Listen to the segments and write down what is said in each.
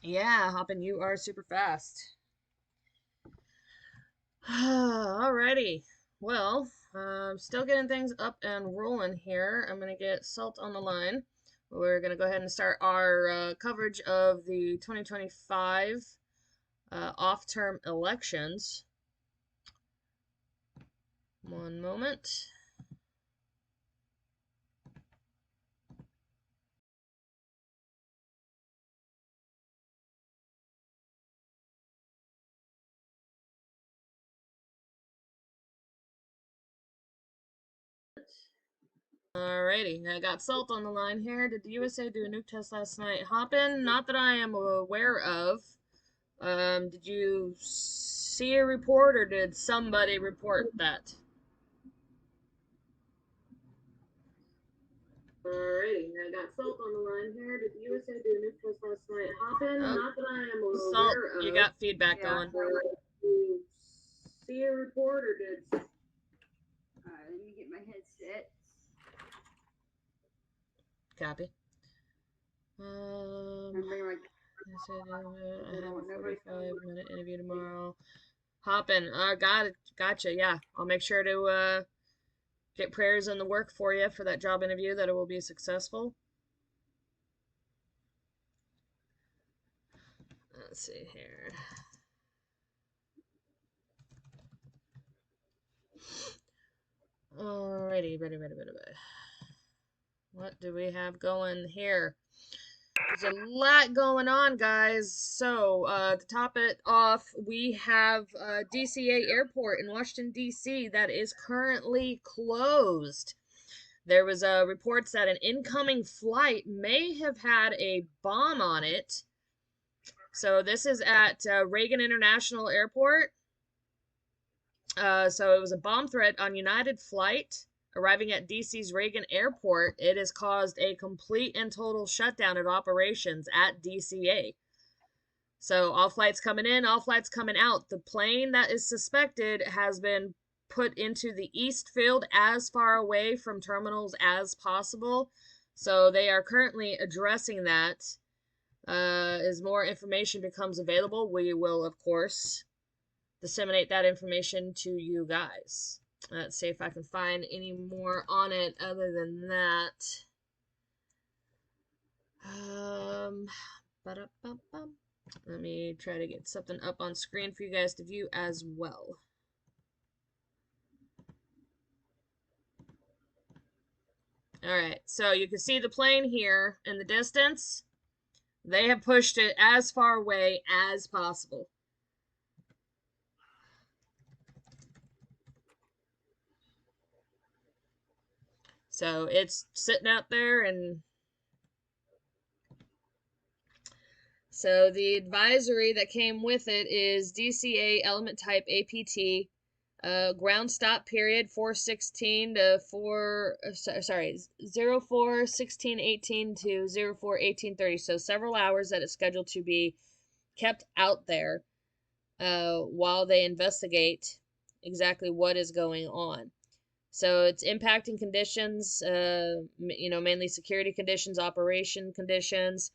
Yeah, Hoppin, you are super fast. Alrighty. Well, still getting things up and rolling here. I'm gonna get Salt on the line. We're gonna go ahead and start our coverage of the 2025 off-term elections. One moment. Alrighty, I got Salt on the line here. Did the USA do a nuke test last night? Hoppin, not that I am aware of. Did you see a report or did somebody report that? Alrighty, I got Salt on the line here. Did the USA do a nuke test last night? Hoppin, not that I am Salt, aware of. You got feedback going. Did you see a report or did... Alright, let me get my headset. Copy. I said I have a 45-minute interview tomorrow. Hoppin, gotcha. Yeah, I'll make sure to get prayers in the work for you for that job interview, that it will be successful. Let's see here. Alrighty, ready. What do we have going here? There's a lot going on, guys. So, to top it off, we have DCA Airport in Washington, D.C. that is currently closed. There was reports that an incoming flight may have had a bomb on it. So this is at Reagan International Airport. So it was a bomb threat on United flight arriving at DC's Reagan Airport. It has caused a complete and total shutdown of operations at DCA. So all flights coming in, all flights coming out. The plane that is suspected has been put into the east field as far away from terminals as possible. So they are currently addressing that. As more information becomes available, we will, of course, disseminate that information to you guys. Let's see if I can find any more on it other than that. Let me try to get something up on screen for you guys to view as well. Alright, so you can see the plane here in the distance. They have pushed it as far away as possible. So it's sitting out there, and so the advisory that came with it is DCA element type APT, ground stop period 416 to 04/16/18 to 04/18/30. So several hours that it's scheduled to be kept out there while they investigate exactly what is going on. So it's impacting conditions, mainly security conditions, operation conditions.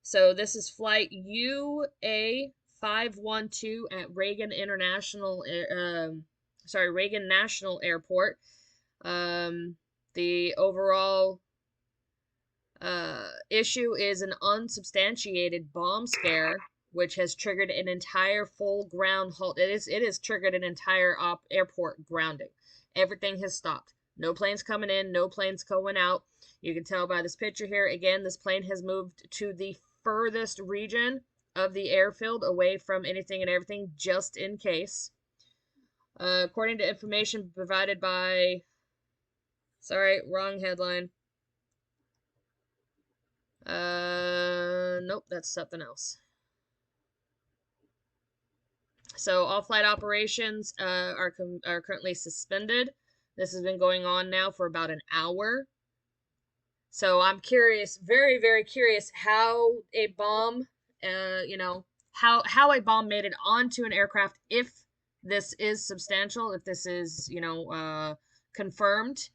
So this is flight UA 512 at Reagan Reagan National Airport. The overall issue is an unsubstantiated bomb scare, which has triggered an entire full ground halt. It is triggered an entire airport grounding. Everything has stopped. No planes coming in, no planes going out. You can tell by this picture here. Again, this plane has moved to the furthest region of the airfield, away from anything and everything, just in case. According to information provided by... Sorry, wrong headline. Nope, that's something else. So all flight operations are currently suspended. This has been going on now for about an hour. So I'm curious, very, very curious, how a bomb, how a bomb made it onto an aircraft, if this is substantial, if this is, confirmed.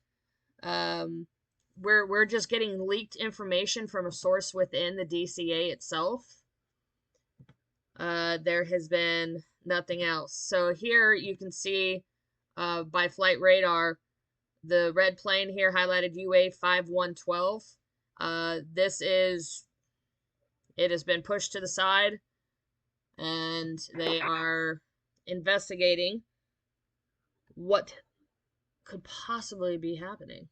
We're just getting leaked information from a source within the DCA itself. There has been nothing else. So here you can see by flight radar the red plane here highlighted UA 5112. It has been pushed to the side and they are investigating what could possibly be happening.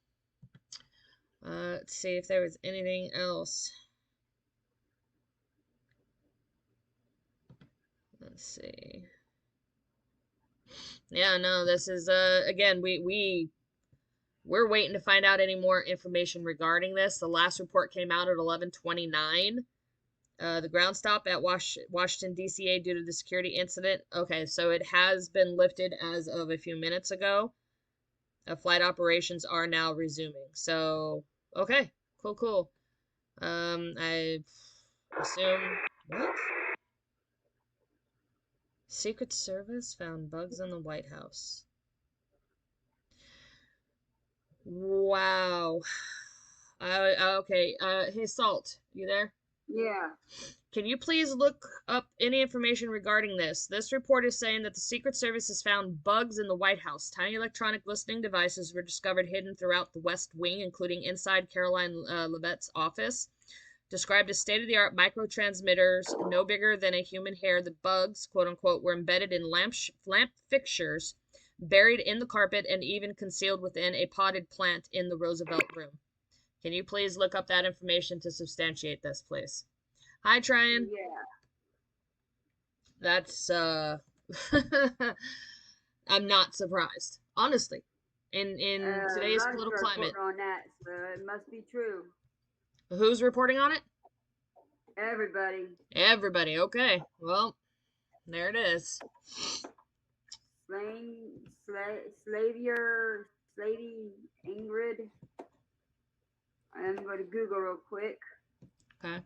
Let's see if there was anything else. Let's see. Yeah, no, this is again we're waiting to find out any more information regarding this. The last report came out at 11:29. The ground stop at Washington DCA due to the security incident. Okay, so it has been lifted as of a few minutes ago. Flight operations are now resuming. So, okay, cool. I assume what? Secret Service found bugs in the White House. Wow. Okay. Hey, Salt, you there? Yeah. Can you please look up any information regarding this? This report is saying that the Secret Service has found bugs in the White House. Tiny electronic listening devices were discovered hidden throughout the West Wing, including inside Caroline Leavitt's office. Described as state-of-the-art microtransmitters, no bigger than a human hair, the bugs, quote unquote, were embedded in lamp fixtures, buried in the carpet, and even concealed within a potted plant in the Roosevelt room. Can you please look up that information to substantiate this, please? Hi, Tryon. Yeah. That's I'm not surprised. Honestly. In A today's lot of political people are climate. reporting on that, so it must be true. Who's reporting on it? Everybody. Everybody. Okay. Well, there it is. Slavey Ingrid. I'm going to Google real quick. Okay.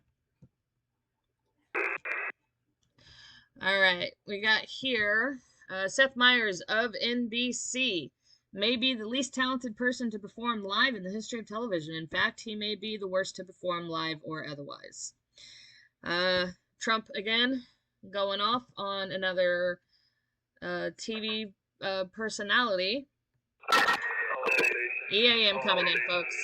All right. We got here Seth Meyers of NBC may be the least talented person to perform live in the history of television. In fact, he may be the worst to perform live or otherwise. Trump again going off on another TV personality. EAM coming in, folks.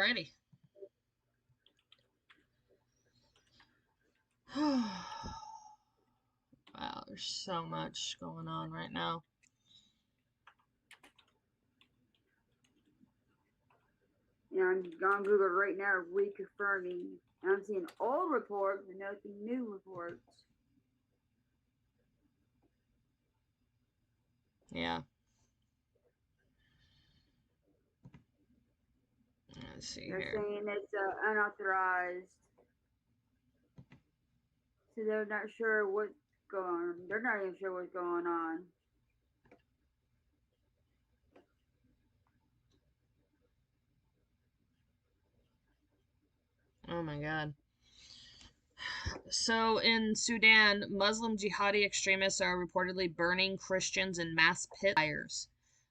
Alrighty. Wow, there's so much going on right now. Yeah, I'm on Google right now, reconfirming. I'm seeing old reports and nothing new reports. Yeah. Let's see They're here. saying it's unauthorized. So they're not sure what's going on. They're not even sure what's going on. Oh my god. So in Sudan, Muslim jihadi extremists are reportedly burning Christians in mass pit fires.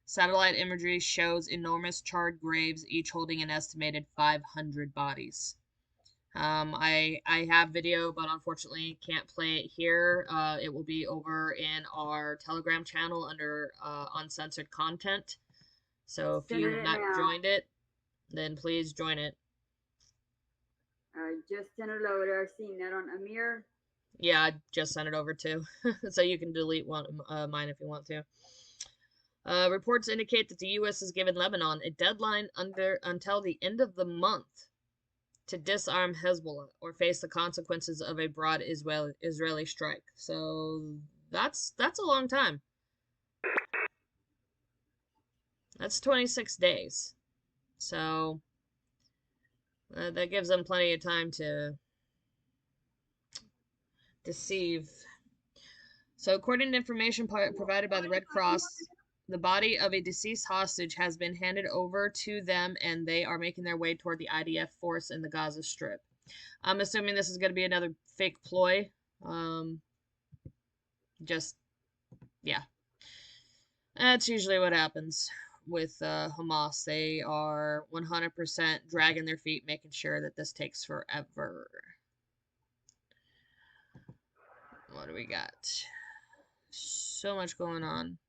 Satellite imagery shows enormous charred graves, each holding an estimated 500 bodies. I have video, but unfortunately can't play it here. It will be over in our Telegram channel under uncensored content. So if you Sending have it not now. joined it, then please join it. I just sent it over. I've seen that on Amir. Yeah, I just sent it over too, so you can delete one mine if you want to. Reports indicate that the U.S. has given Lebanon a deadline until the end of the month to disarm Hezbollah or face the consequences of a broad Israeli strike. So that's a long time. That's 26 days. So that gives them plenty of time to deceive. So according to information provided by the Red Cross, the body of a deceased hostage has been handed over to them and they are making their way toward the IDF force in the Gaza Strip. I'm assuming this is going to be another fake ploy. Just, yeah. That's usually what happens with Hamas. They are 100% dragging their feet, making sure that this takes forever. What do we got? So much going on.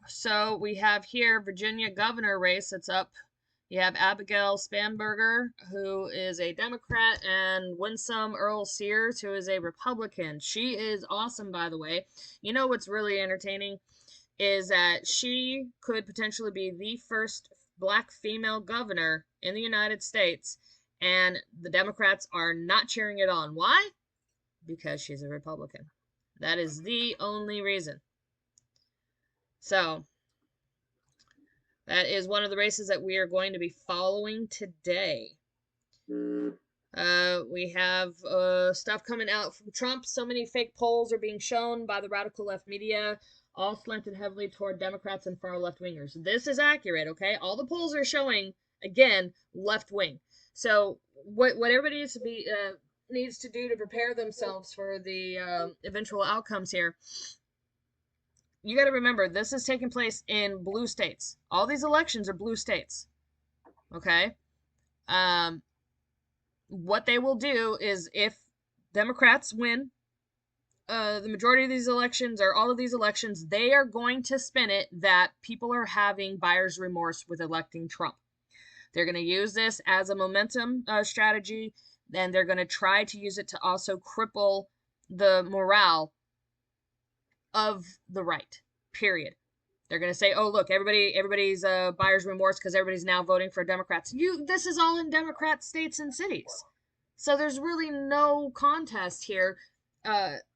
So we have here Virginia governor race that's up. You have Abigail Spanberger, who is a Democrat, and Winsome Earl Sears, who is a Republican. She is awesome, by the way. You know what's really entertaining is that she could potentially be the first black female governor in the United States, and the Democrats are not cheering it on. Why? Because she's a Republican. That is the only reason. So, that is one of the races that we are going to be following today. We have stuff coming out from Trump. So many fake polls are being shown by the radical left media, all slanted heavily toward Democrats and far left wingers. This is accurate, okay? All the polls are showing, again, left wing. So what everybody needs to do to prepare themselves for the eventual outcomes here. You got to remember, this is taking place in blue states. All these elections are blue states. Okay? What they will do is if Democrats win the majority of these elections or all of these elections, they are going to spin it that people are having buyer's remorse with electing Trump. They're going to use this as a momentum strategy, and they're going to try to use it to also cripple the morale of the right. Period. They're gonna say, "Oh, look, everybody's buyer's remorse because everybody's now voting for Democrats." This is all in Democrat states and cities, so there's really no contest here.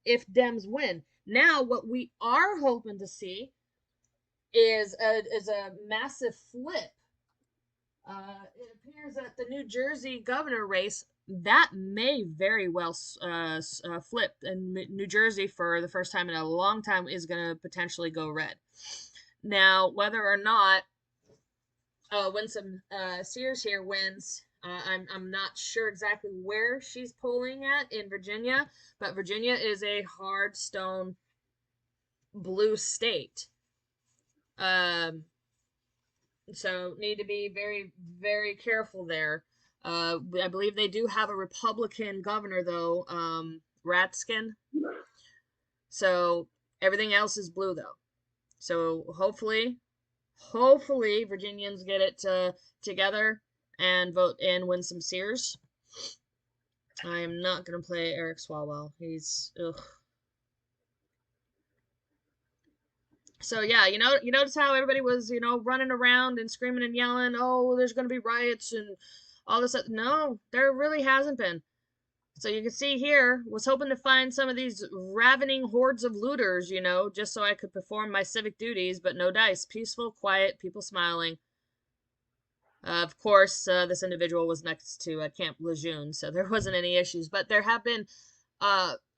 If Dems win, now what we are hoping to see is a massive flip. It appears that the New Jersey governor race that may very well flip, and New Jersey for the first time in a long time is going to potentially go red. Now, whether or not Winsome Sears here wins, I'm not sure exactly where she's polling at in Virginia, but Virginia is a hard stone blue state. So need to be very, very careful there. I believe they do have a Republican governor though, Ratskin. So everything else is blue though. So hopefully Virginians get it together and vote in Winsome Sears. I am not gonna play Eric Swalwell. He's ugh. So yeah, you notice how everybody was, running around and screaming and yelling, "Oh, there's gonna be riots and all this." No, there really hasn't been. So you can see here, was hoping to find some of these ravening hordes of looters, just so I could perform my civic duties, but no dice. Peaceful, quiet, people smiling. Of course, this individual was next to Camp Lejeune, so there wasn't any issues. But there have been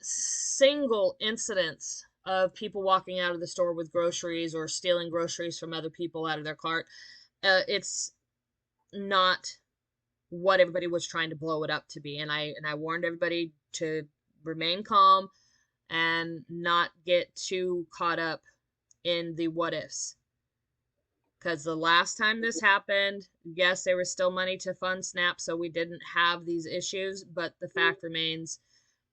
single incidents of people walking out of the store with groceries or stealing groceries from other people out of their cart. It's not what everybody was trying to blow it up to be, and I warned everybody to remain calm and not get too caught up in the what ifs. Because the last time this happened, yes, there was still money to fund SNAP, so we didn't have these issues, but the fact remains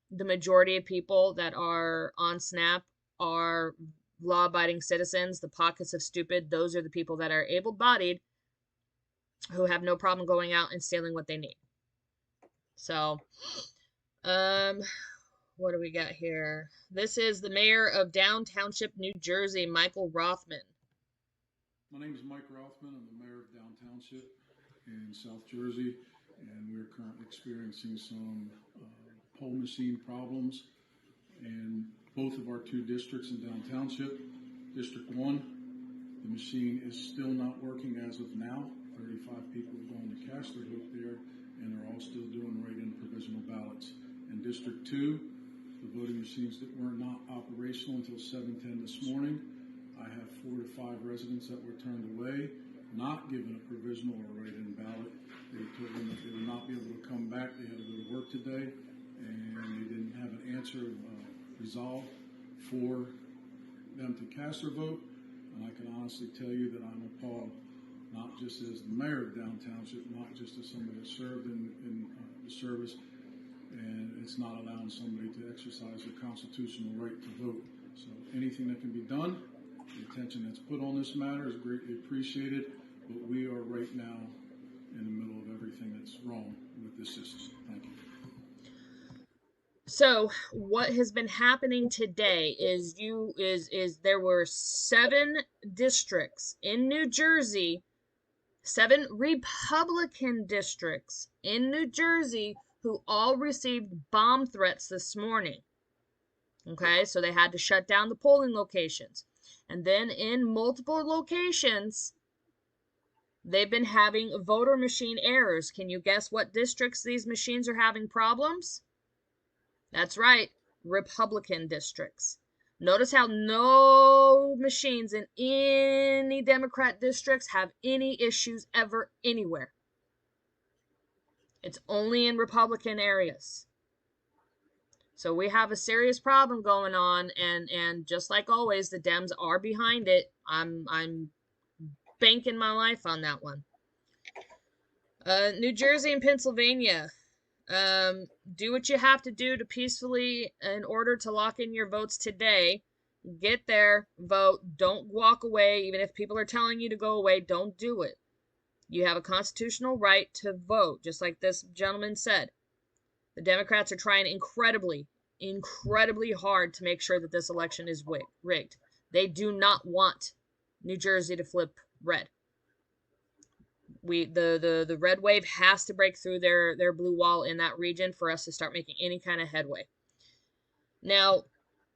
the majority of people that are on SNAP are law abiding citizens. The pockets of stupid, those are the people that are able bodied who have no problem going out and stealing what they need. So, what do we got here? This is the mayor of Down Township, New Jersey, Michael Rothman. My name is Mike Rothman. I'm the mayor of Down Township in South Jersey, and we're currently experiencing some poll machine problems in both of our two districts in Down Township. District 1, the machine is still not working as of now. 35 people are going to cast their vote there, and they're all still doing write-in provisional ballots. In District 2, the voting machines that were not operational until 7:10 this morning. I have 4 to 5 residents that were turned away, not given a provisional or write-in ballot. They told them that they would not be able to come back. They had to go to work today, and they didn't have an answer resolved for them to cast their vote. And I can honestly tell you that I'm appalled, not just as the mayor of Down Township, not just as somebody that served in the service, and it's not allowing somebody to exercise their constitutional right to vote. So anything that can be done, the attention that's put on this matter is greatly appreciated, but we are right now in the middle of everything that's wrong with this system. Thank you. So what has been happening today is there were 7 districts in New Jersey, 7 Republican districts in New Jersey who all received bomb threats this morning. Okay, so they had to shut down the polling locations. And then in multiple locations, they've been having voter machine errors. Can you guess what districts these machines are having problems? That's right, Republican districts. Notice how no machines in any Democrat districts have any issues ever anywhere. It's only in Republican areas. So we have a serious problem going on, and just like always, the Dems are behind it. I'm banking my life on that one. New Jersey and Pennsylvania. Do what you have to do to peacefully, in order to lock in your votes today. Get there, vote. Don't walk away. Even if people are telling you to go away, don't do it. You have a constitutional right to vote, just like this gentleman said. The Democrats are trying incredibly hard to make sure that this election is rigged. They do not want New Jersey to flip red. The red wave has to break through their blue wall in that region for us to start making any kind of headway. Now,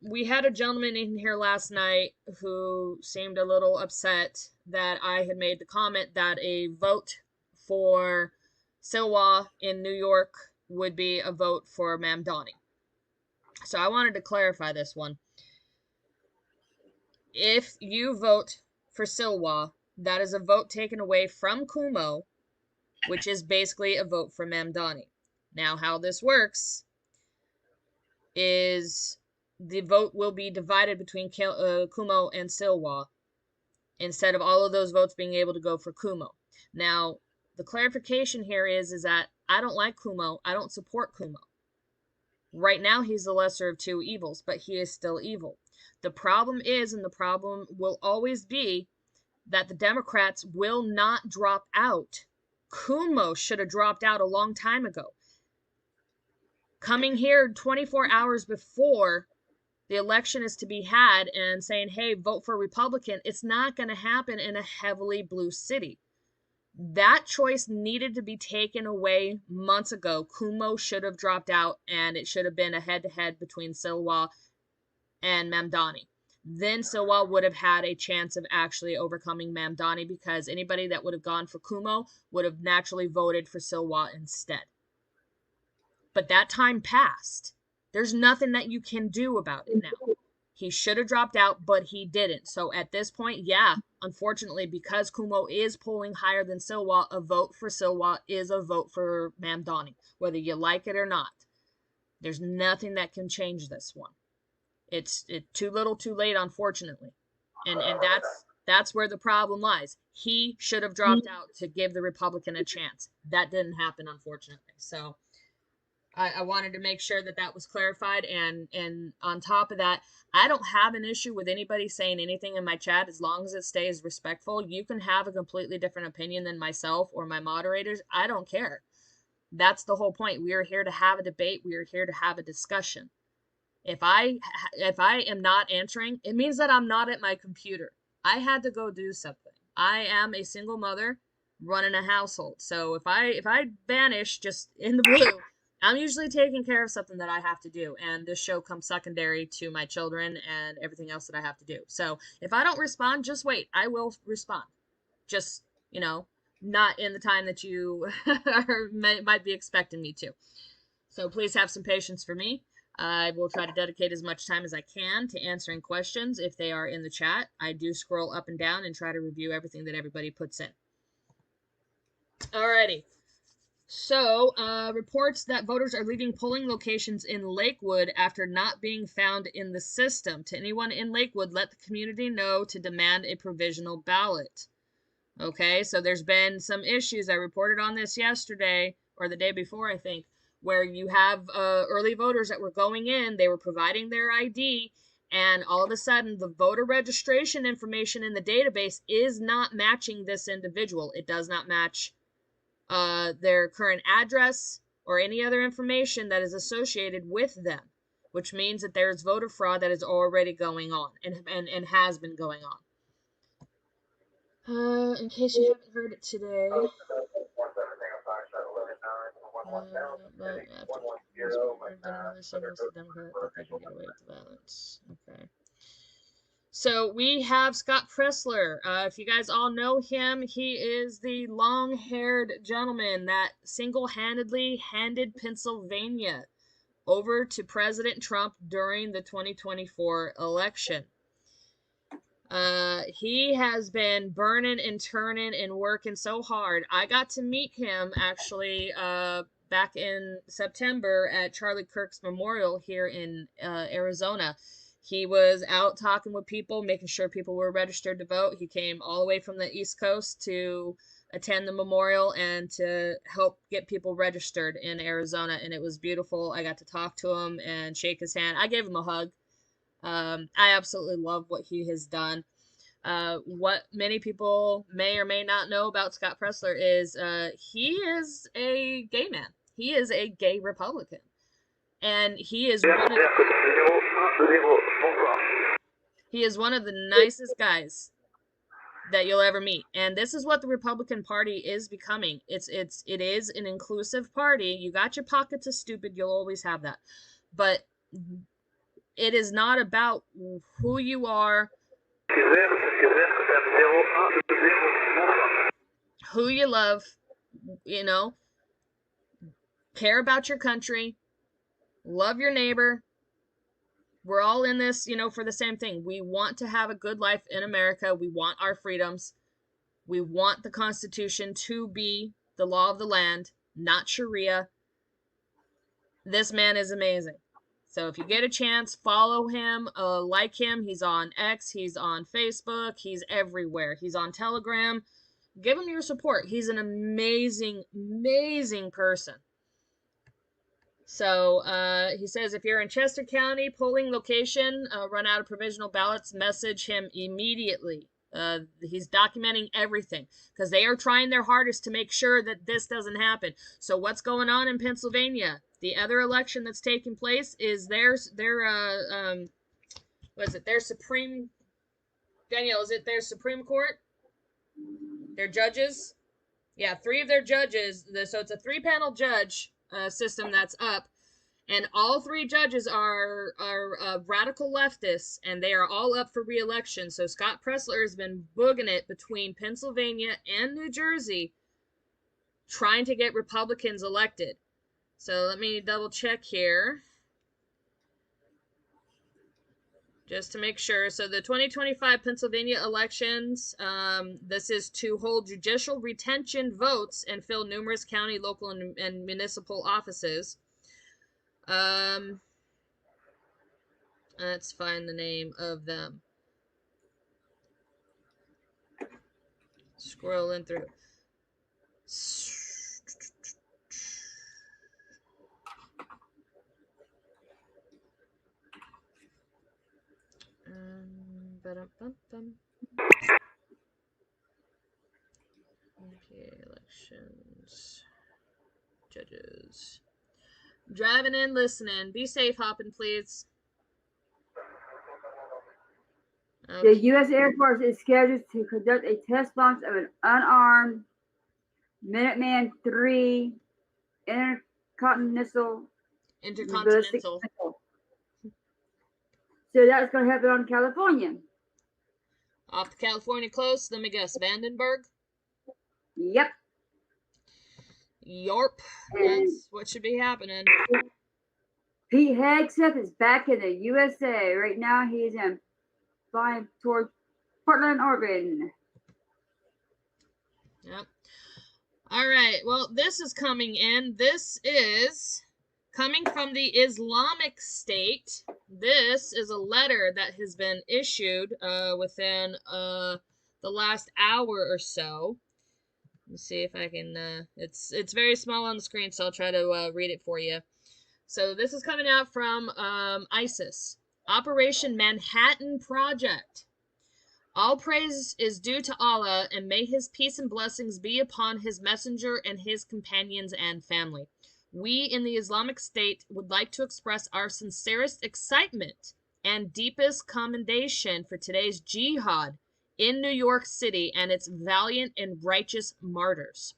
we had a gentleman in here last night who seemed a little upset that I had made the comment that a vote for Silwa in New York would be a vote for Mamdani. So I wanted to clarify this one. If you vote for Silwa, that is a vote taken away from Kumo, which is basically a vote for Mamdani. Now, how this works is the vote will be divided between Kumo and Silwa, instead of all of those votes being able to go for Kumo. Now, the clarification here is that I don't like Kumo. I don't support Kumo. Right now, he's the lesser of 2 evils, but he is still evil. The problem is, and the problem will always be, that the Democrats will not drop out. Kumo should have dropped out a long time ago. Coming here 24 hours before the election is to be had and saying, hey, vote for Republican, it's not going to happen in a heavily blue city. That choice needed to be taken away months ago. Kumo should have dropped out, and it should have been a head-to-head between Silwa and Mamdani. Then Silwa would have had a chance of actually overcoming Mamdani, because anybody that would have gone for Kumo would have naturally voted for Silwa instead. But that time passed. There's nothing that you can do about it now. He should have dropped out, but he didn't. So at this point, yeah, unfortunately, because Kumo is polling higher than Silwa, a vote for Silwa is a vote for Mamdani, whether you like it or not. There's nothing that can change this one. It's too little too late, unfortunately. And that's where the problem lies. He should have dropped out to give the Republican a chance. That didn't happen, unfortunately. So I wanted to make sure that that was clarified. And on top of that, I don't have an issue with anybody saying anything in my chat as long as it stays respectful. You can have a completely different opinion than myself or my moderators. I don't care. That's the whole point. We are here to have a debate. We are here to have a discussion. If I am not answering, it means that I'm not at my computer. I had to go do something. I am a single mother running a household. So if I vanish just in the blue, I'm usually taking care of something that I have to do, and this show comes secondary to my children and everything else that I have to do. So if I don't respond, just wait. I will respond. Just, not in the time that you might be expecting me to. So please have some patience for me. I will try to dedicate as much time as I can to answering questions if they are in the chat. I do scroll up and down and try to review everything that everybody puts in. Alrighty. So, reports that voters are leaving polling locations in Lakewood after not being found in the system. To anyone in Lakewood, let the community know to demand a provisional ballot. Okay, so there's been some issues. I reported on this yesterday, or the day before, I think, where you have early voters that were going in, they were providing their ID, and all of a sudden the voter registration information in the database is not matching this individual. It does not match their current address or any other information that is associated with them, which means that there's voter fraud that is already going on and has been going on. In case you haven't heard it today, Okay. So we have Scott Pressler. If you guys all know him, he is the long-haired gentleman that single-handedly handed Pennsylvania over to President Trump during the 2024 election. He has been burning and turning and working so hard. I got to meet him actually back in September at Charlie Kirk's memorial here in Arizona. He was out talking with people, making sure people were registered to vote. He came all the way from the East Coast to attend the memorial and to help get people registered in Arizona, and it was beautiful. I got to talk to him and shake his hand. I gave him a hug. I absolutely love what he has done. What many people may or may not know about Scott Pressler is he is a gay man. He is a gay Republican. And he is one of the nicest guys that you'll ever meet. And this is what the Republican Party is becoming. It is an inclusive party. You got your pockets of stupid, you'll always have that. But it is not about who you are, who you love, care about your country, love your neighbor. We're all in this, for the same thing. We want to have a good life in America. We want our freedoms. We want the Constitution to be the law of the land, not Sharia. This man is amazing. So if you get a chance, follow him, like him. He's on X, he's on Facebook, he's everywhere. He's on Telegram. Give him your support. He's an amazing, amazing person. So he says if you're in Chester County, polling location, run out of provisional ballots, message him immediately. He's documenting everything because they are trying their hardest to make sure that this doesn't happen. So what's going on in Pennsylvania? The other election that's taking place is their what is it? Their Supreme Danielle, is it their Supreme Court? Their judges? Yeah, 3 of their judges. So it's a 3-panel judge system that's up, and all 3 judges are radical leftists, and they are all up for re-election. So Scott Presler has been booging it between Pennsylvania and New Jersey, trying to get Republicans elected. So let me double check here, just to make sure. So the 2025 Pennsylvania elections, this is to hold judicial retention votes and fill numerous county, local, and municipal offices. Let's find the name of them. Scrolling through. Okay, elections. Judges. Driving in, listening. Be safe, hopping, please. Okay. The U.S. Air Force is scheduled to conduct a test launch of an unarmed Minuteman III intercontinental ballistic missile. So that's going to happen on California. Off the California coast, let me guess, Vandenberg? Yep. Yorp. That's what should be happening. Pete Hegseth is back in the USA. Right now he's in flying towards Portland, Oregon. Yep. All right. Well, this is coming in. This is coming from the Islamic State. This is a letter that has been issued within the last hour or so. Let's see if I can. It's very small on the screen, so I'll try to read it for you. So this is coming out from ISIS. Operation Manhattan Project. All praise is due to Allah, and may his peace and blessings be upon his messenger and his companions and family. We in the Islamic State would like to express our sincerest excitement and deepest commendation for today's jihad in New York City and its valiant and righteous martyrs.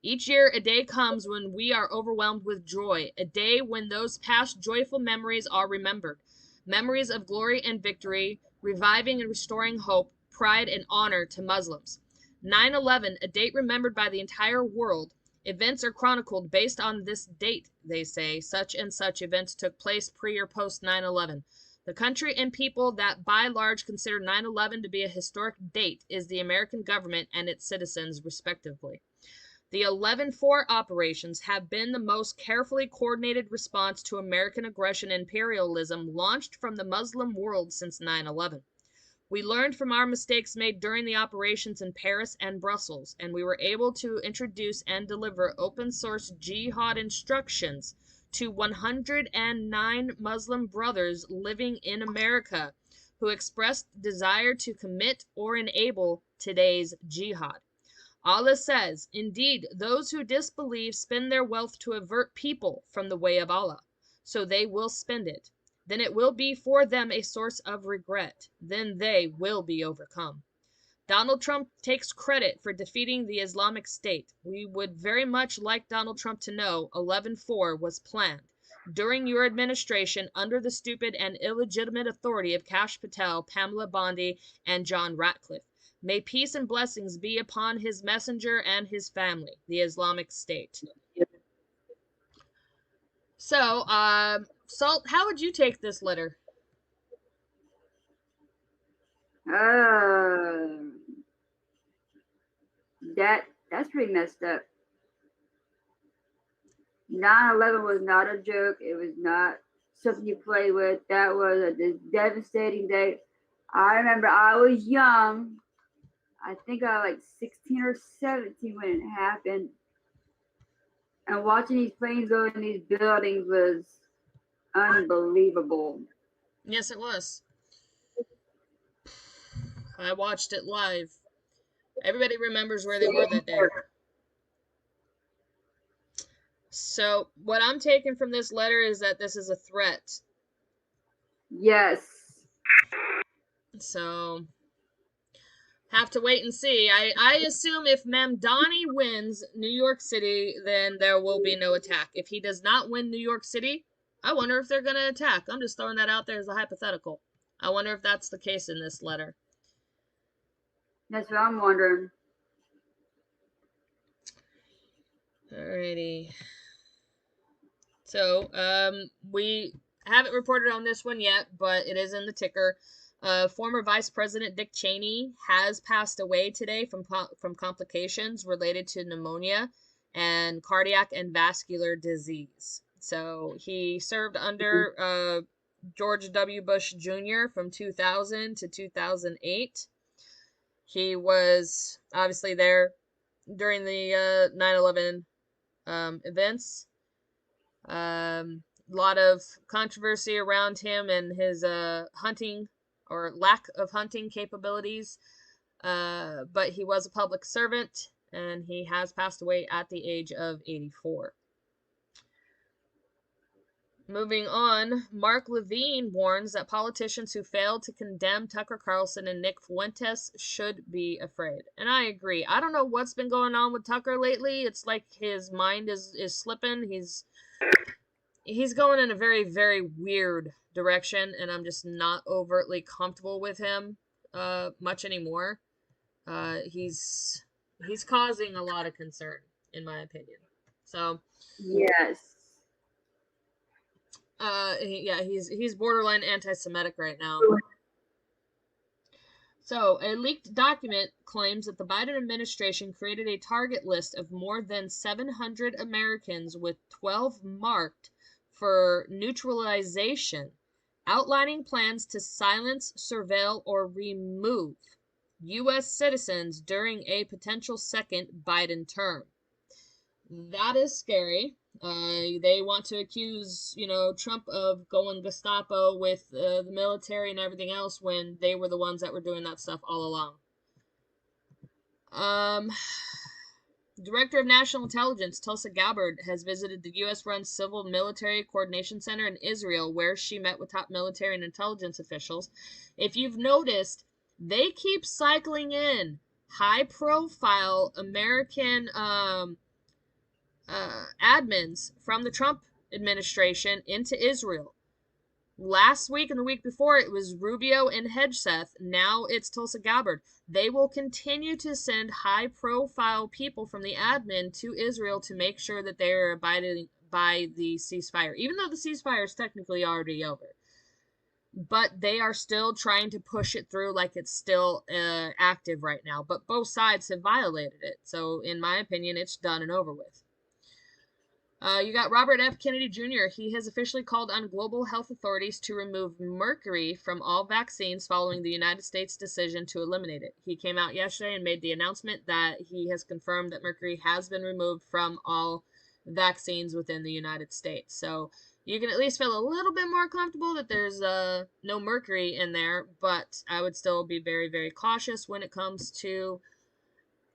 Each year, a day comes when we are overwhelmed with joy, a day when those past joyful memories are remembered, memories of glory and victory, reviving and restoring hope, pride, and honor to Muslims. 9/11, a date remembered by the entire world. Events are chronicled based on this date, they say. Such and such events took place pre or post 9/11. The country and people that by large consider 9/11 to be a historic date is the American government and its citizens, respectively. The 11/4 operations have been the most carefully coordinated response to American aggression and imperialism launched from the Muslim world since 9/11. We learned from our mistakes made during the operations in Paris and Brussels, and we were able to introduce and deliver open source jihad instructions to 109 Muslim brothers living in America who expressed desire to commit or enable today's jihad. Allah says, indeed, those who disbelieve spend their wealth to avert people from the way of Allah, so they will spend it. Then it will be for them a source of regret. Then they will be overcome. Donald Trump takes credit for defeating the Islamic State. We would very much like Donald Trump to know 11/4 was planned during your administration under the stupid and illegitimate authority of Kash Patel, Pamela Bondi, and John Ratcliffe. May peace and blessings be upon his messenger and his family, the Islamic State. So, Salt, how would you take this letter? That's pretty messed up. 9/11 was not a joke. It was not something you play with. That was a devastating day. I remember I was young. I think I was like 16 or 17 when it happened. And watching these planes go in these buildings was unbelievable. Yes, it was. I watched it live. Everybody remembers where they were that day. So, what I'm taking from this letter is that this is a threat. Yes. So, have to wait and see. I assume if Mamdani wins New York City, then there will be no attack. If he does not win New York City, I wonder if they're going to attack. I'm just throwing that out there as a hypothetical. I wonder if that's the case in this letter. That's what I'm wondering. Alrighty. So, we haven't reported on this one yet, but it is in the ticker. Former Vice President Dick Cheney has passed away today from complications related to pneumonia and cardiac and vascular disease. So he served under George W. Bush Jr. from 2000 to 2008. He was obviously there during the 9/11 events. A lot of controversy around him and his hunting or lack of hunting capabilities. But he was a public servant and he has passed away at the age of 84. Moving on, Mark Levine warns that politicians who failed to condemn Tucker Carlson and Nick Fuentes should be afraid. And I agree. I don't know what's been going on with Tucker lately. It's like his mind is slipping. He's going in a very, very weird direction, and I'm just not overtly comfortable with him much anymore. He's causing a lot of concern, in my opinion. So, yes. Yeah, he's borderline anti-Semitic right now. So, a leaked document claims that the Biden administration created a target list of more than 700 Americans with 12 marked for neutralization, outlining plans to silence, surveil, or remove U.S. citizens during a potential second Biden term. That is scary. They want to accuse, Trump of going Gestapo with the military and everything else when they were the ones that were doing that stuff all along. Director of National Intelligence Tulsi Gabbard has visited the U.S.-run Civil Military Coordination Center in Israel, where she met with top military and intelligence officials. If you've noticed, they keep cycling in high-profile American admins from the Trump administration into Israel. Last week and the week before, it was Rubio and Hegseth. Now it's Tulsi Gabbard. They will continue to send high-profile people from the admin to Israel to make sure that they are abiding by the ceasefire, even though the ceasefire is technically already over. But they are still trying to push it through like it's still active right now. But both sides have violated it. So, in my opinion, it's done and over with. You got Robert F. Kennedy Jr. He has officially called on global health authorities to remove mercury from all vaccines following the United States' decision to eliminate it. He came out yesterday and made the announcement that he has confirmed that mercury has been removed from all vaccines within the United States. So you can at least feel a little bit more comfortable that there's no mercury in there, but I would still be very, very cautious when it comes to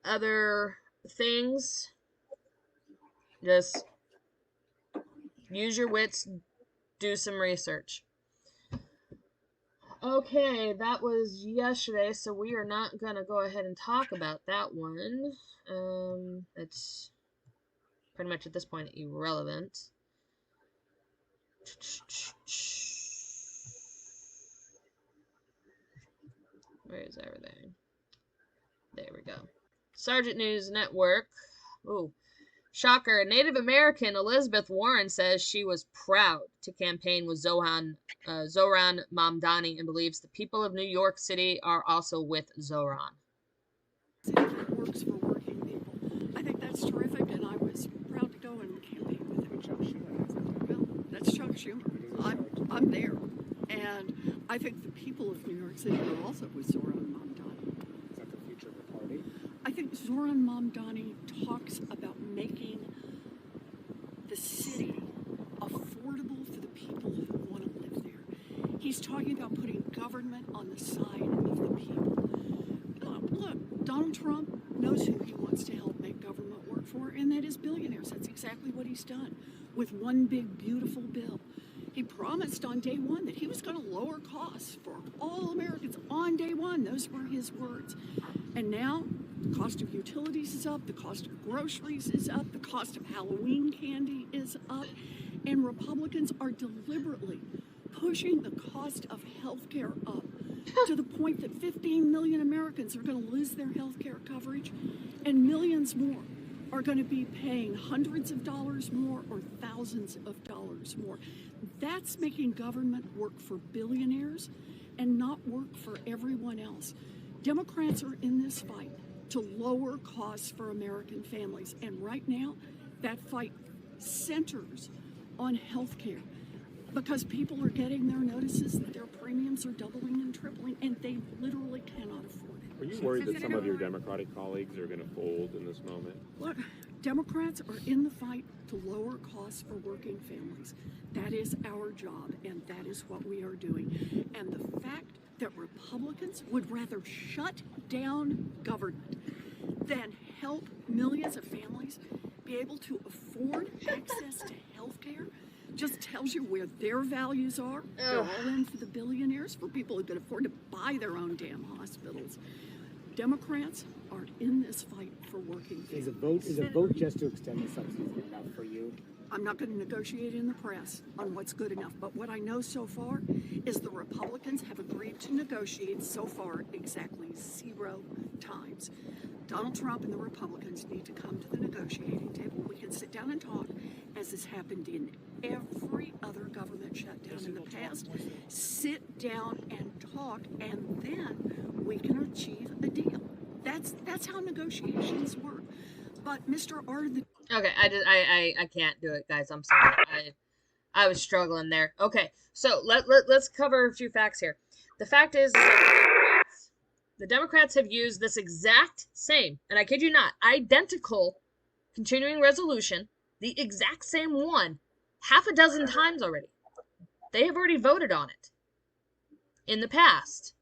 other things. Just use your wits, do some research. Okay, that was yesterday, so we are not going to go ahead and talk about that one. It's pretty much at this point irrelevant. Where is everything? There we go. Sergeant News Network. Ooh. Shocker, Native American Elizabeth Warren says she was proud to campaign with Zohran Mamdani and believes the people of New York City are also with Zohran. Works for working people. I think that's terrific, and I was proud to go and campaign with him. Chuck Schumer. Well, that's Chuck Schumer. I'm there. And I think the people of New York City are also with Zohran Mamdani. Is that the future of the party? I think Zohran Mamdani talks about making He's talking about putting government on the side of the people. Look, Donald Trump knows who he wants to help make government work for, and that is billionaires. That's exactly what he's done with one big, beautiful bill. He promised on day one that he was going to lower costs for all Americans on day one. Those were his words. And now the cost of utilities is up, the cost of groceries is up, the cost of Halloween candy is up, and Republicans are deliberately pushing the cost of health care up to the point that 15 million Americans are going to lose their health care coverage, and millions more are going to be paying hundreds of dollars more or thousands of dollars more. That's making government work for billionaires and not work for everyone else. Democrats are in this fight to lower costs for American families, and right now that fight centers on health care, because people are getting their notices that their premiums are doubling and tripling, and they literally cannot afford it. Are you worried that some of your Democratic colleagues are going to fold in this moment? Look, Democrats are in the fight to lower costs for working families. That is our job, and that is what we are doing. And the fact that Republicans would rather shut down government than help millions of families be able to afford access to health care just tells you where their values are. They're all in for the billionaires, for people who can afford to buy their own damn hospitals. Democrats are in this fight for working families. Is a vote just to extend the subsidies enough for you? I'm not going to negotiate in the press on what's good enough, but what I know so far is the Republicans have agreed to negotiate so far exactly 0 times. Donald Trump and the Republicans need to come to the negotiating table. We can sit down and talk, as has happened in every other government shutdown in the past. Sit down and talk, and then we can achieve a deal. That's how negotiations work. But Mr. R, Okay, I can't do it, guys. I'm sorry. I was struggling there. Okay, so let's cover a few facts here. The fact is the Democrats have used this exact same, and I kid you not, identical continuing resolution, the exact same one, half a dozen times already. They have already voted on it in the past.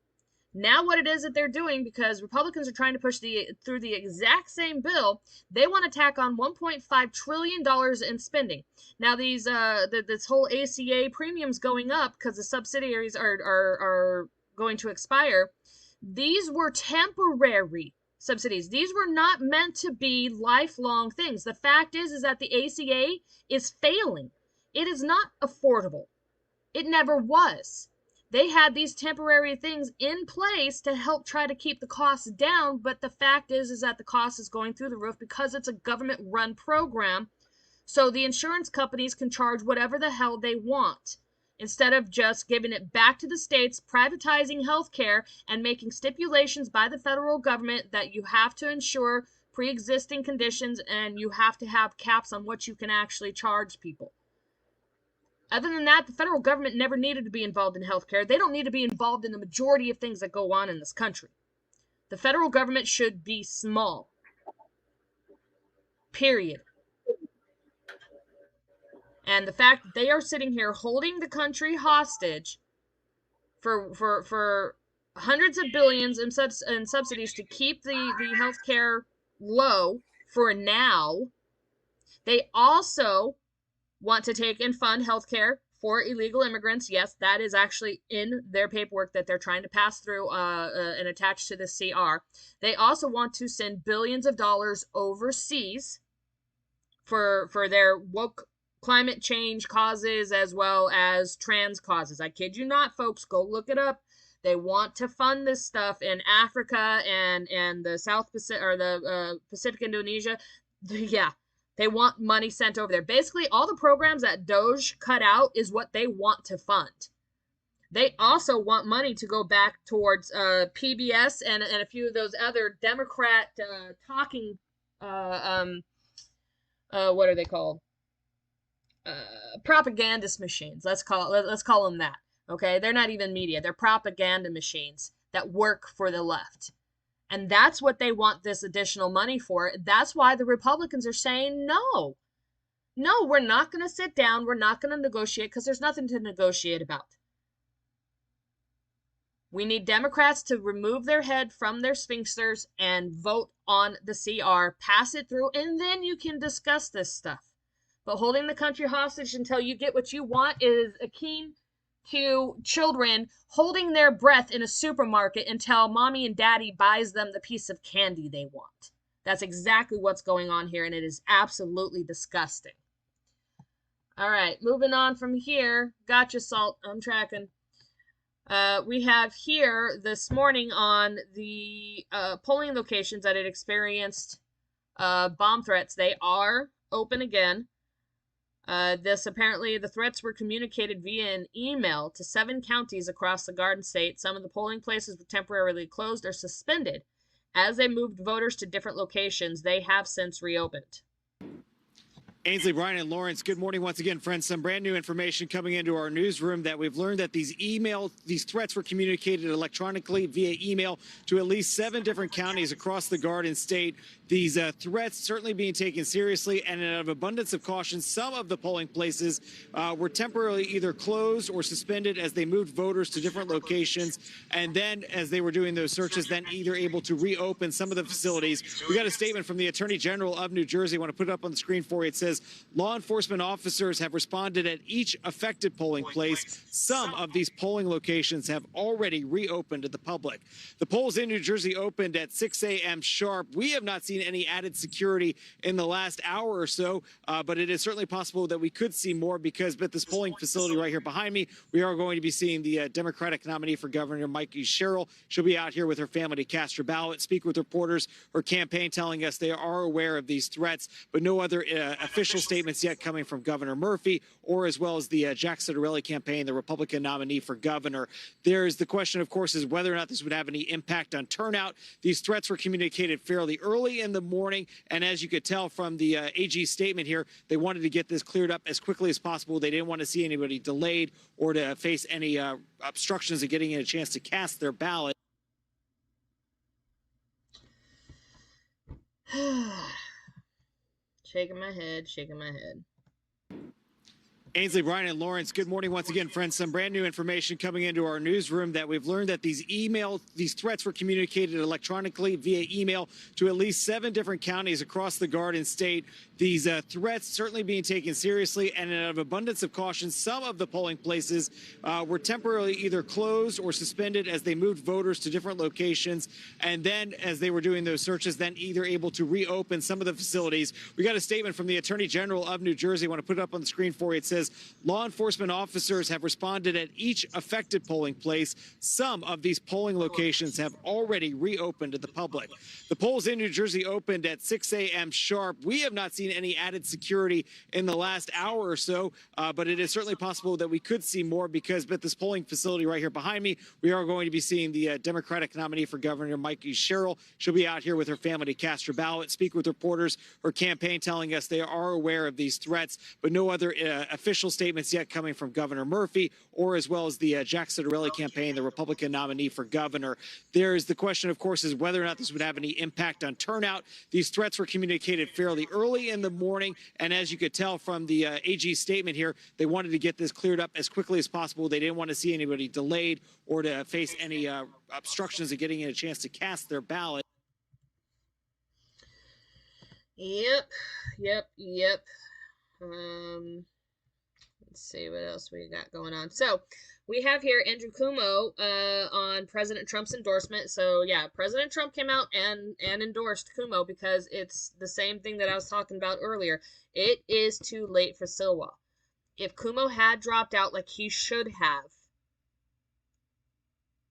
Now what it is that they're doing, because Republicans are trying to push through the exact same bill, they want to tack on $1.5 trillion in spending. Now these this whole ACA premiums going up because the subsidiaries are going to expire. These were temporary subsidies. These were not meant to be lifelong things. The fact is that the ACA is failing. It is not affordable. It never was. They had these temporary things in place to help try to keep the costs down, but the fact is that the cost is going through the roof because it's a government-run program, so the insurance companies can charge whatever the hell they want, instead of just giving it back to the states, privatizing healthcare, and making stipulations by the federal government that you have to insure pre-existing conditions and you have to have caps on what you can actually charge people. Other than that, the federal government never needed to be involved in healthcare. They don't need to be involved in the majority of things that go on in this country. The federal government should be small. Period. And the fact that they are sitting here holding the country hostage for hundreds of billions in subsidies to keep the healthcare low for now. They also want to take and fund healthcare for illegal immigrants. Yes, that is actually in their paperwork that they're trying to pass through and attach to the CR. They also want to send billions of dollars overseas for their woke climate change causes as well as trans causes. I kid you not, folks. Go look it up. They want to fund this stuff in Africa and the South Pacific or the Pacific Indonesia. Yeah. They want money sent over there. Basically, all the programs that Doge cut out is what they want to fund. They also want money to go back towards PBS and a few of those other Democrat talking, what are they called? Propagandist machines. Let's call them that. Okay, they're not even media. They're propaganda machines that work for the left. And that's what they want this additional money for. That's why the Republicans are saying no. No, we're not going to sit down. We're not going to negotiate because there's nothing to negotiate about. We need Democrats to remove their head from their sphincters and vote on the CR, pass it through, and then you can discuss this stuff. But holding the country hostage until you get what you want is akin to children holding their breath in a supermarket until mommy and daddy buys them the piece of candy they want. That's exactly what's going on here, and it is absolutely disgusting. All right, moving on from here. Gotcha, Salt. I'm tracking. We have here this morning on the polling locations that had experienced bomb threats. They are open again. This apparently the threats were communicated via an email to 7 counties across the Garden State. Some of the polling places were temporarily closed or suspended as they moved voters to different locations. They have since reopened. Ainsley, Brian, and Lawrence, good morning once again, friends. Some brand new information coming into our newsroom that we've learned that these threats were communicated electronically via email to at least 7 different counties across the Garden State. These threats certainly being taken seriously, and out of abundance of caution, some of the polling places were temporarily either closed or suspended as they moved voters to different locations. And then as they were doing those searches, then either able to reopen some of the facilities. We got a statement from the Attorney General of New Jersey. I want to put it up on the screen for you. It says, law enforcement officers have responded at each affected polling place. Some of these polling locations have already reopened to the public. The polls in New Jersey opened at 6 a.m. sharp. We have not seen any added security in the last hour or so, but it is certainly possible that we could see more because at this polling facility right here behind me, we are going to be seeing the Democratic nominee for governor, Mikey Sherrill. She'll be out here with her family to cast her ballot, speak with reporters, her campaign telling us they are aware of these threats, but no other official statements yet coming from Governor Murphy or as well as the Jack Ciattarelli campaign, the Republican nominee for governor. There's the question, of course, is whether or not this would have any impact on turnout. These threats were communicated fairly early in the morning, and as you could tell from the AG statement here, they wanted to get this cleared up as quickly as possible. They didn't want to see anybody delayed or to face any obstructions of getting a chance to cast their ballot. Shaking my head, shaking my head. Ainsley, Brian, and Lawrence, good morning once again, friends. Some brand new information coming into our newsroom that we've learned that these threats were communicated electronically via email to at least 7 different counties across the Garden State. These threats certainly being taken seriously, and out of abundance of caution, some of the polling places were temporarily either closed or suspended as they moved voters to different locations. And then as they were doing those searches, then either able to reopen some of the facilities. We got a statement from the Attorney General of New Jersey. I want to put it up on the screen for you. It says, law enforcement officers have responded at each affected polling place. Some of these polling locations have already reopened to the public. The polls in New Jersey opened at 6 a.m. sharp. We have not seen any added security in the last hour or so, but it is certainly possible that we could see more because at this polling facility right here behind me, we are going to be seeing the Democratic nominee for governor, Mikey Sherrill. She'll be out here with her family to cast her ballot, speak with reporters, her campaign telling us they are aware of these threats, but no other official statements yet coming from Governor Murphy or as well as the Jack Ciattarelli campaign, the Republican nominee for governor. There's the question, of course, is whether or not this would have any impact on turnout. These threats were communicated fairly early in the morning, and as you could tell from the AG statement here, they wanted to get this cleared up as quickly as possible. They didn't want to see anybody delayed or to face any obstructions of getting a chance to cast their ballot. Yep. Let's see what else we got going on. So we have here Andrew Cuomo on President Trump's endorsement. So yeah, President Trump came out and endorsed Cuomo because it's the same thing that I was talking about earlier. It is too late for Silwa. If Cuomo had dropped out like he should have,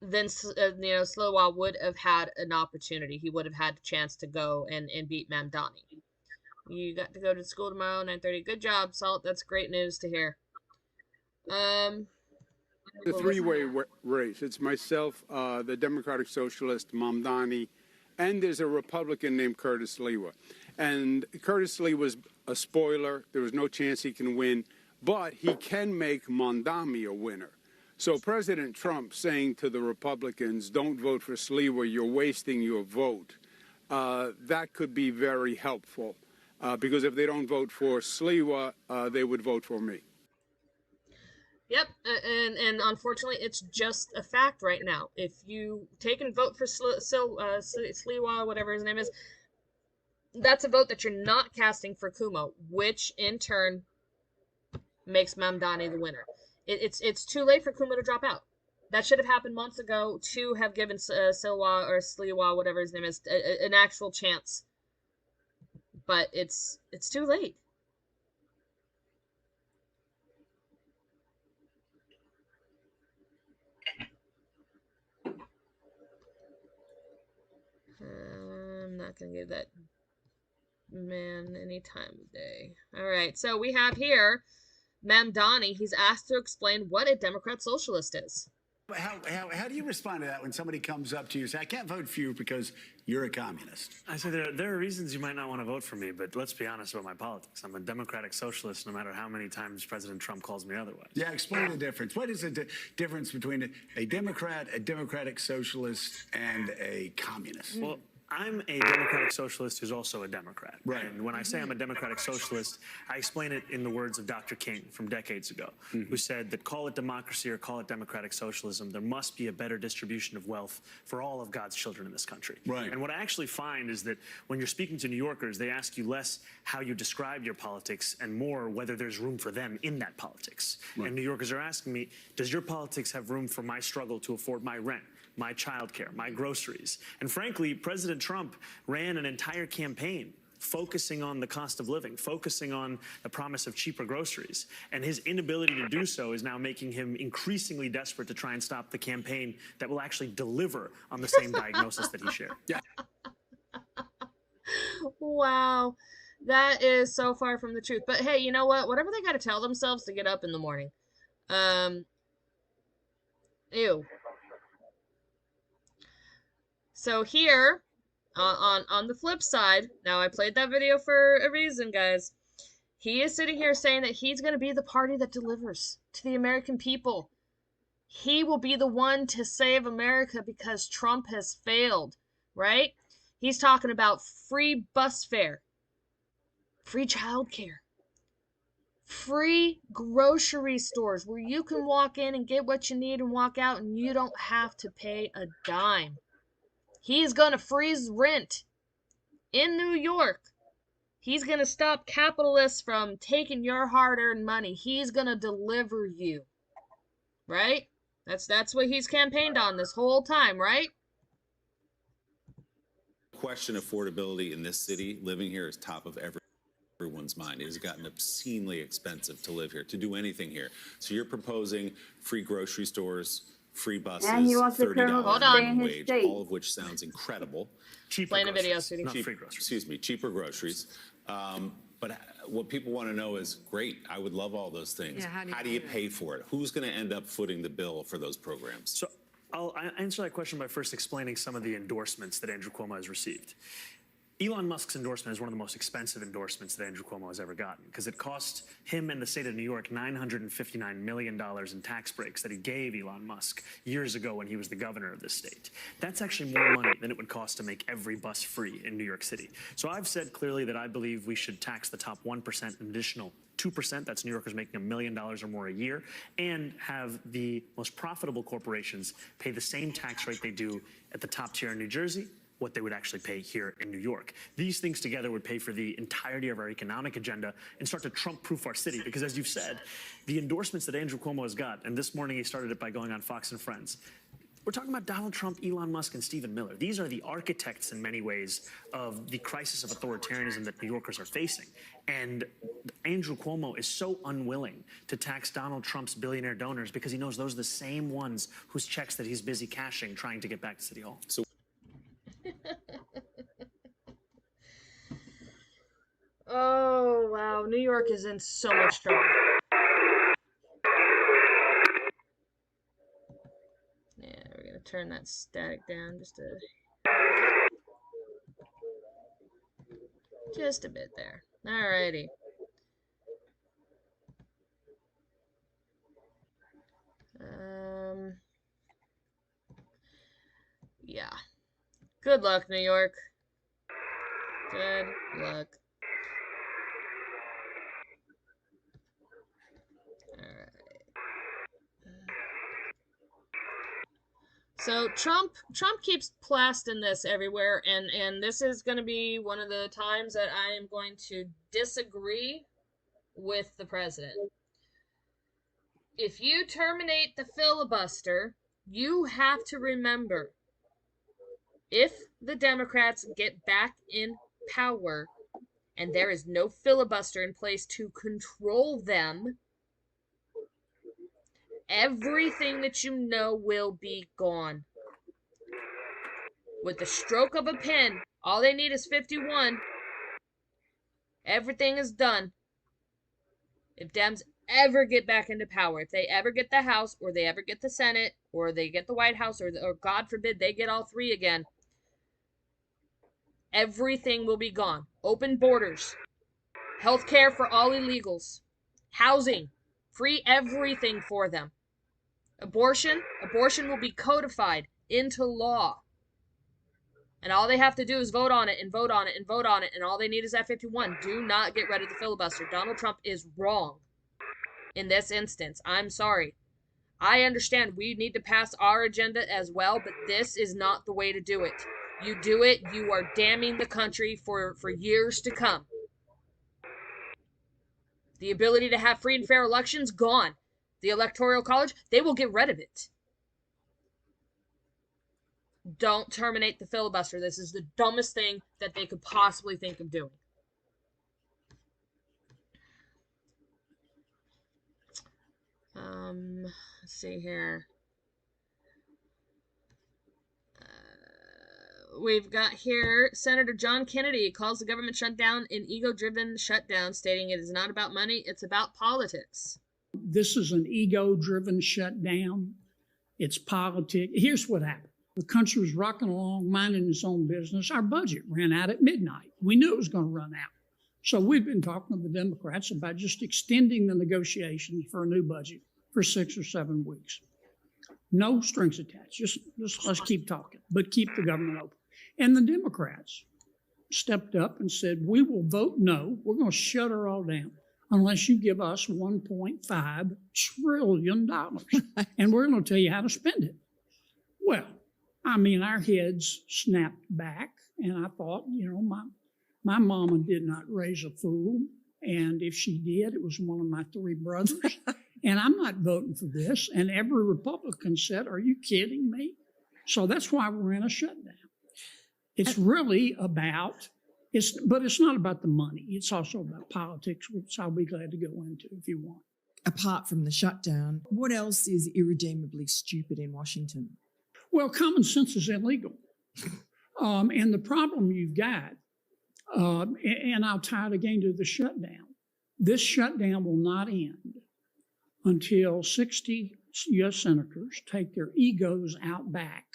then Silwa would have had an opportunity. He would have had a chance to go and beat Mamdani. You got to go to school tomorrow, 9:30. Good job, Salt. That's great news to hear. The three-way race. It's myself, the Democratic Socialist, Mamdani, and there's a Republican named Curtis Lewa. And Curtis Lewa was a spoiler. There was no chance he can win, but he can make Mamdani a winner. So President Trump saying to the Republicans, don't vote for Sliwa, you're wasting your vote, that could be very helpful. Because if they don't vote for Sliwa, they would vote for me. Yep, and unfortunately, it's just a fact right now. If you take and vote for Sliwa, whatever his name is, that's a vote that you're not casting for Kumo, which in turn makes Mamdani the winner. It's too late for Kumo to drop out. That should have happened months ago to have given Silwa or Sliwa, whatever his name is, an actual chance. But it's too late. I'm not gonna give that man any time of day. All right, so we have here Mamdani. He's asked to explain what a Democrat socialist is. How do you respond to that when somebody comes up to you and says, I can't vote for you because you're a communist? I say there are reasons you might not want to vote for me, but let's be honest about my politics. I'm a democratic socialist no matter how many times President Trump calls me otherwise. Yeah, explain the difference. What is the difference between a Democrat, a democratic socialist, and a communist? Well, I'm a democratic socialist who's also a Democrat. Right. And when I say I'm a democratic socialist, I explain it in the words of Dr. King from decades ago, who said that call it democracy or call it democratic socialism, there must be a better distribution of wealth for all of God's children in this country. Right. And what I actually find is that when you're speaking to New Yorkers, they ask you less how you describe your politics and more whether there's room for them in that politics. Right. And New Yorkers are asking me, does your politics have room for my struggle to afford my rent, my childcare, my groceries? And frankly, President Trump ran an entire campaign focusing on the cost of living, focusing on the promise of cheaper groceries. And his inability to do so is now making him increasingly desperate to try and stop the campaign that will actually deliver on the same diagnosis that he shared. Yeah. Wow. That is so far from the truth. But hey, you know what? Whatever they got to tell themselves to get up in the morning. Ew. So here, on the flip side, now I played that video for a reason, guys. He is sitting here saying that he's going to be the party that delivers to the American people. He will be the one to save America because Trump has failed, right? He's talking about free bus fare, free childcare, free grocery stores where you can walk in and get what you need and walk out and you don't have to pay a dime. He's going to freeze rent in New York. He's going to stop capitalists from taking your hard-earned money. He's going to deliver you. Right? That's what he's campaigned on this whole time, right? Question affordability in this city, living here is top of everyone's mind. It has gotten obscenely expensive to live here, to do anything here. So you're proposing free grocery stores, free buses, And he wants to $30 Hold on. minimum wage, all of which sounds incredible. Cheaper Playing a video, groceries, sweetie. not Cheap- free groceries. Excuse me, cheaper groceries. But what people want to know is, great, I would love all those things. Yeah, how do you pay for it? Who's going to end up footing the bill for those programs? So I'll answer that question by first explaining some of the endorsements that Andrew Cuomo has received. Elon Musk's endorsement is one of the most expensive endorsements that Andrew Cuomo has ever gotten because it cost him and the state of New York $959 million in tax breaks that he gave Elon Musk years ago when he was the governor of this state. That's actually more money than it would cost to make every bus free in New York City. So I've said clearly that I believe we should tax the top 1% an additional 2%, that's New Yorkers making $1 million or more a year, and have the most profitable corporations pay the same tax rate they do at the top tier in New Jersey, what they would actually pay here in New York. These things together would pay for the entirety of our economic agenda and start to Trump-proof our city. Because as you've said, the endorsements that Andrew Cuomo has got, and this morning he started it by going on Fox and Friends, we're talking about Donald Trump, Elon Musk, and Stephen Miller. These are the architects in many ways of the crisis of authoritarianism that New Yorkers are facing. And Andrew Cuomo is so unwilling to tax Donald Trump's billionaire donors because he knows those are the same ones whose checks that he's busy cashing trying to get back to City Hall. So Oh, wow. New York is in so much trouble. Yeah, we're going to turn that static down just a bit there. Alrighty. Yeah. Good luck, New York. Good luck. Alright. So Trump keeps blasting this everywhere, and this is going to be one of the times that I am going to disagree with the president. If you terminate the filibuster, you have to remember, if the Democrats get back in power and there is no filibuster in place to control them, everything that you know will be gone. With the stroke of a pen, all they need is 51. Everything is done. If Dems ever get back into power, if they ever get the House, or they ever get the Senate, or they get the White House, or God forbid they get all three again, everything will be gone. Open borders, health care for all illegals, housing, free everything for them. Abortion will be codified into law. And all they have to do is vote on it and vote on it and vote on it, and all they need is that 51. Do not get rid of the filibuster. Donald Trump is wrong in this instance. I'm sorry. I understand we need to pass our agenda as well, but this is not the way to do it. You do it, you are damning the country for years to come. The ability to have free and fair elections, gone. The Electoral College, they will get rid of it. Don't terminate the filibuster. This is the dumbest thing that they could possibly think of doing. Let's see here. We've got here, Senator John Kennedy calls the government shutdown an ego-driven shutdown, stating it is not about money, it's about politics. This is an ego-driven shutdown. It's politics. Here's what happened. The country was rocking along, minding its own business. Our budget ran out at midnight. We knew it was going to run out. So we've been talking to the Democrats about just extending the negotiations for a new budget for 6 or 7 weeks. No strings attached. Just let's keep talking, but keep the government open. And the Democrats stepped up and said, we will vote no. We're going to shut her all down unless you give us $1.5 trillion. And we're going to tell you how to spend it. Well, I mean, our heads snapped back, and I thought, my mama did not raise a fool, and if she did, it was one of my 3 brothers, and I'm not voting for this. And every Republican said, are you kidding me? So that's why we're in a shutdown. It's really about, but it's not about the money. It's also about politics, which I'll be glad to go into if you want. Apart from the shutdown, what else is irredeemably stupid in Washington? Well, common sense is illegal. And the problem you've got, and I'll tie it again to the shutdown. This shutdown will not end until 60 U.S. senators take their egos out back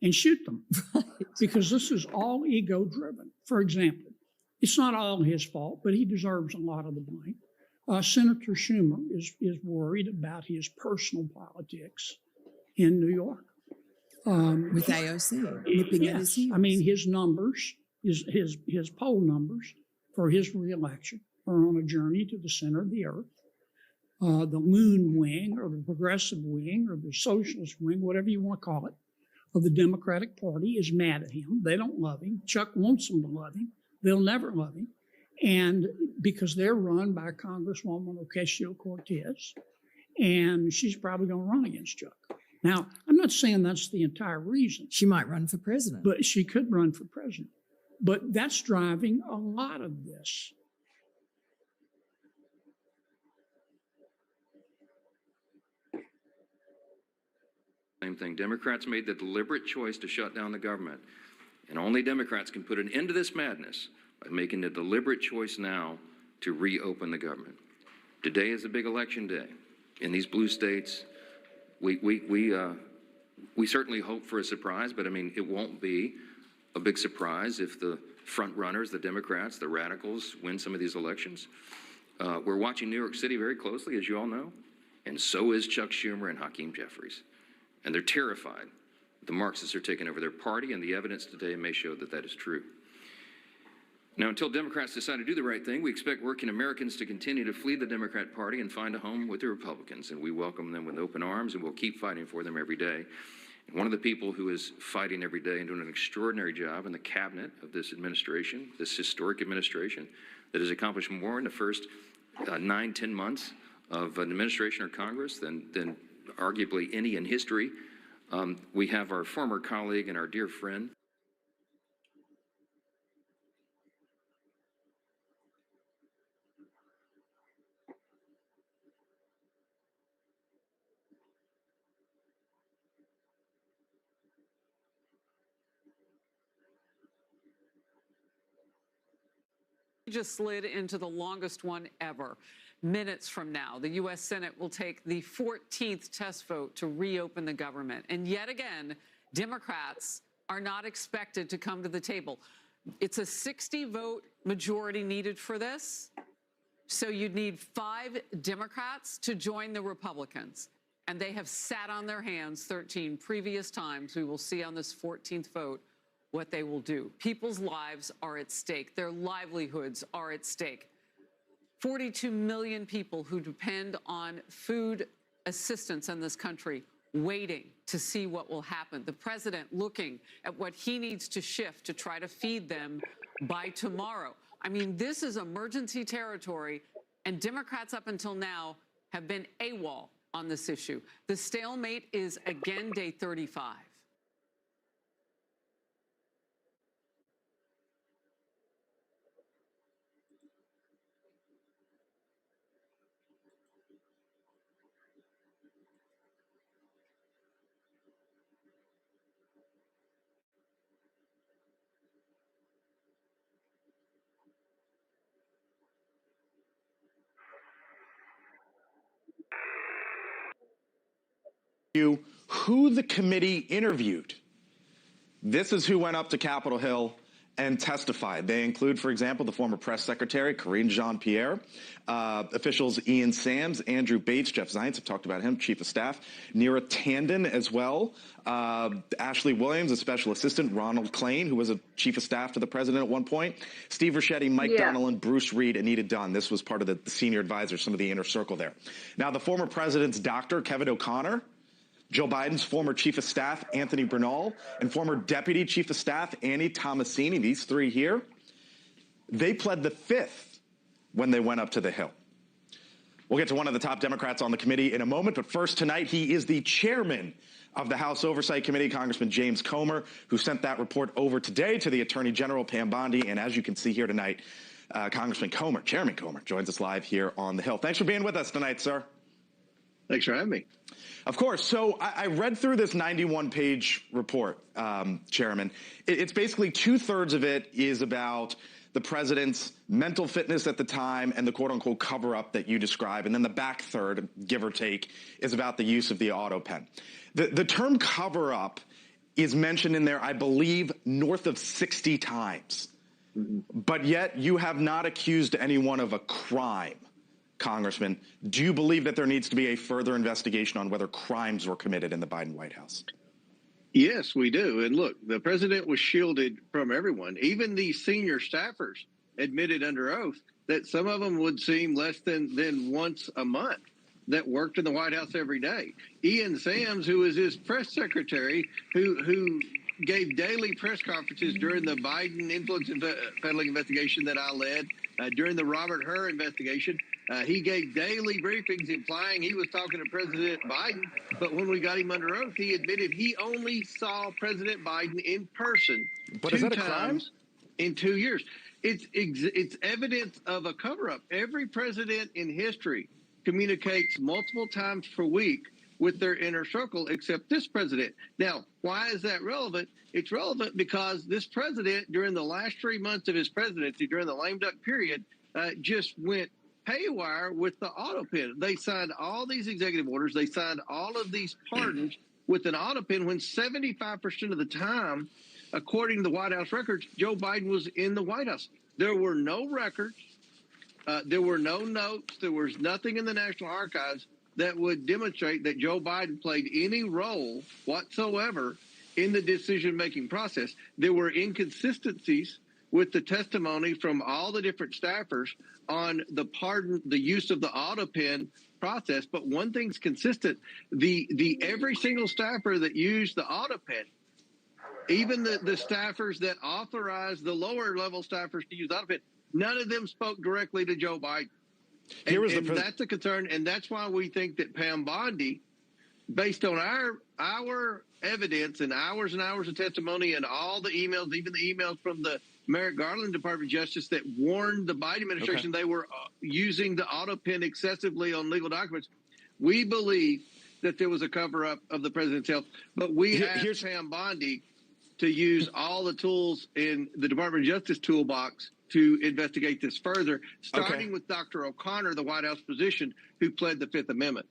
and shoot them. Right. Because this is all ego-driven. For example, it's not all his fault, but he deserves a lot of the blame. Senator Schumer is worried about his personal politics in New York. With AOC nipping at his heels. I mean, his numbers, his poll numbers for his reelection are on a journey to the center of the earth. The loon wing, or the progressive wing, or the socialist wing, whatever you want to call it, of the Democratic Party is mad at him. They don't love him. Chuck wants them to love him. They'll never love him. And because they're run by Congresswoman Ocasio-Cortez, and she's probably going to run against Chuck. Now, I'm not saying that's the entire reason. She might run for president. But she could run for president. But that's driving a lot of this. Same thing. Democrats made the deliberate choice to shut down the government. And only Democrats can put an end to this madness by making the deliberate choice now to reopen the government. Today is a big election day. In these blue states, we certainly hope for a surprise, but I mean, it won't be a big surprise if the front runners, the Democrats, the radicals, win some of these elections. We're watching New York City very closely, as you all know, and so is Chuck Schumer and Hakeem Jeffries. And they're terrified. The Marxists are taking over their party, and the evidence today may show that that is true. Now, until Democrats decide to do the right thing, we expect working Americans to continue to flee the Democrat Party and find a home with the Republicans, and we welcome them with open arms, and we'll keep fighting for them every day. One of the people who is fighting every day and doing an extraordinary job in the cabinet of this administration, this historic administration, that has accomplished more in the first 9-10 months of an administration or Congress than arguably any in history. We have our former colleague and our dear friend, just slid into the longest one ever. Minutes from now, the U.S. Senate will take the 14th test vote to reopen the government. And yet again, Democrats are not expected to come to the table. It's a 60-vote majority needed for this. So you'd need 5 Democrats to join the Republicans. And they have sat on their hands 13 previous times. We will see on this 14th vote what they will do. People's lives are at stake. Their livelihoods are at stake. 42 million people who depend on food assistance in this country waiting to see what will happen. The president looking at what he needs to shift to try to feed them by tomorrow. I mean, this is emergency territory, and Democrats up until now have been AWOL on this issue. The stalemate is again day 35. You who the committee interviewed. This is who went up to Capitol Hill and testified. They include, for example, the former press secretary, Karine Jean-Pierre, officials Ian Sams, Andrew Bates, Jeff Zients, have talked about him, chief of staff, Neera Tanden as well, Ashley Williams, a special assistant, Ronald Klain, who was a chief of staff to the president at one point, Steve Ricchetti, Mike Donnellan, Bruce Reed, Anita Dunn. This was part of the senior advisors, some of the inner circle there. Now, the former president's doctor, Kevin O'Connor, Joe Biden's former chief of staff, Anthony Bernal, and former deputy chief of staff, Annie Tomasini, these 3 here, they pled the 5th when they went up to the Hill. We'll get to one of the top Democrats on the committee in a moment, but first tonight, he is the chairman of the House Oversight Committee, Congressman James Comer, who sent that report over today to the Attorney General, Pam Bondi, and as you can see here tonight, Congressman Comer, Chairman Comer, joins us live here on the Hill. Thanks for being with us tonight, sir. Thanks for having me. Of course. So I read through this 91-page report, Chairman. It's basically 2/3 of it is about the president's mental fitness at the time and the quote-unquote cover-up that you describe. And then the back third, give or take, is about the use of the auto pen. The term cover-up is mentioned in there, I believe, north of 60 times. Mm-hmm. But yet you have not accused anyone of a crime. Congressman, do you believe that there needs to be a further investigation on whether crimes were committed in the Biden White House? Yes, we do. And look, the president was shielded from everyone. Even the senior staffers admitted under oath that some of them would seem less than once a month that worked in the White House every day. Ian Sams, who was his press secretary, who gave daily press conferences during the Biden influence peddling investigation that I led, during the Robert Hur investigation. He gave daily briefings implying he was talking to President Biden, but when we got him under oath, he admitted he only saw President Biden in person 2 times in 2 years. It's evidence of a cover-up. Every president in history communicates multiple times per week with their inner circle, except this president. Now, why is that relevant? It's relevant because this president, during the last 3 months of his presidency, during the lame duck period, just went haywire with the auto pen. They signed all these executive orders. They signed all of these pardons with an auto pen when 75% of the time, according to the White House records, Joe Biden was in the White House. There were no records. There were no notes. There was nothing in the National Archives that would demonstrate that Joe Biden played any role whatsoever in the decision-making process. There were inconsistencies with the testimony from all the different staffers on the use of the auto pen process. But one thing's consistent: the every single staffer that used the auto pen, even the staffers that authorized the lower level staffers to use auto pen, none of them spoke directly to Joe Biden. And that's a concern, and that's why we think that Pam Bondi, based on our evidence and hours of testimony and all the emails, even the emails from the Merrick Garland Department of Justice that warned the Biden administration they were using the auto pen excessively on legal documents, we believe that there was a cover-up of the president's health. But we asked Pam Bondi to use all the tools in the Department of Justice toolbox to investigate this further, starting with Dr. O'Connor, the White House physician, who pled the Fifth Amendment.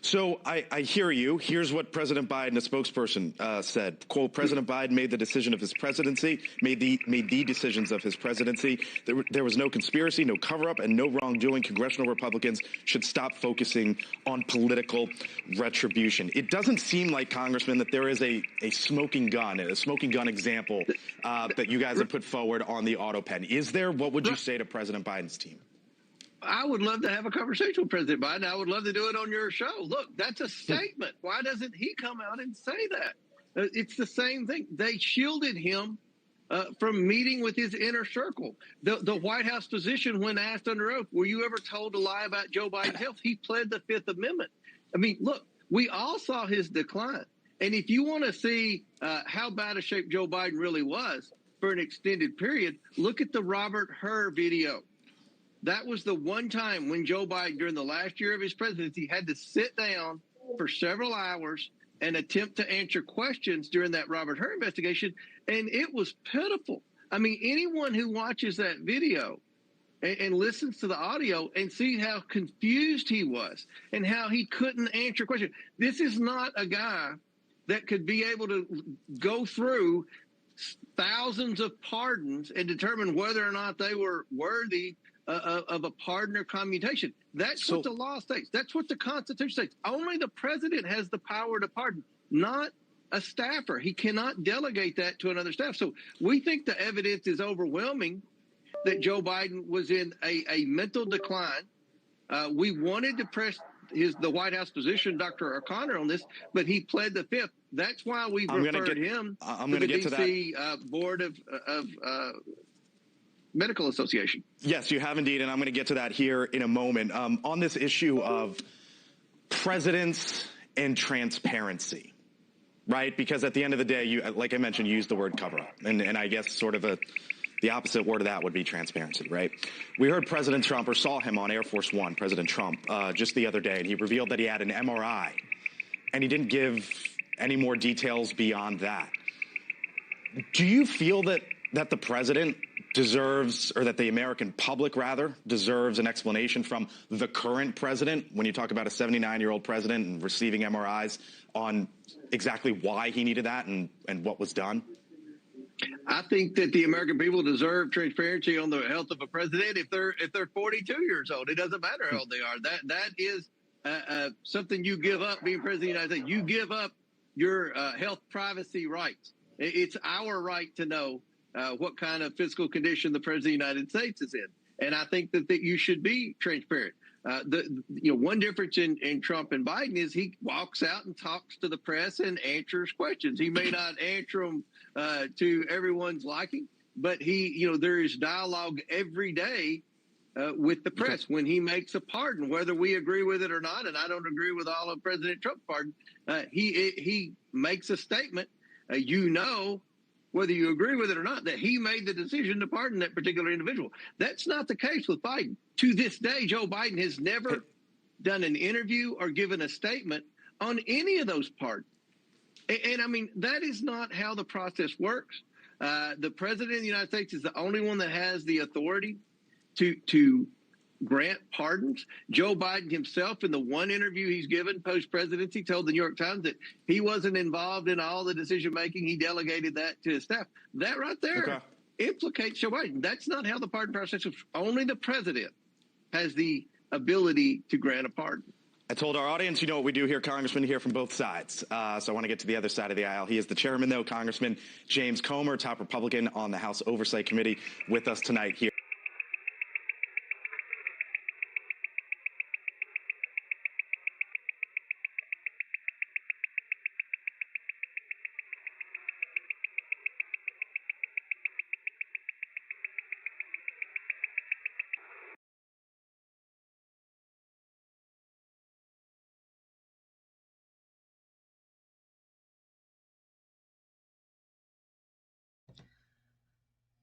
So I hear you. Here's what President Biden, a spokesperson, said. Quote, President Biden made the decision of his presidency, made the decisions of his presidency. There was no conspiracy, no cover-up, and no wrongdoing. Congressional Republicans should stop focusing on political retribution. It doesn't seem like, Congressman, that there is a smoking gun example that you guys have put forward on the auto pen. Is there? What would you say to President Biden's team? I would love to have a conversation with President Biden. I would love to do it on your show. Look, that's a statement. Why doesn't he come out and say that? It's the same thing. They shielded him from meeting with his inner circle. The White House physician, when asked under oath, were you ever told to lie about Joe Biden's health? He pled the Fifth Amendment. I mean, look, we all saw his decline. And if you want to see how bad a shape Joe Biden really was for an extended period, look at the Robert Hur video. That was the one time when Joe Biden, during the last year of his presidency, had to sit down for several hours and attempt to answer questions during that Robert Hur investigation. And it was pitiful. I mean, anyone who watches that video and listens to the audio and see how confused he was and how he couldn't answer questions. This is not a guy that could be able to go through thousands of pardons and determine whether or not they were worthy of a pardon or commutation. That's what the law states. That's what the Constitution states. Only the president has the power to pardon, not a staffer. He cannot delegate that to another staff. So we think the evidence is overwhelming that Joe Biden was in a mental decline. We wanted to press the White House physician, Dr. O'Connor, on this, but he pled the Fifth. That's why we referred him to the D.C. Board of Medical Association. Yes, you have indeed, and I'm going to get to that here in a moment. On this issue of presidents and transparency, right? Because at the end of the day, you, like I mentioned, you used the word cover-up, and I guess sort of the opposite word of that would be transparency, right? We heard President Trump, or saw him on Air Force One, President Trump, just the other day, and he revealed that he had an MRI, and he didn't give any more details beyond that. Do you feel that the president deserves, or that the American public, rather, deserves an explanation from the current president when you talk about a 79-year-old president and receiving MRIs on exactly why he needed that and what was done? I think that the American people deserve transparency on the health of a president if they're 42 years old. It doesn't matter how old they are. That is something you give up being president of the United States. You give up your health privacy rights. It's our right to know what kind of physical condition the president of the United States is in. And I think that you should be transparent. One difference in Trump and Biden is he walks out and talks to the press and answers questions. He may not answer them to everyone's liking, but there is dialogue every day with the press when he makes a pardon, whether we agree with it or not. And I don't agree with all of President Trump's pardon. He makes a statement, whether you agree with it or not, that he made the decision to pardon that particular individual. That's not the case with Biden. To this day, Joe Biden has never done an interview or given a statement on any of those pardons. And I mean, that is not how the process works. The president of the United States is the only one that has the authority to grant pardons. Joe Biden himself, in the one interview he's given post-presidency, told the New York Times that he wasn't involved in all the decision-making. He delegated that to his staff. That right there implicates Joe Biden. That's not how the pardon process works. Only the president has the ability to grant a pardon. I told our audience, you know what we do here, Congressman, hear from both sides. So I want to get to the other side of the aisle. He is the chairman, though, Congressman James Comer, top Republican on the House Oversight Committee, with us tonight here.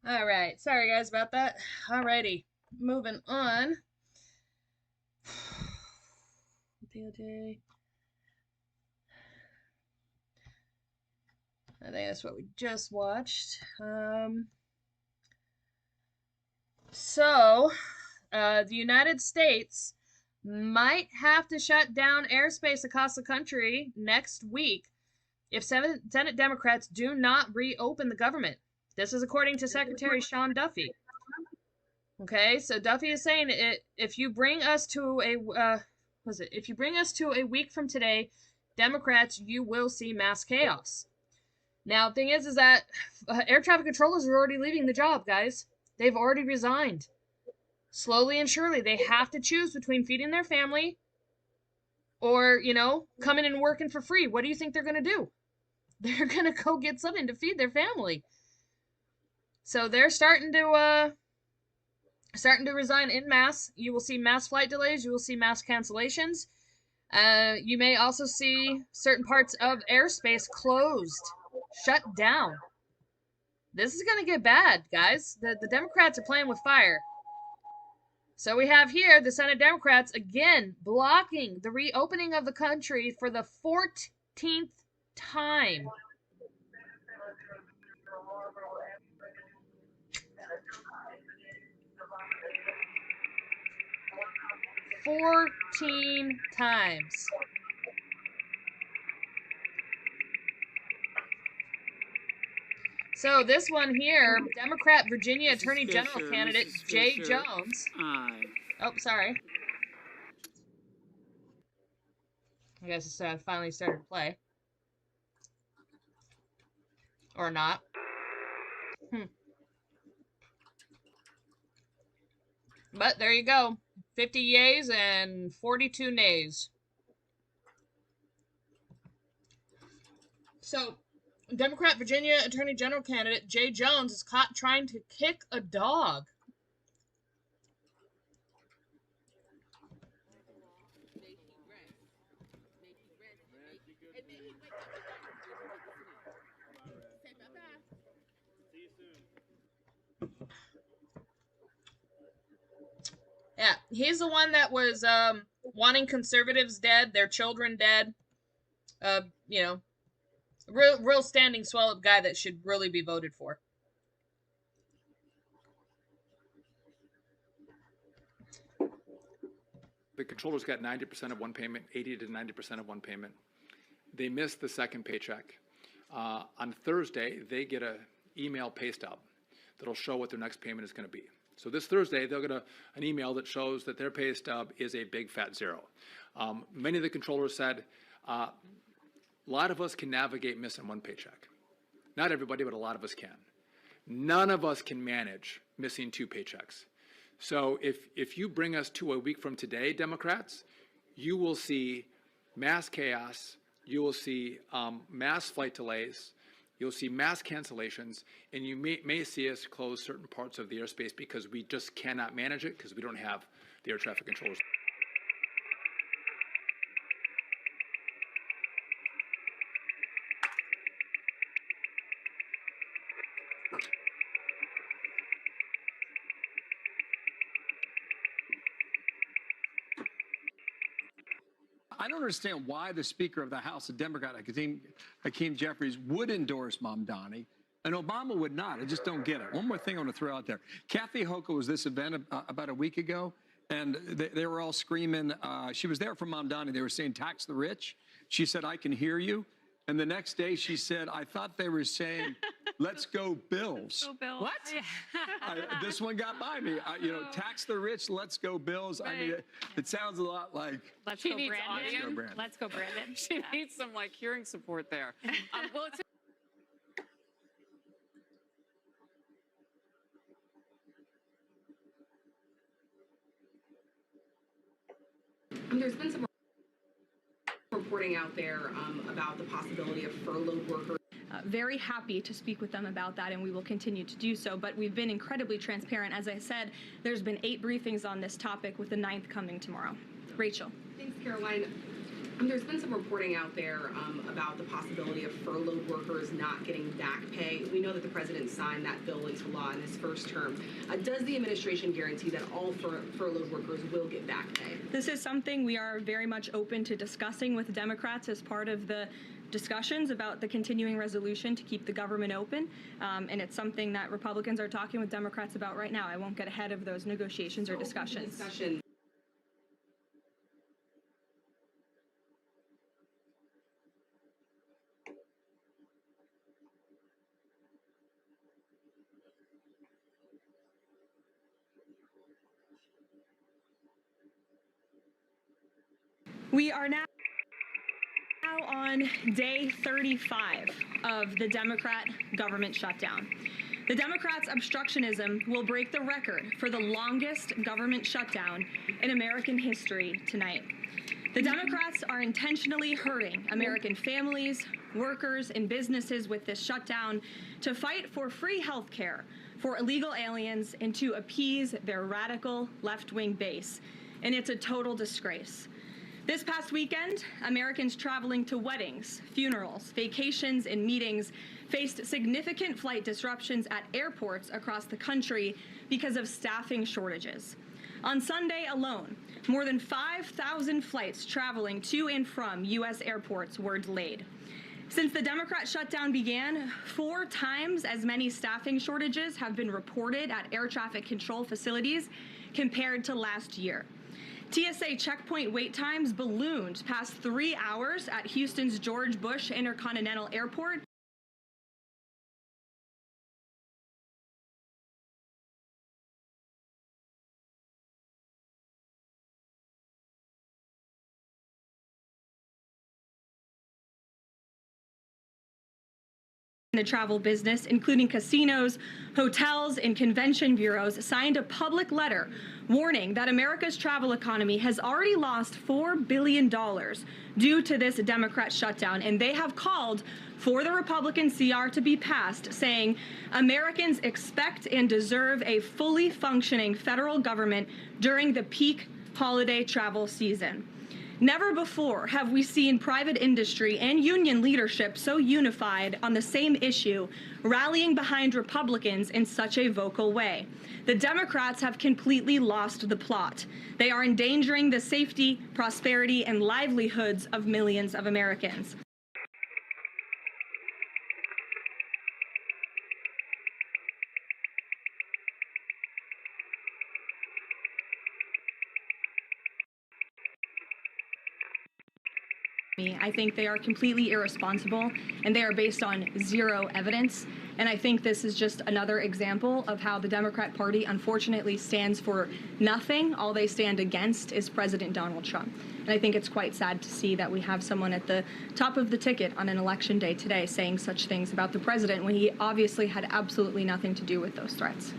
All right. Sorry, guys, about that. Alrighty. Moving on. DOJ. I think that's what we just watched. The United States might have to shut down airspace across the country next week if Senate Democrats do not reopen the government. This is according to Secretary Sean Duffy. Okay, so Duffy is saying if you bring us to if you bring us to a week from today, Democrats, you will see mass chaos. Now, the thing is that air traffic controllers are already leaving the job, guys. They've already resigned. Slowly and surely, they have to choose between feeding their family or, coming and working for free. What do you think they're going to do? They're going to go get something to feed their family. So they're starting to resign en masse. You will see mass flight delays. You will see mass cancellations. You may also see certain parts of airspace closed, shut down. This is going to get bad, guys. The Democrats are playing with fire. So we have here the Senate Democrats again blocking the reopening of the country for the 14th time. "14 times. So this one here, Democrat Virginia Attorney General candidate Jay Jones. Aye. Oh, sorry. I guess it's finally started to play. Or not. But there you go. 50 yays and 42 nays. So, Democrat Virginia Attorney General candidate Jay Jones is caught trying to kick a dog. Yeah, he's the one that was wanting conservatives dead, their children dead. Real standing swell up guy that should really be voted for. The controllers got 90% of one payment, 80 to 90% of one payment. They missed the second paycheck. On Thursday, they get an email pay stub that'll show what their next payment is going to be. So this Thursday, they'll get an email that shows that their pay stub is a big fat zero. Many of the controllers said, a lot of us can navigate missing one paycheck. Not everybody, but a lot of us can. None of us can manage missing two paychecks. So if you bring us to a week from today, Democrats, you will see mass chaos, you will see mass flight delays, you'll see mass cancellations, and you may see us close certain parts of the airspace because we just cannot manage it because we don't have the air traffic controllers. I don't understand why the Speaker of the House, a Democrat, Hakeem Jeffries, would endorse Mamdani, and Obama would not. I just don't get it. One more thing I want to throw out there. Kathy Hochul was this event about a week ago, and they were all screaming. She was there for Mamdani. They were saying, tax the rich. She said, I can hear you. And the next day she said, I thought they were saying, let's go Bills. Go Bills. What? This one got by me. Tax the rich, let's go Bills. I mean, it sounds a lot like. Let's She go, needs Brandon. audience. Brandon. Let's go, Brandon. She needs some like hearing support there. Well, it's There's been some reporting out there about the possibility of furloughed workers. Very happy to speak with them about that, and we will continue to do so. But we've been incredibly transparent. As I said, there's been 8 briefings on this topic, with the 9th coming tomorrow. Rachel. Thanks, Caroline. There's been some reporting out there about the possibility of furloughed workers not getting back pay. We know that the president signed that bill into law in his first term. Does the administration guarantee that all furloughed workers will get back pay? This is something we are very much open to discussing with Democrats as part of the discussions about the continuing resolution to keep the government open. And it's something that Republicans are talking with Democrats about right now. I won't get ahead of those negotiations or discussions. We are now on day 35 of the Democrat government shutdown. The Democrats' obstructionism will break the record for the longest government shutdown in American history tonight. The Democrats are intentionally hurting American families, workers, and businesses with this shutdown to fight for free health care for illegal aliens and to appease their radical left-wing base. And it's a total disgrace. This past weekend, Americans traveling to weddings, funerals, vacations, and meetings faced significant flight disruptions at airports across the country because of staffing shortages. On Sunday alone, more than 5,000 flights traveling to and from U.S. airports were delayed. Since the Democrat shutdown began, 4 times as many staffing shortages have been reported at air traffic control facilities compared to last year. TSA checkpoint wait times ballooned past 3 hours at Houston's George Bush Intercontinental Airport. The travel business, including casinos, hotels, and convention bureaus, signed a public letter warning that America's travel economy has already lost $4 billion due to this Democrat shutdown, and they have called for the Republican CR to be passed, saying Americans expect and deserve a fully functioning federal government during the peak holiday travel season. Never before have we seen private industry and union leadership so unified on the same issue, rallying behind Republicans in such a vocal way. The Democrats have completely lost the plot. They are endangering the safety, prosperity, and livelihoods of millions of Americans. I think they are completely irresponsible, and they are based on zero evidence. And I think this is just another example of how the Democrat Party unfortunately stands for nothing. All they stand against is President Donald Trump. And I think it's quite sad to see that we have someone at the top of the ticket on an election day today saying such things about the president when he obviously had absolutely nothing to do with those threats.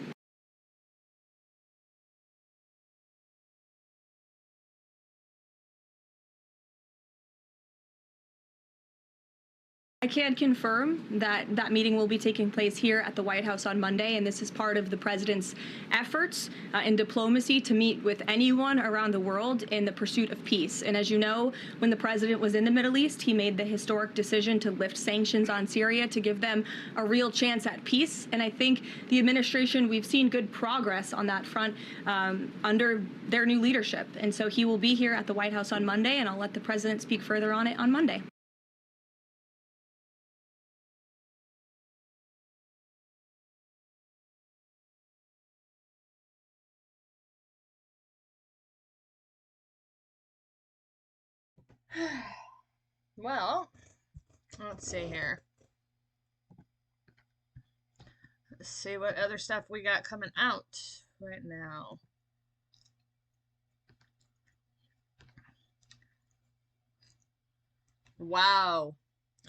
I can confirm that that meeting will be taking place here at the White House on Monday, and this is part of the president's efforts in diplomacy to meet with anyone around the world in the pursuit of peace. And as you know, when the president was in the Middle East, he made the historic decision to lift sanctions on Syria to give them a real chance at peace. And I think the administration, we've seen good progress on that front under their new leadership. And so he will be here at the White House on Monday, and I'll let the president speak further on it on Monday. Well, Let's see here. Let's see what other stuff we got coming out right now. Wow.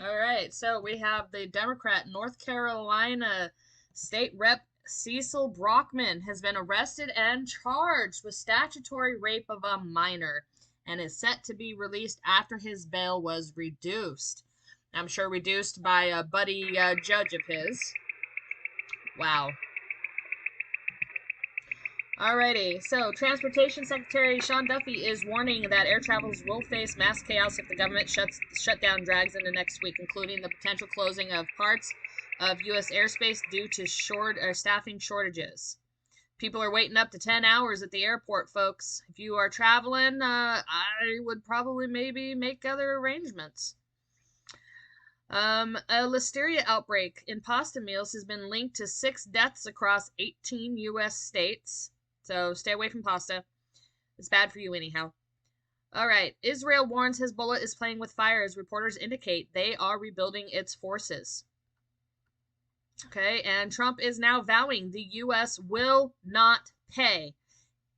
All right, so we have the Democrat North Carolina State Rep Cecil Brockman has been arrested and charged with statutory rape of a minor and is set to be released after his bail was reduced. I'm sure reduced by a buddy judge of his. Wow. Alrighty, so Transportation Secretary Sean Duffy is warning that air travels will face mass chaos if the government shutdown drags into next week, including the potential closing of parts of U.S. airspace due to staffing shortages. People are waiting up to 10 hours at the airport, folks. If you are traveling, I would probably maybe make other arrangements. A listeria outbreak in pasta meals has been linked to 6 deaths across 18 U.S. states. So stay away from pasta. It's bad for you anyhow. All right. Israel warns Hezbollah is playing with fire as reporters indicate they are rebuilding its forces. Okay. And Trump is now vowing the U.S. will not pay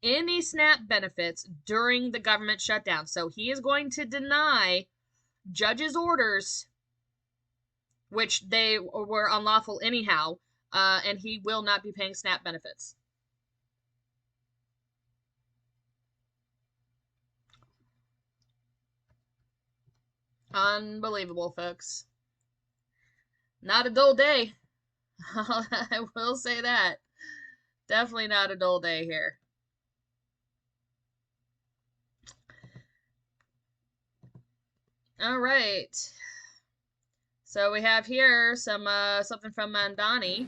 any SNAP benefits during the government shutdown. So he is going to deny judges' orders, which they were unlawful anyhow, and he will not be paying SNAP benefits. Unbelievable, folks. Not a dull day. I will say that. Definitely not a dull day here. All right. So we have here some something from Mamdani.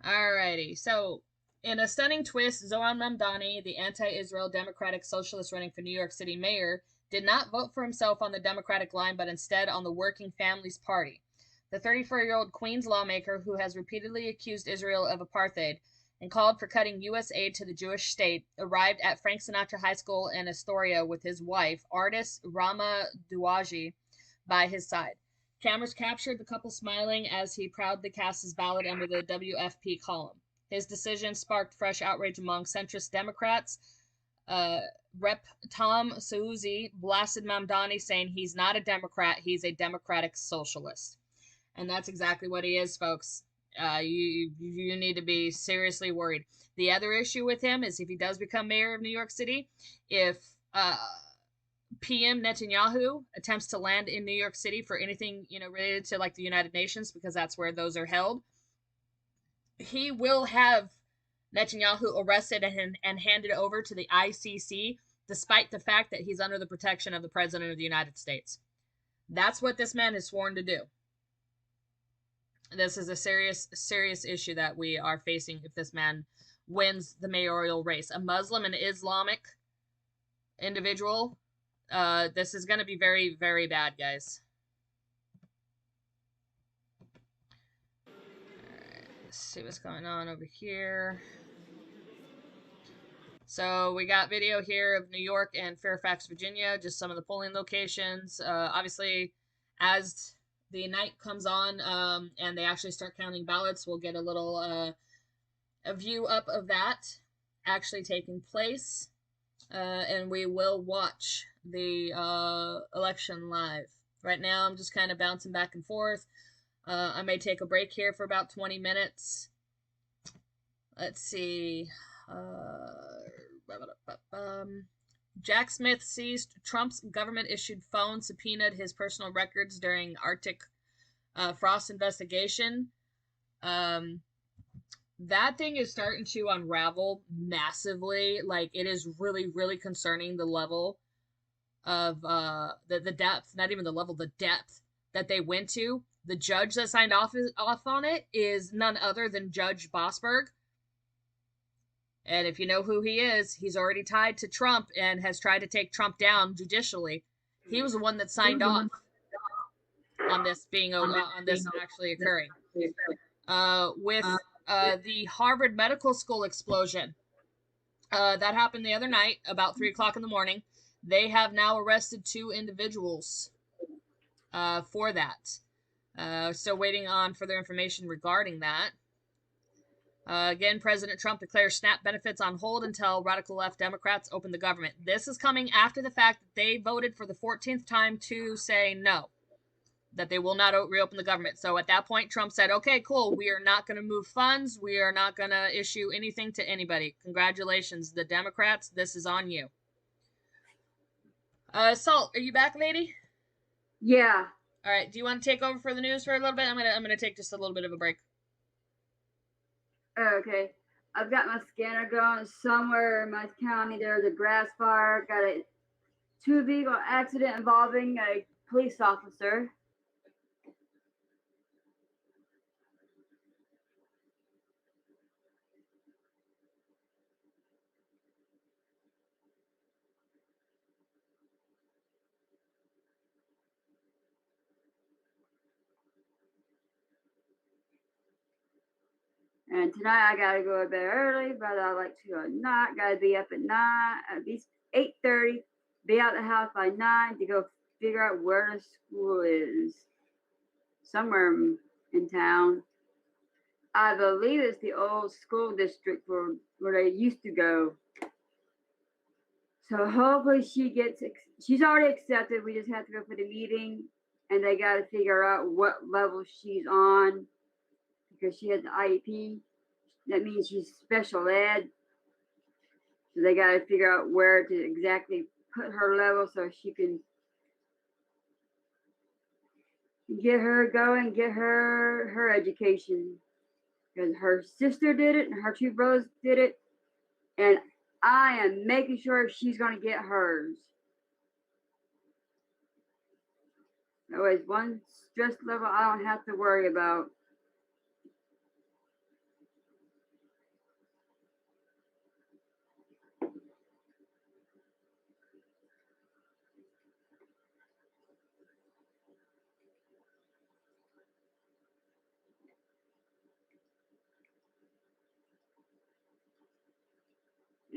Alrighty, so in a stunning twist, Zohran Mamdani, the anti-Israel Democratic Socialist running for New York City mayor, did not vote for himself on the Democratic line, but instead on the Working Families Party. The 34-year-old Queens lawmaker, who has repeatedly accused Israel of apartheid and called for cutting U.S. aid to the Jewish state, arrived at Frank Sinatra High School in Astoria with his wife, artist Rama Douaji, by his side. Cameras captured the couple smiling as he proudly cast his ballot under the WFP column. His decision sparked fresh outrage among centrist Democrats. Rep. Tom Suozzi blasted Mamdani, saying he's not a Democrat, he's a Democratic Socialist. And that's exactly what he is, folks. You need to be seriously worried. The other issue with him is if he does become mayor of New York City, if PM Netanyahu attempts to land in New York City for anything, related to like the United Nations, because that's where those are held, he will have Netanyahu arrested and handed over to the ICC, despite the fact that he's under the protection of the President of the United States. That's what this man is sworn to do. This is a serious issue that we are facing if this man wins the mayoral race. A Muslim and Islamic individual. This is going to be very, very bad, guys. Alright, let's see what's going on over here. So we got video here of New York and Fairfax, Virginia, just some of the polling locations. Obviously, as the night comes on and they actually start counting ballots, we'll get a little a view up of that actually taking place. And we will watch the election live. Right now, I'm just kind of bouncing back and forth. I may take a break here for about 20 minutes. Let's see. Jack Smith seized Trump's government-issued phone, subpoenaed his personal records during Arctic Frost investigation. That thing is starting to unravel massively. Like, it is really, really concerning, the level of the depth, not even the level, the depth that they went to. The judge that signed off on it is none other than Judge Boasberg. And if you know who he is, he's already tied to Trump and has tried to take Trump down judicially. He was the one that signed off on this actually occurring. With the Harvard Medical School explosion that happened the other night, about 3 o'clock in the morning, they have now arrested 2 individuals for that. Still waiting on further information regarding that. Again, President Trump declares SNAP benefits on hold until radical left Democrats open the government. This is coming after the fact that they voted for the 14th time to say no, that they will not reopen the government. So at that point, Trump said, okay, cool, we are not going to move funds. We are not going to issue anything to anybody. Congratulations, the Democrats. This is on you. Salt, are you back, lady? Yeah. All right. Do you want to take over for the news for a little bit? I'm gonna take just a little bit of a break. Okay. I've got my scanner going. Somewhere in my county, there's a grass fire. Got a 2-vehicle accident involving a police officer. And tonight I gotta go to bed early, but I like to or not. Gotta be up at 9, at least 8:30. Be out the house by 9 to go figure out where the school is. Somewhere in town. I believe it's the old school district where they used to go. So hopefully she's already accepted. We just have to go for the meeting, and they got to figure out what level she's on because she has the IEP. That means she's special ed. So they got to figure out where to exactly put her level so she can get her going, get her education. Because her sister did it and her 2 brothers did it. And I am making sure she's going to get hers. That way, one stress level I don't have to worry about.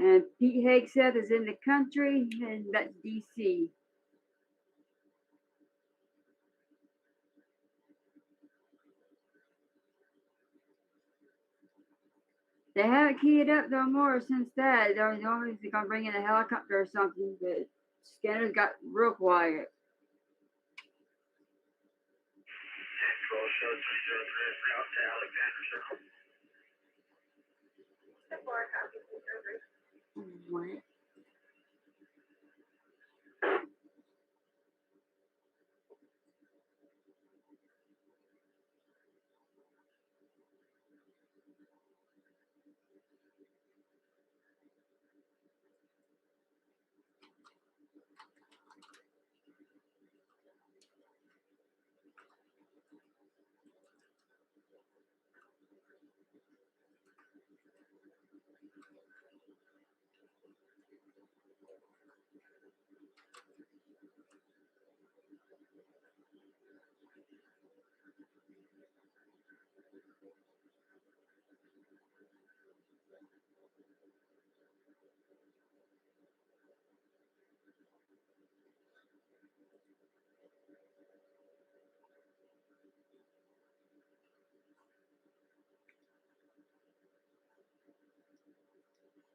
And Pete Hegseth is in the country, and that's D.C. They haven't keyed up no more since that. They're obviously going to bring in a helicopter or something, but scanners got real quiet. What?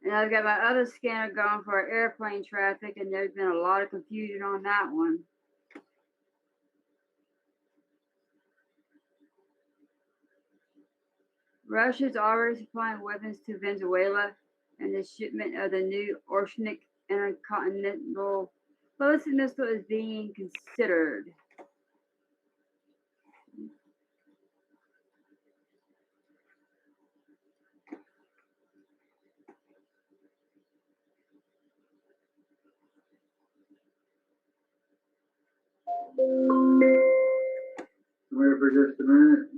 And I've got my other scanner going for airplane traffic, and there's been a lot of confusion on that one. Russia's already supplying weapons to Venezuela, and the shipment of the new Oceanic Intercontinental Ballistic Missile is being considered. Wait for just a minute.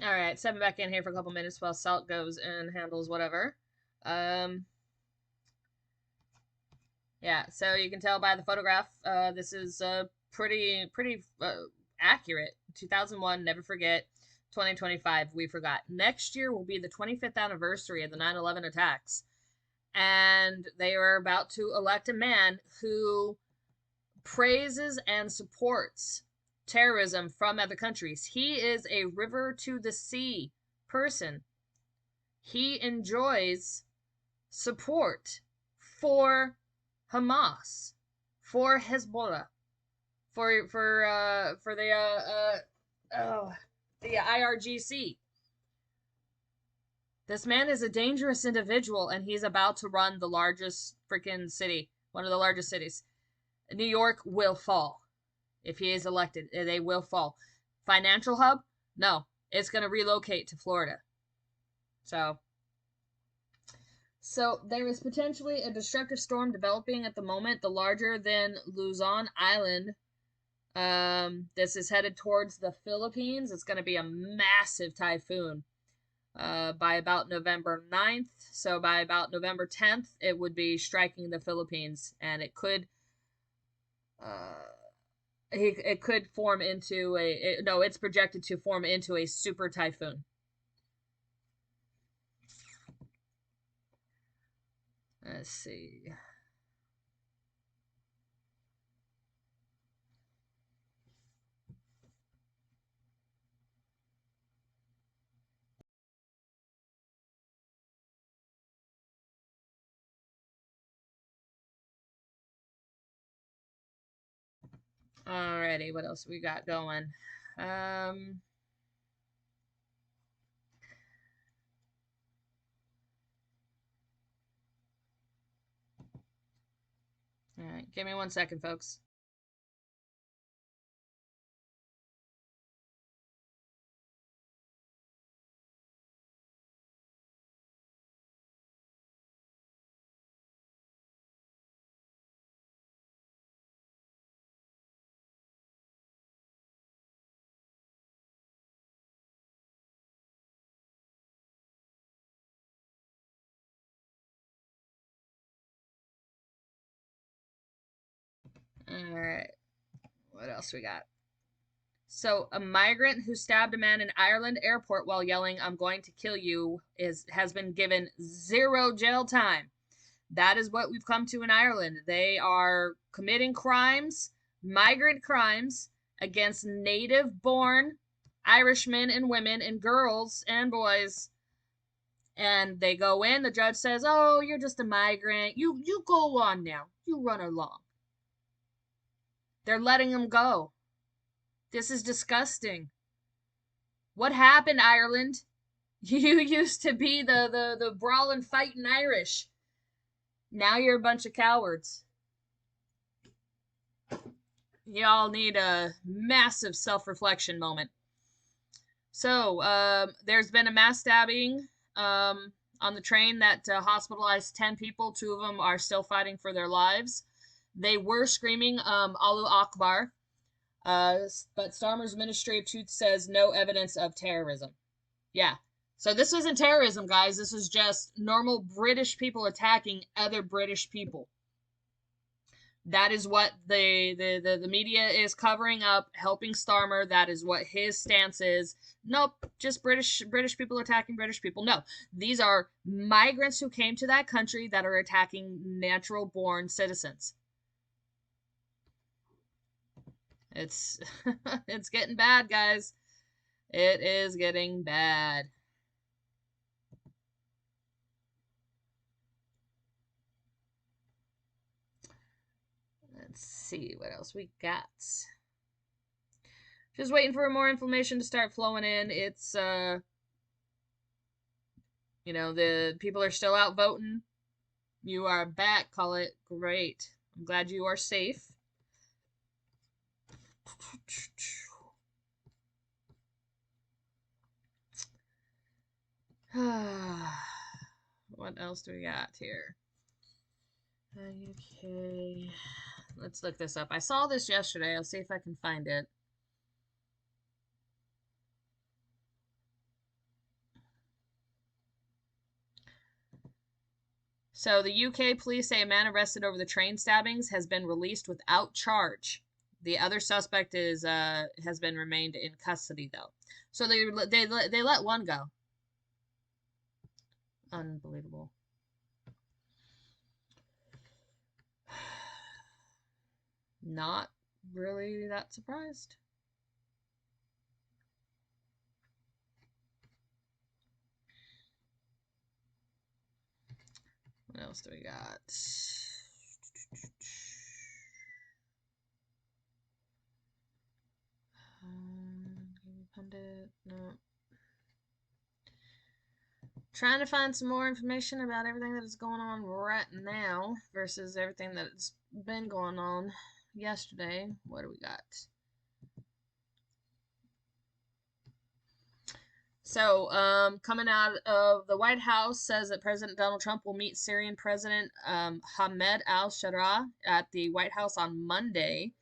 All right, stepping back in here for a couple minutes while Salt goes and handles whatever. Yeah, so you can tell by the photograph, this is pretty accurate. 2001, never forget. 2025, we forgot. Next year will be the 25th anniversary of the 9/11 attacks. And they are about to elect a man who praises and supports terrorism from other countries. He is a river to the sea person. He enjoys support for Hamas, for Hezbollah, for the IRGC. This man is a dangerous individual, and he's about to run the largest freaking city, one of the largest cities. New York will fall if he is elected. They will fall. Financial hub? No, it's going to relocate to Florida. So there is potentially a destructive storm developing at the moment, the larger than Luzon Island. This is headed towards the Philippines. It's going to be a massive typhoon by about November 9th. So by about November 10th, it would be striking the Philippines, and it could form into it's projected to form into a super typhoon. Let's see. Alrighty, what else we got going? Alright, give me 1 second, folks. Alright, what else we got? So, a migrant who stabbed a man in Ireland airport while yelling, "I'm going to kill you," has been given 0 jail time. That is what we've come to in Ireland. They are committing crimes, migrant crimes, against native-born Irishmen and women and girls and boys. And they go in, the judge says, "Oh, you're just a migrant. You go on now. You run along." They're letting them go. This is disgusting. What happened, Ireland? You used to be the brawling, fighting Irish. Now you're a bunch of cowards. Y'all need a massive self-reflection moment. So, there's been a mass stabbing on the train that hospitalized 10 people. 2 of them are still fighting for their lives. They were screaming Allahu Akbar, but Starmer's Ministry of Truth says no evidence of terrorism. Yeah. So this isn't terrorism, guys. This is just normal British people attacking other British people. That is what the media is covering up, helping Starmer. That is what his stance is. Nope, just British people attacking British people. No, these are migrants who came to that country that are attacking natural-born citizens. It's it's getting bad, guys. It is getting bad. Let's see what else we got. Just waiting for more information to start flowing in. It's, you know, the people are still out voting. You are back. Call it great. I'm glad you are safe. What else do we got here? Okay. Let's look this up. I saw this yesterday. I'll see if I can find it. So the UK police say a man arrested over the train stabbings has been released without charge. The other suspect is has been remained in custody though. So they let one go. Unbelievable. Not really that surprised. What else do we got? Pundit, no. Trying to find some more information about everything that is going on right now versus everything that's been going on yesterday. What do we got? So, coming out of the White House says that President Donald Trump will meet Syrian President Hamed al-Shara at the White House on Monday.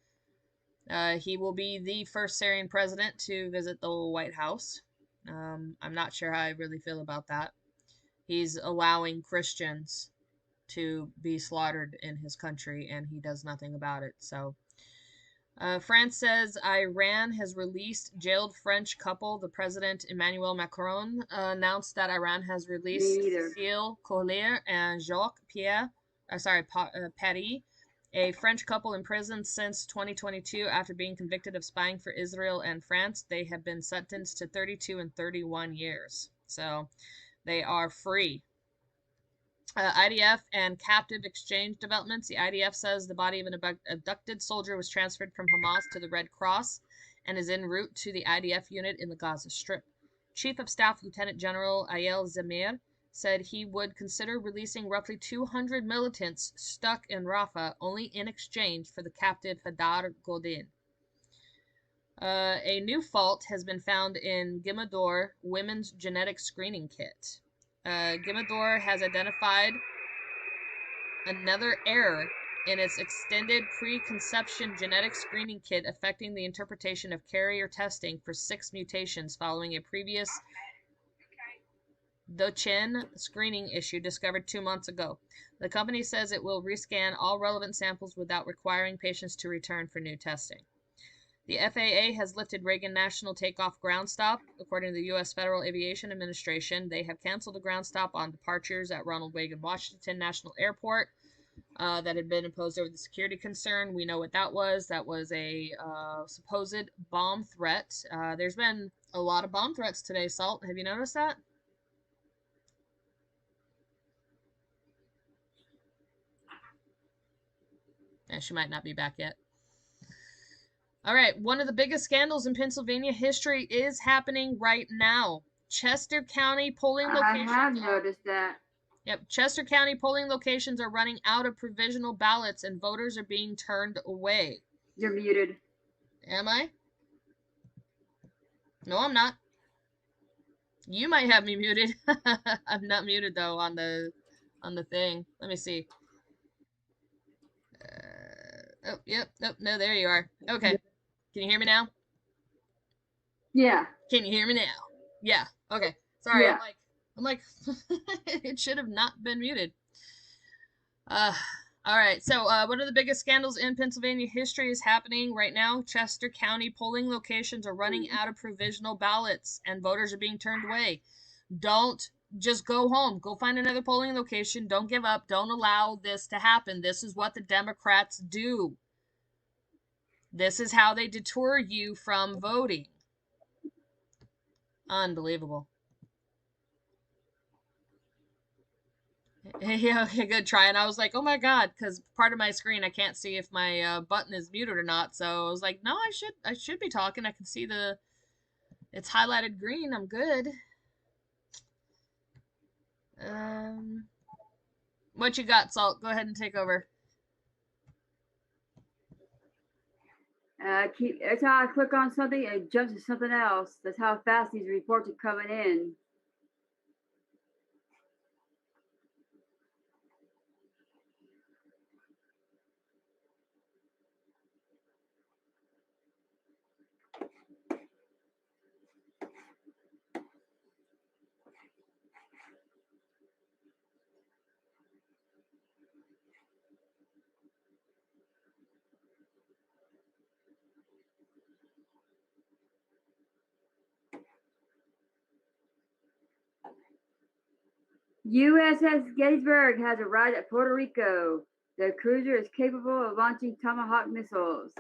He will be the first Syrian president to visit the White House. I'm not sure how I really feel about that. He's allowing Christians to be slaughtered in his country, and he does nothing about it. So, France says Iran has released jailed French couple. The president, Emmanuel Macron, announced that Iran has released Cécile Collier and Jacques Paris, a French couple imprisoned since 2022 after being convicted of spying for Israel and France. They have been sentenced to 32 and 31 years. So they are free. IDF and captive exchange developments. The IDF says the body of an abducted soldier was transferred from Hamas to the Red Cross and is en route to the IDF unit in the Gaza Strip. Chief of Staff Lieutenant General Ayel Zamir said he would consider releasing roughly 200 militants stuck in Rafah only in exchange for the captive Hadar Godin. A new fault has been found in Gimador Women's Genetic Screening Kit. Gimador has identified another error in its extended preconception genetic screening kit affecting the interpretation of carrier testing for 6 mutations following a previous Duchenne screening issue discovered 2 months ago. The company says it will rescan all relevant samples without requiring patients to return for new testing. The FAA has lifted Reagan National Takeoff Ground Stop. According to the U.S. Federal Aviation Administration, they have canceled the ground stop on departures at Ronald Reagan Washington National Airport that had been imposed over the security concern. We know what that was. That was a supposed bomb threat. There's been a lot of bomb threats today, Salt. Have you noticed that? She might not be back yet. All right, one of the biggest scandals in Pennsylvania history is happening right now. Chester County polling locations. I have noticed that. Yep, Chester County polling locations are running out of provisional ballots and voters are being turned away. You're muted. Am I? No, I'm not. You might have me muted. I'm not muted though on the thing. Let me see. Oh, yep. Nope. No, there you are. Okay. Can you hear me now? Yeah. Can you hear me now? Yeah. Okay. Sorry. Yeah. I'm like, it should have not been muted. All right. So, one of the biggest scandals in Pennsylvania history is happening right now. Chester County polling locations are running out of provisional ballots and voters are being turned away. Don't just go home. Go find another polling location. Don't give up. Don't allow this to happen. This is what the Democrats do. This is how they deter you from voting. Unbelievable. Yeah, okay, good try. And I was like, oh my god, because part of my screen I can't see if my button is muted or not. So I was like, no, I should be talking. I can see it's highlighted green. I'm good. What you got, Salt? Go ahead and take over. Every time I click on something, it jumps to something else. That's how fast these reports are coming in. USS Gettysburg has arrived at Puerto Rico. The cruiser is capable of launching Tomahawk missiles.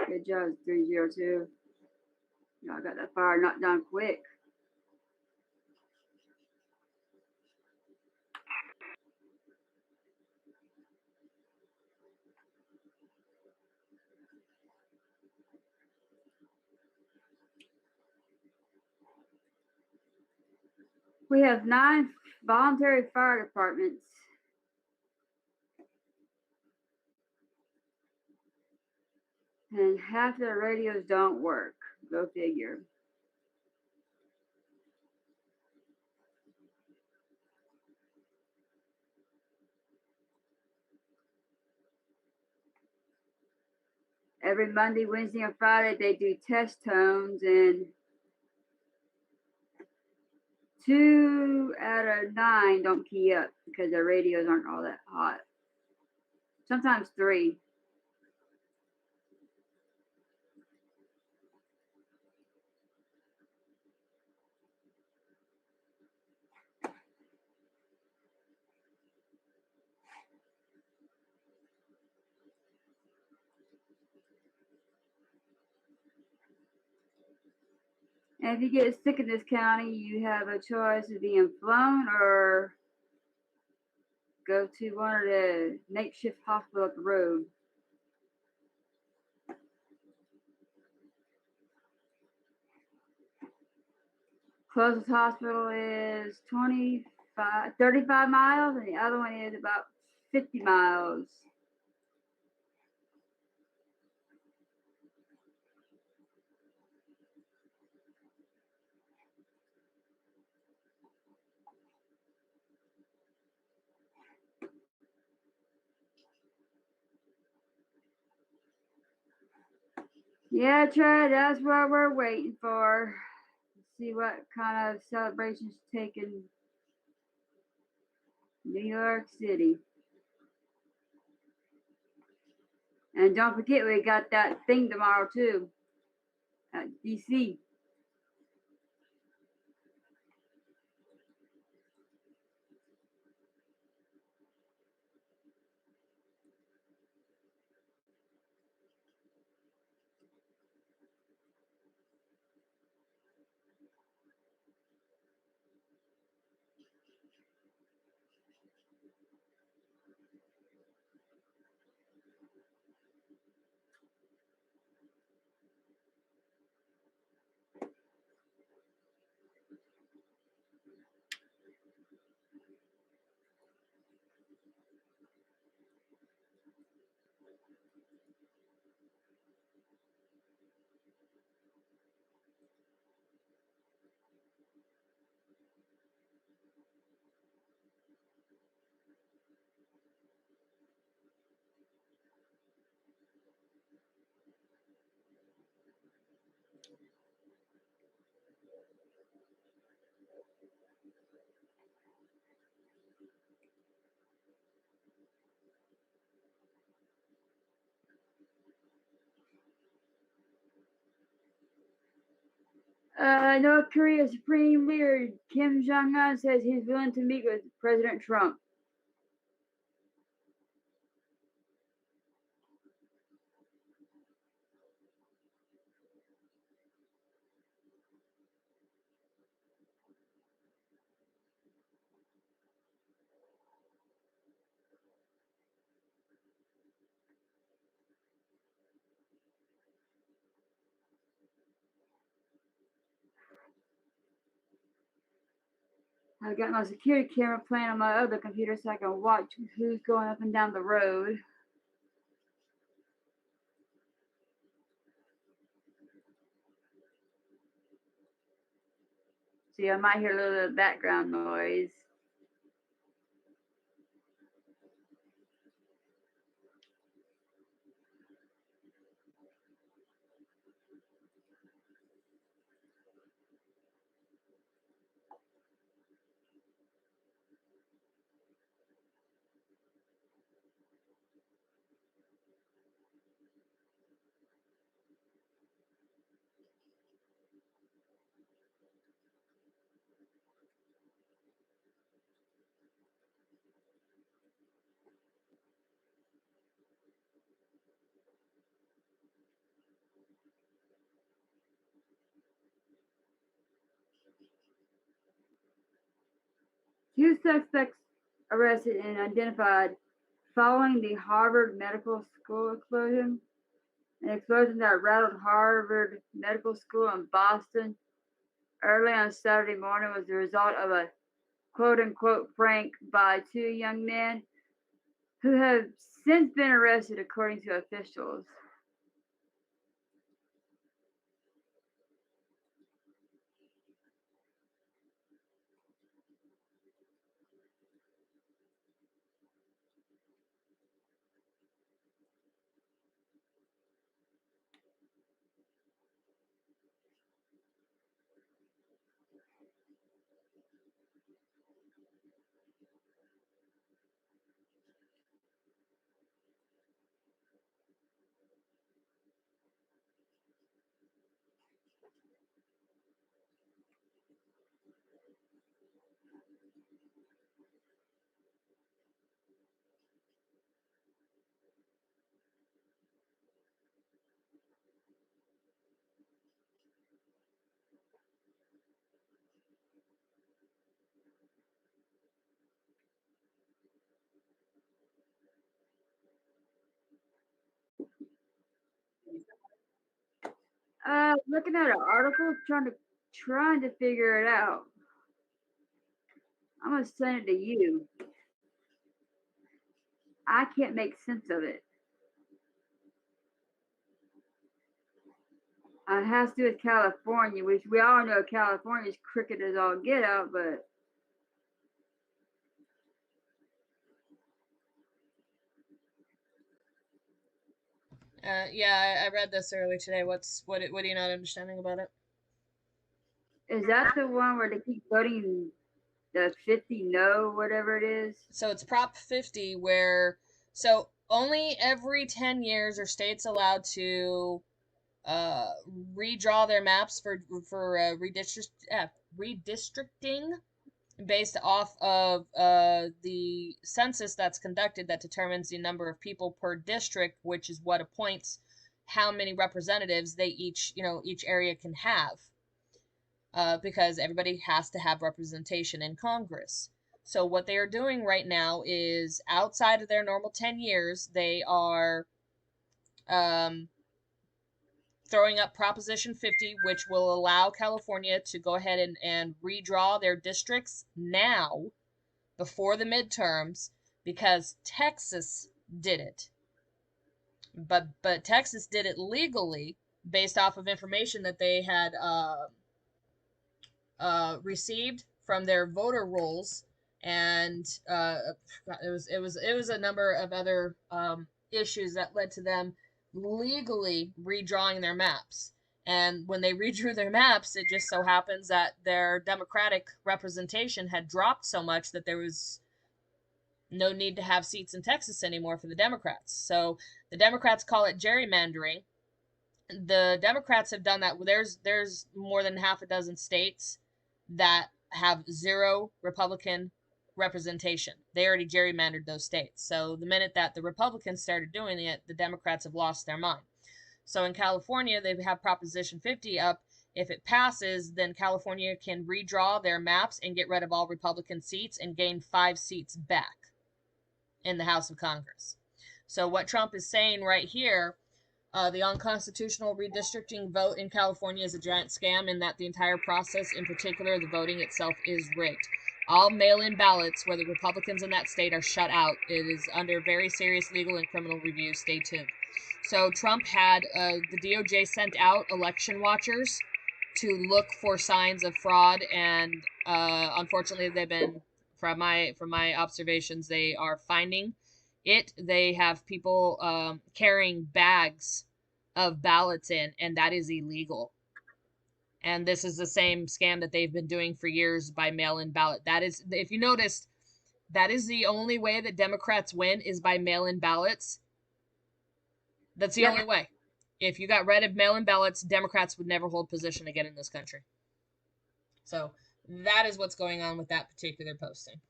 Good job, 302. Y'all got that fire knocked down quick. We have 9 voluntary fire departments. And half their radios don't work. Go figure. Every Monday, Wednesday, and Friday, they do test tones, and 2 out of 9 don't key up because their radios aren't all that hot. Sometimes 3. And if you get sick in this county, you have a choice of being flown or go to one of the makeshift hospitals up the road. Closest hospital is 35 miles, and the other one is about 50 miles. Yeah, Trey, that's what we're waiting for. See what kind of celebrations taking New York City. And don't forget, we got that thing tomorrow, too. at DC. North Korea Supreme Leader Kim Jong-un says he's willing to meet with President Trump. I've got my security camera playing on my other computer so I can watch who's going up and down the road. See, I might hear a little bit of background noise. Two suspects arrested and identified following the Harvard Medical School explosion. An explosion that rattled Harvard Medical School in Boston early on Saturday morning was the result of a quote-unquote prank by two young men who have since been arrested, according to officials. Looking at an article, trying to figure it out. I'm gonna send it to you. I can't make sense of it. It has to do with California, which we all know California's crooked as all get out, but Yeah, I read this earlier today. What are you not understanding about it? is that the one where they keep voting the 50 no, whatever it is? So it's Prop 50, where so only every 10 years are states allowed to redraw their maps for redistricting based off of the census that's conducted that determines the number of people per district, which is what appoints how many representatives each area can have, because everybody has to have representation in Congress. So what they are doing right now is, outside of their normal 10 years, they are throwing up Proposition 50, which will allow California to go ahead and redraw their districts now before the midterms, because Texas did it. But Texas did it legally based off of information that they had received from their voter rolls, and it was a number of other issues that led to them legally redrawing their maps. And when they redrew their maps, it just so happens that their Democratic representation had dropped so much that there was no need to have seats in Texas anymore for the Democrats. So the Democrats call it gerrymandering. The Democrats have done that. There's more than half a dozen states that have zero Republican representation. They already gerrymandered those states. So the minute that the Republicans started doing it, the Democrats have lost their mind. So in California, they have Proposition 50 up. If it passes, then California can redraw their maps and get rid of all Republican seats and gain 5 seats back in the House of Congress. So what Trump is saying right here, the unconstitutional redistricting vote in California is a giant scam, in that the entire process, in particular the voting itself, is rigged. All mail-in ballots where the Republicans in that state are shut out. It is under very serious legal and criminal review. Stay tuned. So Trump had the DOJ sent out election watchers to look for signs of fraud, and unfortunately they've been, from my observations, they are finding it. They have people carrying bags of ballots in, and that is illegal. And this is the same scam that they've been doing for years by mail-in ballot. That is, if you noticed, that is the only way that Democrats win, is by mail-in ballots. That's the only way. If you got rid of mail-in ballots, Democrats would never hold position again in this country. So that is what's going on with that particular posting.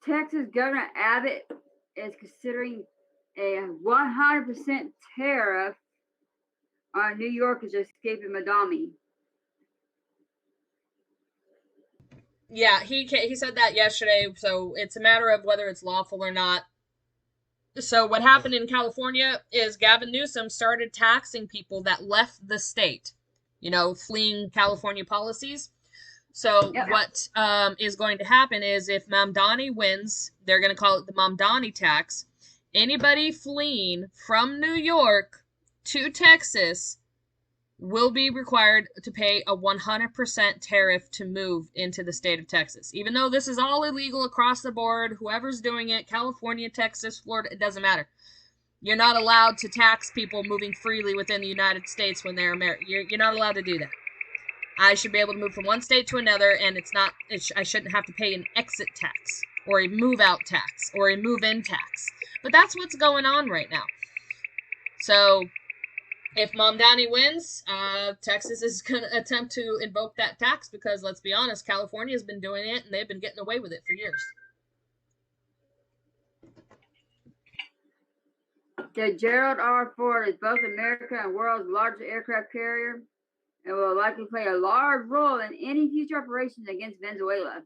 Texas Governor Abbott is considering a 100% tariff on New Yorkers escaping Madami. Yeah, he said that yesterday, so it's a matter of whether it's lawful or not. So what happened in California is Gavin Newsom started taxing people that left the state, fleeing California policies. So what is going to happen is, if Mamdani wins, they're going to call it the Mamdani tax. Anybody fleeing from New York to Texas will be required to pay a 100% tariff to move into the state of Texas. Even though this is all illegal across the board, whoever's doing it, California, Texas, Florida, it doesn't matter. You're not allowed to tax people moving freely within the United States when they're American. You're not allowed to do that. I should be able to move from one state to another, and I shouldn't have to pay an exit tax, or a move-out tax, or a move-in tax. But that's what's going on right now. So if Mamdani wins, Texas is going to attempt to invoke that tax, because, let's be honest, California's been doing it, and they've been getting away with it for years. The Gerald R. Ford is both America and world's largest aircraft carrier, and will likely play a large role in any future operations against Venezuela.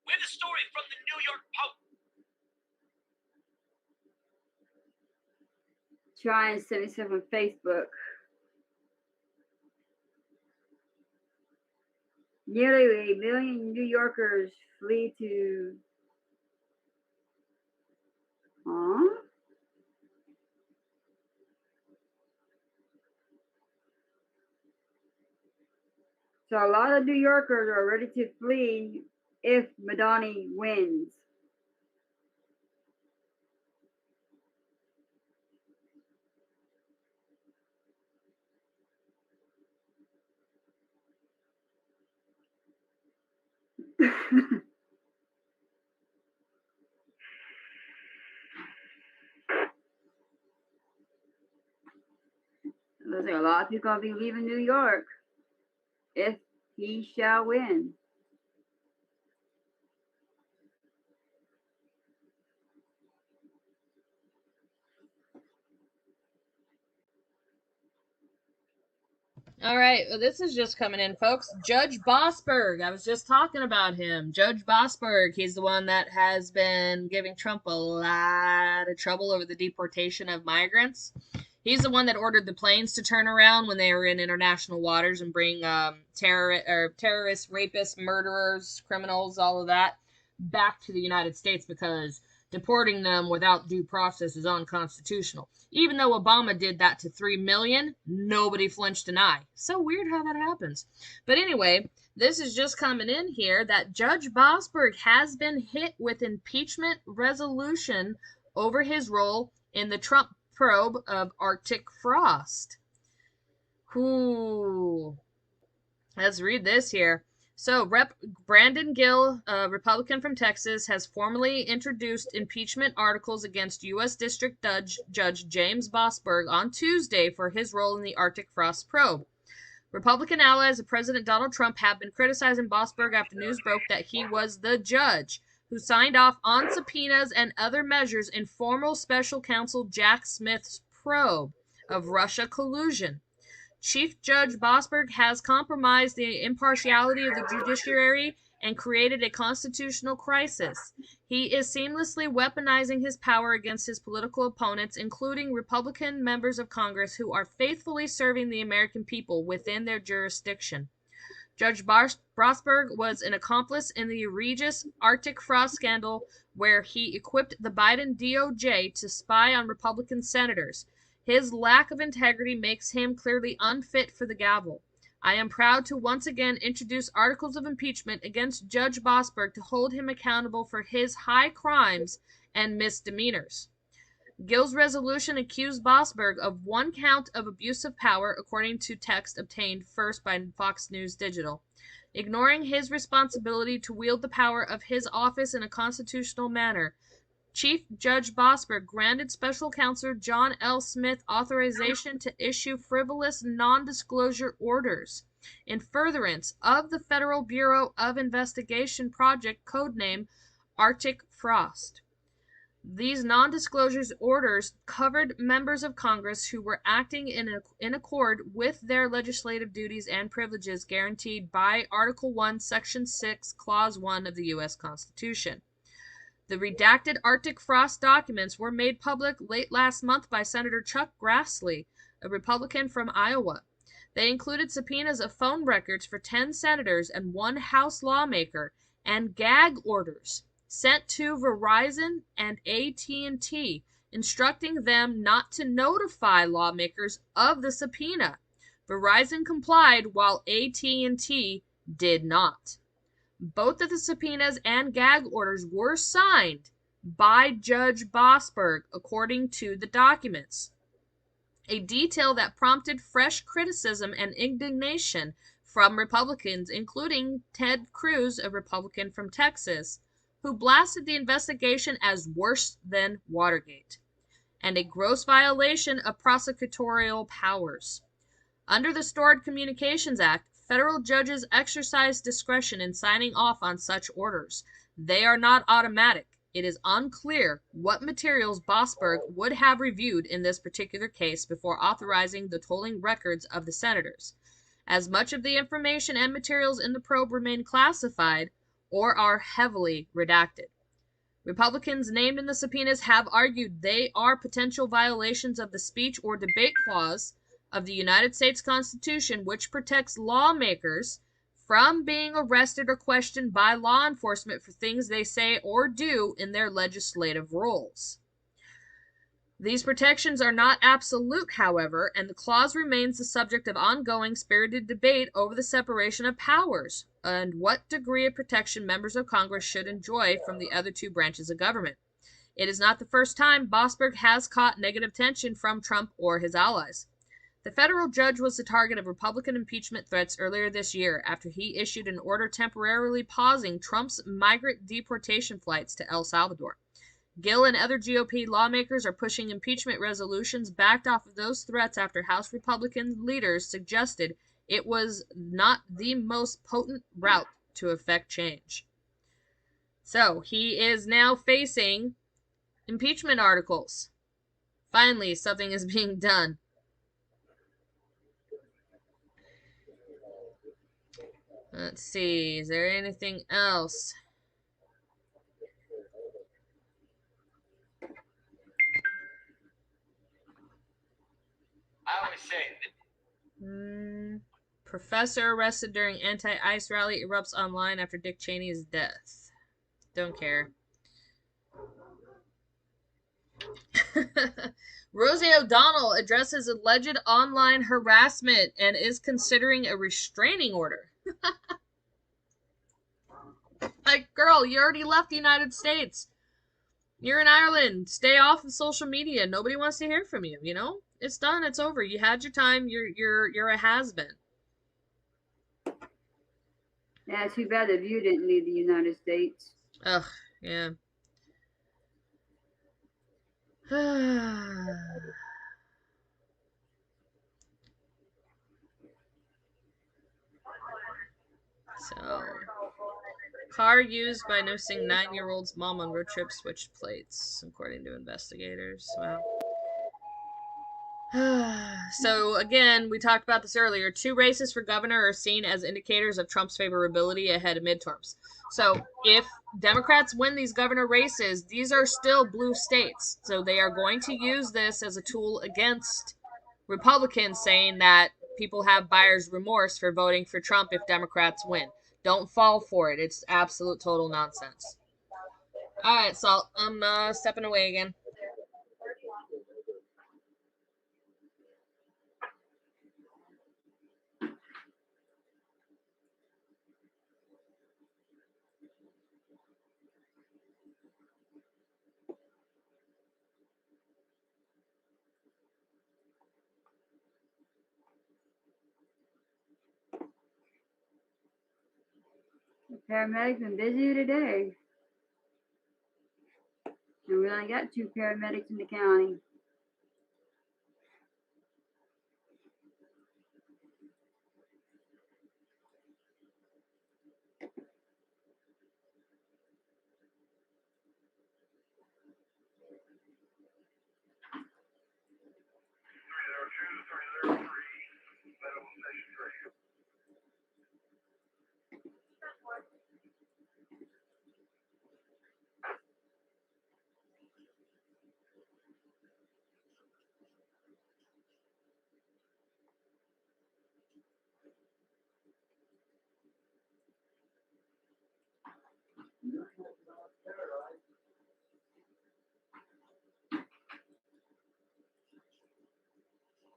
We have a story from the New York Post. Try and send me stuff on Facebook. Nearly 1 million New Yorkers flee to... Huh? So a lot of New Yorkers are ready to flee if Madani wins. Looks like a lot of people are going to be leaving New York if he shall win. All right, well, this is just coming in, folks. Judge Bosberg, I was just talking about him. Judge Bosberg, he's the one that has been giving Trump a lot of trouble over the deportation of migrants. He's the one that ordered the planes to turn around when they were in international waters and bring terrorists, rapists, murderers, criminals, all of that back to the United States because deporting them without due process is unconstitutional. Even though Obama did that to 3 million, nobody flinched an eye. So weird how that happens. But anyway, this is just coming in here that Judge Bosberg has been hit with impeachment resolution over his role in the Trump probe of Arctic frost. Ooh. Let's read this here. So, Rep. Brandon Gill, a Republican from Texas, has formally introduced impeachment articles against U.S. District Judge James Bosberg on Tuesday for his role in the Arctic frost probe. Republican allies of President Donald Trump have been criticizing Bosberg after news broke that he was the judge who signed off on subpoenas and other measures in former special counsel Jack Smith's probe of Russia collusion. Chief Judge Bosberg has compromised the impartiality of the judiciary and created a constitutional crisis. He is seamlessly weaponizing his power against his political opponents, including Republican members of Congress who are faithfully serving the American people within their jurisdiction. Judge Bosberg was an accomplice in the egregious Arctic frost scandal where he equipped the Biden DOJ to spy on Republican senators. His lack of integrity makes him clearly unfit for the gavel. I am proud to once again introduce articles of impeachment against Judge Bosberg to hold him accountable for his high crimes and misdemeanors. Gill's resolution accused Bosberg of one count of abuse of power, according to text obtained first by Fox News Digital, ignoring his responsibility to wield the power of his office in a constitutional manner. Chief Judge Bosberg granted Special Counsel John L. Smith authorization to issue frivolous non-disclosure orders in furtherance of the Federal Bureau of Investigation project codename Arctic Frost. These non-disclosure orders covered members of Congress who were acting in accord with their legislative duties and privileges guaranteed by Article 1, Section 6, Clause 1 of the U.S. Constitution. The redacted Arctic frost documents were made public late last month by Senator Chuck Grassley, a Republican from Iowa. They included subpoenas of phone records for 10 senators and one House lawmaker and gag orders sent to Verizon and AT&T, instructing them not to notify lawmakers of the subpoena. Verizon complied while AT&T did not. Both of the subpoenas and gag orders were signed by Judge Bosberg, according to the documents. A detail that prompted fresh criticism and indignation from Republicans, including Ted Cruz, a Republican from Texas, who blasted the investigation as worse than Watergate, and a gross violation of prosecutorial powers. Under the Stored Communications Act, federal judges exercise discretion in signing off on such orders. They are not automatic. It is unclear what materials Bosberg would have reviewed in this particular case before authorizing the tolling records of the senators, as much of the information and materials in the probe remain classified or are heavily redacted. Republicans named in the subpoenas have argued they are potential violations of the speech or debate clause of the United States Constitution, which protects lawmakers from being arrested or questioned by law enforcement for things they say or do in their legislative roles. These protections are not absolute, however, and the clause remains the subject of ongoing spirited debate over the separation of powers and what degree of protection members of Congress should enjoy from the other two branches of government. It is not the first time Bosberg has caught negative attention from Trump or his allies. The federal judge was the target of Republican impeachment threats earlier this year after he issued an order temporarily pausing Trump's migrant deportation flights to El Salvador. Gill and other GOP lawmakers are pushing impeachment resolutions backed off of those threats after House Republican leaders suggested it was not the most potent route to effect change. So he is now facing impeachment articles. Finally, something is being done. Let's see, is there anything else? I always say Professor arrested during anti-ICE rally erupts online after Dick Cheney's death. Don't care. Rosie O'Donnell addresses alleged online harassment and is considering a restraining order. Like, girl, you already left the United States. You're in Ireland. Stay off of social media. Nobody wants to hear from you, you know? It's done. It's over. You had your time. You're a has-been. Yeah, too bad that you didn't leave the United States. Ugh, yeah. So, car used by nursing 9-year-old's mom on road trip switched plates, according to investigators. Wow. So, again, we talked about this earlier. 2 races for governor are seen as indicators of Trump's favorability ahead of midterms. So, if Democrats win these governor races, these are still blue states. So, they are going to use this as a tool against Republicans, saying that people have buyer's remorse for voting for Trump if Democrats win. Don't fall for it. It's absolute total nonsense. All right, Salt. I'm stepping away again. The paramedics been busy today. And we only got 2 paramedics in the county.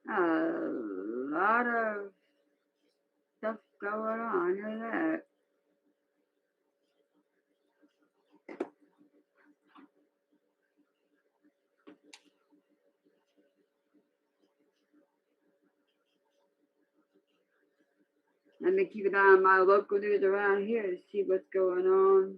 A lot of stuff going on. Look at that. Let me keep an eye on my local news around here to see what's going on.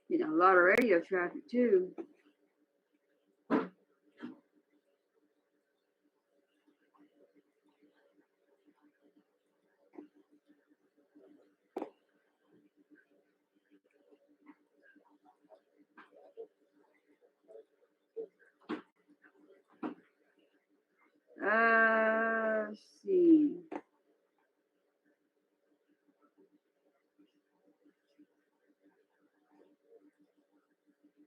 You know, a lot of radio traffic too. Let's see.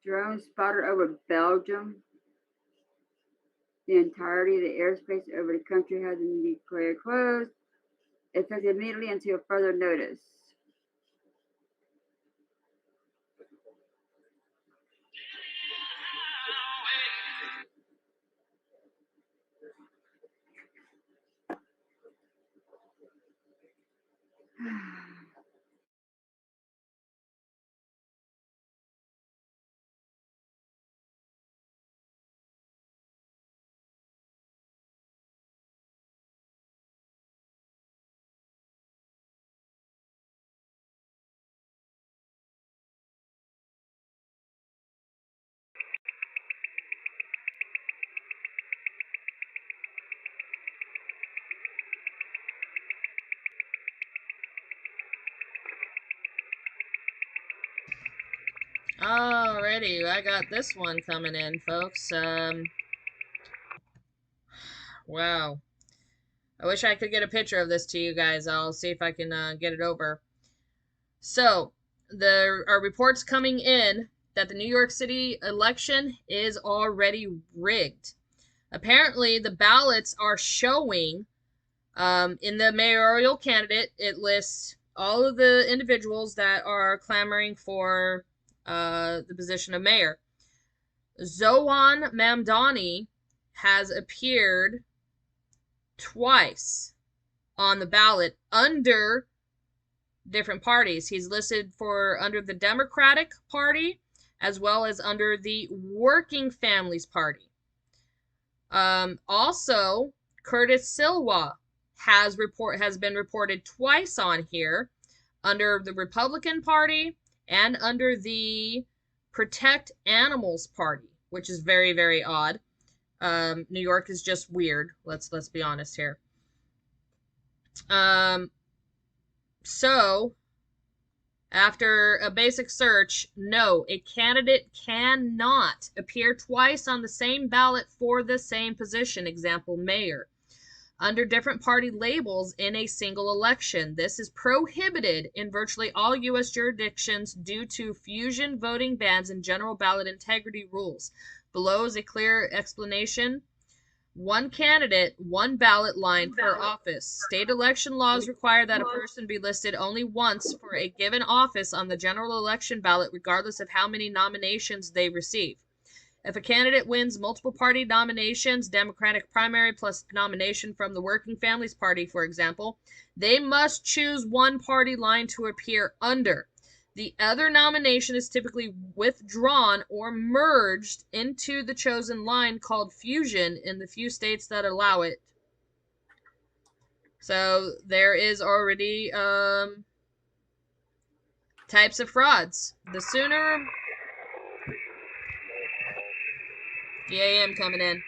Drone spotted over Belgium. The entirety of the airspace over the country has been declared closed, effective immediately until further notice. Alrighty, I got this one coming in, folks. Wow. I wish I could get a picture of this to you guys. I'll see if I can get it over. So, there are reports coming in that the New York City election is already rigged. Apparently, the ballots are showing in the mayoral candidate, it lists all of the individuals that are clamoring for the position of mayor. Zohan Mamdani has appeared twice on the ballot under different parties. He's listed for under the Democratic Party as well as under the Working Families Party. Also, Curtis Silwa has been reported twice on here under the Republican Party and under the Protect Animals Party, which is very, very odd. New York is just weird. Let's be honest here. So after a basic search, no, a candidate cannot appear twice on the same ballot for the same position, example, mayor, under different party labels in a single election. This is prohibited in virtually all U.S. jurisdictions due to fusion voting bans and general ballot integrity rules. Below is a clear explanation. One candidate, one ballot line per office. State election laws require that a person be listed only once for a given office on the general election ballot, regardless of how many nominations they receive. If a candidate wins multiple party nominations, Democratic primary plus nomination from the Working Families Party, for example, they must choose one party line to appear under. The other nomination is typically withdrawn or merged into the chosen line called fusion in the few states that allow it. So there is already types of frauds. The sooner... EAM coming in.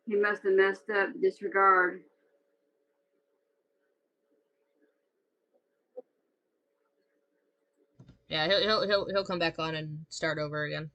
He must have messed up. Disregard. Yeah, he'll come back on and start over again.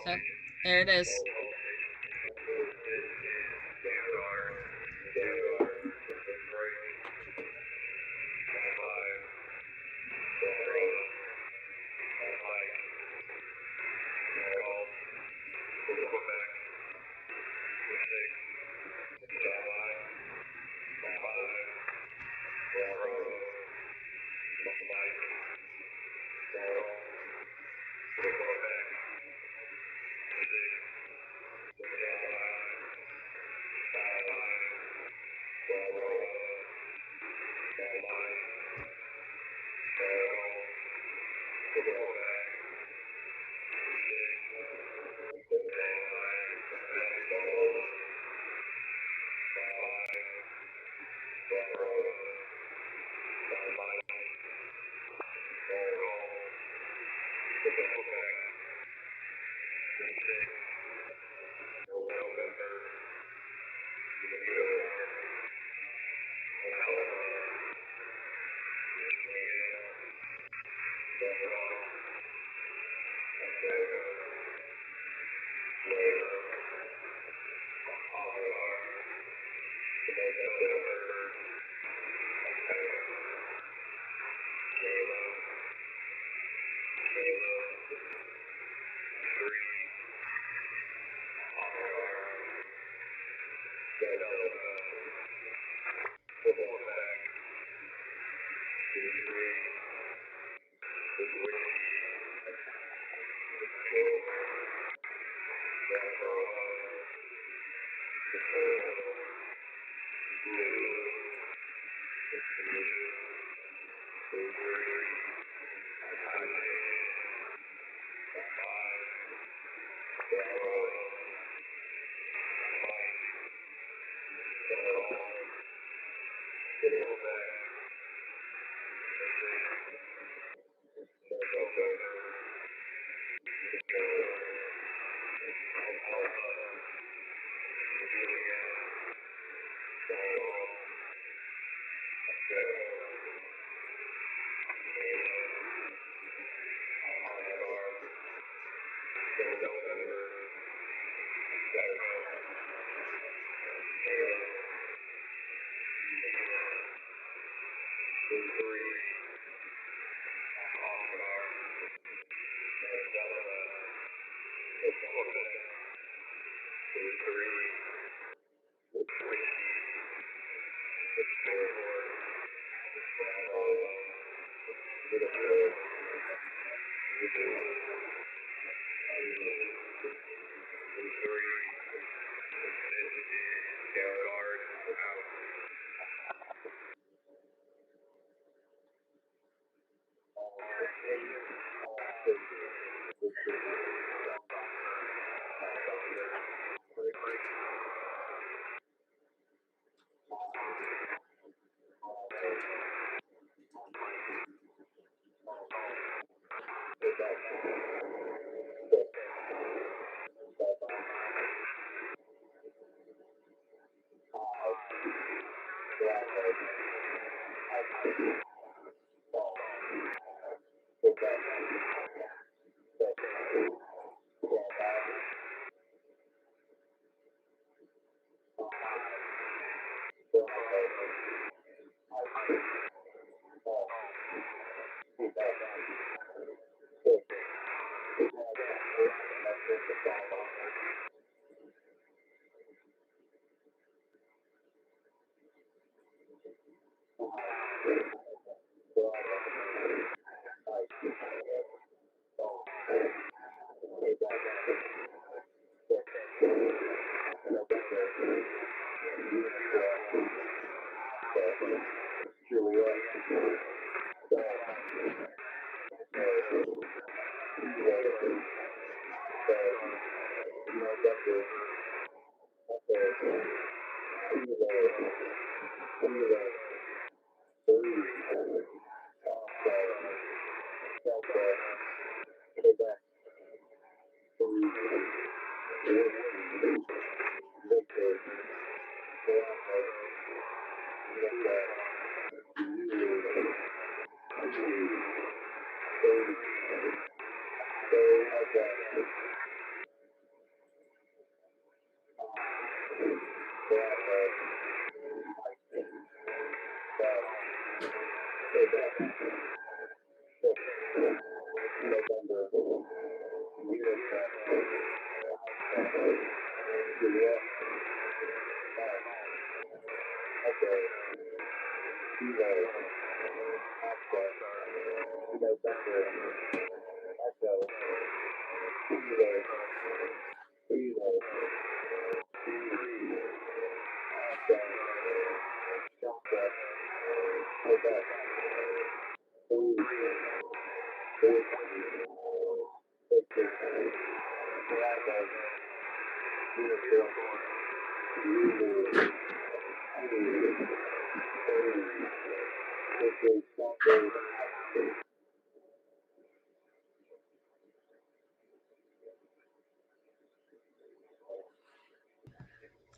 So, there it is.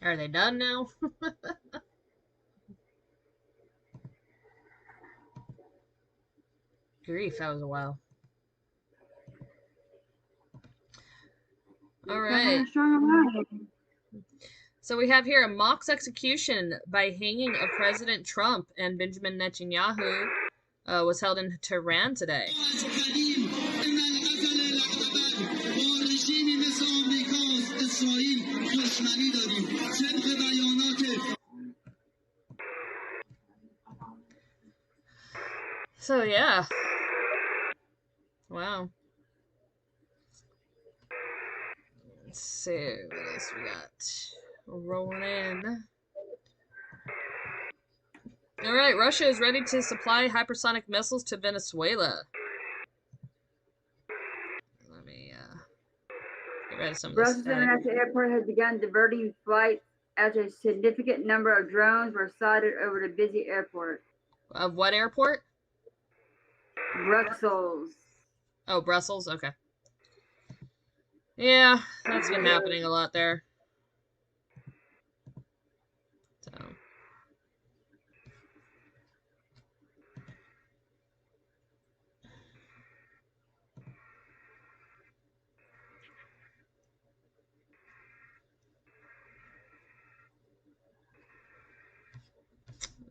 Are they done now? Grief, that was a while. All right. So we have here a mock execution by hanging of President Trump and Benjamin Netanyahu was held in Tehran today. So yeah. Wow. Let's see what else we got. Rolling in. Alright, Russia is ready to supply hypersonic missiles to Venezuela. Let me get rid of some of this Brussels static. International Airport has begun diverting flights as a significant number of drones were sighted over the busy airport. Of what airport? Brussels. Oh, Brussels? Okay. Yeah, that's been happening a lot there. So.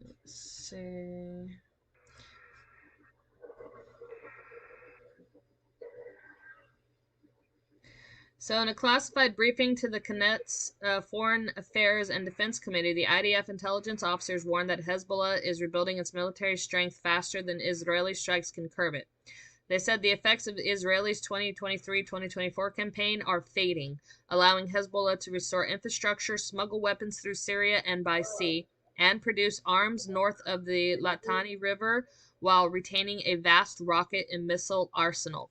Let's see. So, in a classified briefing to the Knet's Foreign Affairs and Defense Committee, the IDF intelligence officers warned that Hezbollah is rebuilding its military strength faster than Israeli strikes can curb it. They said the effects of Israel's 2023-2024 campaign are fading, allowing Hezbollah to restore infrastructure, smuggle weapons through Syria and by sea, and produce arms north of the Litani River while retaining a vast rocket and missile arsenal.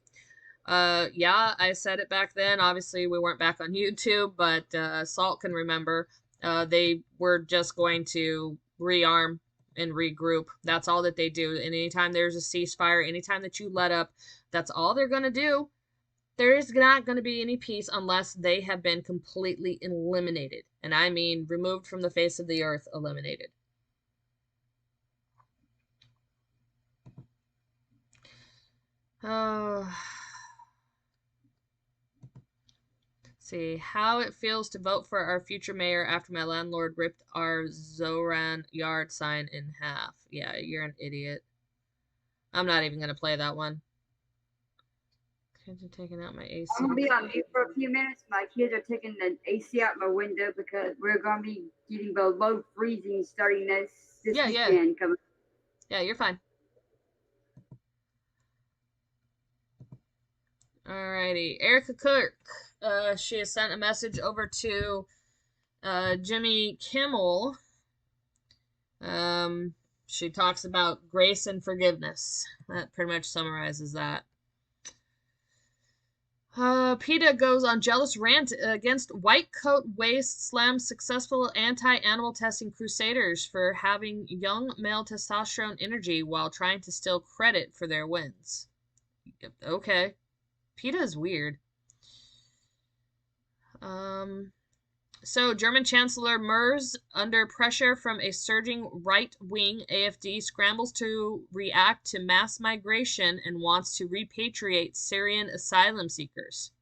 Yeah, I said it back then. Obviously, we weren't back on YouTube, but Salt can remember. They were just going to rearm and regroup. That's all that they do. And anytime there's a ceasefire, anytime that you let up, that's all they're going to do. There is not going to be any peace unless they have been completely eliminated. And I mean removed from the face of the earth, eliminated. Oh... See how it feels to vote for our future mayor after my landlord ripped our Zoran yard sign in half. Yeah, you're an idiot. I'm not even gonna play that one. Kids are taking out my AC. I'm gonna be on mute for a few minutes. My kids are taking the AC out my window because we're gonna be getting below freezing starting this weekend. Coming. Yeah, you're fine. Alrighty, Erica Kirk. She has sent a message over to Jimmy Kimmel. She talks about grace and forgiveness. That pretty much summarizes that. PETA goes on jealous rant against white coat waste slams successful anti-animal testing crusaders for having young male testosterone energy while trying to steal credit for their wins. Okay. PETA is weird. So German Chancellor Merz, under pressure from a surging right-wing AfD, scrambles to react to mass migration and wants to repatriate Syrian asylum seekers.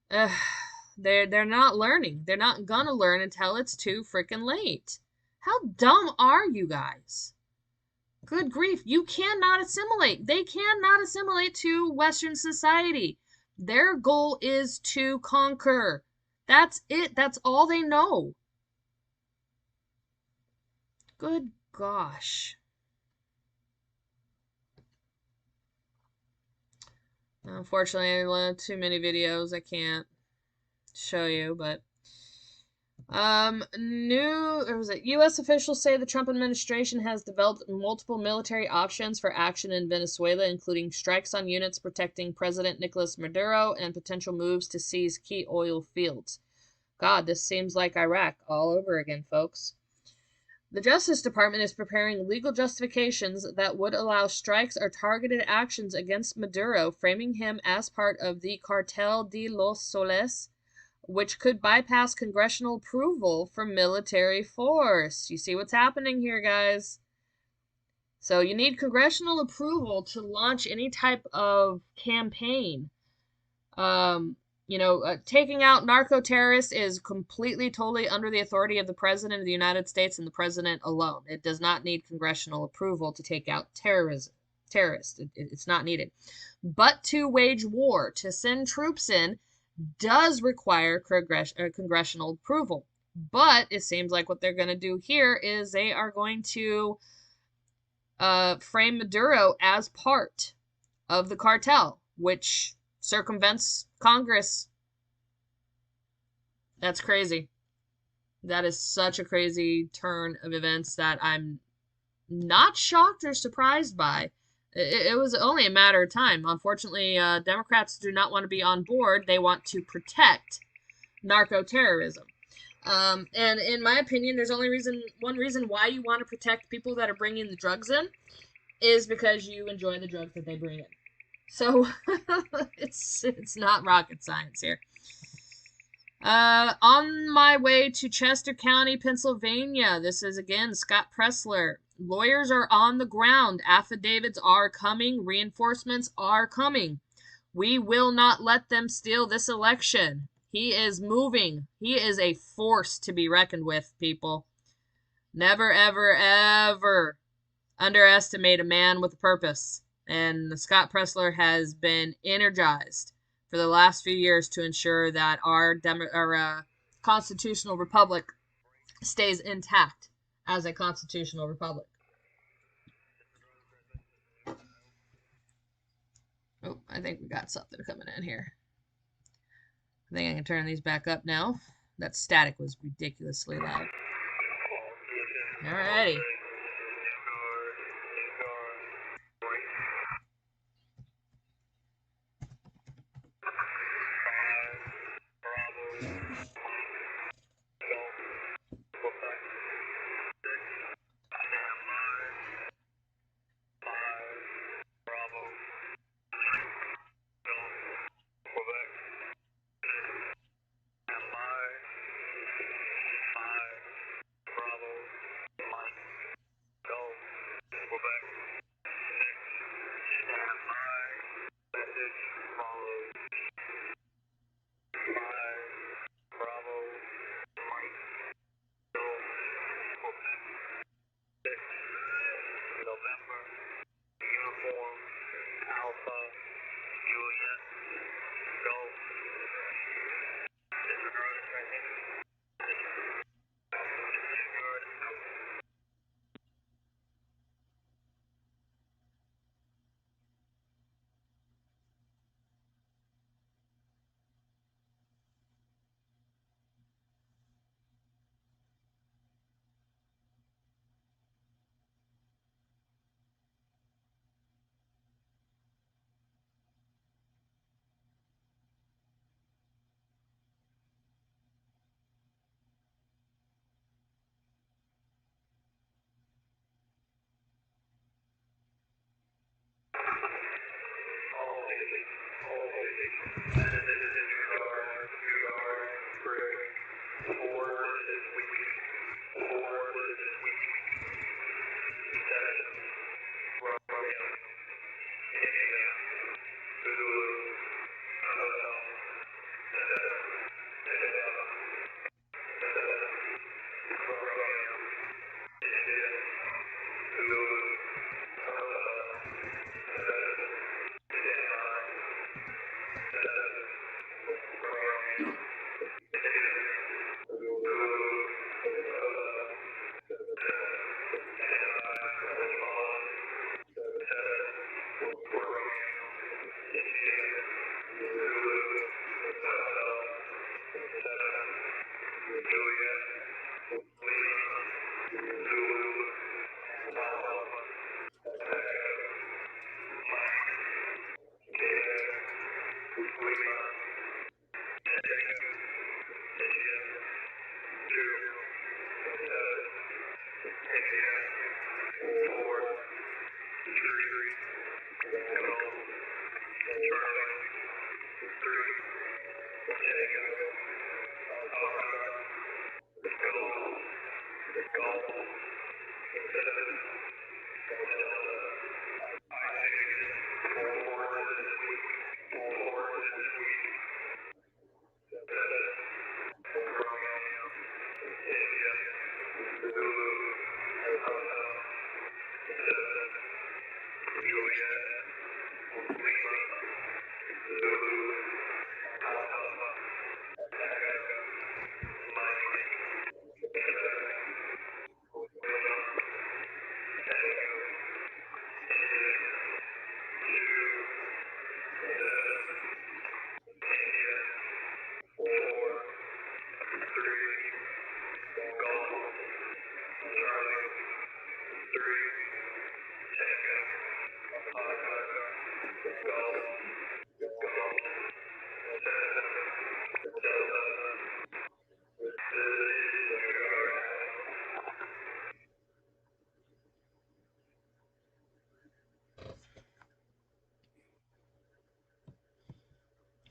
They're not learning. They're not gonna learn until it's too freaking late. How dumb are you guys? Good grief, you cannot assimilate. They cannot assimilate to Western society. Their goal is to conquer. That's it. That's all they know. Good gosh. Unfortunately, too many videos I can't show you, but U.S. officials say the Trump administration has developed multiple military options for action in Venezuela, including strikes on units protecting President Nicolas Maduro and potential moves to seize key oil fields. God, this seems like Iraq all over again, folks. The Justice Department is preparing legal justifications that would allow strikes or targeted actions against Maduro, framing him as part of the Cartel de los Soles, which could bypass congressional approval for military force. You see what's happening here, guys? So you need congressional approval to launch any type of campaign. Taking out narco-terrorists is completely, totally under the authority of the President of the United States and the President alone. It does not need congressional approval to take out terrorists. It's not needed. But to wage war, to send troops in, does require congressional approval. But it seems like what they're going to do here is they are going to frame Maduro as part of the cartel, which circumvents Congress. That's crazy. That is such a crazy turn of events that I'm not shocked or surprised by. It was only a matter of time. Unfortunately, Democrats do not want to be on board. They want to protect narco-terrorism. And in my opinion, there's only one reason why you want to protect people that are bringing the drugs in is because you enjoy the drugs that they bring in. So it's not rocket science here. On my way to Chester County, Pennsylvania. This is again Scott Pressler. Lawyers are on the ground. Affidavits are coming. Reinforcements are coming. We will not let them steal this election. He is moving. He is a force to be reckoned with, people. Never, ever, ever underestimate a man with a purpose. And Scott Pressler has been energized for the last few years to ensure that our constitutional republic stays intact as a constitutional republic. Oh, I think we got something coming in here. I think I can turn these back up now. That static was ridiculously loud. Alrighty.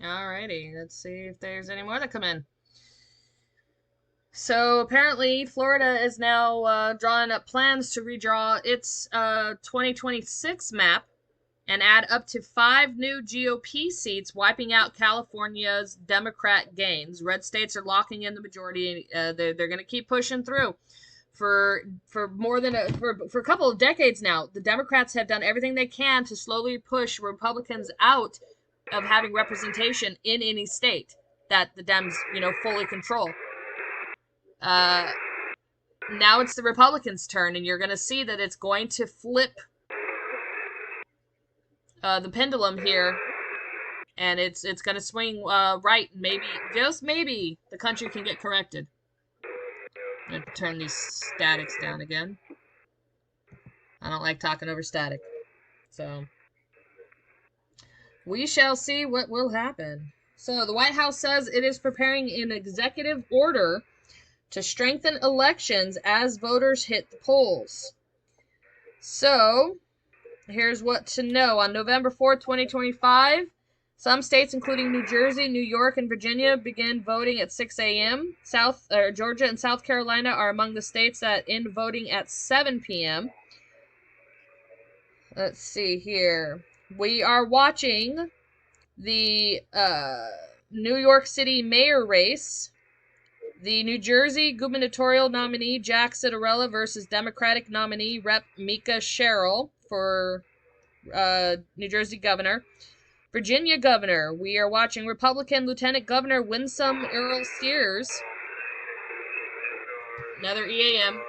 Alrighty, let's see if there's any more that come in. So apparently, Florida is now drawing up plans to redraw its 2026 map and add up to 5 new GOP seats, wiping out California's Democrat gains. Red states are locking in the majority. They're going to keep pushing through. For more than for a couple of decades now, the Democrats have done everything they can to slowly push Republicans out of having representation in any state that the Dems, fully control. Now it's the Republicans' turn, and you're going to see that it's going to flip the pendulum here, and it's going to swing right. Maybe, just maybe, the country can get corrected. I'm going to turn these statics down again. I don't like talking over static. So, we shall see what will happen. So, the White House says it is preparing an executive order to strengthen elections as voters hit the polls. So, here's what to know. On November 4th, 2025, some states, including New Jersey, New York, and Virginia, begin voting at 6 a.m. Georgia and South Carolina are among the states that end voting at 7 p.m. Let's see here. We are watching the New York City mayor race. The New Jersey gubernatorial nominee Jack Citarella versus Democratic nominee Rep. Mika Sherrill for New Jersey governor. Virginia governor, we are watching Republican Lieutenant Governor Winsome Earl Sears. Another EAM.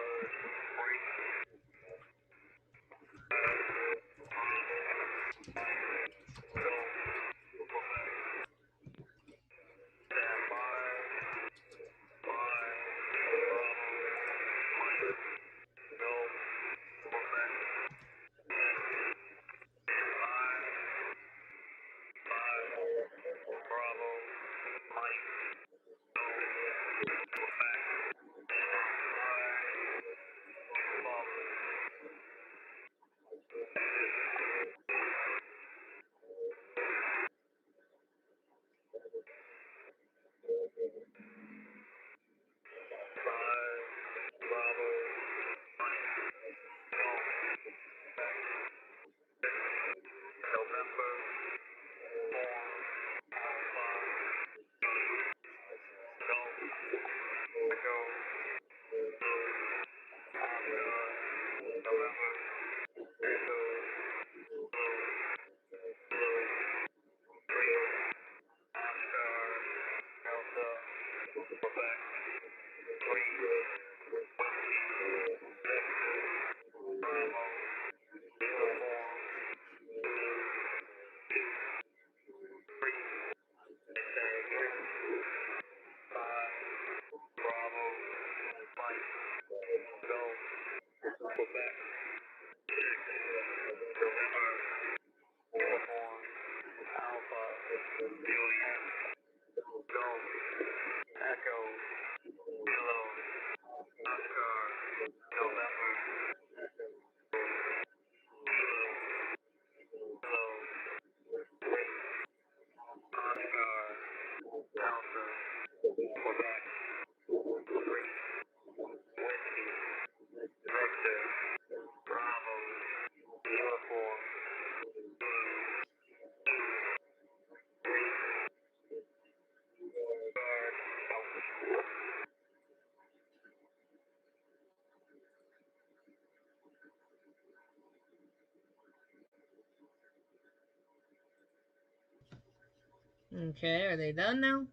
Okay, are they done now?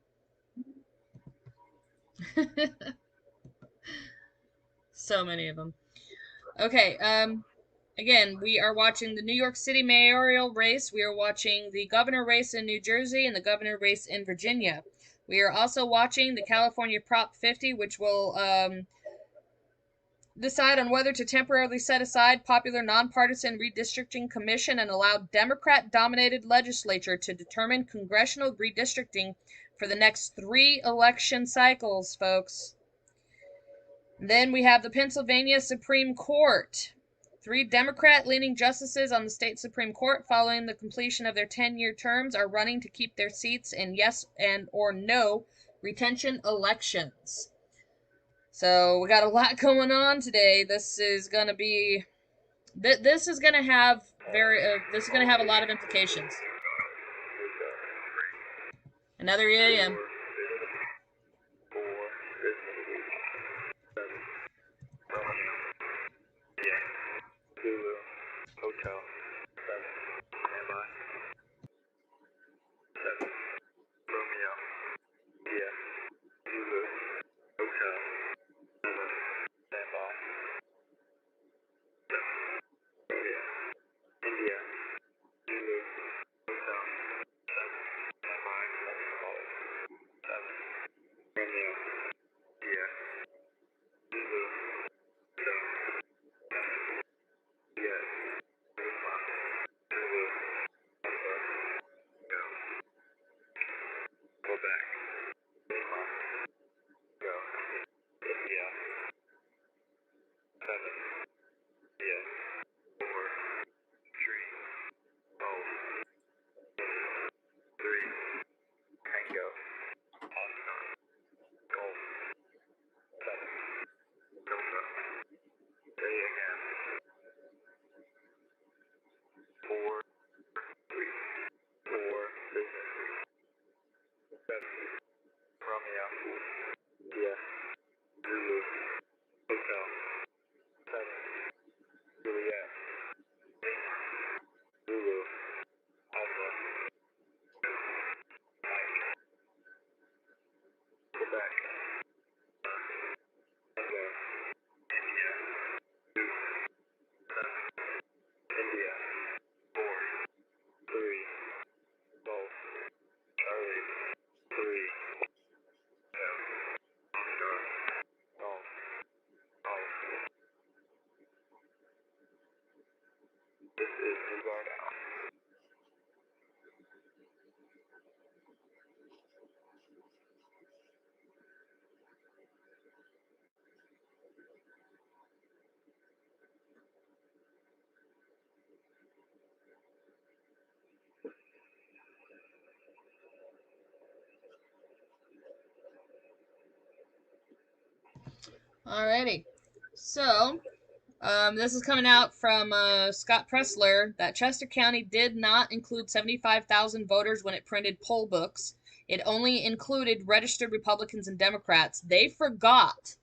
So many of them. Okay, again, we are watching the New York City mayoral race. We are watching the governor race in New Jersey and the governor race in Virginia. We are also watching the California Prop 50, which will decide on whether to temporarily set aside popular nonpartisan redistricting commission and allow Democrat-dominated legislature to determine congressional redistricting for the next 3 election cycles, folks. Then we have the Pennsylvania Supreme Court. 3 Democrat-leaning justices on the state Supreme Court, following the completion of their 10-year terms, are running to keep their seats in yes and or no retention elections. So we got a lot going on today. This is going to be, this is going to have this is going to have a lot of implications. Another EAM. Hotel. 7. Standby. 7. Romeo. India. Zulu. Hotel. 7. Standby. 7. Romeo. India. Zulu. Hotel. 7. Standby. 7. Romeo. India. Zulu. Hotel. 7. Yes. Lima. Zulu. Alpha. Go. Quebec. Lima. Go. India. 7. Yes. 4. 3. Golf. 3. Tango. Oscar. Golf. 7. Delta. Say again. 4. 3. 4. Business. 7. Romeo. India. Zulu. Hotel. 7. Juliet. Lima. Zulu. Alpha. Mike. Quebec. Tango. India. 2. 7. India. 4. 3. Golf. Charlie. 3. Hotel. Oscar. Golf. Golf. This is Dugard out. Alrighty. So, this is coming out from Scott Pressler that Chester County did not include 75,000 voters when it printed poll books. It only included registered Republicans and Democrats. They forgot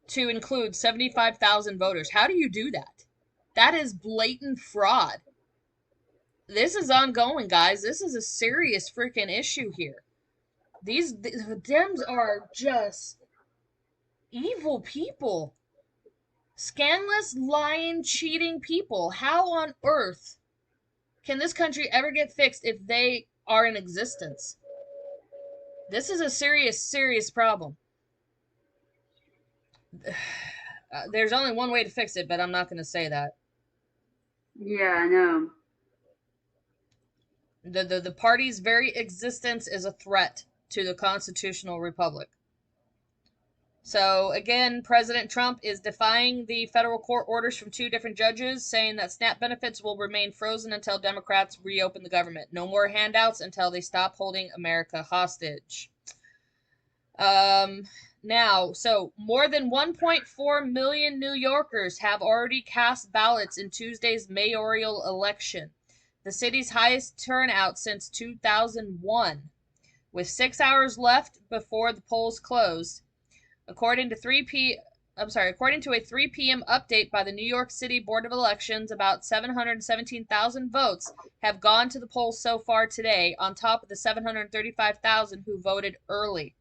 to include 75,000 voters. How do you do that? That is blatant fraud. This is ongoing, guys. This is a serious freaking issue here. The Dems are just evil people. Scandalous, lying, cheating people. How on earth can this country ever get fixed if they are in existence? This is a serious, serious problem. There's only one way to fix it, but I'm not going to say that. Yeah, I know. The party's very existence is a threat to the constitutional republic. So, again, President Trump is defying the federal court orders from 2 different judges, saying that SNAP benefits will remain frozen until Democrats reopen the government. No more handouts until they stop holding America hostage. Now, so more than 1.4 million New Yorkers have already cast ballots in Tuesday's mayoral election, the city's highest turnout since 2001, with 6 hours left before the polls close. According to 3 according to a 3 p.m. update by the New York City Board of Elections, about 717,000 votes have gone to the polls so far today, on top of the 735,000 who voted early.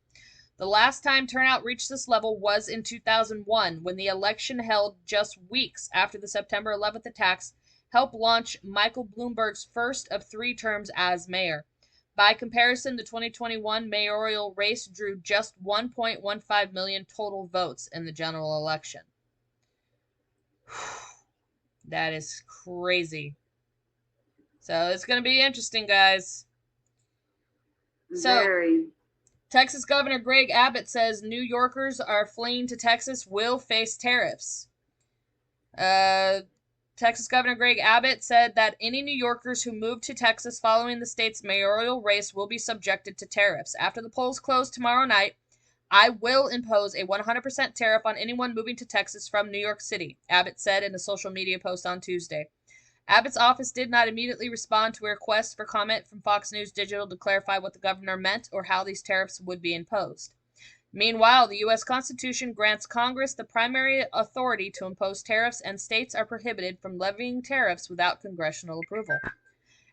The last time turnout reached this level was in 2001, when the election held just weeks after the September 11th attacks helped launch Michael Bloomberg's first of 3 terms as mayor. By comparison, the 2021 mayoral race drew just 1.15 million total votes in the general election. That is crazy. So it's going to be interesting, guys. Very. Texas Governor Greg Abbott says New Yorkers are fleeing to Texas will face tariffs. Texas Governor Greg Abbott said that any New Yorkers who move to Texas following the state's mayoral race will be subjected to tariffs. After the polls close tomorrow night, I will impose a 100% tariff on anyone moving to Texas from New York City, Abbott said in a social media post on Tuesday. Abbott's office did not immediately respond to a request for comment from Fox News Digital to clarify what the governor meant or how these tariffs would be imposed. Meanwhile, the U.S. Constitution grants Congress the primary authority to impose tariffs, and states are prohibited from levying tariffs without congressional approval.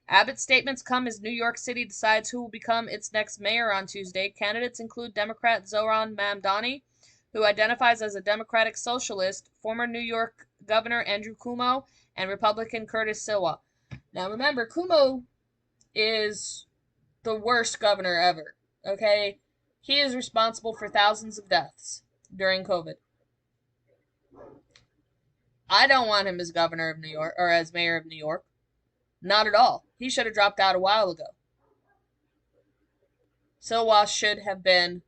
Abbott's statements come as New York City decides who will become its next mayor on Tuesday. Candidates include Democrat Zohran Mamdani, who identifies as a Democratic Socialist, former New York Governor Andrew Cuomo, and Republican Curtis Sliwa. Now remember, Cuomo is the worst governor ever, okay? He is responsible for thousands of deaths during COVID. I don't want him as governor of New York or as mayor of New York. Not at all. He should have dropped out a while ago. Sliwa should have been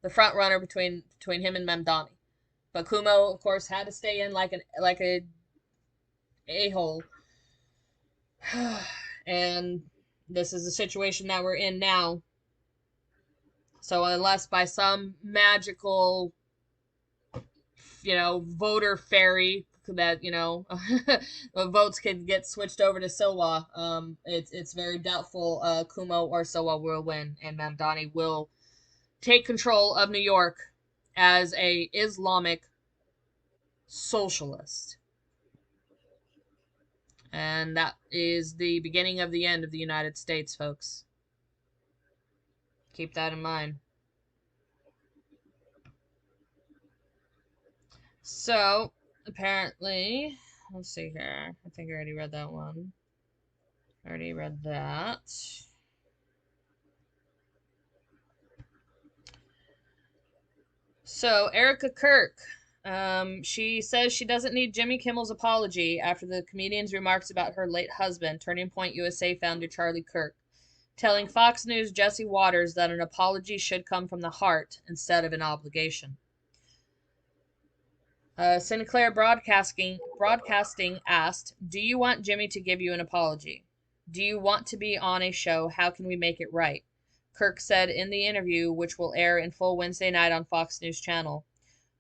the front runner between him and Mamdani. But Cuomo, of course, had to stay in like a a-hole. And this is the situation that we're in now. So unless by some magical, voter fairy that, votes could get switched over to Sliwa, it's very doubtful Cuomo or Sliwa will win, and Mamdani will take control of New York as a Islamic socialist. And that is the beginning of the end of the United States, folks. Keep that in mind. So, apparently, let's see here. I think I already read that one. I already read that. So, Erica Kirk, she says she doesn't need Jimmy Kimmel's apology after the comedian's remarks about her late husband, Turning Point USA founder Charlie Kirk, telling Fox News' Jesse Waters that an apology should come from the heart instead of an obligation. Sinclair Broadcasting asked, "Do you want Jimmy to give you an apology? Do you want to be on a show? How can we make it right?" Kirk said in the interview, which will air in full Wednesday night on Fox News Channel.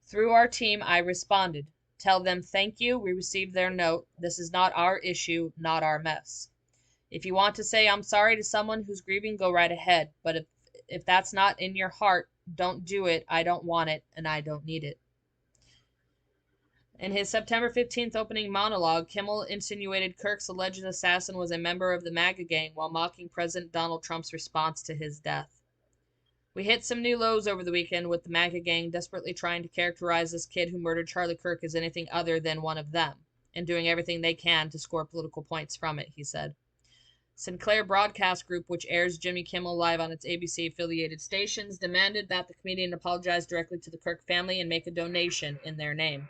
"Through our team, I responded. Tell them thank you. We received their note. This is not our issue, not our mess. If you want to say I'm sorry to someone who's grieving, go right ahead. But if that's not in your heart, don't do it. I don't want it, and I don't need it." In his September 15th opening monologue, Kimmel insinuated Kirk's alleged assassin was a member of the MAGA gang while mocking President Donald Trump's response to his death. "We hit some new lows over the weekend with the MAGA gang desperately trying to characterize this kid who murdered Charlie Kirk as anything other than one of them, and doing everything they can to score political points from it," he said. Sinclair Broadcast Group, which airs Jimmy Kimmel Live on its ABC-affiliated stations, demanded that the comedian apologize directly to the Kirk family and make a donation in their name.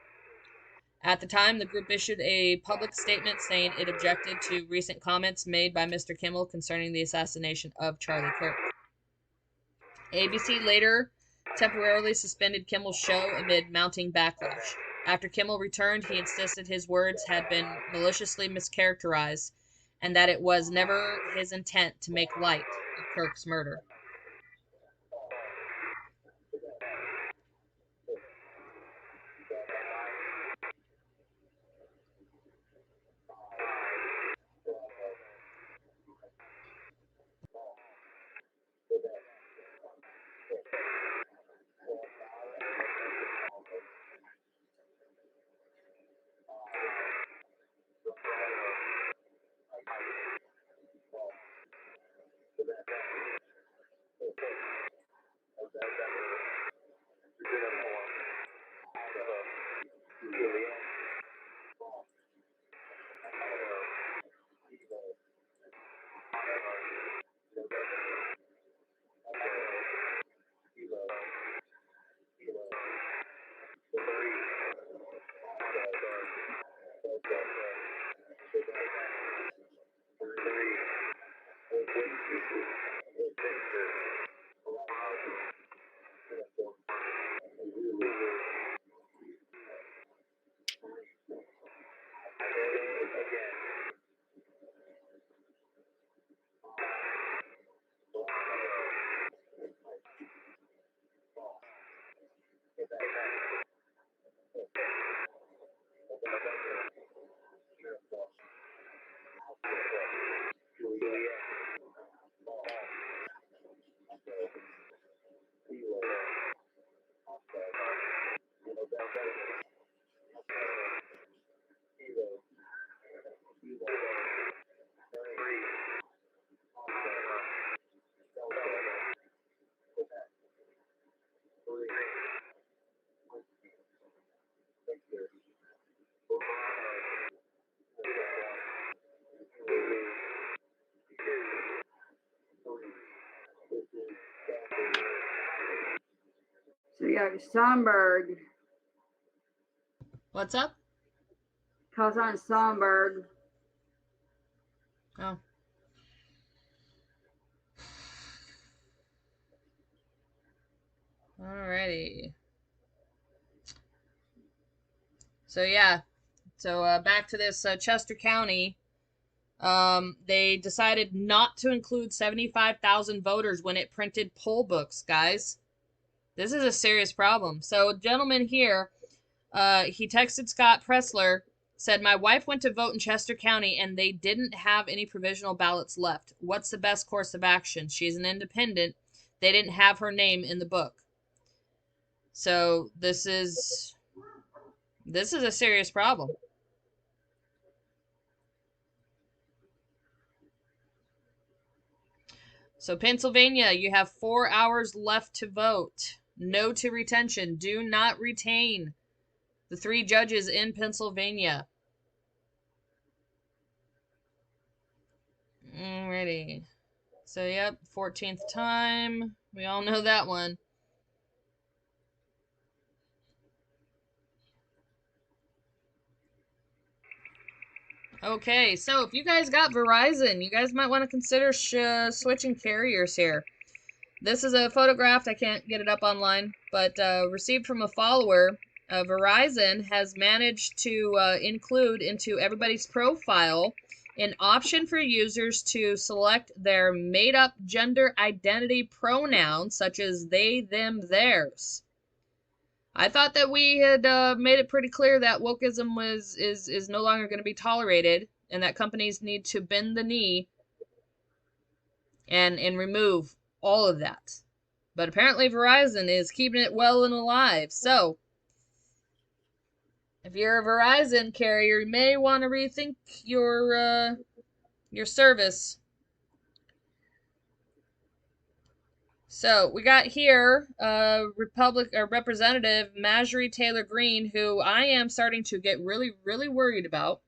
At the time, the group issued a public statement saying it objected to recent comments made by Mr. Kimmel concerning the assassination of Charlie Kirk. ABC later temporarily suspended Kimmel's show amid mounting backlash. After Kimmel returned, he insisted his words had been maliciously mischaracterized and that it was never his intent to make light of Kirk's murder. So you got Sonberg. What's up? Calls on Sonberg. Oh. Alrighty. So yeah. So back to this Chester County. They decided not to include 75,000 voters when it printed poll books, guys. This is a serious problem. So, gentleman here, he texted Scott Pressler, said, "My wife went to vote in Chester County and they didn't have any provisional ballots left. What's the best course of action? She's an independent. They didn't have her name in the book." So, this is a serious problem. So Pennsylvania, you have 4 hours left to vote. No to retention. Do not retain the 3 judges in Pennsylvania. Alrighty. So, yep, 14th time. We all know that one. Okay, so if you guys got Verizon, you guys might want to consider switching carriers here. This is a photograph. I can't get it up online, but received from a follower. Verizon has managed to include into everybody's profile an option for users to select their made-up gender identity pronouns, such as they, them, theirs. I thought that we had made it pretty clear that wokeism is no longer going to be tolerated, and that companies need to bend the knee and remove all of that. But apparently Verizon is keeping it well and alive. So, if you're a Verizon carrier, you may want to rethink your service. So we got here Representative Marjorie Taylor Greene, who I am starting to get really, really worried about.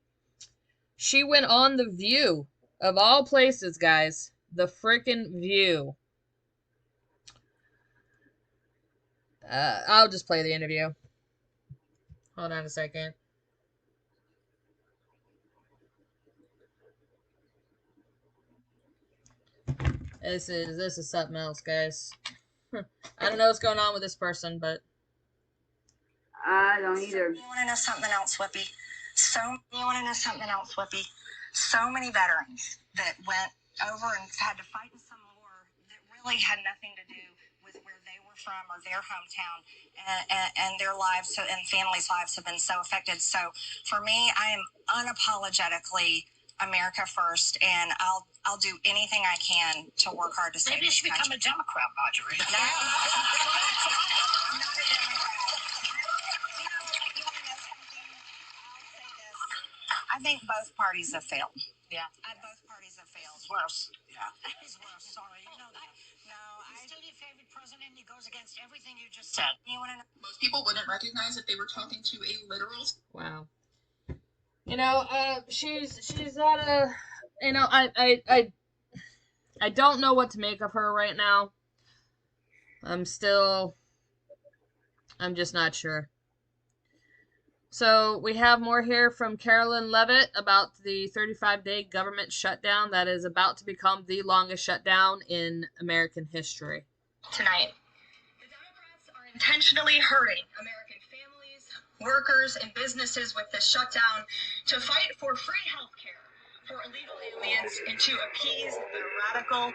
She went on The View, of all places, guys. The frickin' View. I'll just play the interview. Hold on a second. This is something else, guys. I don't know what's going on with this person, but I don't either. You want to know something else, Whoopi? So many veterans that went over and had to fight in some war that really had nothing to do with where they were from or their hometown, and their lives and families' lives have been so affected. So for me, I am unapologetically America first, and I'll do anything I can to work hard to save this country. Maybe you should become a Democrat, Marjorie. No, I'm not a Democrat. You want to know something? I'll say this. I think both parties have failed. Yeah. Both parties have failed. It's worse. Yeah. It's worse. Sorry. You know that. No, he's still your favorite president. He goes against everything you just said. You want to know? Most people wouldn't recognize if they were talking to a literal. wow. You know, she's at a, you know, I don't know what to make of her right now. I'm just not sure. So we have more here from Carolyn Levitt about the 35-day government shutdown that is about to become the longest shutdown in American history. Tonight, the Democrats are intentionally hurting American families, workers, and businesses with this shutdown to fight for free health care for illegal aliens and to appease their radical.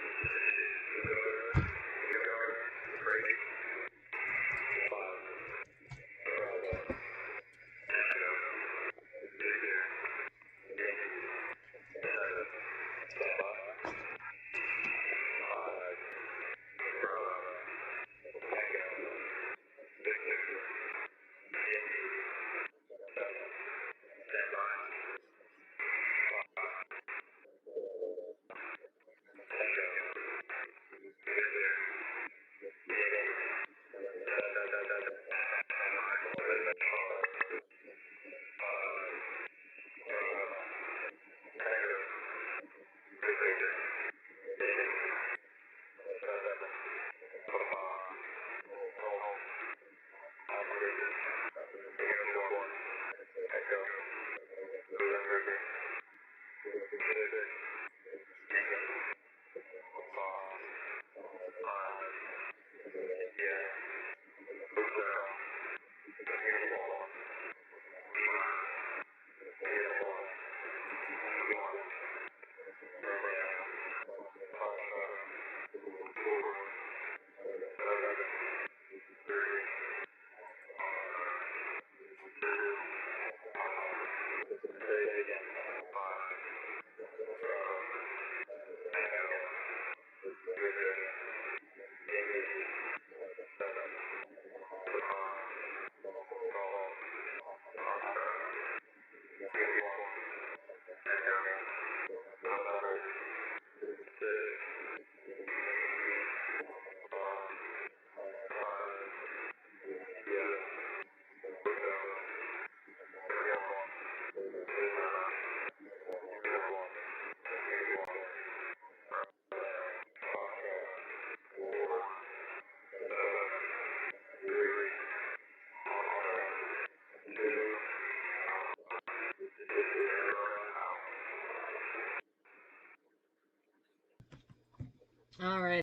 All right.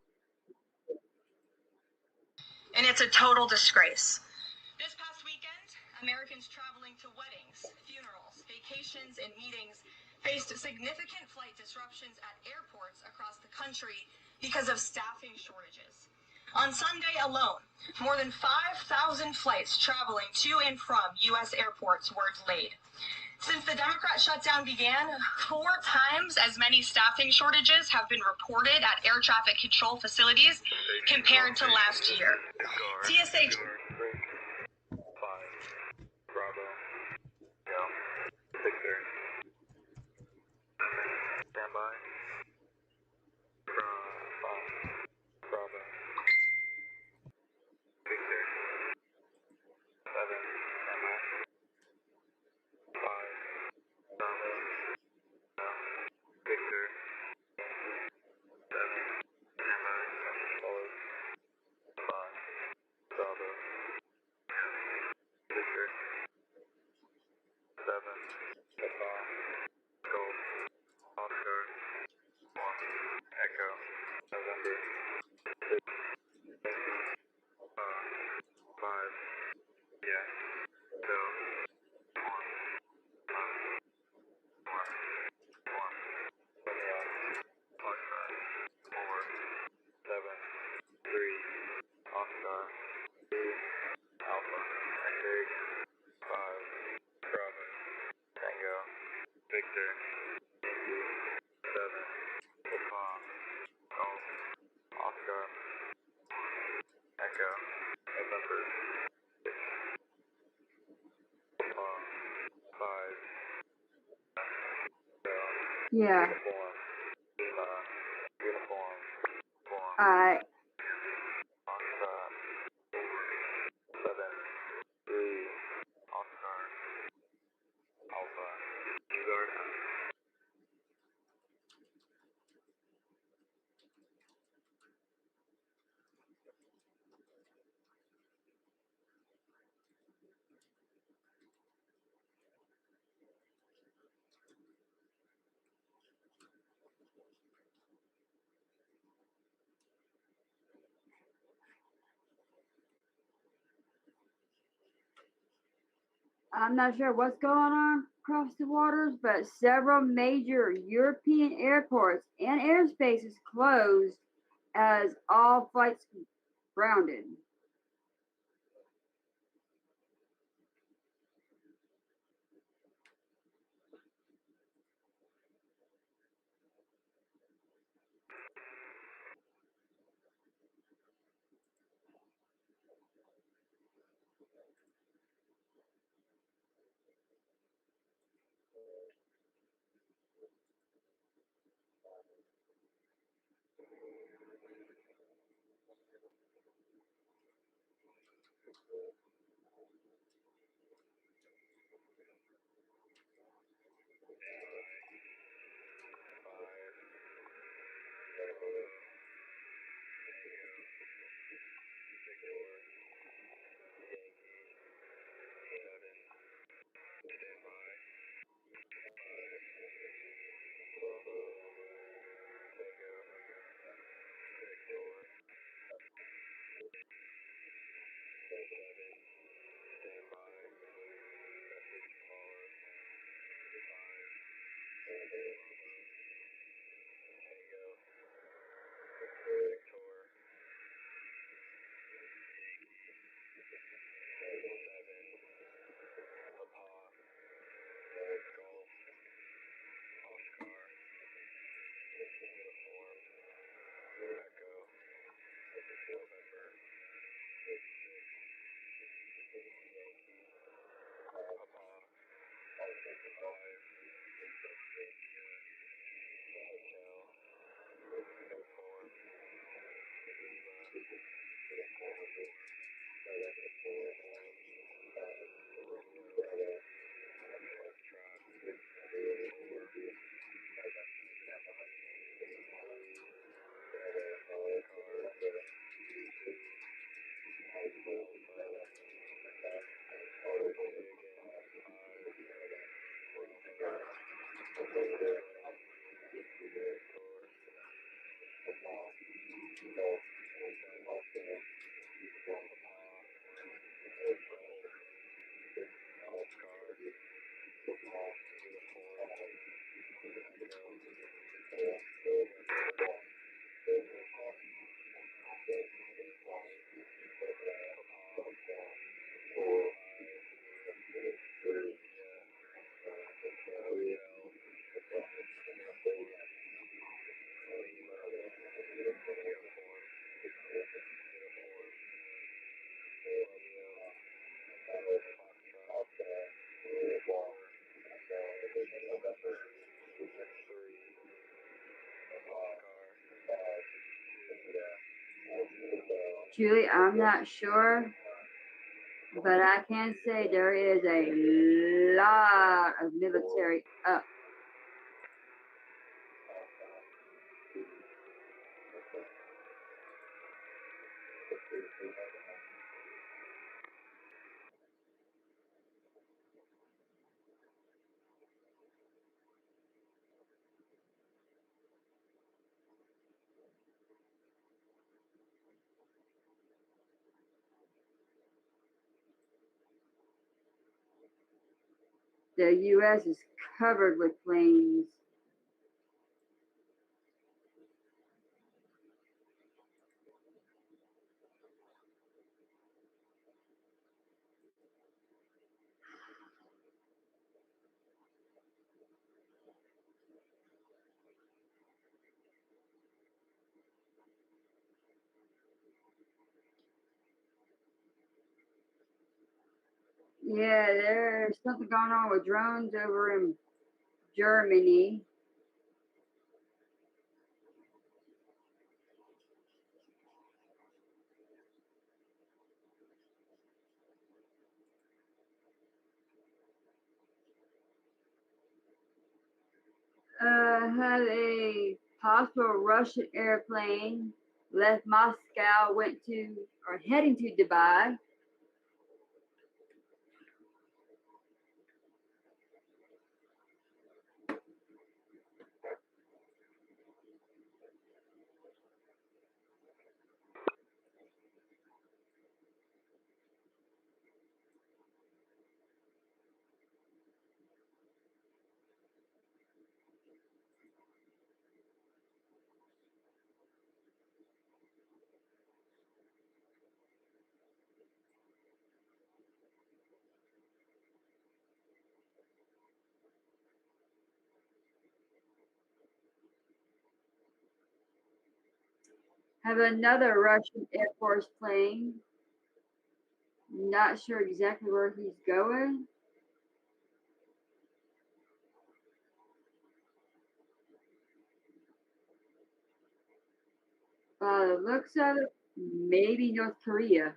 And it's a total disgrace. This past weekend, Americans traveling to weddings, funerals, vacations, and meetings faced significant flight disruptions at airports across the country because of staffing shortages. On Sunday alone, more than 5,000 flights traveling to and from U.S. airports were delayed. Since the Democrat shutdown began, 4 times as many staffing shortages have been reported at air traffic control facilities compared to last year. TSA. Yeah. Alright. I'm not sure what's going on across the waters, but several major European airports and airspaces closed as all flights grounded. Julie, I'm not sure, but I can say there is a lot of military up. The U.S. is covered with planes. Yeah, there's something going on with drones over in Germany. Had a possible Russian airplane left Moscow, went to or heading to Dubai. Have another Russian Air Force plane. Not sure exactly where he's going. By the looks of it, maybe North Korea.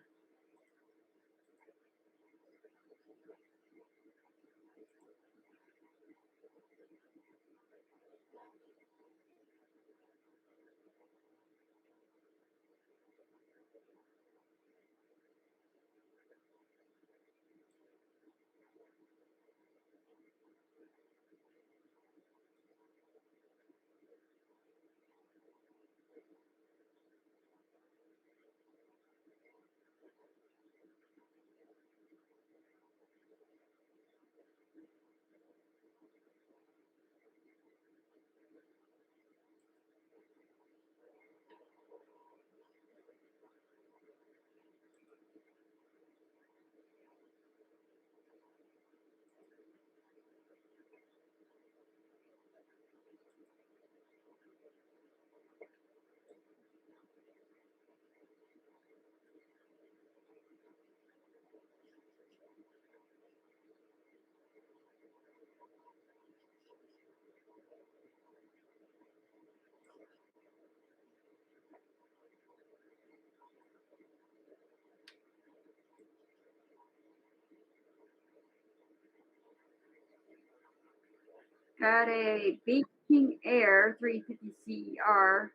Got a Beeching Air 350 CER,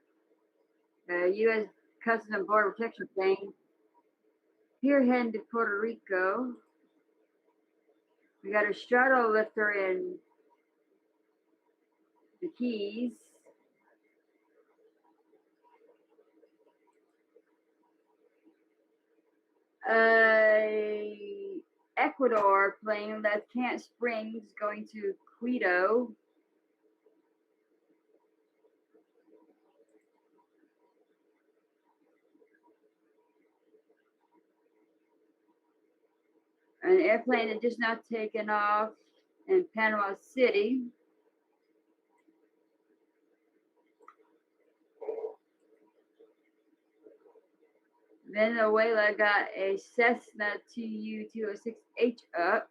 U.S. Customs and Border Protection plane. Here heading to Puerto Rico. We got a shuttle lifter in the Keys. Ecuador plane left Camp Springs going to Quito. An airplane that just not taken off in Panama City. Venezuela got a Cessna Tu-206H up.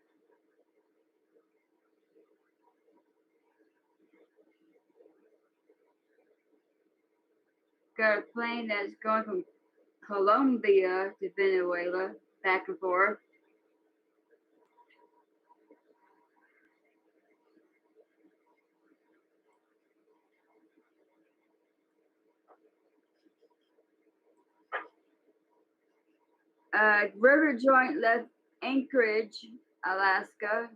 Got a plane that's going from Colombia to Venezuela, back and forth. River Joint left Anchorage, Alaska.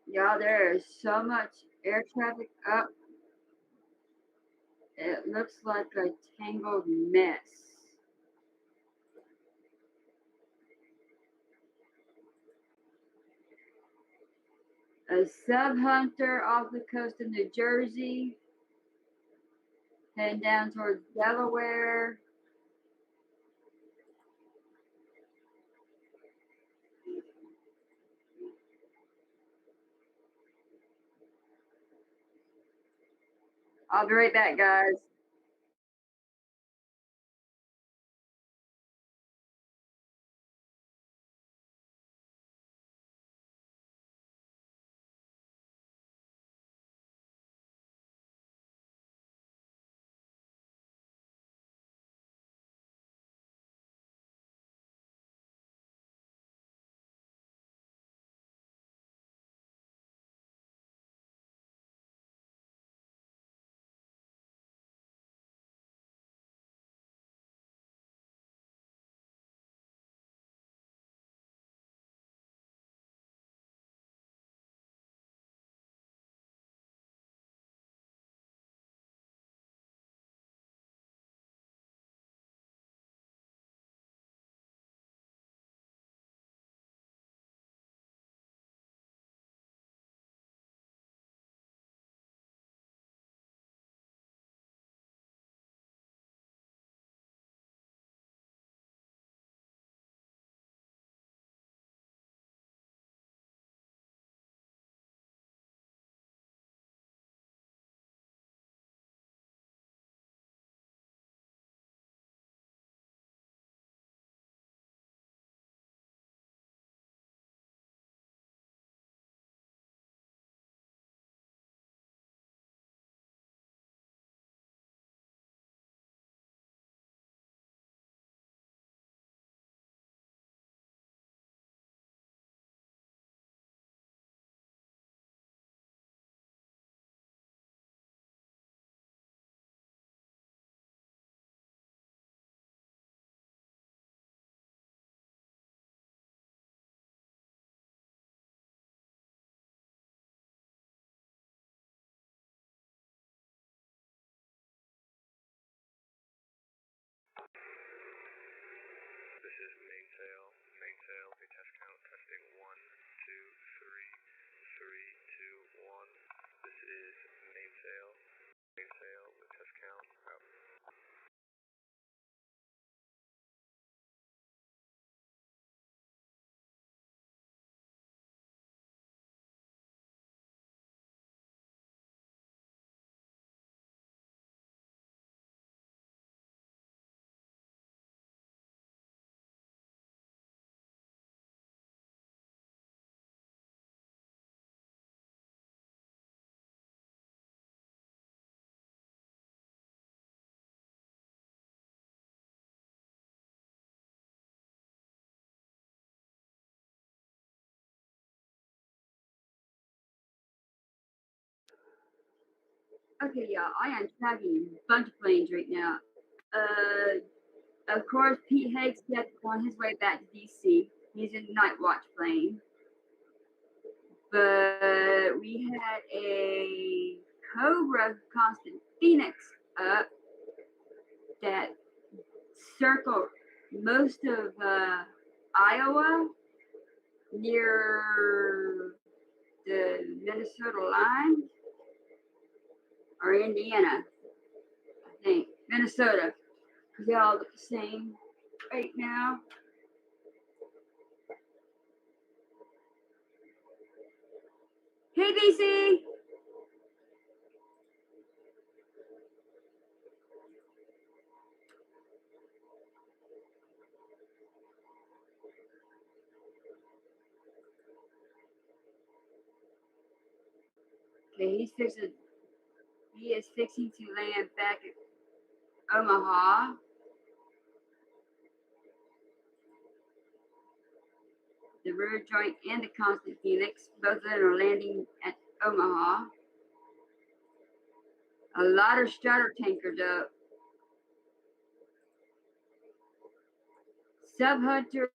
Y'all, there is so much air traffic up. It looks like a tangled mess. A sub hunter off the coast of New Jersey, heading down towards Delaware. I'll be right back, guys. This is mainsail, a test count, testing 1, 2, 3, 3, 2, 1. This is mainsail, the test count, out. Okay, y'all, I am tracking a bunch of planes right now. Of course, Pete Haig's on his way back to DC. He's in the night watch plane. But we had a Cobra Constant Phoenix up that circled most of Iowa near the Minnesota line, or Indiana, I think. Minnesota, because they all look the same right now. Hey, BC! Okay, he is fixing to land back at Omaha. The rear joint and the Constant Phoenix, both of them are landing at Omaha. A lot of starter tankers up. Sub Hunter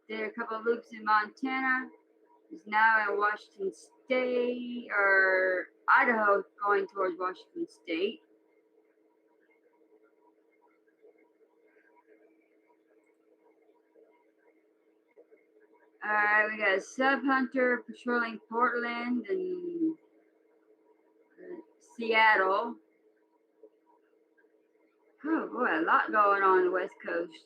did a couple of loops in Montana. is now in Washington State, or Idaho going towards Washington State. Alright, we got a sub hunter patrolling Portland and Seattle. Oh boy, a lot going on the West Coast.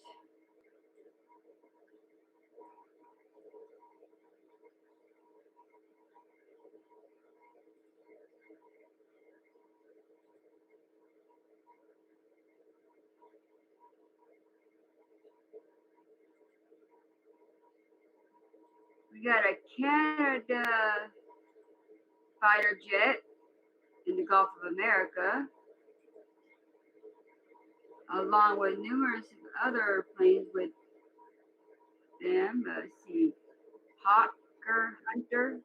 We got a Canada fighter jet in the Gulf of America, along with numerous other planes with them. Let's see, Hawker Hunter.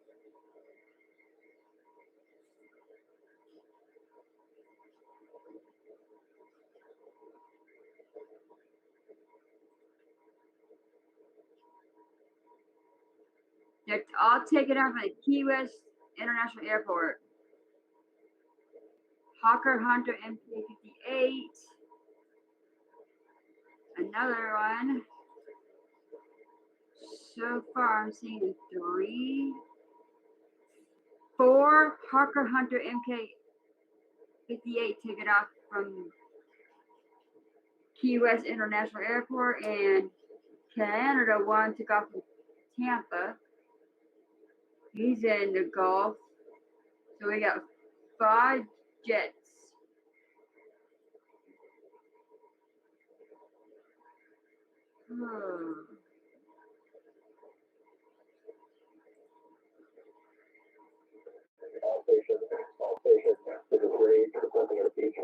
They're all taken off at Key West International Airport. Hawker Hunter MK-58. Another one. So far, I'm seeing 4 Hawker Hunter MK-58 taken off from Key West International Airport, and Canada one took off from Tampa. He's in the Gulf. So we got 5 jets. All patients, to the grade, something at a beach.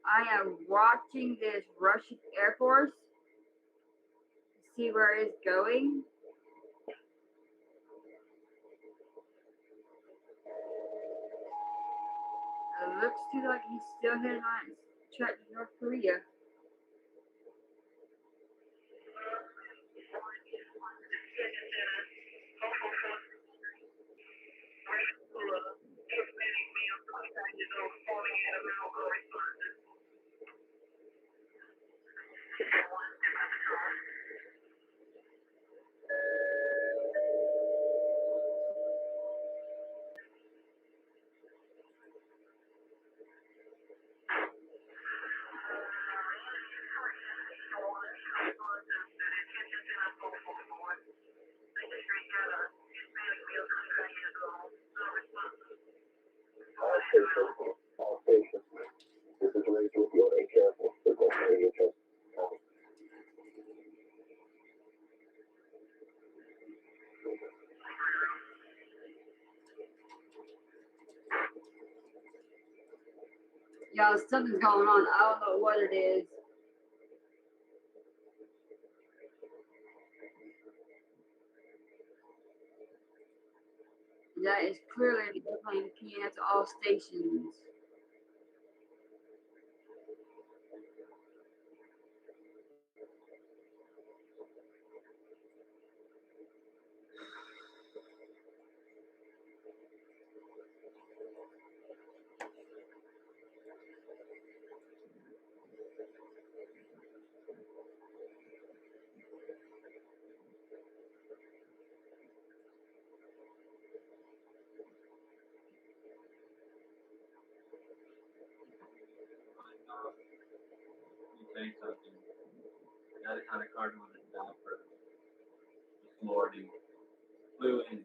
I am watching this Russian Air Force, see where it's going. It looks to like he's still heading on his track to North Korea. Y'all, something's going on. I don't know what it is. That is clearly an airplane peeing to all stations. Say something. That kind of card on the top for this morning. Flew in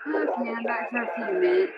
Okay, I'm back for a few minutes.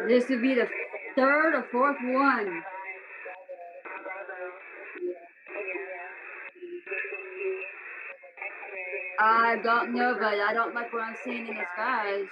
This would be the third or fourth one. I don't know, but I don't like what I'm seeing in the skies.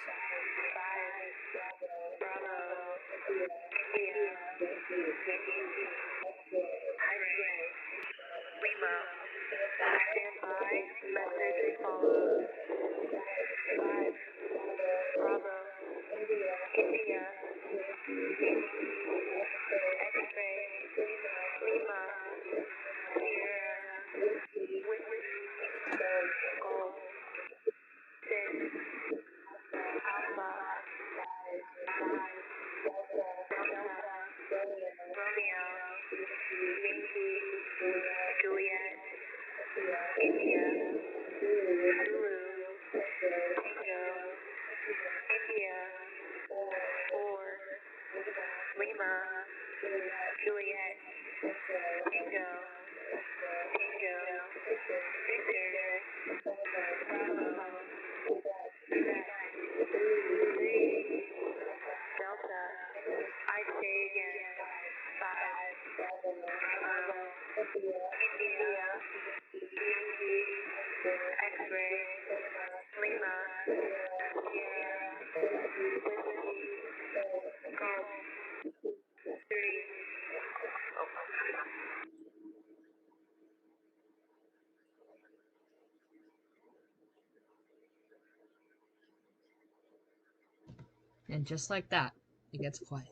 And just like that, it gets quiet.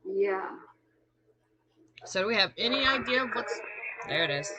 Yeah. So do we have any idea of what's... There it is.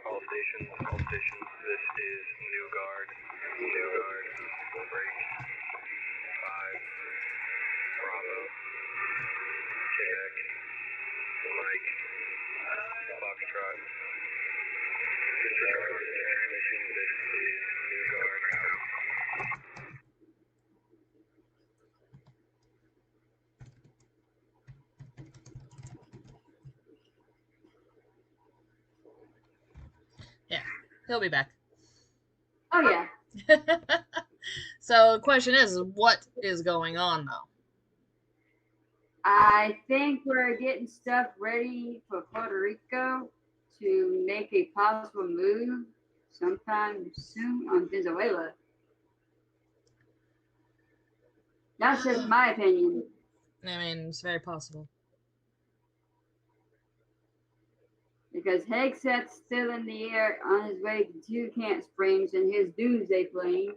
All stations, this is New Guard, break, 5, Bravo, Quebec, Mike, Foxtrot, disregard the transmission, this is New Guard, out. Yeah, he'll be back. Oh, yeah. So the question is, what is going on, though? I think we're getting stuff ready for Puerto Rico to make a possible move sometime soon on Venezuela. That's just my opinion. I mean, it's very possible. Because because Hegseth's still in the air on his way to Toucan Springs in his doomsday plane.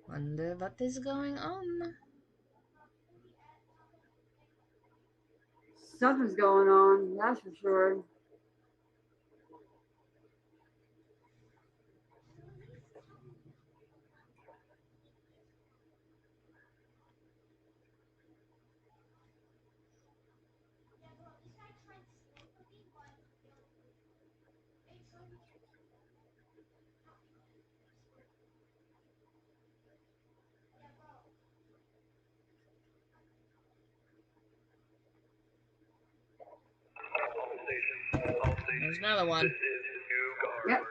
Wonder what is going on. Something's going on, that's for sure. There's another one. Yep.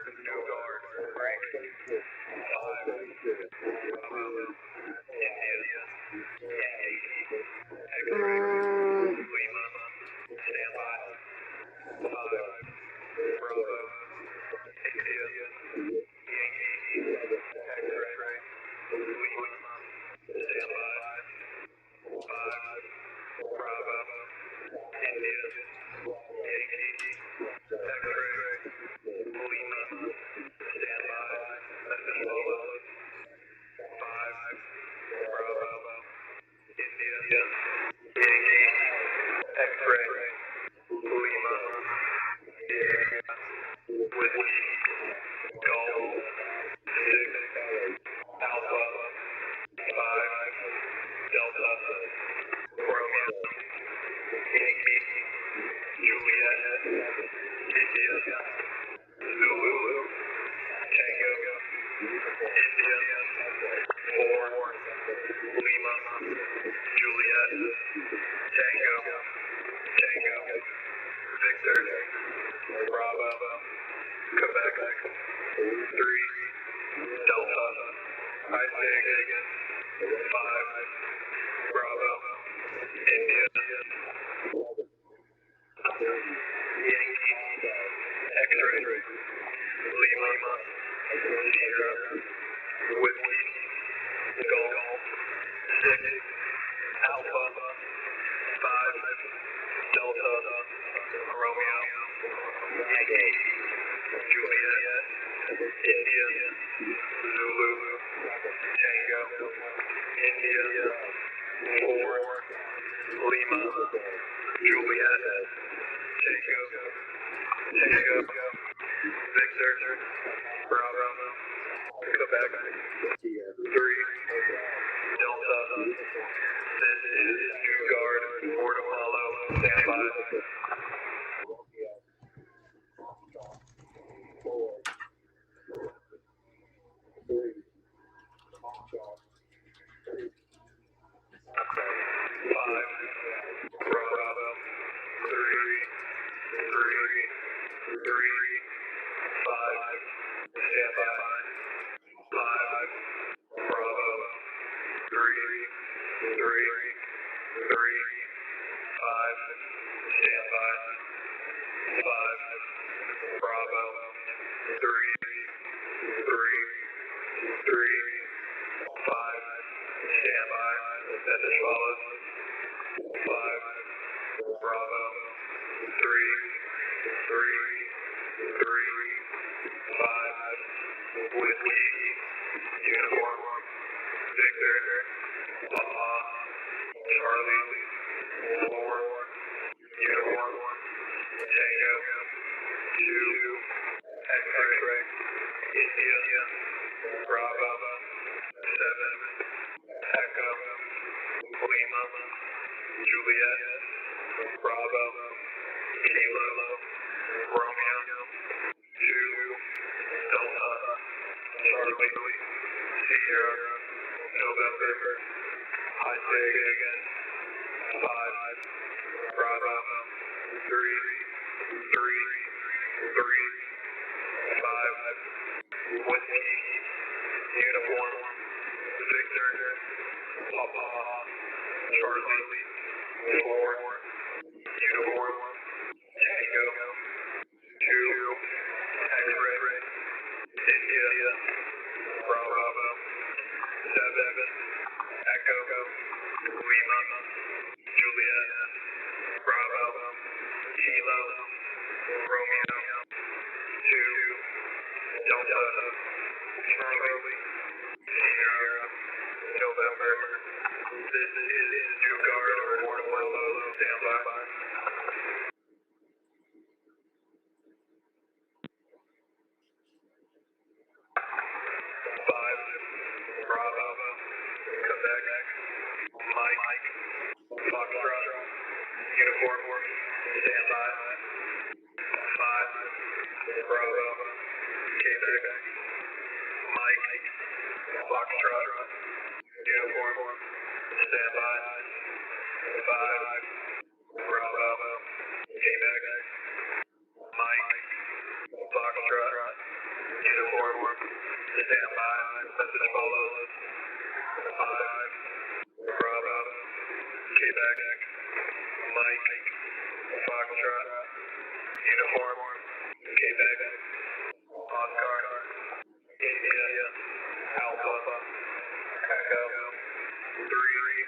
Sierra, Whiskey, Golf, 6, Alpha, 5, Delta, Romeo, Yankee, Juliet, India, Zulu, Tango, India, 4, Lima, Juliet, Tango, Victor, Bravo, Quebec, 3, Delta, this is New Guard, Port Apollo, standby. Bravo, 3, 5, standby. 5, Bravo, 3, 5, standby. 5, Bravo, 3, 5, standby. Message follows. 5, Bravo, 3, 5, Whiskey, Uniform, Victor, Papa, Charlie, 4, Uniform, Tango, 2, X-ray, India, Bravo, 7, Echo, Lima, Juliet, Bravo, Kilo, Romeo, 2, Delta, Charlie, Sierra, November, I say again, 5, Bravo, 3, 5, Whiskey, Uniform, Victor, Papa, Charlie, 4, Uniform, Tango, 2, X-ray, India, Bravo, 7, Echo, Lima, Juliet, Bravo, Kilo, Romeo, 2, Delta, Charlie, Sierra, November, this is New Guard, Port Apollo, standby. 5, Bravo, Quebec, Mike, Foxtrot, Uniform, standby. 5, Bravo, Quebec, Mike, Foxtrot, Uniform, standby. 5, Bravo, Quebec, Mike, Foxtrot, Uniform, standby. Message follows. 5, Bravo, Quebec, Mike, Foxtrot, Uniform, Quebec, Oscar, India, Alpha, Echo, 3,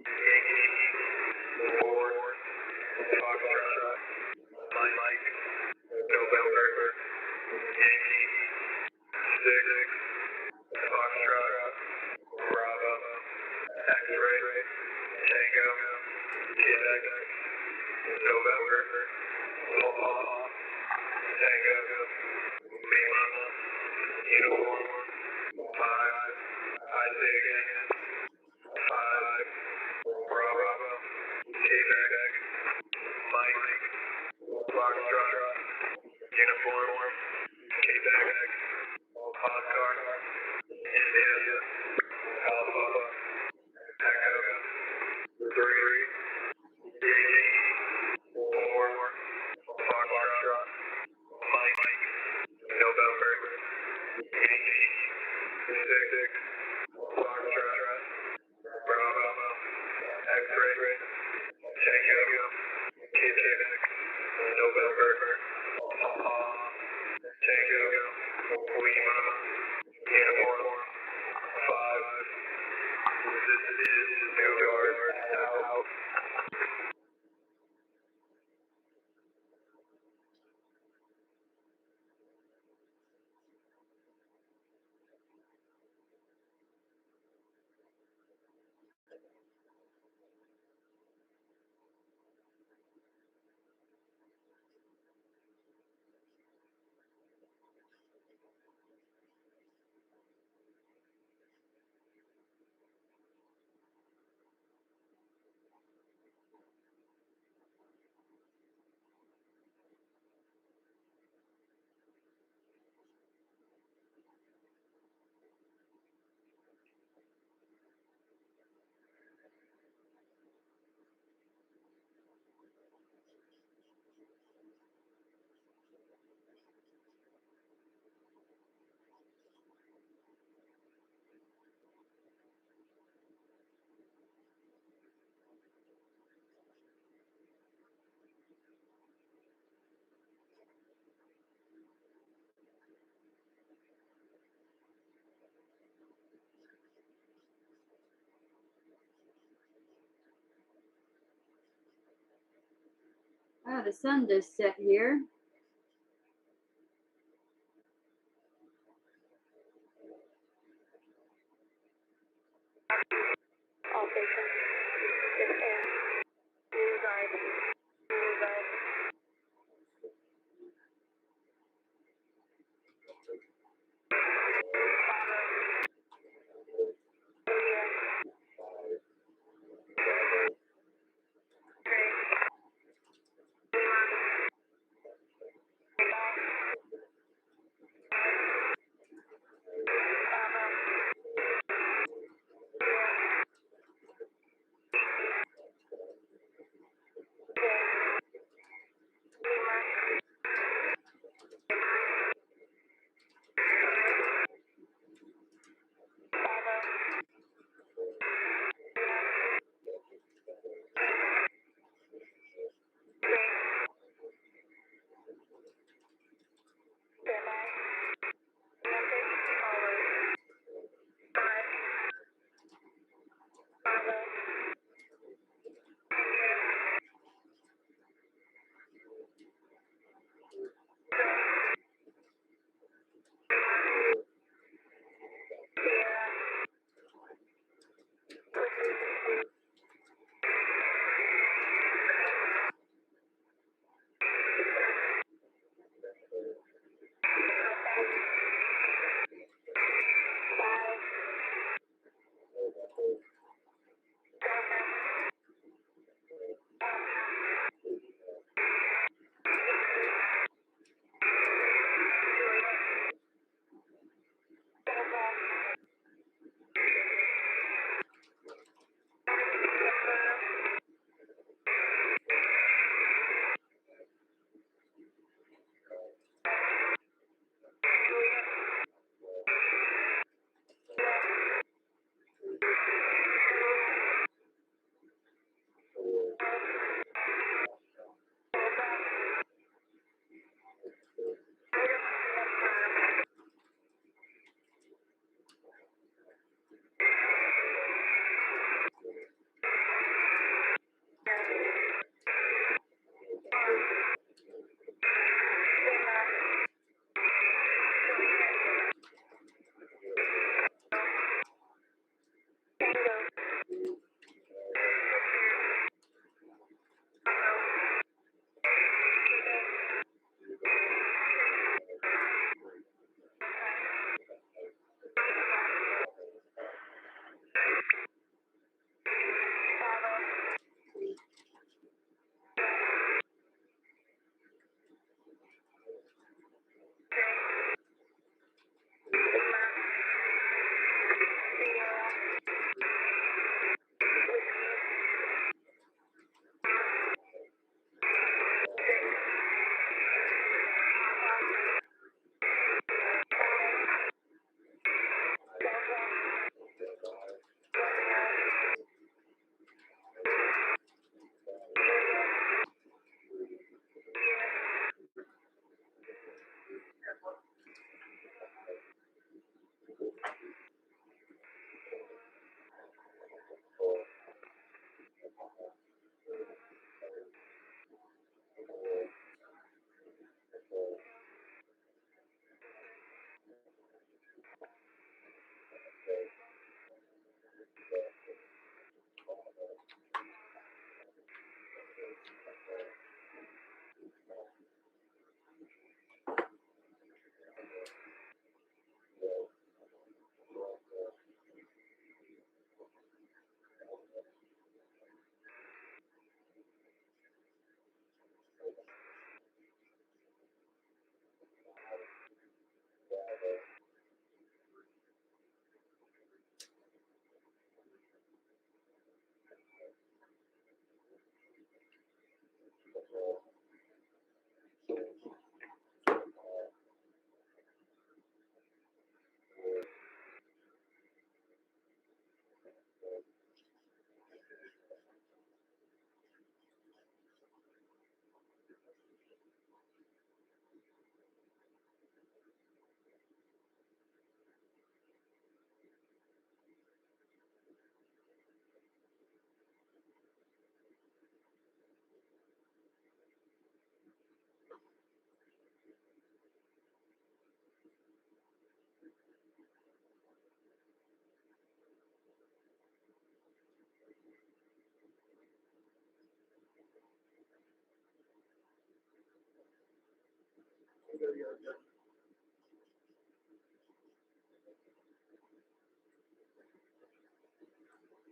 Yankee, 4, Foxtrot, Mike, November, Yankee, 6, Foxtrot, Bravo, X-ray, Tango, Quebec, November, Papa, Tango, Lima, Uniform, 5, Isaac, 5, Bravo, Quebec, Mike, Foxtrot, Uniform, Quebec, Oscar, India, Alpha, Echo, 3, Yankee, 4, Foxtrot, Mike, Oh, the sun just set here. All stations, this is news ID. News ID.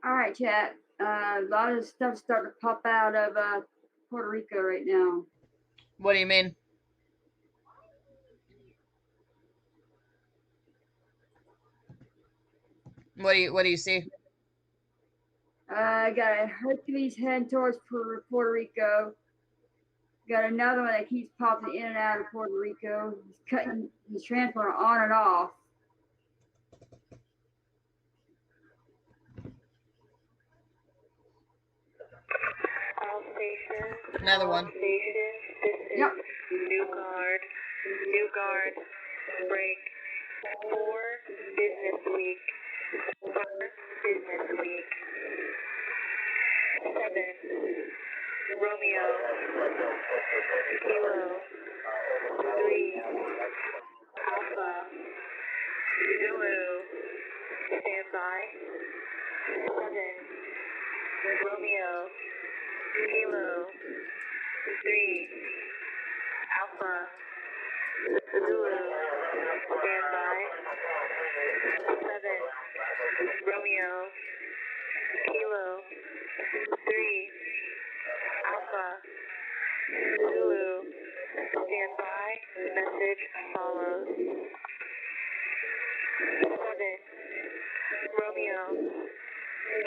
All right, chat. A lot of stuff starting to pop out of Puerto Rico right now. What do you mean? What do you see? I got a Hercules heading towards Puerto Rico. Got another one that keeps popping in and out of Puerto Rico. He's transporting on and off. Another one. Yep. New guard, break, 4 business week, 7 Romeo, Kilo, 3, Alpha, Zulu, standby, 7, Romeo, Kilo, 3, Alpha, Zulu, standby, 7, Romeo, Kilo, 3, Alpha, Zulu, standby, message follows. 7, Romeo,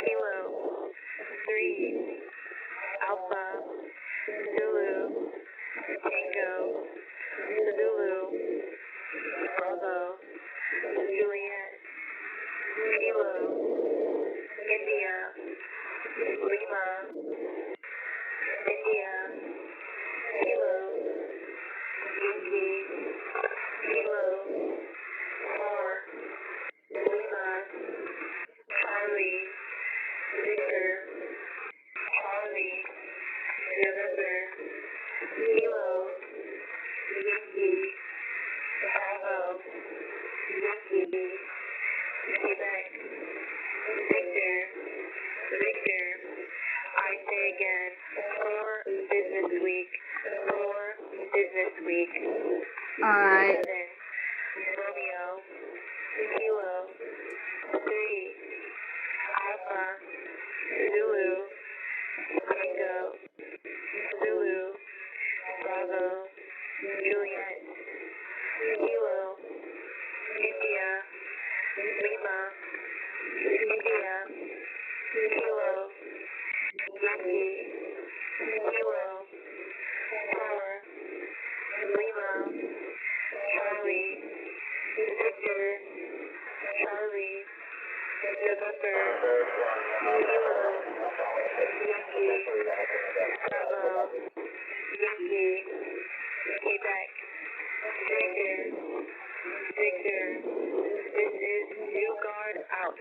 Kilo, 3, Alpha, Zulu, Tango, Zulu, Bravo, Juliet, Kilo, India, Lima, India, Kilo, Yankee, Kilo, 4, Lima, Charlie, Victor, Charlie, November, Kilo, Yankee, Bravo, Yankee, Quebec, Victor, Victor, I say again, 4 business week, 4 business week. Alright. 7, Romeo, Kilo, 3, Alpha, Zulu, Tango, Zulu, Bravo, Juliet, Kilo, India, Lima, India, Kilo, Yankee, Kilo, 4, Lima, Charlie, Victor, Charlie, November, Kilo, Yankee, Bravo, Yankee, Quebec, Victor, Victor, this is New Guard out.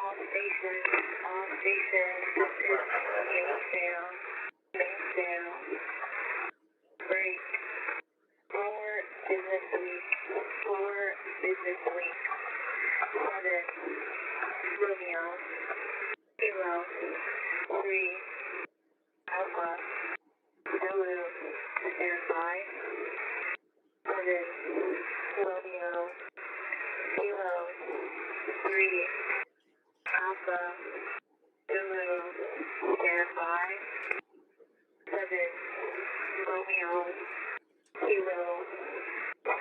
All stations, this is Mainsail, break, 4 business week, 4 business week, 7, Romeo, Kilo, 3, Alpha, Zulu, standby, 7, Romeo, Kilo, 3, Alpha, Zulu, standby, 7, Romeo, Kilo, 3,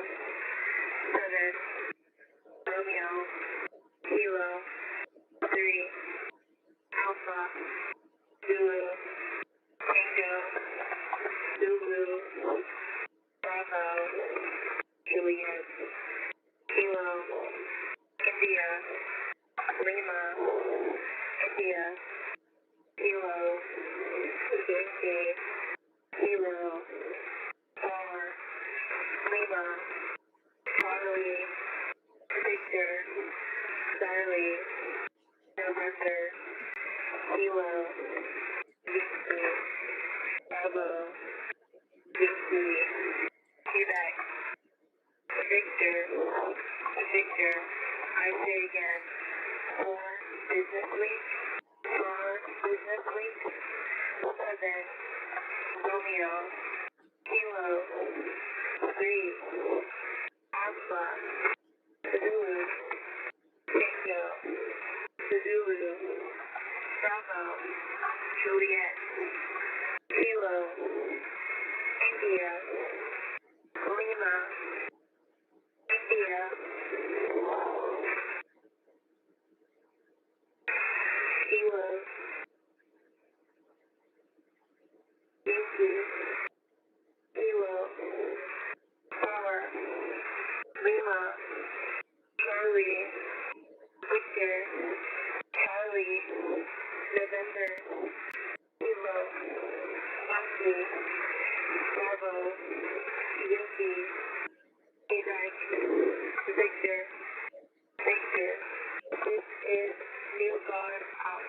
7, Romeo, Kilo, 3, Alpha, Zulu, Tango, Zulu, Bravo, Juliet, Kilo, India, Lima, India, Kilo, Yankee, Kilo, 4, Lima, Charlie, Victor, Charlie, November, Kilo, Yankee, Bravo, Yankee, Quebec, Victor, Victor, I say again, 4 business week, 4 business week, 7, Romeo, Kilo, 3, Alpha, Zulu, Tango, Zulu, Bravo, Juliet, Kilo, India, Lima, India, Kilo, Yankee, Kilo, 4, Lima, Charlie, Victor, Charlie, November, Kilo, Yankee, Bravo, Yankee, Quebec, Victor, Victor. This is New Guard out.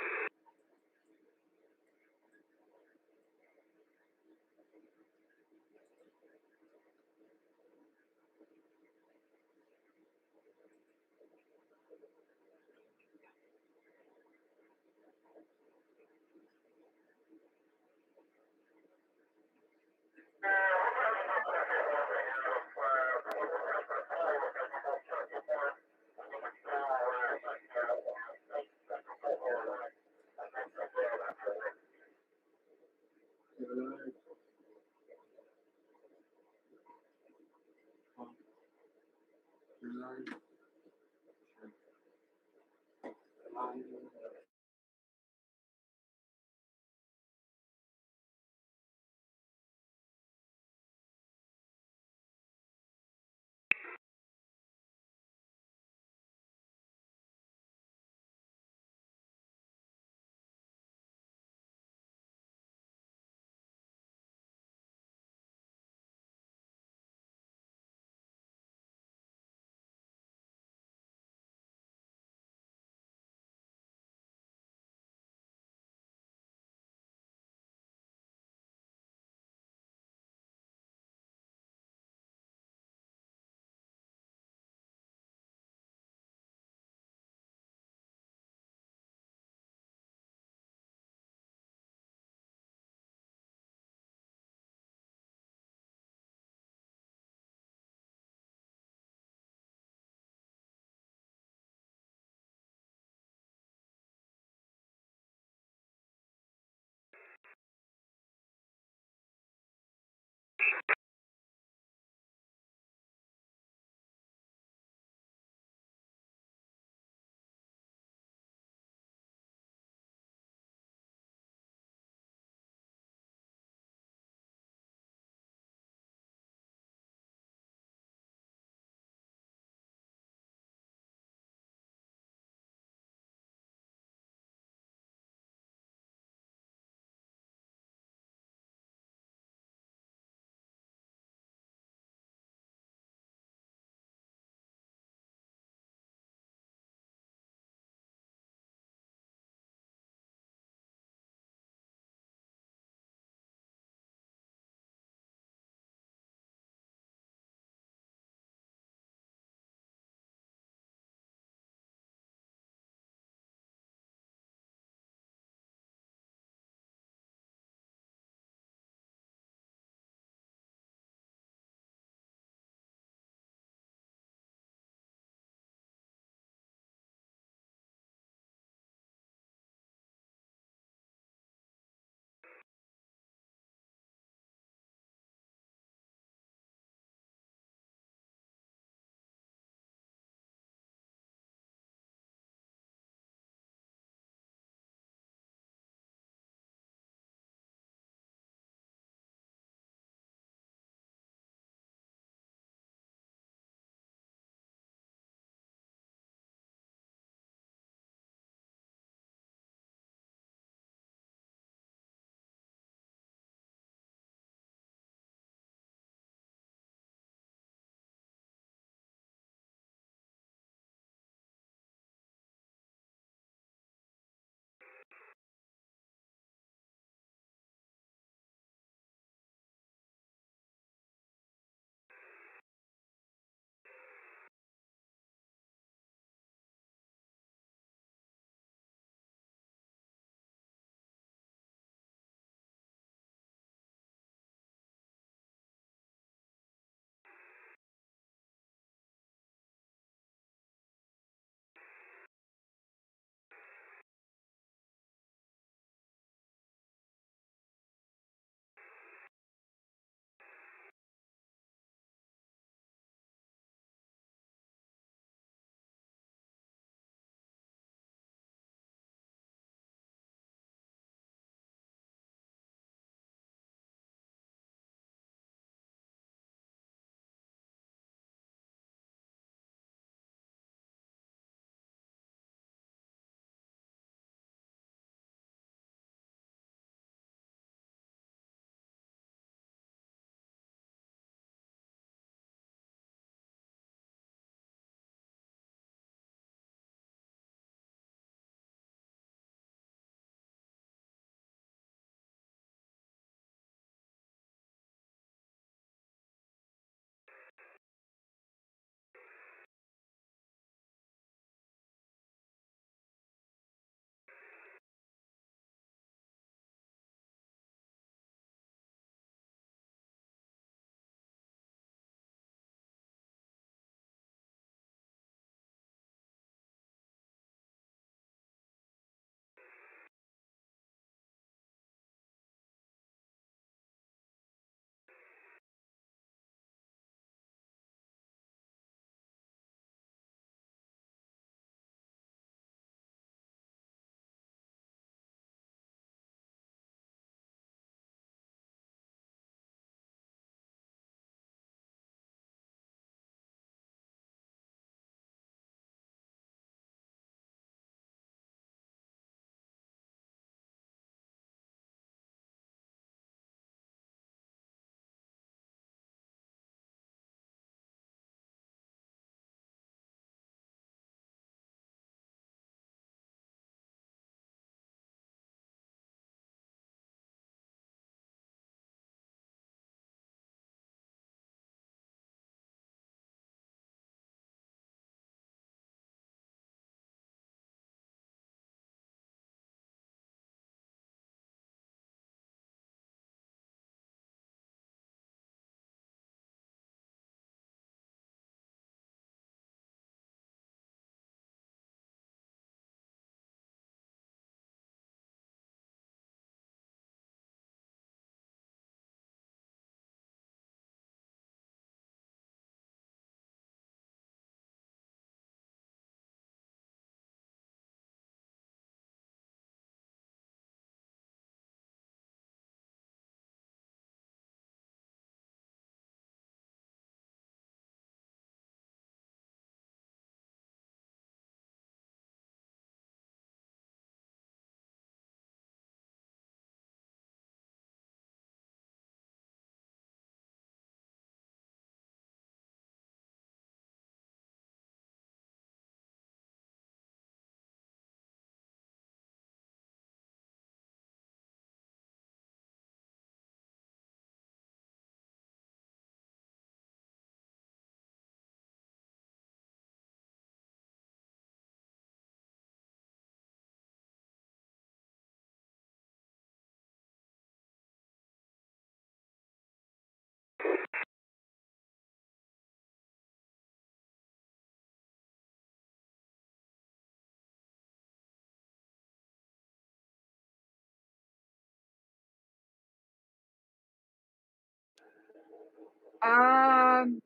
From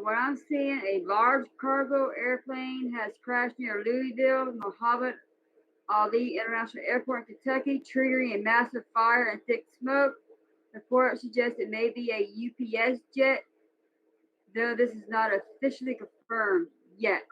what I'm seeing, a large cargo airplane has crashed near Louisville, Muhammad Ali International Airport in Kentucky, triggering a massive fire and thick smoke. The report suggests it may be a UPS jet, though this is not officially confirmed yet.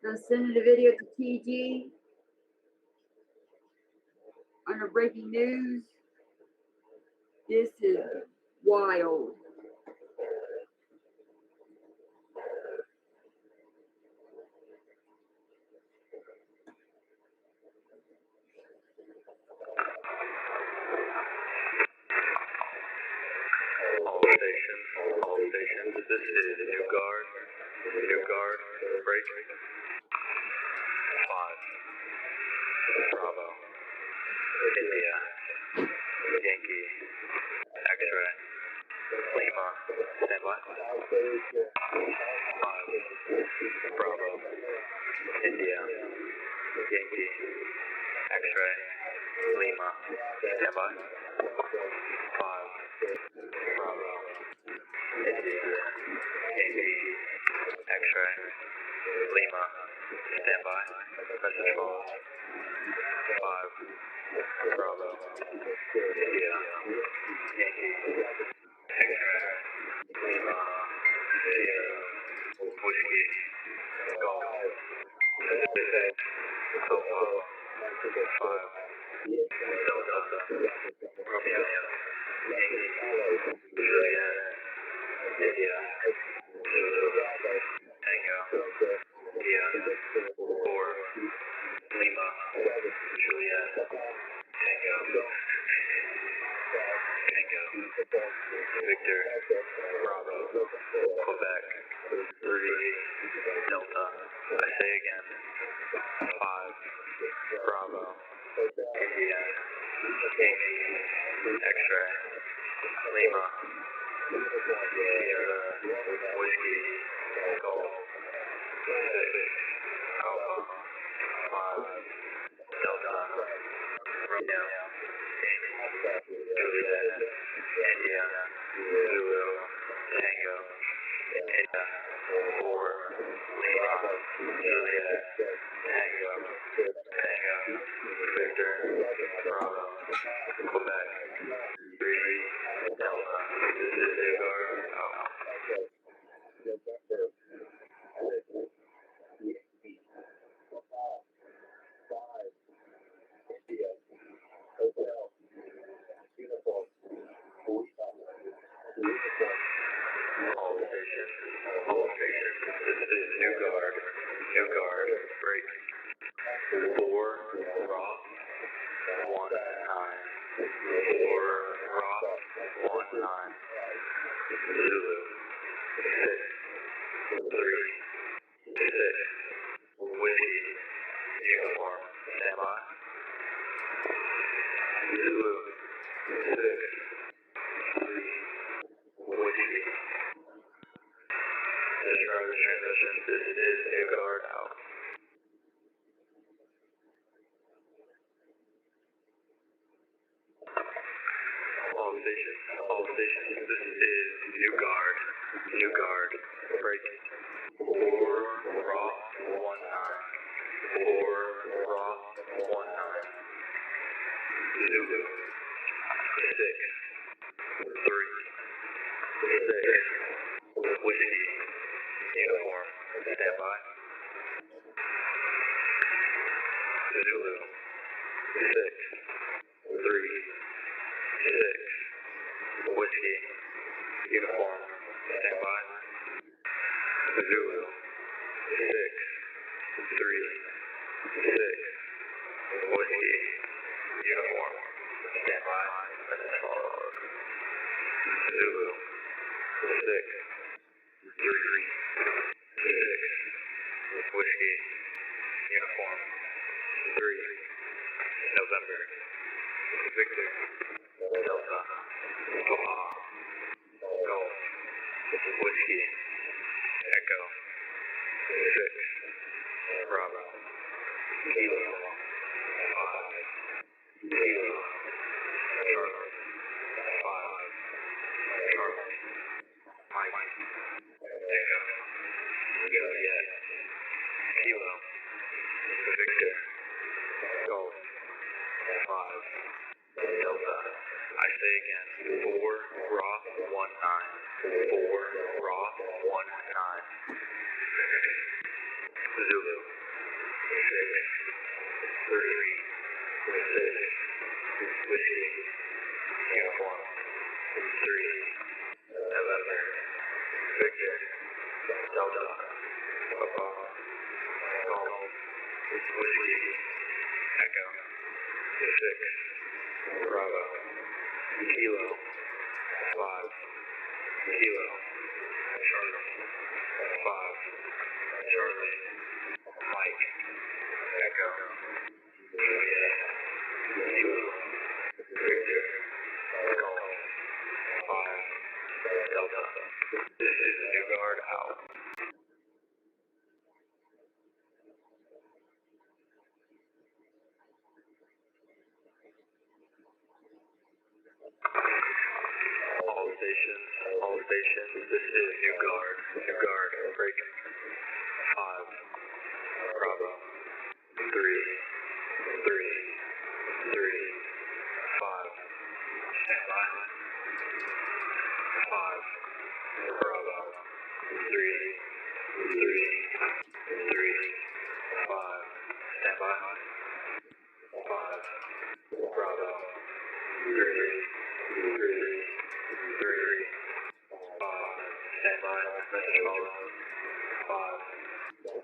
I'm sending the video to TG under breaking news. This is wild. All stations, this is New Guard, break. 5, Bravo, India, Yankee, X-ray, Lima, standby. 5, Bravo, India, Yankee, X-ray, Lima, standby. 5, Bravo, India, Yankee, X-ray, Lima, standby. Message call. 5, Bravo, India, Yankee, X-ray, Lima, Sierra, Whiskey, Golf, Pacific, Alpha, 5, Delta, Romeo, Yankee, Juliet, India, Zulu, Tango, India, 4, Lima, Juliet, Tango, Victor, Bravo, Quebec, 3, Delta, I say again, 5, Bravo, India, Yankee, X-ray, Lima, Sierra, Whiskey, Golf, Pacific, Alpha, 5, Delta, Romeo, Yankee, Juliet, India, Zulu, Tango, India, 4, Lima, Juliet, Tango, Victor, Bravo, Quebec, 3, Delta, this is New Guard, out. All stations, this is New Guard, break. 4, Rock, 1, 9. 4, Rock, 1, 9. Zulu, 6, 3, 6. Whiskey, uniform, standby. Zulu, 6, 3, Whiskey. Discharge the transmission, this is New Guard, out. All stations, this is New Guard, break. 4, Rock, 1, 9. 4, Rock, 1, 9. Zulu, 6, 3, 6. Whiskey, uniform, standby. Zulu, 636, Whiskey, uniform, standby. Zulu, 636, Whiskey, uniform, standby. Zulu, 636, Whiskey, uniform, 3, November, Victor, Delta, Omaha, Golf, Whiskey, Echo, 6, Bravo, Kilo, 5, Kilo, Charlie, 5, Charlie, Mike, Echo, Juliet, Kilo, Victor, Golf, 5, Delta. I say again, 4, Raw, 1, 9, 4, Raw, 1, 9. Zulu, 6, 3, 6, Whiskey, uniform, 3, November, Victor, Delta, Papa, Golf, Whiskey, Echo, 6, Bravo, Kilo, 5, Kilo, Charlie, 5, Charlie, Mike, Echo, Juliet, Kilo, Victor, Golf, 5, Delta. This is New Guard out. All stations, this is New Guard, break, 5, Bravo, 3, 3, 3, 5, standby, 5, Bravo, 3, 3, 3, 5, standby, 5, Bravo, 3, 3, 3, 5, standby, message follow, 5,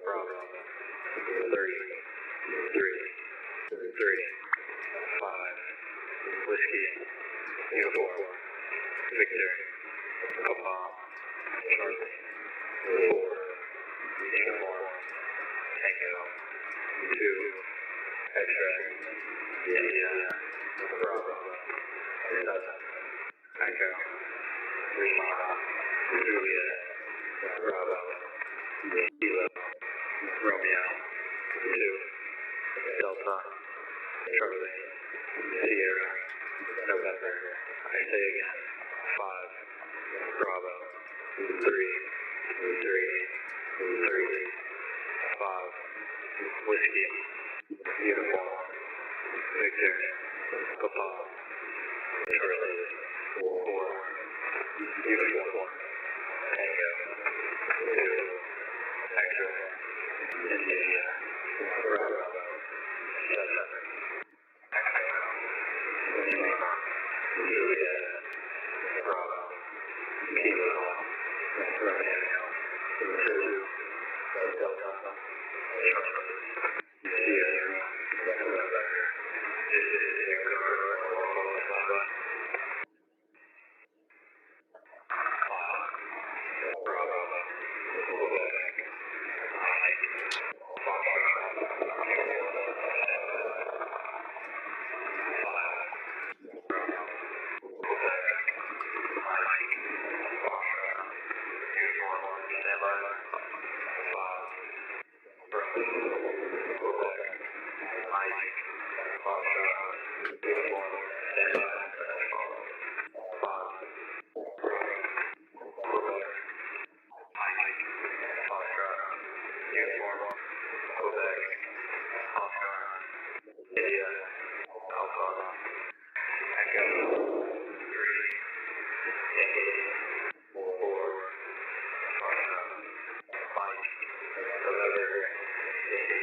Bravo, 3, 3, 3, 5, Whiskey, uniform, Victor, Papa, Charlie, 4, uniform, Tango, 2, X-ray, India, Bravo, 7, Echo, Lima, Juliet, Bravo, Kilo, Romeo, 2, Delta, Charlie, Sierra, November, I say again, 5, Bravo, 3, 3, 3, 5, Whiskey, uniform, Victor, Papa, Charlie, 4, uniform, Tango, 2, X-ray, India, Bravo, 7, Echo, Lima, Juliet, Bravo, Kilo, Romeo, 2, Delta, Charlie, Sierra, November. This is New Guard, standby. 5, Bravo, Quebec, Mike, Foxtrot, standby. 5, Bravo, Quebec, Mike, Foxtrot, uniform, standby. 5, Bravo, Quebec, Mike, Foxtrot, uniform, standby. 5, Bravo, Quebec, Mike, Foxtrot, uniform, Quebec, Oscar, India, Alpha, Echo, 3, Yankee, 4, Foxtrot, Mike, November, India.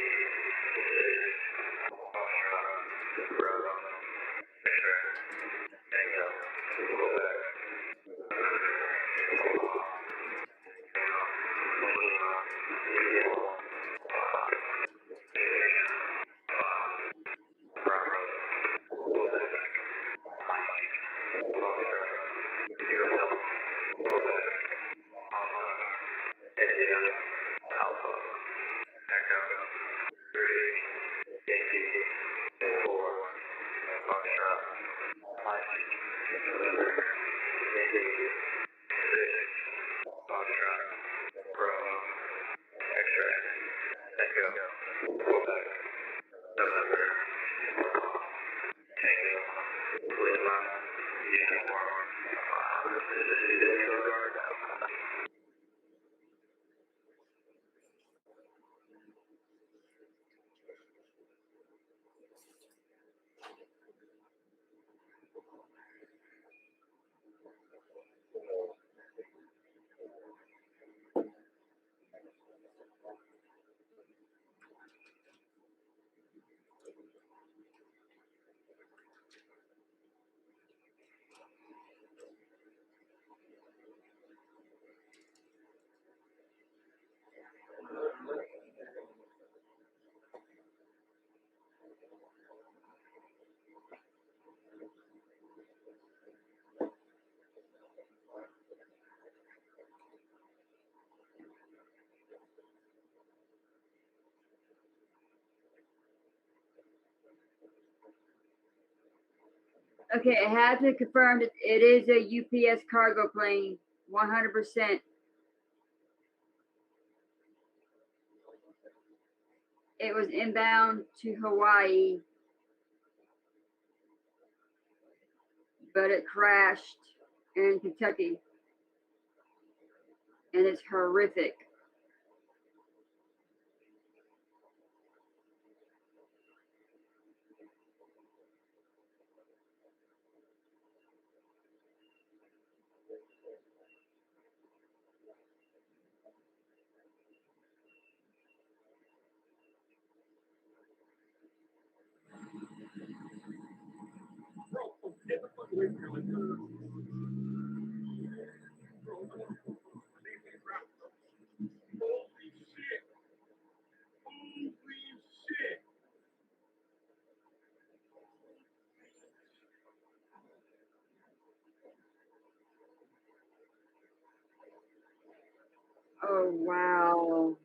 Foxtrot, Bravo, X-ray, Echo, Quebec, November, Tango, Lima, Uniform, disregard. Okay, I had to confirm that it is a UPS cargo plane, 100%. It was inbound to Hawaii, but it crashed in Kentucky, and it's horrific. Oh, wow.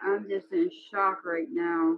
I'm just in shock right now.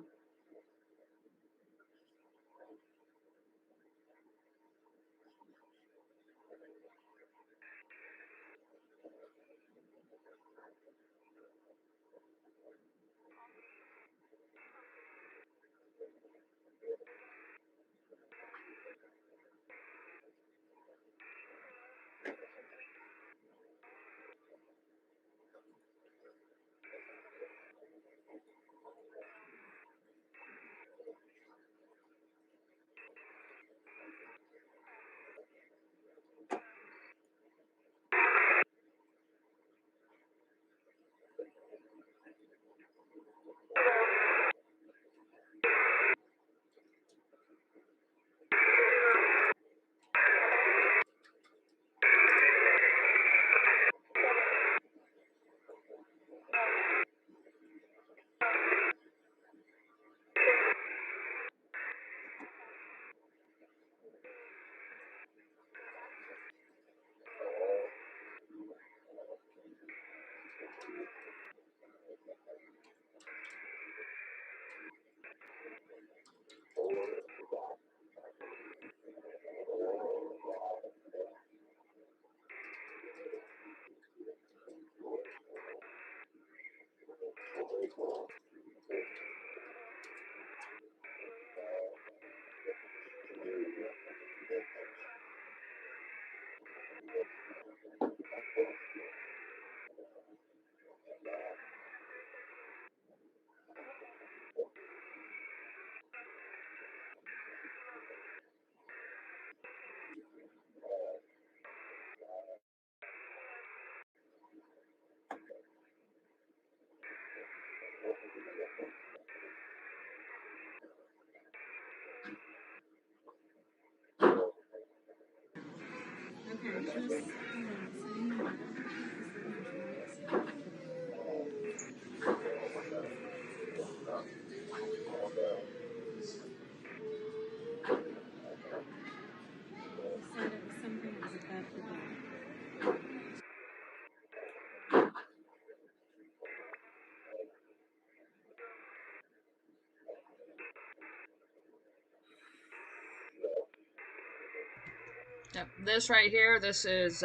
Yep, this right here, this is,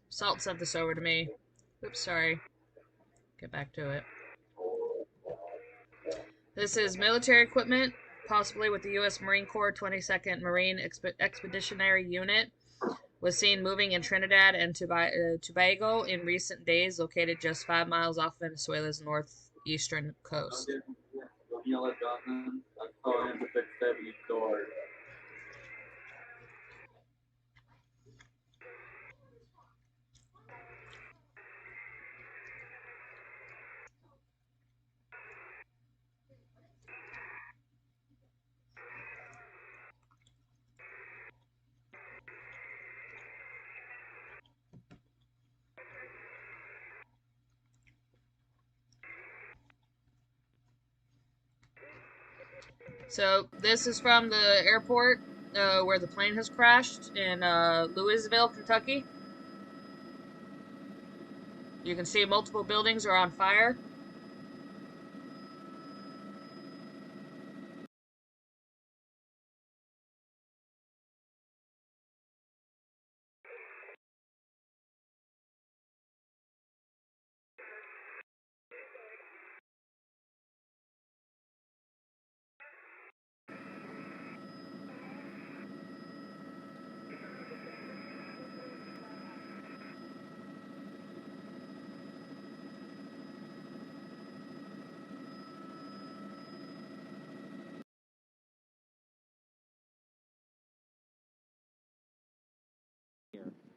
Salt sent this over to me. Oops, sorry. Get back to it. This is military equipment, possibly with the U.S. Marine Corps 22nd Marine Expeditionary Unit. Was seen moving in Trinidad and Tobago in recent days, located just 5 miles off Venezuela's northeastern coast. So this is from the airport where the plane has crashed in Louisville, Kentucky. You can see multiple buildings are on fire.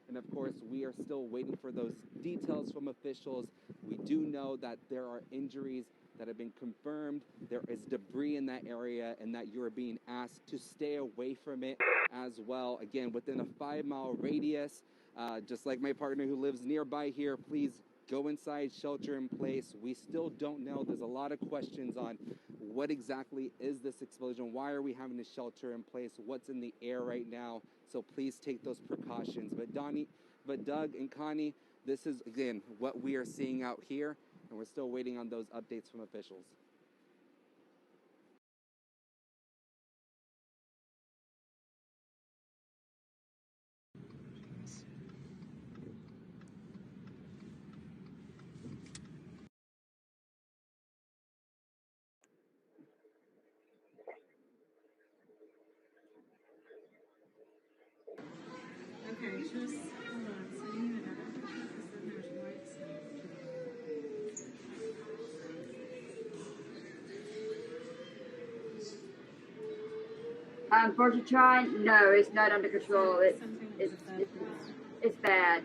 And of course, we are still waiting for those details from officials. We do know that there are injuries that have been confirmed. There is debris in that area and that you are being asked to stay away from it as well. Again, within a 5-mile radius, just like my partner who lives nearby here, please go inside, shelter in place. We still don't know. There's a lot of questions on what exactly is this explosion? Why are we having to shelter in place? What's in the air right now? So please take those precautions. But Doug and Connie, this is, again, what we are seeing out here, and we're still waiting on those updates from officials. Okay, just hold on. So you know Unfortunately, trying. No, it's not under control. It's bad.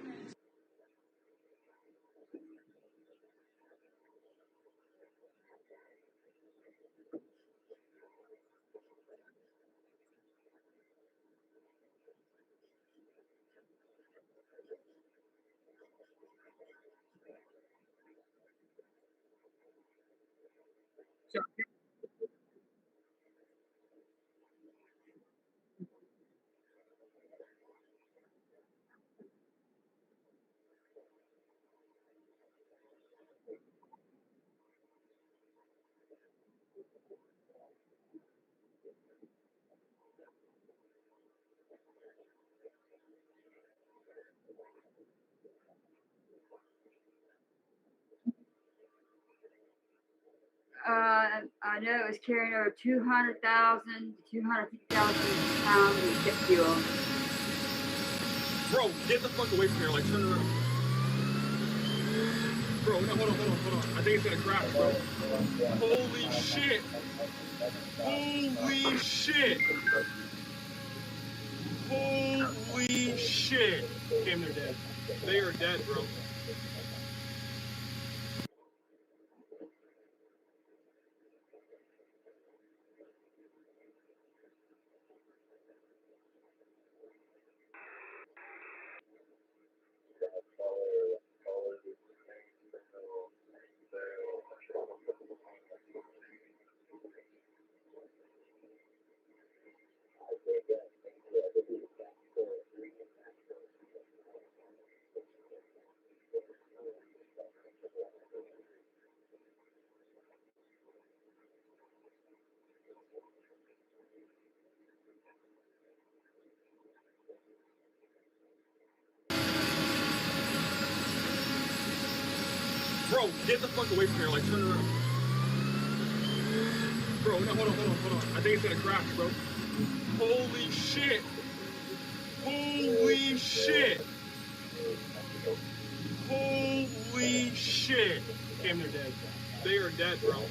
I know it was carrying over 200,000 to 250,000 pounds of jet fuel. Bro, get the fuck away from here. Like, turn around. Bro, no, hold on. I think it's gonna crash, bro. Holy shit. Holy shit. Holy shit. Damn, they're dead. They are dead, bro. Bro, get the fuck away from here. Like, turn around. Bro, no, hold on. I think it's gonna crash, bro. Holy shit. Holy shit. Holy shit. Damn, they're dead. They are dead, bro.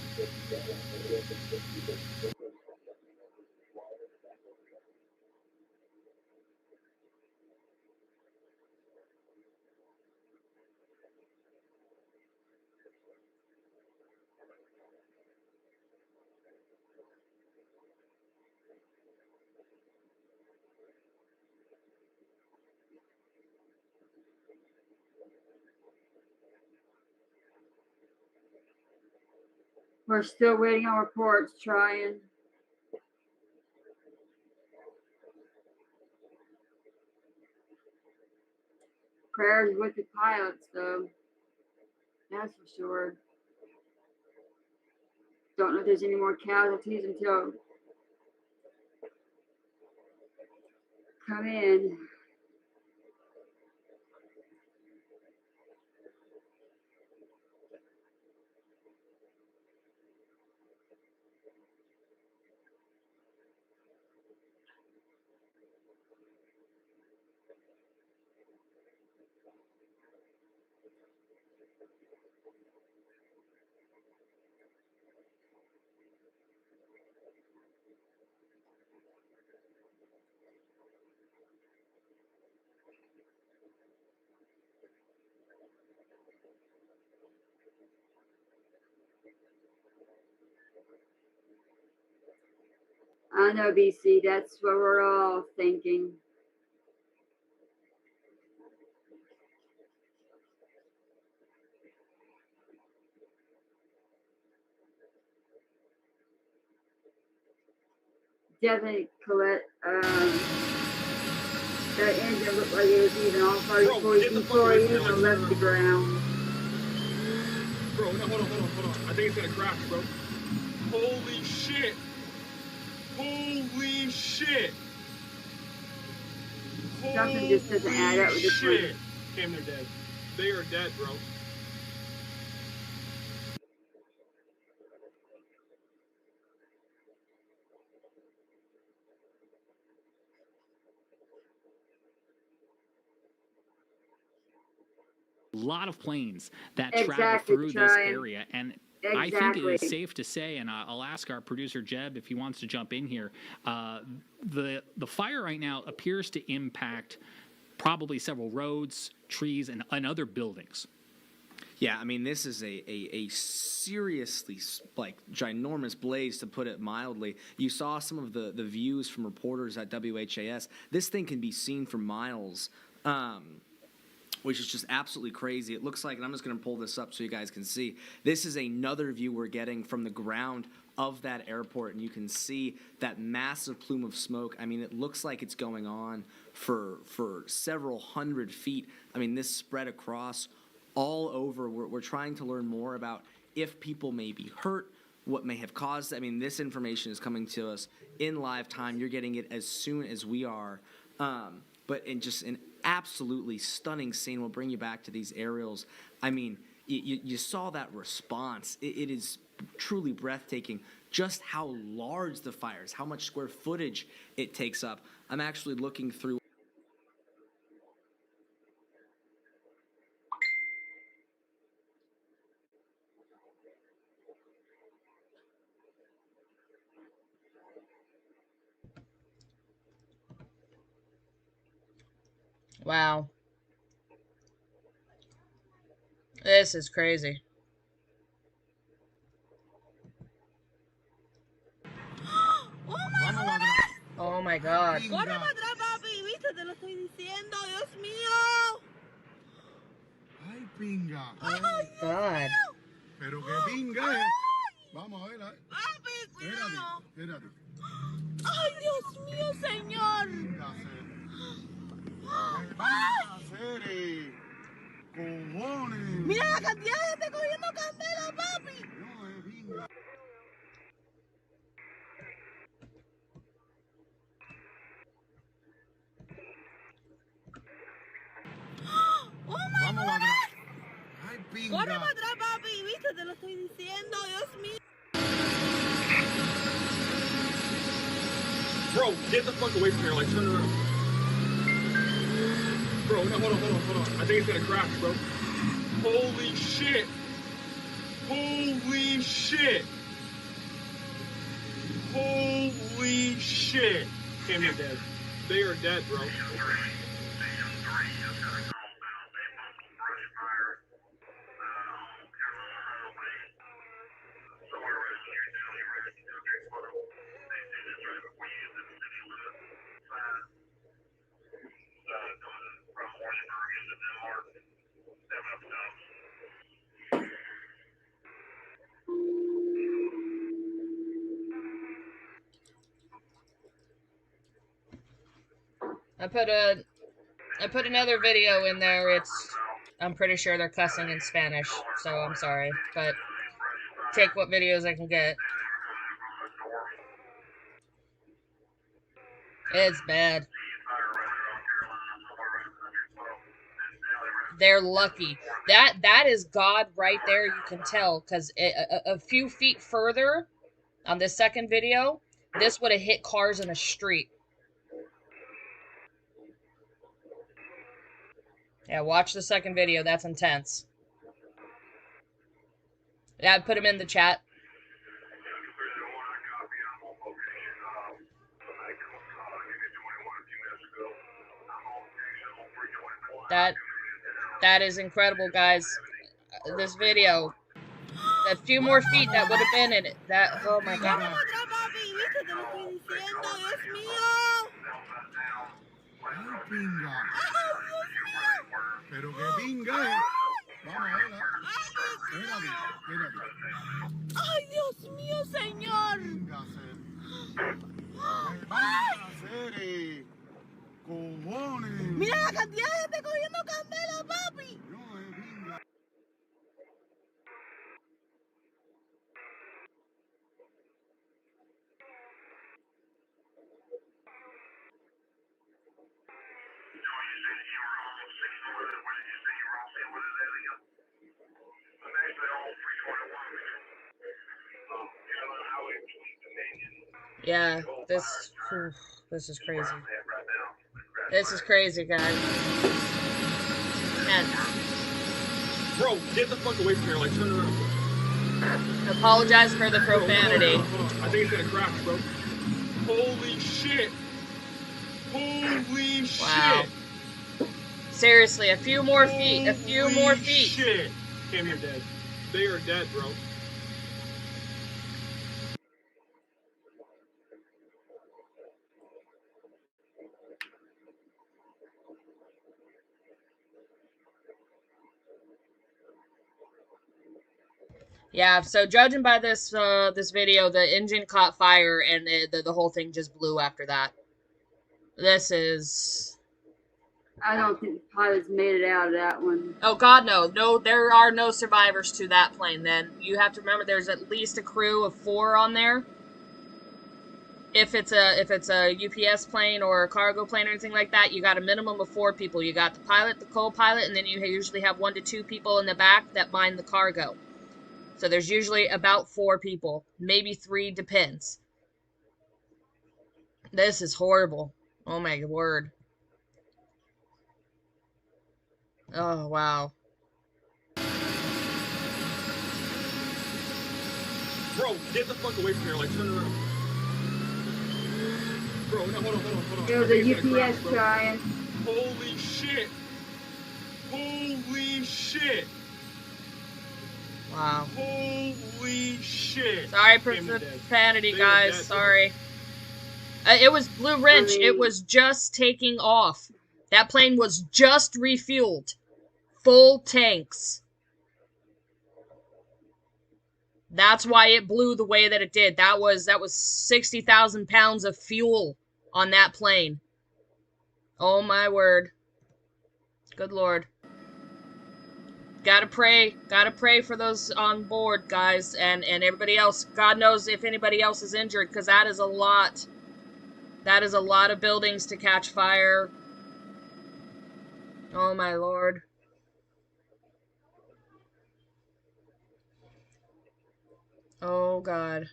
We're still waiting on reports, trying. Prayers with the pilots, though. That's for sure. Don't know if there's any more casualties until come in. I know, BC, that's what we're all thinking. Definitely, Colette, that engine looked like it was even on fire before he even left the ground. Bro, no, hold on. I think it's gonna crash, bro. Holy shit. Holy shit. Something just doesn't add up with this shit. Damn, they're dead. They are dead, bro. Lot of planes that travel through this area, and I think it is safe to say, and I'll ask our producer Jeb if he wants to jump in here. The fire right now appears to impact probably several roads, trees, and other buildings. Yeah, I mean, this is a seriously, like, ginormous blaze, to put it mildly. You saw some of the views from reporters at WHAS. This thing can be seen for miles, which is just absolutely crazy. It looks like, and I'm just going to pull this up so you guys can see, this is another view we're getting from the ground of that airport, and you can see that massive plume of smoke. I mean, it looks like it's going on for several hundred feet. I mean, this spread across all over. We're trying to learn more about if people may be hurt, what may have caused. I mean, this information is coming to us in live time. You're getting it as soon as we are. But in just an absolutely stunning scene. We'll bring you back to these aerials. I mean, you saw that response. It is truly breathtaking just how large the fire is, how much square footage it takes up. I'm actually looking through. Wow. This is crazy. Oh my god. ¡Corre para atrás, papi! ¿Viste? Te lo estoy diciendo, Dios mío. Ay, pinga. Oh my god. Pero qué pinga es. Vamos a ver. Papi, cuidado. Espérate. Ay, Dios mío, señor. Cojones. Mira la cantidad de gente cogiendo candela, papi. Oh my god. Ay, Corre para atrás, papi, viste, te lo estoy diciendo, Dios mío. Bro, get the fuck away from here, like turn around. Bro, no, hold on. I think it's gonna crash, bro. Holy shit. Holy shit. Holy shit. Damn, they're dead. They are dead, bro. I put another video in there. I'm pretty sure they're cussing in Spanish, so I'm sorry, but take what videos I can get. It's bad. They're lucky. That is God right there, you can tell, because a few feet further on this second video, this would have hit cars in a street. Yeah, watch the second video. That's intense. Yeah, I put him in the chat. That is incredible, guys. This video. A few more feet that would have been in it. Oh my god. Pero que pinga, Vamos a ver. Ay, Dios mío, señor. Cojones. Mira la cantidad de gente cogiendo candela, papi. Yeah, this is crazy. This is crazy, guys. And bro, get the fuck away from here, like turn around. Apologize for the profanity. Hold on. I think it's gonna crash, bro. Holy shit. Holy wow. shit. Seriously, a few more feet. A few more feet. Shit. Damn, you're dead. They are dead, bro. Yeah, so judging by this this video, the engine caught fire and the whole thing just blew after that. This is... I don't think the pilots made it out of that one. Oh god, no. No, there are no survivors to that plane then. You have to remember there's at least a crew of 4 on there. If it's a UPS plane or a cargo plane or anything like that, you got a minimum of 4 people. You got the pilot, the co-pilot, and then you usually have 1 to 2 people in the back that mind the cargo. So there's usually about 4 people. Maybe 3, depends. This is horrible. Oh my word. Oh, wow. Bro, get the fuck away from here, like turn around. Bro, no, hold on. It was a UPS trying. Holy shit. Holy shit. Wow. Holy shit. Sorry for the profanity, guys. Sorry. It was Blue Ridge. It was just taking off. That plane was just refueled. Full tanks. That's why it blew the way that it did. That was 60,000 pounds of fuel on that plane. Oh my word. Good Lord. Gotta pray for those on board, guys, and everybody else. God knows if anybody else is injured, because that is a lot. That is a lot of buildings to catch fire. Oh my Lord. Oh, God.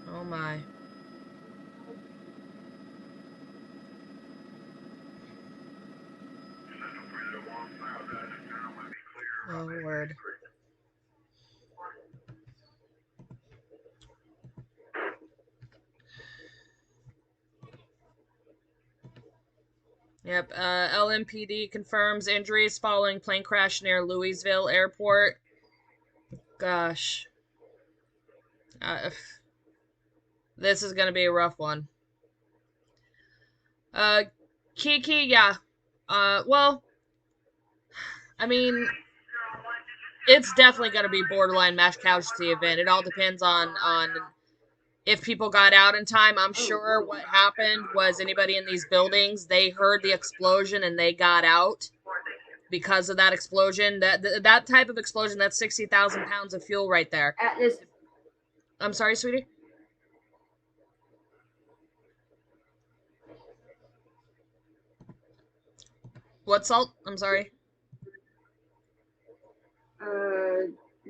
Oh, my. Oh, word. Yep, LMPD confirms injuries following plane crash near Louisville Airport. Gosh. This is gonna be a rough one. Kiki, yeah. Well, I mean, it's definitely gonna be borderline mass casualty event. It all depends on if people got out in time. I'm sure what happened was anybody in these buildings, they heard the explosion and they got out because of that explosion. That type of explosion, that's 60,000 pounds of fuel right there. At this, I'm sorry, sweetie? What salt? I'm sorry.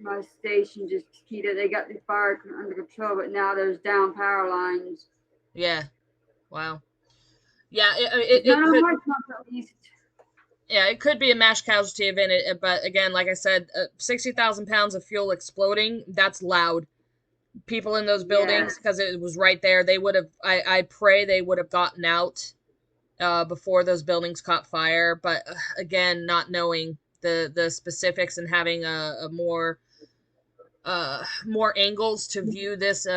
my station just Kita, they got the fire under control, but now there's down power lines. Yeah. Wow. Yeah, None of could. my trucks, at least. Yeah, it could be a mass casualty event, but again, like I said, 60,000 pounds of fuel exploding, that's loud. People in those buildings, because it was right there, they would have, I pray they would have gotten out before those buildings caught fire. But again, not knowing the specifics and having a more angles to view this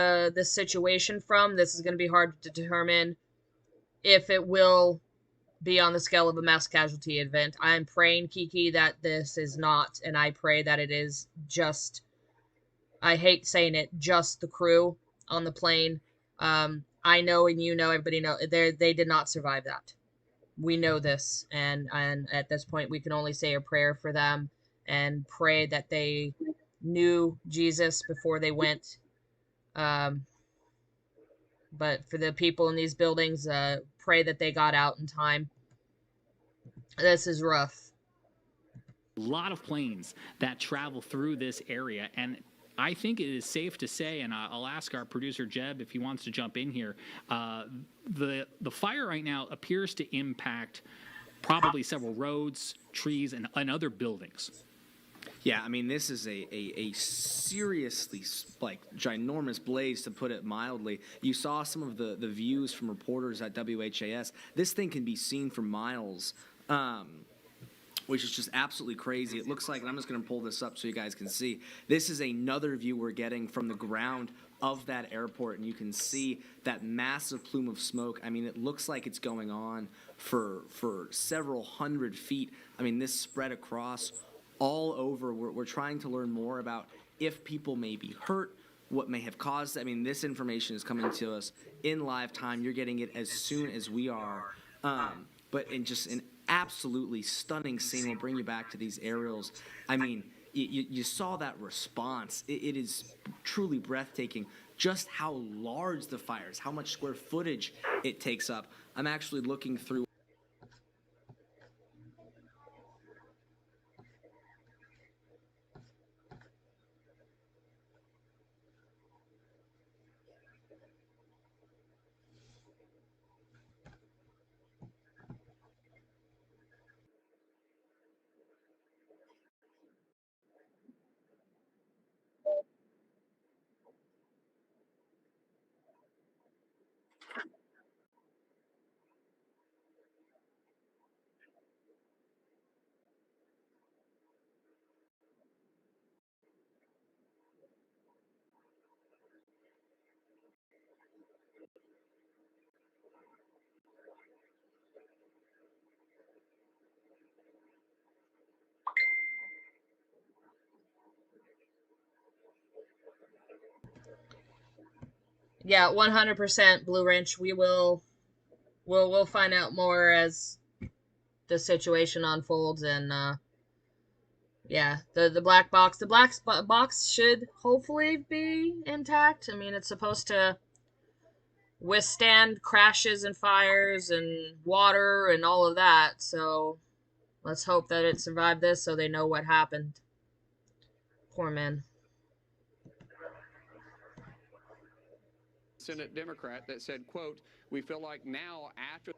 situation from, this is going to be hard to determine if it will be on the scale of a mass casualty event. I'm praying, Kiki, that this is not, and I pray that it is just, I hate saying it, just the crew on the plane. I know, and you know, everybody know, they did not survive that. We know this, and at this point, we can only say a prayer for them and pray that they knew Jesus before they went. But for the people in these buildings, pray that they got out in time. This is rough. A lot of planes that travel through this area, and I think it is safe to say, and I'll ask our producer Jeb if he wants to jump in here. The fire right now appears to impact probably several roads, trees, and other buildings. Yeah, I mean, this is a seriously, like, ginormous blaze, to put it mildly. You saw some of the views from reporters at WHAS. This thing can be seen for miles, which is just absolutely crazy. It looks like, and I'm just going to pull this up so you guys can see, this is another view we're getting from the ground of that airport, and you can see that massive plume of smoke. I mean, it looks like it's going on for several hundred feet. I mean, this spread across all over. We're trying to learn more about if people may be hurt, what may have caused it. I mean, this information is coming to us in live time. You're getting it as soon as we are. But in just an absolutely stunning scene, we'll bring you back to these aerials. I mean, you saw that response. It is truly breathtaking just how large the fire is, how much square footage it takes up. I'm actually looking through. Yeah, 100% Blue Wrench. We'll find out more as the situation unfolds, and yeah, the black box, box should hopefully be intact. I mean, it's supposed to withstand crashes and fires and water and all of that. So let's hope that it survived this so they know what happened. Poor man. Senate Democrat that said, quote, "We feel like now after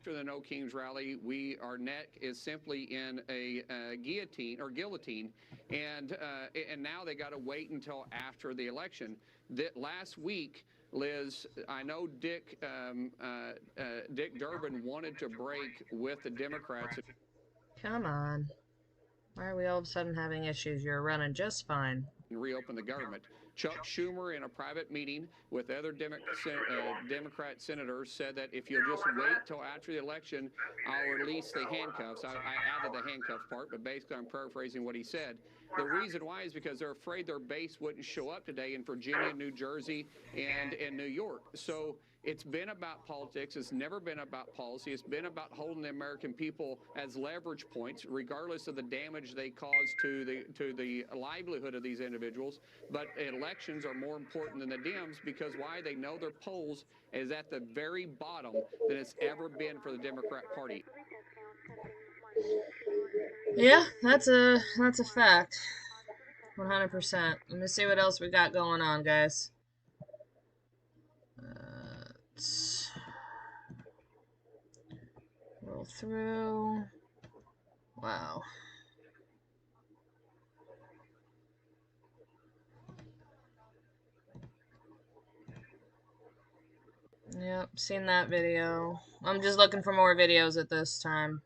the No Kings rally, our neck is simply in a guillotine, and now they got to wait until after the election." That last week, Liz, I know Dick Durbin wanted to break with the Democrats. Come on. Why are we all of a sudden having issues? You're running just fine. And reopen the government. Chuck Schumer, in a private meeting with other Democrat senators, said that if you'll just wait till after the election, I'll release the handcuffs. I added the handcuff part, but basically I'm paraphrasing what he said. The reason why is because they're afraid their base wouldn't show up today in Virginia, New Jersey, and in New York. So it's been about politics. It's never been about policy. It's been about holding the American people as leverage points, regardless of the damage they cause to the livelihood of these individuals. But elections are more important than the Dems because why? They know their polls is at the very bottom than it's ever been for the Democrat Party. Yeah, that's a fact. 100%. Let me see what else we got going on, guys. Let's roll through. Wow. Yep, seen that video. I'm just looking for more videos at this time.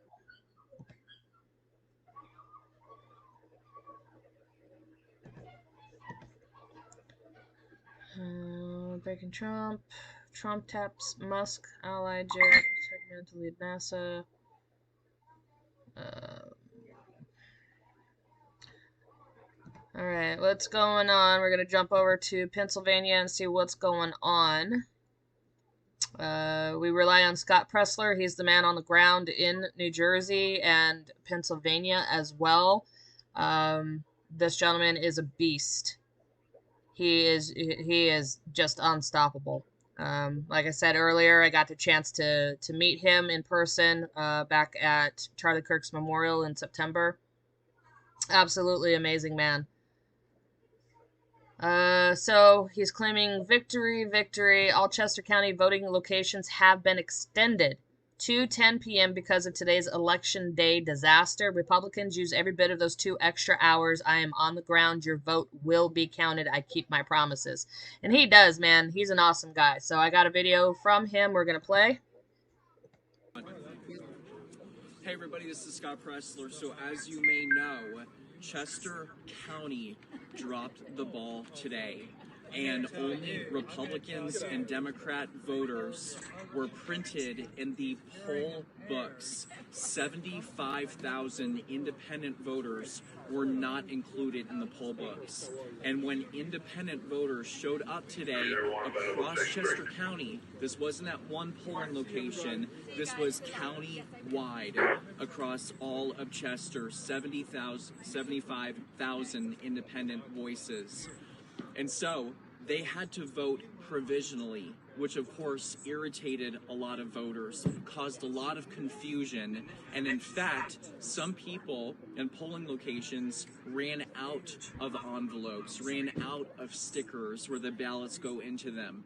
Breaking Trump. Trump taps Musk ally Jared Segment to lead NASA. Alright, what's going on? We're going to jump over to Pennsylvania and see what's going on. We rely on Scott Pressler. He's the man on the ground in New Jersey and Pennsylvania as well. This gentleman is a beast. He is just unstoppable. Like I said earlier, I got the chance to meet him in person back at Charlie Kirk's memorial in September. Absolutely amazing man. So he's claiming victory. All Chester County voting locations have been extended to 10 p.m. because of today's election day disaster. Republicans use every bit of those 2 extra hours. I am on the ground. Your vote will be counted. I keep my promises. And he does, man. He's an awesome guy. So I got a video from him we're going to play. Hey everybody, this is Scott Pressler. So as you may know, Chester County dropped the ball today, and only Republicans and Democrat voters were printed in the poll books. 75,000 independent voters were not included in the poll books. And when independent voters showed up today across Chester County, this wasn't at one polling location, this was county-wide across all of Chester, 75,000 independent voices. And so they had to vote provisionally, which of course irritated a lot of voters, caused a lot of confusion, and in fact, some people in polling locations ran out of envelopes, ran out of stickers where the ballots go into them.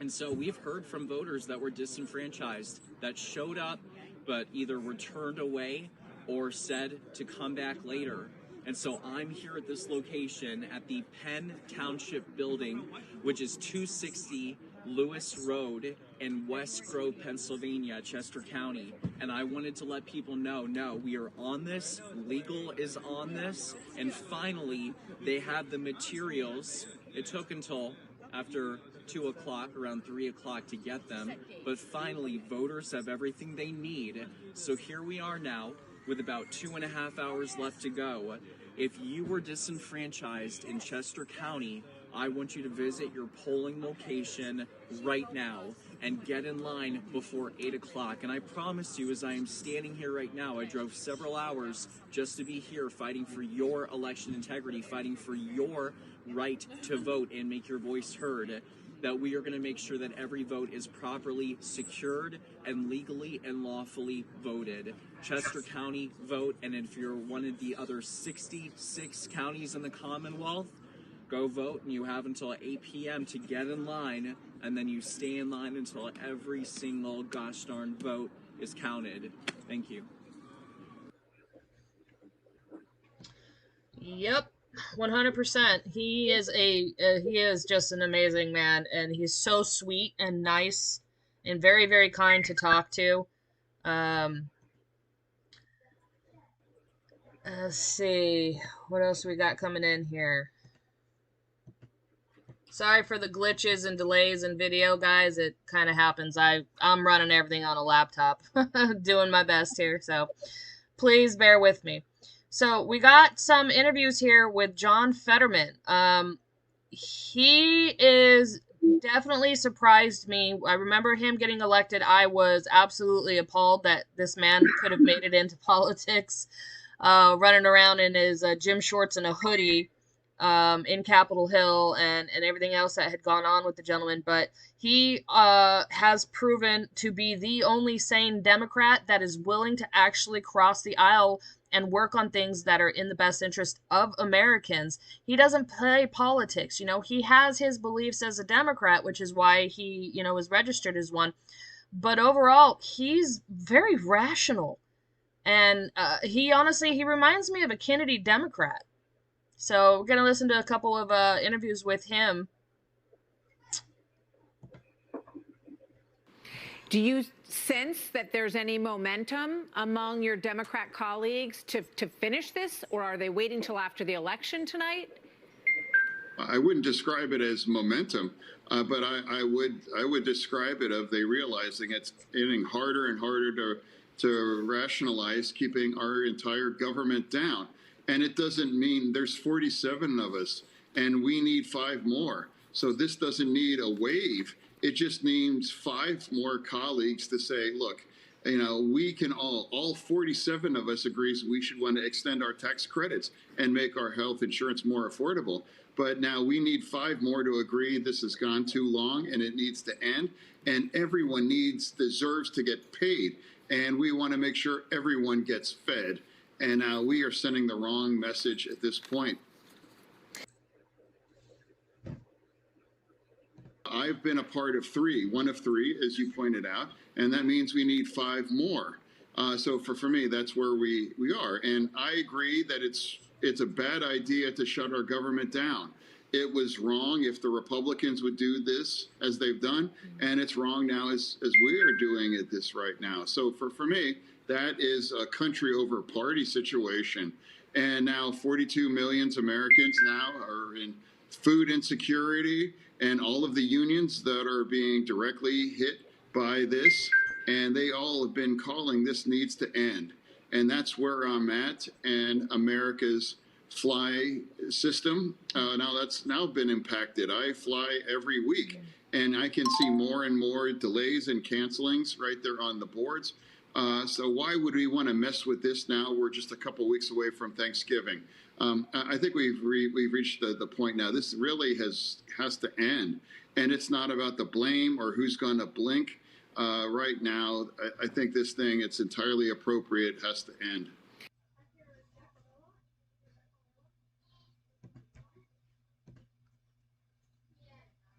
And so we've heard from voters that were disenfranchised, that showed up but either were turned away or said to come back later. And so I'm here at this location at the Penn Township building, which is 260 Lewis Road in West Grove, Pennsylvania, Chester County. And I wanted to let people know, no, we are on this, legal is on this, and finally they have the materials. It took until after 2 o'clock, around 3 o'clock to get them, but finally voters have everything they need. So here we are now with about 2.5 hours left to go. If you were disenfranchised in Chester County, I want you to visit your polling location right now and get in line before 8 o'clock. And I promise you, as I am standing here right now, I drove several hours just to be here fighting for your election integrity, fighting for your right to vote and make your voice heard. that we are going to make sure that every vote is properly secured and legally and lawfully voted. Chester County, vote, and if you're one of the other 66 counties in the Commonwealth, go vote, and you have until 8 p.m. to get in line, and then you stay in line until every single gosh darn vote is counted. Thank you. Yep, 100%. He is just an amazing man, and he's so sweet and nice and very, very kind to talk to. Let's see what else we got coming in here. Sorry for the glitches and delays in video, guys. It kind of happens. I'm running everything on a laptop, doing my best here, so please bear with me. So we got some interviews here with John Fetterman. He is definitely surprised me. I remember him getting elected. I was absolutely appalled that this man could have made it into politics, running around in his gym shorts and a hoodie in Capitol Hill and everything else that had gone on with the gentleman. But he has proven to be the only sane Democrat that is willing to actually cross the aisle and work on things that are in the best interest of Americans. He doesn't play politics. He has his beliefs as a Democrat, which is why he, is registered as one. But overall, he's very rational. And he reminds me of a Kennedy Democrat. So we're going to listen to a couple of interviews with him. Do you sense that there's any momentum among your Democrat colleagues to finish this, or are they waiting till after the election tonight? I wouldn't describe it as momentum, but I would describe it of they realizing it's getting harder and harder to rationalize keeping our entire government down. And it doesn't mean there's 47 of us and we need 5 more. So this doesn't need a wave. It just needs 5 more colleagues to say, look, we can all 47 of us agrees we should want to extend our tax credits and make our health insurance more affordable. But now we need 5 more to agree this has gone too long and it needs to end. And everyone deserves to get paid. And we want to make sure everyone gets fed. And we are sending the wrong message at this point. I've been a part of 3, one of 3, as you pointed out, and that means we need 5 more. So for me, that's where we are. And I agree that it's a bad idea to shut our government down. It was wrong if the Republicans would do this as they've done, and it's wrong now as we are doing it this right now. So for me, that is a country over party situation. And now 42 million Americans now are in food insecurity, and all of the unions that are being directly hit by this, and they all have been calling this needs to end. And that's where I'm at. And America's fly system, now that's now been impacted. I fly every week, and I can see more and more delays and cancelings right there on the boards. So why would we want to mess with this now? We're just a couple weeks away from Thanksgiving. I think we've reached the point now. This really has to end, and it's not about the blame or who's going to blink. Right now, I think this thing, it's entirely appropriate, has to end.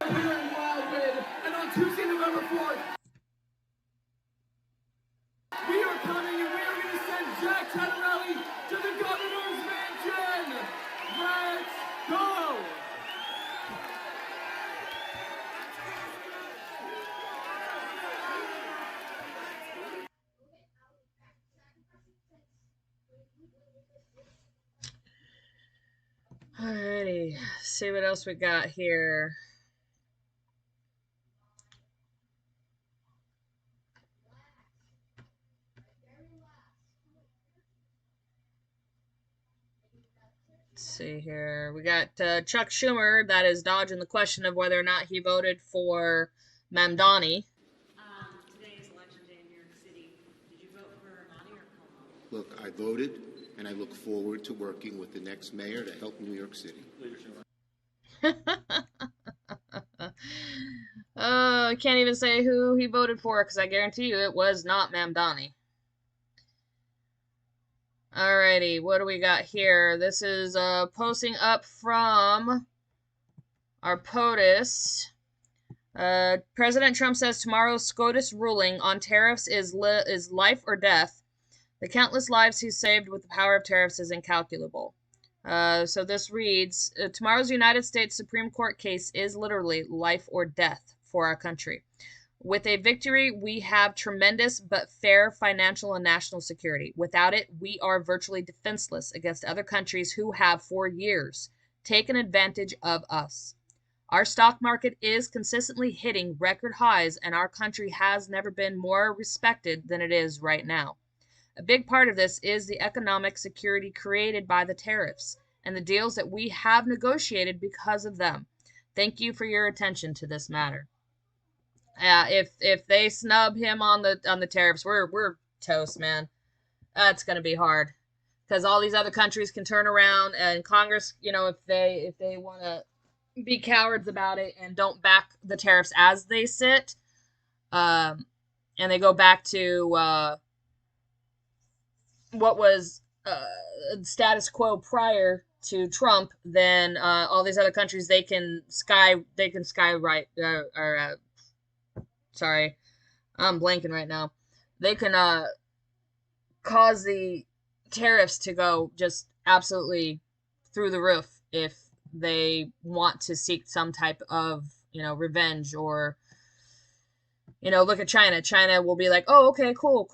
And on Tuesday, November 4th, we are coming and we are going to send Jack Tattarelli to the governor's mansion. Let's go! Alrighty, see what else we got here. Let's see here. We got Chuck Schumer that is dodging the question of whether or not he voted for Mamdani. Today is election day in New York City. Did you vote for Mamdani or Cuomo? Look, I voted, and I look forward to working with the next mayor to help New York City. I can't even say who he voted for because I guarantee you it was not Mamdani. Alrighty, what do we got here? This is posting up from our POTUS. President Trump says tomorrow's SCOTUS ruling on tariffs is life or death. The countless lives he saved with the power of tariffs is incalculable. So this reads, tomorrow's United States Supreme Court case is literally life or death for our country. With a victory, we have tremendous but fair financial and national security. Without it, we are virtually defenseless against other countries who have, for years, taken advantage of us. Our stock market is consistently hitting record highs, and our country has never been more respected than it is right now. A big part of this is the economic security created by the tariffs and the deals that we have negotiated because of them. Thank you for your attention to this matter. If they snub him on the tariffs, we're toast, man. That's gonna be hard because all these other countries can turn around and Congress, if they want to be cowards about it and don't back the tariffs as they sit, and they go back to what was status quo prior to Trump, then all these other countries they can skywrite sorry, I'm blanking right now. They can cause the tariffs to go just absolutely through the roof if they want to seek some type of, revenge or, look at China. China will be like, oh, okay, cool.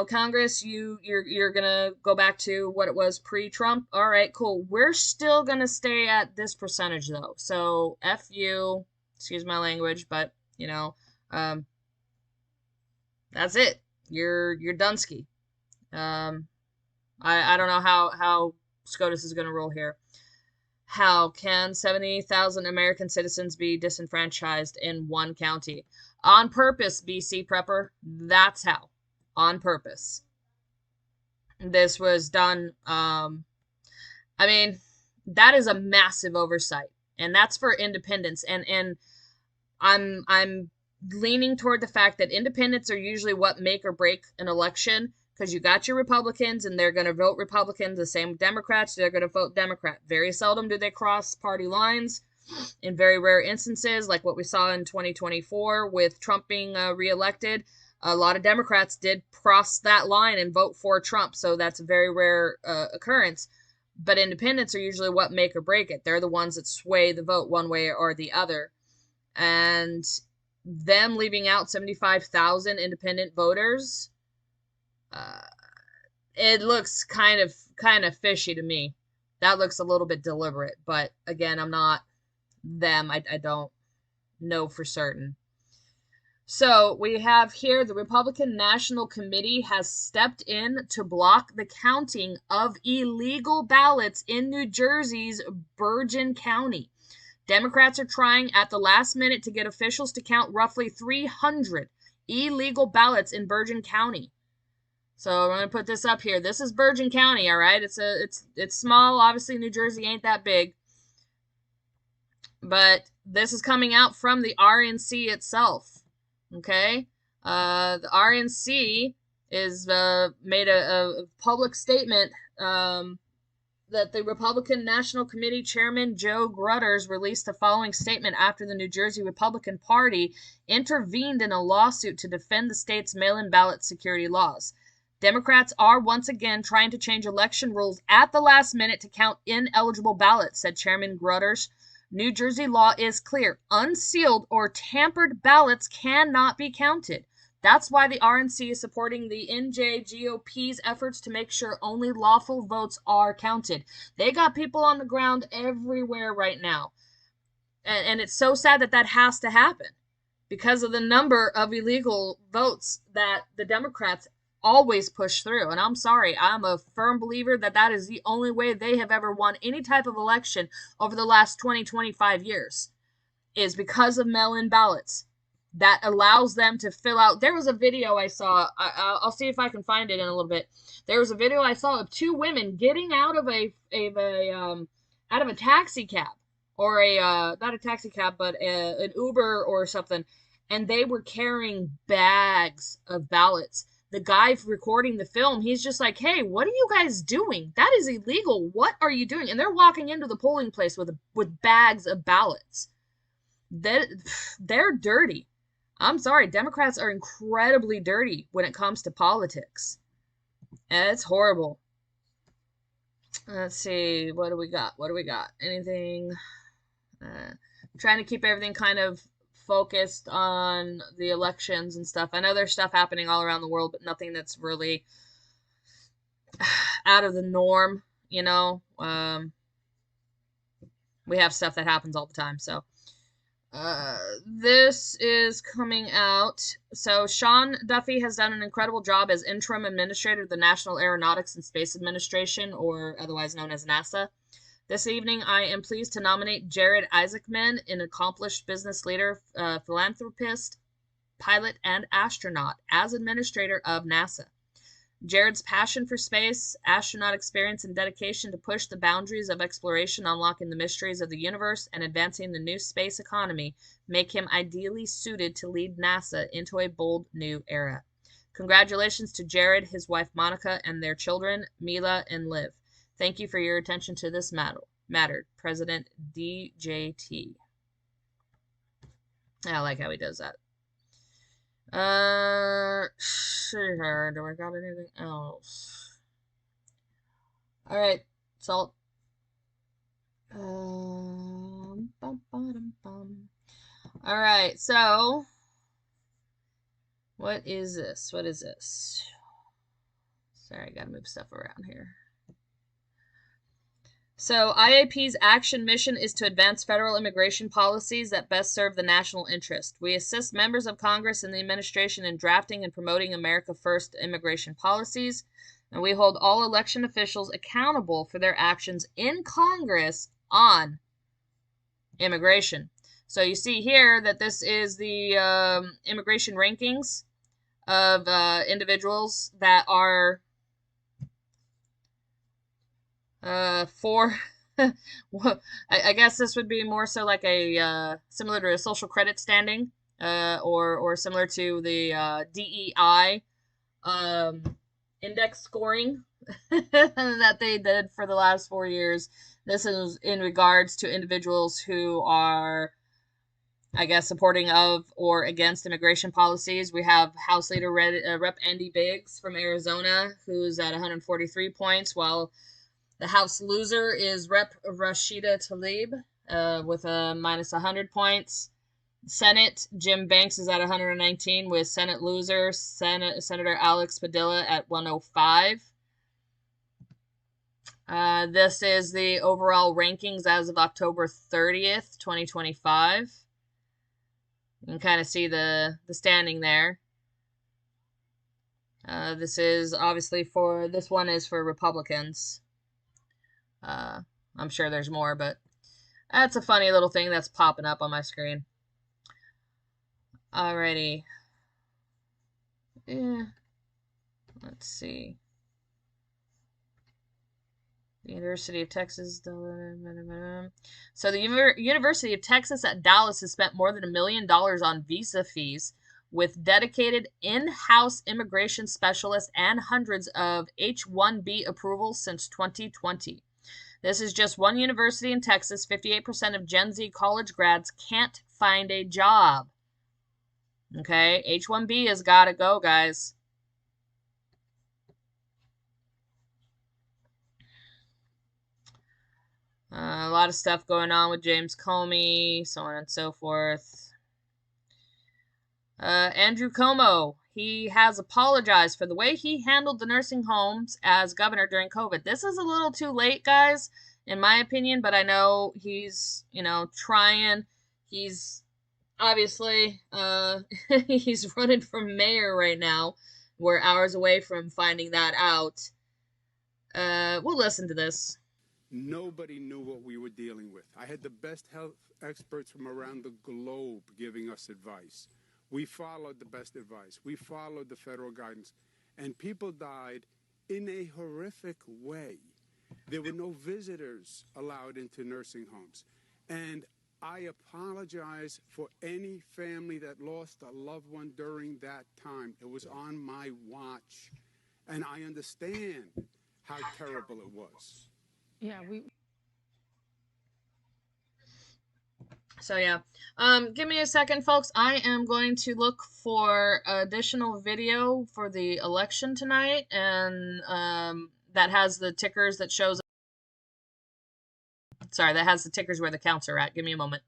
Congress, you're gonna go back to what it was pre-Trump. All right, cool. We're still gonna stay at this percentage though. So F you, excuse my language, but that's it. You're Dunsky. I don't know how SCOTUS is gonna rule here. How can 70,000 American citizens be disenfranchised in one county? On purpose, BC Prepper. That's how. On purpose. This was done. That is a massive oversight. And that's for independents. And I'm leaning toward the fact that independents are usually what make or break an election. Because you got your Republicans, and they're going to vote Republicans. The same Democrats, they're going to vote Democrat. Very seldom do they cross party lines. In very rare instances, like what we saw in 2024 with Trump being reelected, a lot of Democrats did cross that line and vote for Trump. So that's a very rare occurrence. But independents are usually what make or break it. They're the ones that sway the vote one way or the other. And them leaving out 75,000 independent voters, it looks kind of fishy to me. That looks a little bit deliberate, but again, I'm not them. I don't know for certain. So we have here the Republican National Committee has stepped in to block the counting of illegal ballots in New Jersey's Bergen County. Democrats are trying at the last minute to get officials to count roughly 300 illegal ballots in Bergen County. So I'm going to put this up here. This is Bergen County, all right? It's small. Obviously, New Jersey ain't that big. But this is coming out from the RNC itself, okay? The RNC is made a public statement that the Republican National Committee Chairman Joe Grutters released the following statement after the New Jersey Republican Party intervened in a lawsuit to defend the state's mail-in ballot security laws. Democrats are once again trying to change election rules at the last minute to count ineligible ballots, said Chairman Grutters. New Jersey law is clear. Unsealed or tampered ballots cannot be counted. That's why the RNC is supporting the NJGOP's efforts to make sure only lawful votes are counted. They got people on the ground everywhere right now. And it's so sad that has to happen because of the number of illegal votes that the Democrats always push through. And I'm sorry, I'm a firm believer that is the only way they have ever won any type of election over the last 20-25 years is because of mail-in ballots that allows them to fill out. There was a video I saw. I'll see if I can find it in a little bit. There was a video I saw of two women getting out of a taxi cab or not a taxi cab, but an Uber or something. and they were carrying bags of ballots. The guy recording the film, he's just like, hey, what are you guys doing? That is illegal. What are you doing? And they're walking into the polling place with bags of ballots. They're dirty. I'm sorry, Democrats are incredibly dirty when it comes to politics. And it's horrible. Let's see, what do we got? Anything? I'm trying to keep everything kind of focused on the elections and stuff. I know there's stuff happening all around the world, but nothing that's really out of the norm, you know. We have stuff that happens all the time, so this is coming out. So Sean Duffy has done an incredible job as interim administrator of the National Aeronautics and Space Administration, or otherwise known as NASA. This evening, I am pleased to nominate Jared Isaacman, an accomplished business leader, philanthropist, pilot, and astronaut, as administrator of NASA. Jared's passion for space, astronaut experience, and dedication to push the boundaries of exploration, unlocking the mysteries of the universe, and advancing the new space economy make him ideally suited to lead NASA into a bold new era. Congratulations to Jared, his wife Monica, and their children, Mila and Liv. Thank you for your attention to this matter. President DJT. I like how he does that. Sure. Do I got anything else? Alright, Salt. Alright, so what is this? Sorry, I gotta move stuff around here. So, IAP's action mission is to advance federal immigration policies that best serve the national interest. We assist members of Congress and the administration in drafting and promoting America First immigration policies, and we hold all election officials accountable for their actions in Congress on immigration. So you see here that this is the immigration rankings of individuals that are for well, I guess this would be more so like a similar to a social credit standing, or similar to the DEI index scoring that they did for the last 4 years. This is in regards to individuals who are, I guess, supporting of or against immigration policies. We have House Leader Rep. Andy Biggs from Arizona, who's at 143 points, while the House loser is Rep. Rashida Tlaib with a minus 100 points. Senate, Jim Banks is at 119 with Senate loser Senator Alex Padilla at 105. This is the overall rankings as of October 30th, 2025. You can kind of see the standing there. This is obviously this one is for Republicans. I'm sure there's more, but that's a funny little thing that's popping up on my screen. Alrighty. Yeah. Let's see. The University of Texas. So the University of Texas at Dallas has spent more than $1 million on visa fees, with dedicated in-house immigration specialists and hundreds of H-1B approvals since 2020. This is just one university in Texas. 58% of Gen Z college grads can't find a job. Okay, H-1B has got to go, guys. A lot of stuff going on with James Comey, so on and so forth. Andrew Cuomo, he has apologized for the way he handled the nursing homes as governor during COVID. This is a little too late, guys, in my opinion, but I know he's, trying. He's obviously, he's running for mayor right now. We're hours away from finding that out. We'll listen to this. Nobody knew what we were dealing with. I had the best health experts from around the globe giving us advice. We followed the best advice. We followed the federal guidance. And people died in a horrific way. There were no visitors allowed into nursing homes. And I apologize for any family that lost a loved one during that time. It was on my watch, and I understand how terrible it was. Yeah, So yeah, give me a second, folks. I am going to look for additional video for the election tonight, and that has the tickers that shows. Sorry, that has the tickers where the counts are at. Give me a moment.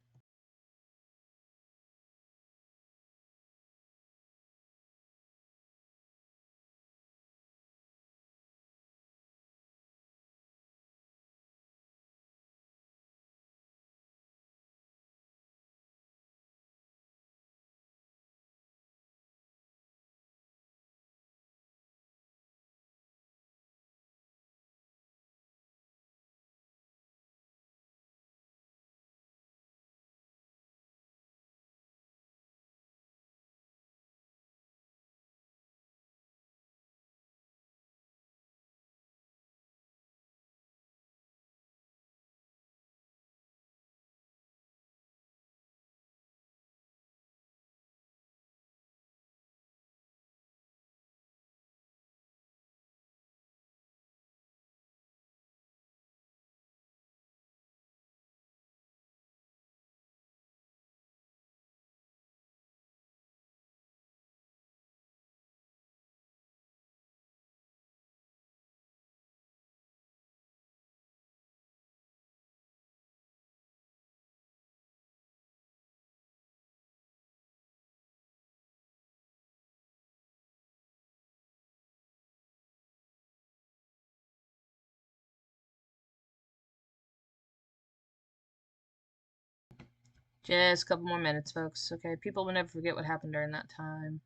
Just a couple more minutes, folks. Okay, people will never forget what happened during that time.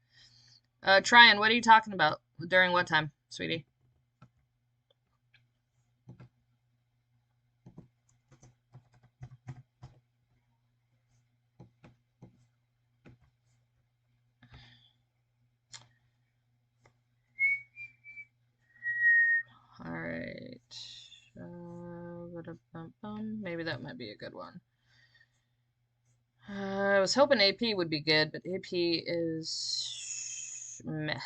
Tryon, what are you talking about? During what time, sweetie? Alright. Maybe that might be a good one. I was hoping AP would be good, but AP is meh.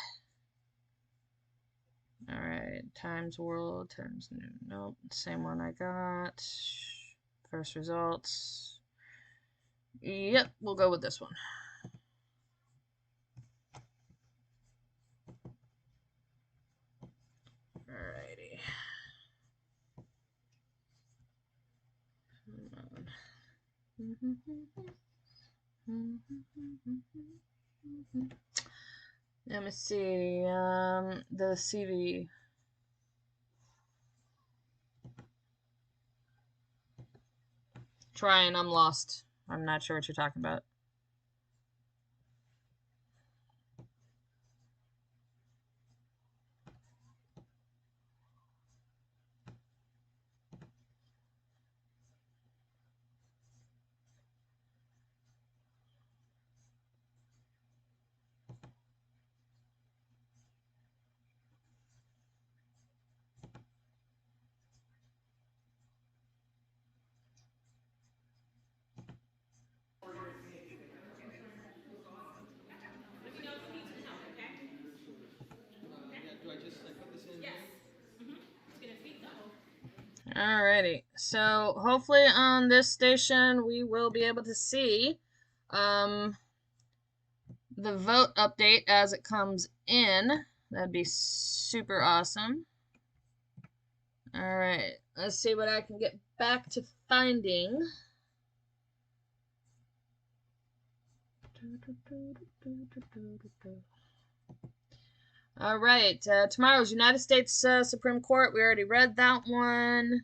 Alright, times world, times new. Nope, same one I got. First results. Yep, we'll go with this one. Alrighty. Let me see. The CV. Trying, I'm lost. I'm not sure what you're talking about. Alrighty, so hopefully on this station we will be able to see the vote update as it comes in. That'd be super awesome. Alright, let's see what I can get back to finding. Alright, tomorrow's United States Supreme Court. We already read that one.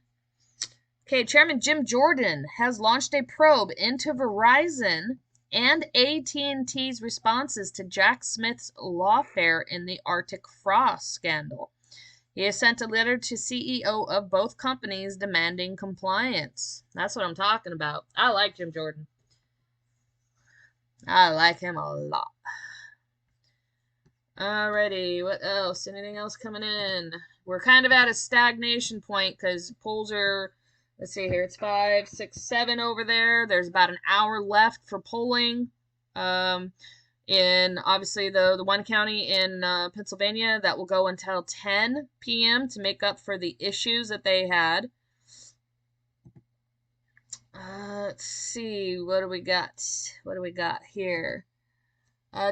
Okay, Chairman Jim Jordan has launched a probe into Verizon and AT&T's responses to Jack Smith's lawfare in the Arctic Frost scandal. He has sent a letter to CEO of both companies demanding compliance. That's what I'm talking about. I like Jim Jordan. I like him a lot. Alrighty, what else? Anything else coming in? We're kind of at a stagnation point because polls are Let's see here. It's 5, 6, 7 over there. There's about an hour left for polling. In obviously the one county in Pennsylvania, that will go until 10 p.m. to make up for the issues that they had. Let's see. What do we got? What do we got here?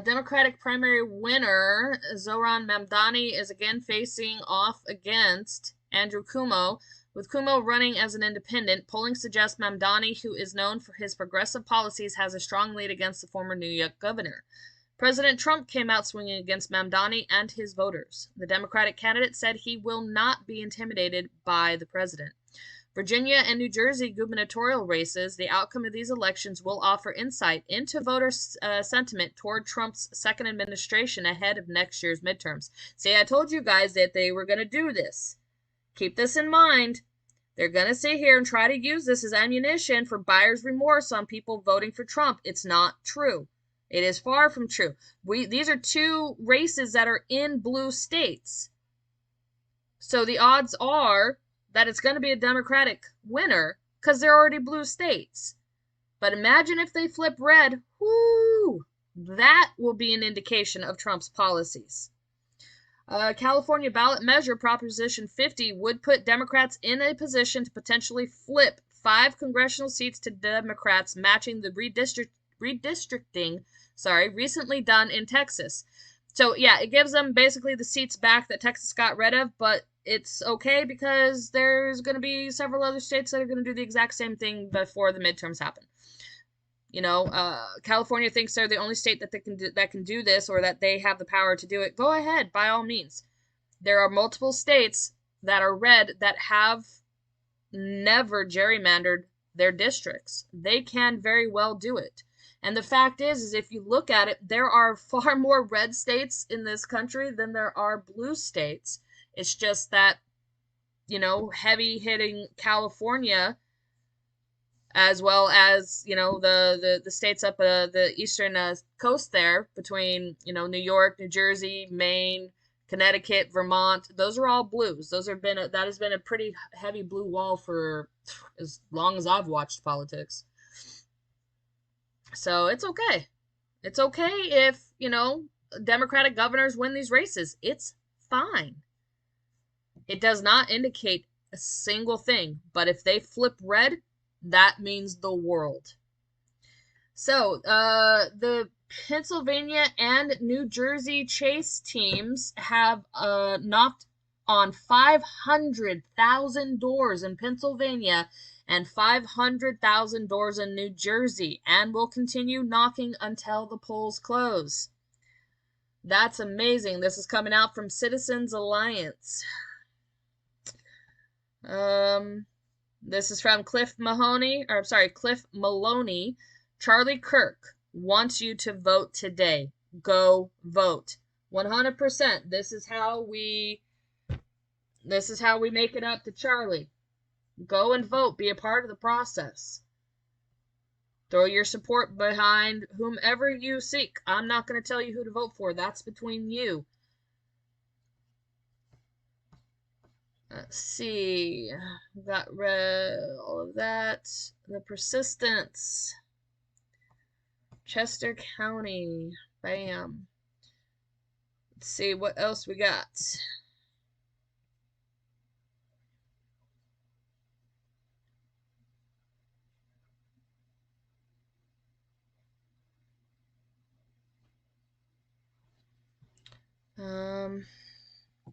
Democratic primary winner Zoran Mamdani is again facing off against Andrew Cuomo, with Cuomo running as an independent. Polling suggests Mamdani, who is known for his progressive policies, has a strong lead against the former New York governor. President Trump came out swinging against Mamdani and his voters. The Democratic candidate said he will not be intimidated by the president. Virginia and New Jersey gubernatorial races, the outcome of these elections will offer insight into voter sentiment toward Trump's second administration ahead of next year's midterms. See, I told you guys that they were going to do this. Keep this in mind. They're going to sit here and try to use this as ammunition for buyer's remorse on people voting for Trump. It's not true. It is far from true. These are two races that are in blue states. So the odds are that it's going to be a Democratic winner because they're already blue states. But imagine if they flip red. Whoo! That will be an indication of Trump's policies. California ballot measure Proposition 50 would put Democrats in a position to potentially flip 5 congressional seats to Democrats, matching the redistricting recently done in Texas. So, yeah, it gives them basically the seats back that Texas got rid of, but it's okay because there's going to be several other states that are going to do the exact same thing before the midterms happen. You know, California thinks they're the only state that can do this, or that they have the power to do it. Go ahead, by all means. There are multiple states that are red that have never gerrymandered their districts. They can very well do it. And the fact is if you look at it, there are far more red states in this country than there are blue states. It's just that, you know, heavy hitting California, as well as, you know, the states up the eastern coast there between, you know, New York, New Jersey, Maine, Connecticut, Vermont. Those are all blues. That has been a pretty heavy blue wall for as long as I've watched politics. So it's okay. It's okay if, you know, Democratic governors win these races. It's fine. It does not indicate a single thing, but if they flip red, that means the world. So, the Pennsylvania and New Jersey Chase teams have knocked on 500,000 doors in Pennsylvania and 500,000 doors in New Jersey, and will continue knocking until the polls close. That's amazing. This is coming out from Citizens Alliance. This is from Cliff Maloney. Charlie Kirk wants you to vote today. Go vote. 100%. This is how we make it up to Charlie. Go and vote. Be a part of the process. Throw your support behind whomever you seek. I'm not going to tell you who to vote for. That's between you. Let's see. Got rid all of that. The persistence. Chester County. Bam. Let's see what else we got.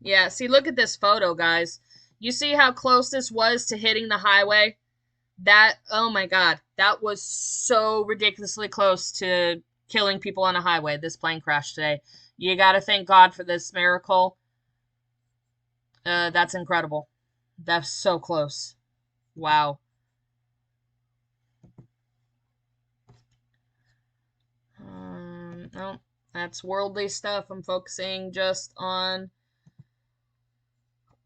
Yeah, see, look at this photo, guys. You see how close this was to hitting the highway? Oh my God, that was so ridiculously close to killing people on a highway, this plane crash today. You gotta thank God for this miracle. That's incredible. That's so close. Wow. No, that's worldly stuff. I'm focusing just on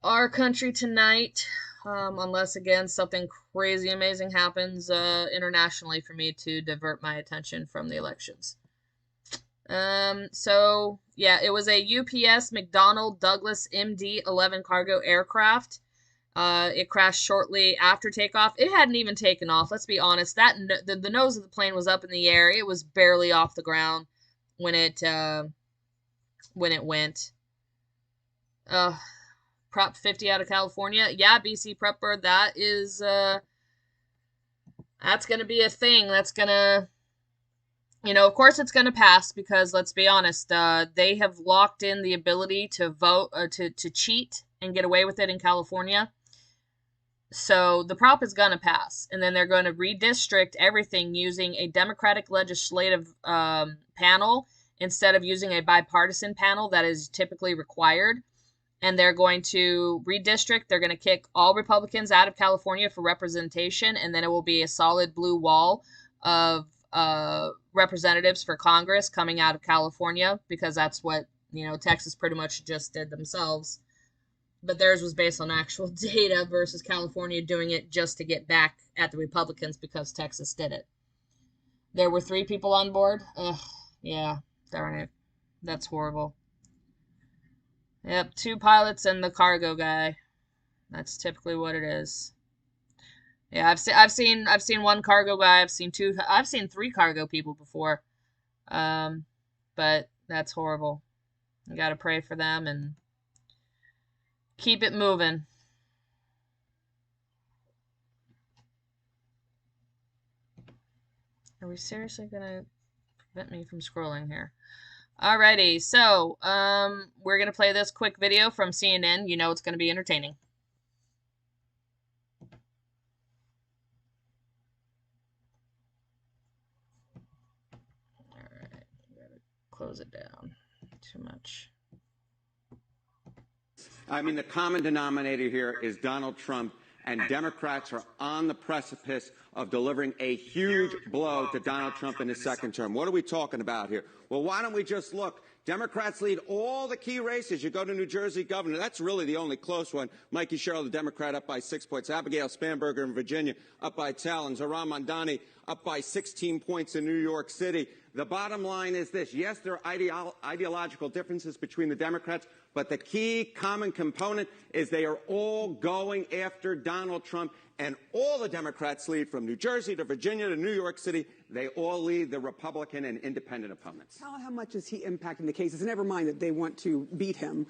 our country tonight, unless again something crazy amazing happens internationally for me to divert my attention from the elections. So yeah, it was a UPS McDonnell Douglas MD-11 cargo aircraft. It crashed shortly after takeoff. It hadn't even taken off. Let's be honest. The nose of the plane was up in the air. It was barely off the ground when it went. Prop 50 out of California. Yeah, BC Prep Bird. That's gonna be a thing. That's gonna, of course it's gonna pass because let's be honest. They have locked in the ability to vote to cheat and get away with it in California. So the prop is going to pass, and then they're going to redistrict everything using a Democratic legislative panel instead of using a bipartisan panel that is typically required. And they're going to redistrict. They're going to kick all Republicans out of California for representation, and then it will be a solid blue wall of representatives for Congress coming out of California, because that's what, Texas pretty much just did themselves. But theirs was based on actual data versus California doing it just to get back at the Republicans because Texas did it. There were 3 people on board. Ugh, yeah, darn it. That's horrible. Yep, 2 pilots and the cargo guy. That's typically what it is. Yeah, I've seen 1 cargo guy. I've seen 2. I've seen 3 cargo people before. But that's horrible. You got to pray for them and keep it moving. Are we seriously gonna prevent me from scrolling here? Alrighty, so we're gonna play this quick video from CNN. You know it's gonna be entertaining. Alright, gotta close it down. Too much. I mean, the common denominator here is Donald Trump, and Democrats are on the precipice of delivering a huge blow to Donald Trump in his second term. What are we talking about here? Well, why don't we just look? Democrats lead all the key races. You go to New Jersey governor. That's really the only close one. Mikey Sherrill, the Democrat, up by 6 points. Abigail Spanberger in Virginia, up by 10. Zohran Mamdani, up by 16 points in New York City. The bottom line is this. Yes, there are ideological differences between the Democrats, but the key common component is they are all going after Donald Trump, and all the Democrats lead from New Jersey to Virginia to New York City. They all lead the Republican and independent opponents. How much is he impacting the cases? Never mind that they want to beat him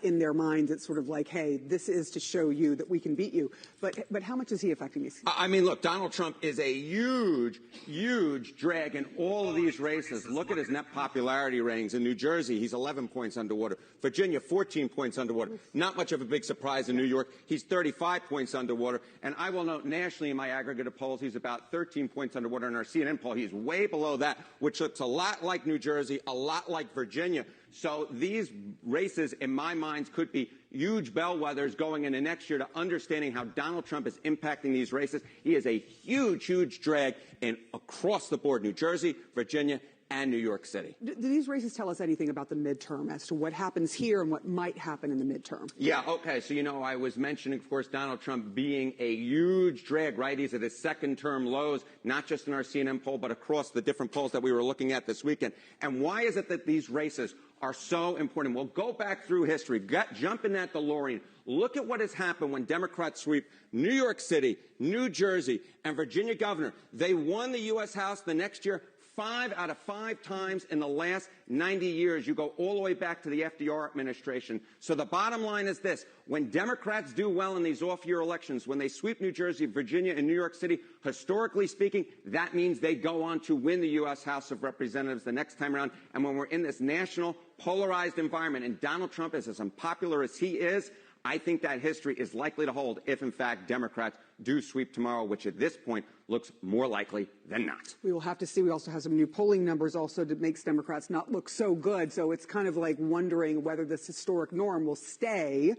in their minds. It's sort of like, hey, this is to show you that we can beat you. But how much is he affecting these? I mean, look, Donald Trump is a huge, huge drag in all of these races. Look at his net popularity ratings. In New Jersey, he's 11 points underwater. Virginia, 14 points underwater. Not much of a big surprise in New York. He's 35 points underwater. And I will note nationally in my aggregate of polls, he's about 13 points underwater. In our CNN poll, he's way below that, which looks a lot like New Jersey, a lot like Virginia. So these races, in my mind, could be huge bellwethers going into next year to understanding how Donald Trump is impacting these races. He is a huge, huge drag in across the board, New Jersey, Virginia, and New York City. Do these races tell us anything about the midterm as to what happens here and what might happen in the midterm? Yeah, okay. So, I was mentioning, of course, Donald Trump being a huge drag, right? He's at his second term lows, not just in our CNN poll, but across the different polls that we were looking at this weekend. And why is it that these races are so important? Well, go back through history. Jump in that DeLorean. Look at what has happened when Democrats sweep New York City, New Jersey, and Virginia governor. They won the U.S. House the next year 5 out of 5 times in the last 90 years. You go all the way back to the FDR administration. So the bottom line is this. When Democrats do well in these off-year elections, when they sweep New Jersey, Virginia, and New York City, historically speaking, that means they go on to win the U.S. House of Representatives the next time around. And when we're in this national polarized environment and Donald Trump is as unpopular as he is, I think that history is likely to hold if, in fact, Democrats do sweep tomorrow, which at this point looks more likely than not. We will have to see. We also have some new polling numbers also that makes Democrats not look so good. So it's kind of like wondering whether this historic norm will stay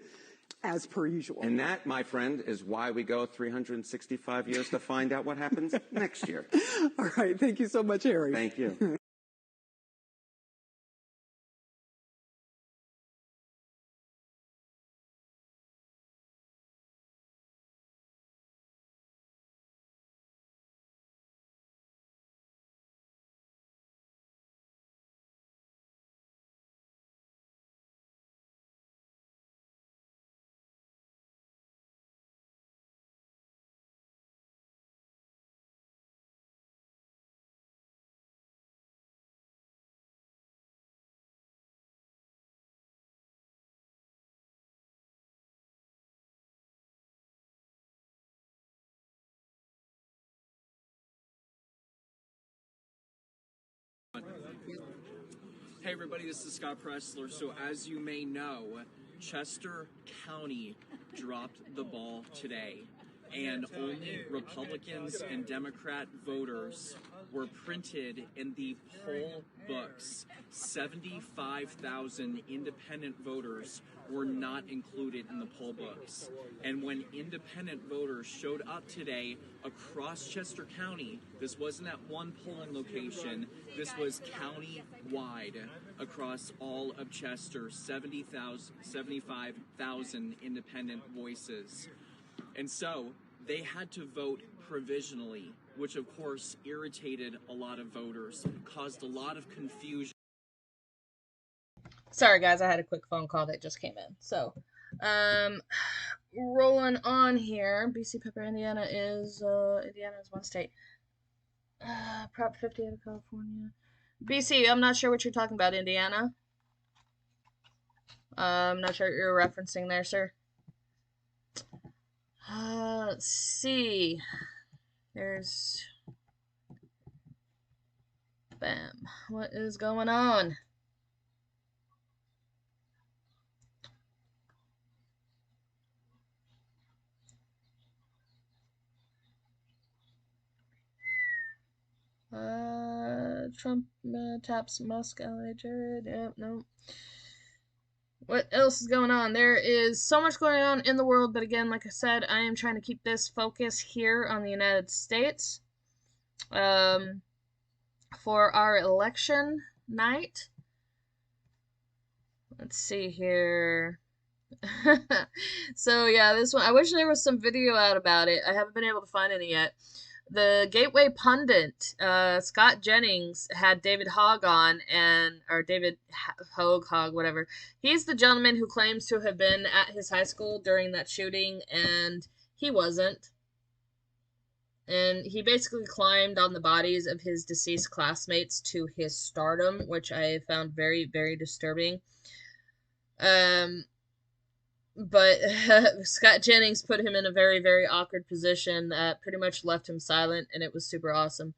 as per usual. And that, my friend, is why we go 365 years to find out what happens next year. All right. Thank you so much, Harry. Thank you. Hey everybody, this is Scott Pressler. So as you may know, Chester County dropped the ball today, and only Republicans and Democrat voters were printed in the poll books. 75,000 independent voters were not included in the poll books. And when independent voters showed up today across Chester County, this wasn't at one polling location, this was county-wide across all of Chester, 75,000 independent voices. And so they had to vote provisionally, which of course irritated a lot of voters, caused a lot of confusion. Sorry guys, I had a quick phone call that just came in. So, rolling on here. BC Pepper, Indiana is one state. Prop 50 out of California. BC, I'm not sure what you're talking about, Indiana. I'm not sure what you're referencing there, sir. Let's see. There's... Bam. What is going on? Trump taps Musk, ally Jared. Yep, no. What else is going on? There is so much going on in the world, but again, like I said, I am trying to keep this focus here on the United States. For our election night. Let's see here. So yeah, this one, I wish there was some video out about it. I haven't been able to find any yet. The Gateway pundit, Scott Jennings, had David Hogg on, or David Hogg, whatever. He's the gentleman who claims to have been at his high school during that shooting, and he wasn't. And he basically climbed on the bodies of his deceased classmates to his stardom, which I found very, very disturbing. But Scott Jennings put him in a very, very awkward position that pretty much left him silent, and it was super awesome.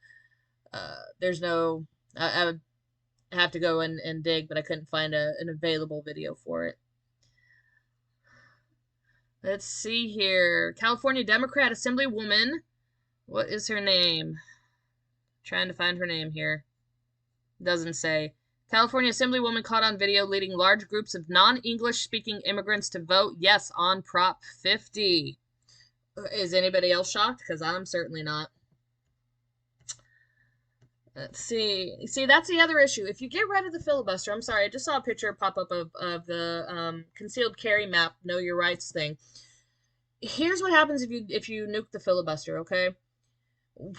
There's no... I would have to go and dig, but I couldn't find an available video for it. Let's see here. California Democrat Assemblywoman. What is her name? Trying to find her name here. Doesn't say. California Assemblywoman caught on video leading large groups of non-English speaking immigrants to vote yes on Prop 50. Is anybody else shocked? Because I'm certainly not. Let's see. See, that's the other issue. If you get rid of the filibuster, I'm sorry, I just saw a picture pop up of the concealed carry map, know your rights thing. Here's what happens if you nuke the filibuster, okay?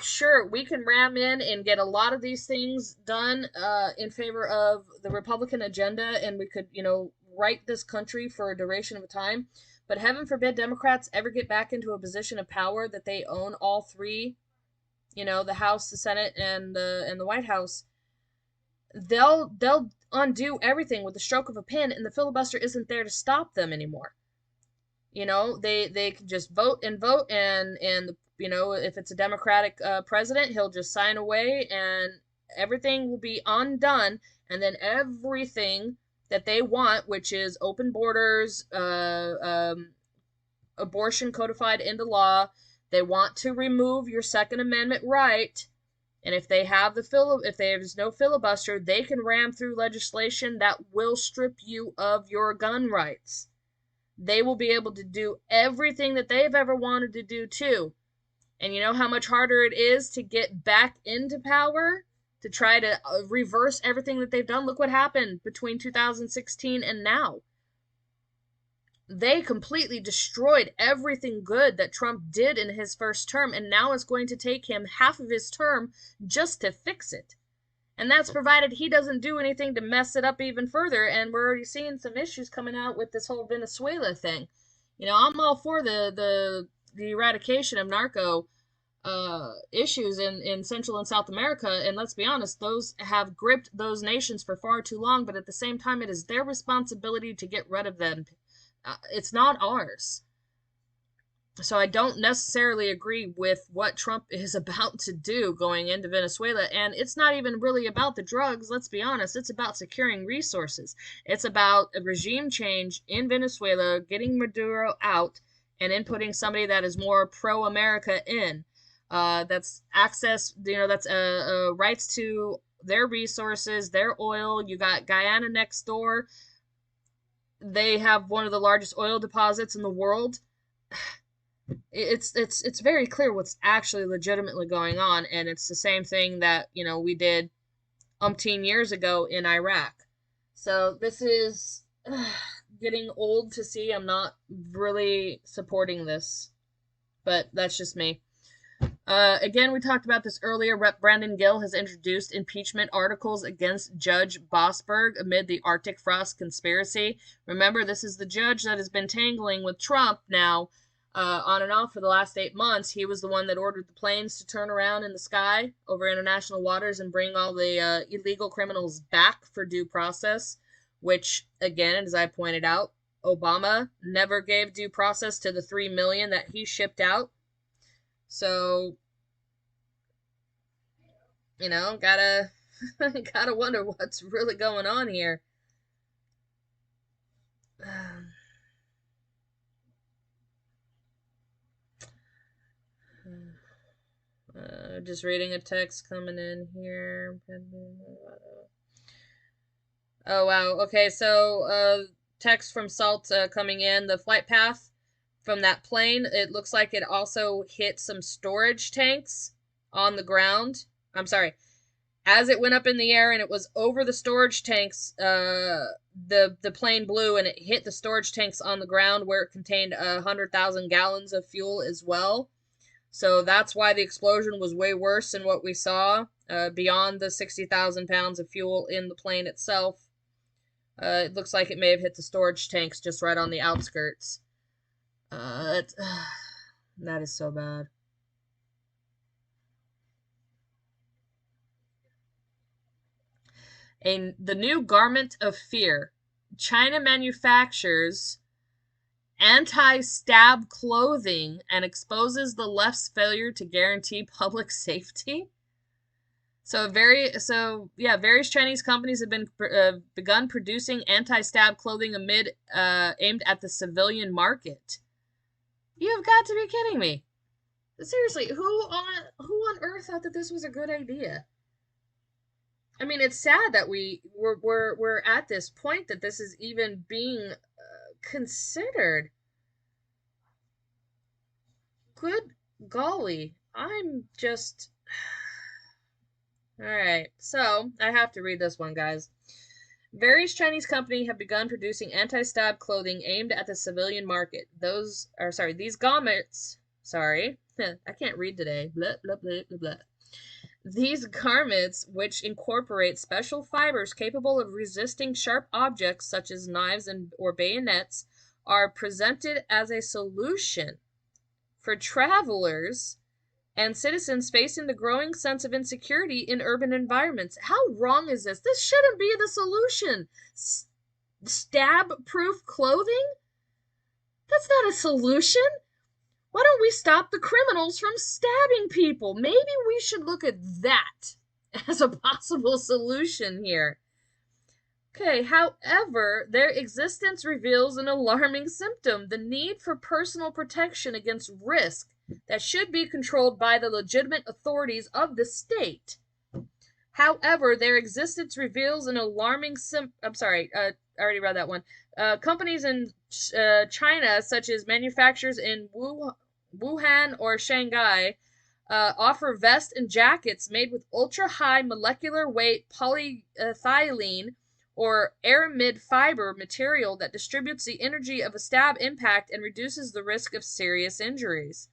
Sure, we can ram in and get a lot of these things done in favor of the Republican agenda, and we could, right this country for a duration of time. But heaven forbid Democrats ever get back into a position of power that they own all three, the House, the Senate, and the White House. They'll undo everything with the stroke of a pen, and the filibuster isn't there to stop them anymore. They can just vote, and if it's a Democratic president, he'll just sign away and everything will be undone. And then everything that they want, which is open borders, abortion codified into law, they want to remove your Second Amendment right. And if they have if there's no filibuster, they can ram through legislation that will strip you of your gun rights. They will be able to do everything that they've ever wanted to do too. And you know how much harder it is to get back into power? To try to reverse everything that they've done? Look what happened between 2016 and now. They completely destroyed everything good that Trump did in his first term, and now it's going to take him half of his term just to fix it. And that's provided he doesn't do anything to mess it up even further, and we're already seeing some issues coming out with this whole Venezuela thing. I'm all for the eradication of narco issues in Central and South America, and let's be honest, those have gripped those nations for far too long, but at the same time, it is their responsibility to get rid of them. It's not ours. So I don't necessarily agree with what Trump is about to do going into Venezuela. And it's not even really about the drugs, let's be honest. It's about securing resources. It's about a regime change in Venezuela, getting Maduro out, and inputting somebody that is more pro-America in. That's access, that's rights to their resources, their oil. You got Guyana next door. They have one of the largest oil deposits in the world. It's very clear what's actually legitimately going on, and it's the same thing that we did umpteen years ago in Iraq. So this is getting old to see. I'm not really supporting this, but that's just me. Again, we talked about this earlier. Rep. Brandon Gill has introduced impeachment articles against Judge Boasberg amid the Arctic Frost conspiracy. Remember, this is the judge that has been tangling with Trump now on and off for the last 8 months. He was the one that ordered the planes to turn around in the sky over international waters and bring all the illegal criminals back for due process, which, again, as I pointed out, Obama never gave due process to the 3 million that he shipped out. So, gotta wonder what's really going on here. Just reading a text coming in here. Oh, wow. Okay, so text from Salt coming in. The flight path from that plane, it looks like it also hit some storage tanks on the ground. I'm sorry. As it went up in the air and it was over the storage tanks, the plane blew and it hit the storage tanks on the ground where it contained 100,000 gallons of fuel as well. So that's why the explosion was way worse than what we saw, beyond the 60,000 pounds of fuel in the plane itself. It looks like it may have hit the storage tanks just right on the outskirts. That is so bad. The new garment of fear. China manufactures anti-stab clothing and exposes the left's failure to guarantee public safety. Various Chinese companies have been begun producing anti-stab clothing aimed at the civilian market. You have got to be kidding me! Seriously, who on earth thought that this was a good idea? I mean, it's sad that we're at this point that this is even being considered. Good golly, I'm just... Alright, so I have to read this one, guys. Various Chinese companies have begun producing anti-stab clothing aimed at the civilian market. These garments... Sorry, I can't read today. Blah, blah, blah, blah, blah. These garments, which incorporate special fibers capable of resisting sharp objects such as knives or bayonets, are presented as a solution for travelers and citizens facing the growing sense of insecurity in urban environments. How wrong is this? This shouldn't be the solution. Stab-proof clothing? That's not a solution. Why don't we stop the criminals from stabbing people? Maybe we should look at that as a possible solution here. Okay, however, their existence reveals an alarming symptom, the need for personal protection against risk that should be controlled by the legitimate authorities of the state. However, their existence reveals an alarming I'm sorry, I already read that one. Companies in China, such as manufacturers in Wuhan or Shanghai, offer vests and jackets made with ultra-high molecular weight polyethylene or aramid fiber material that distributes the energy of a stab impact and reduces the risk of serious injuries.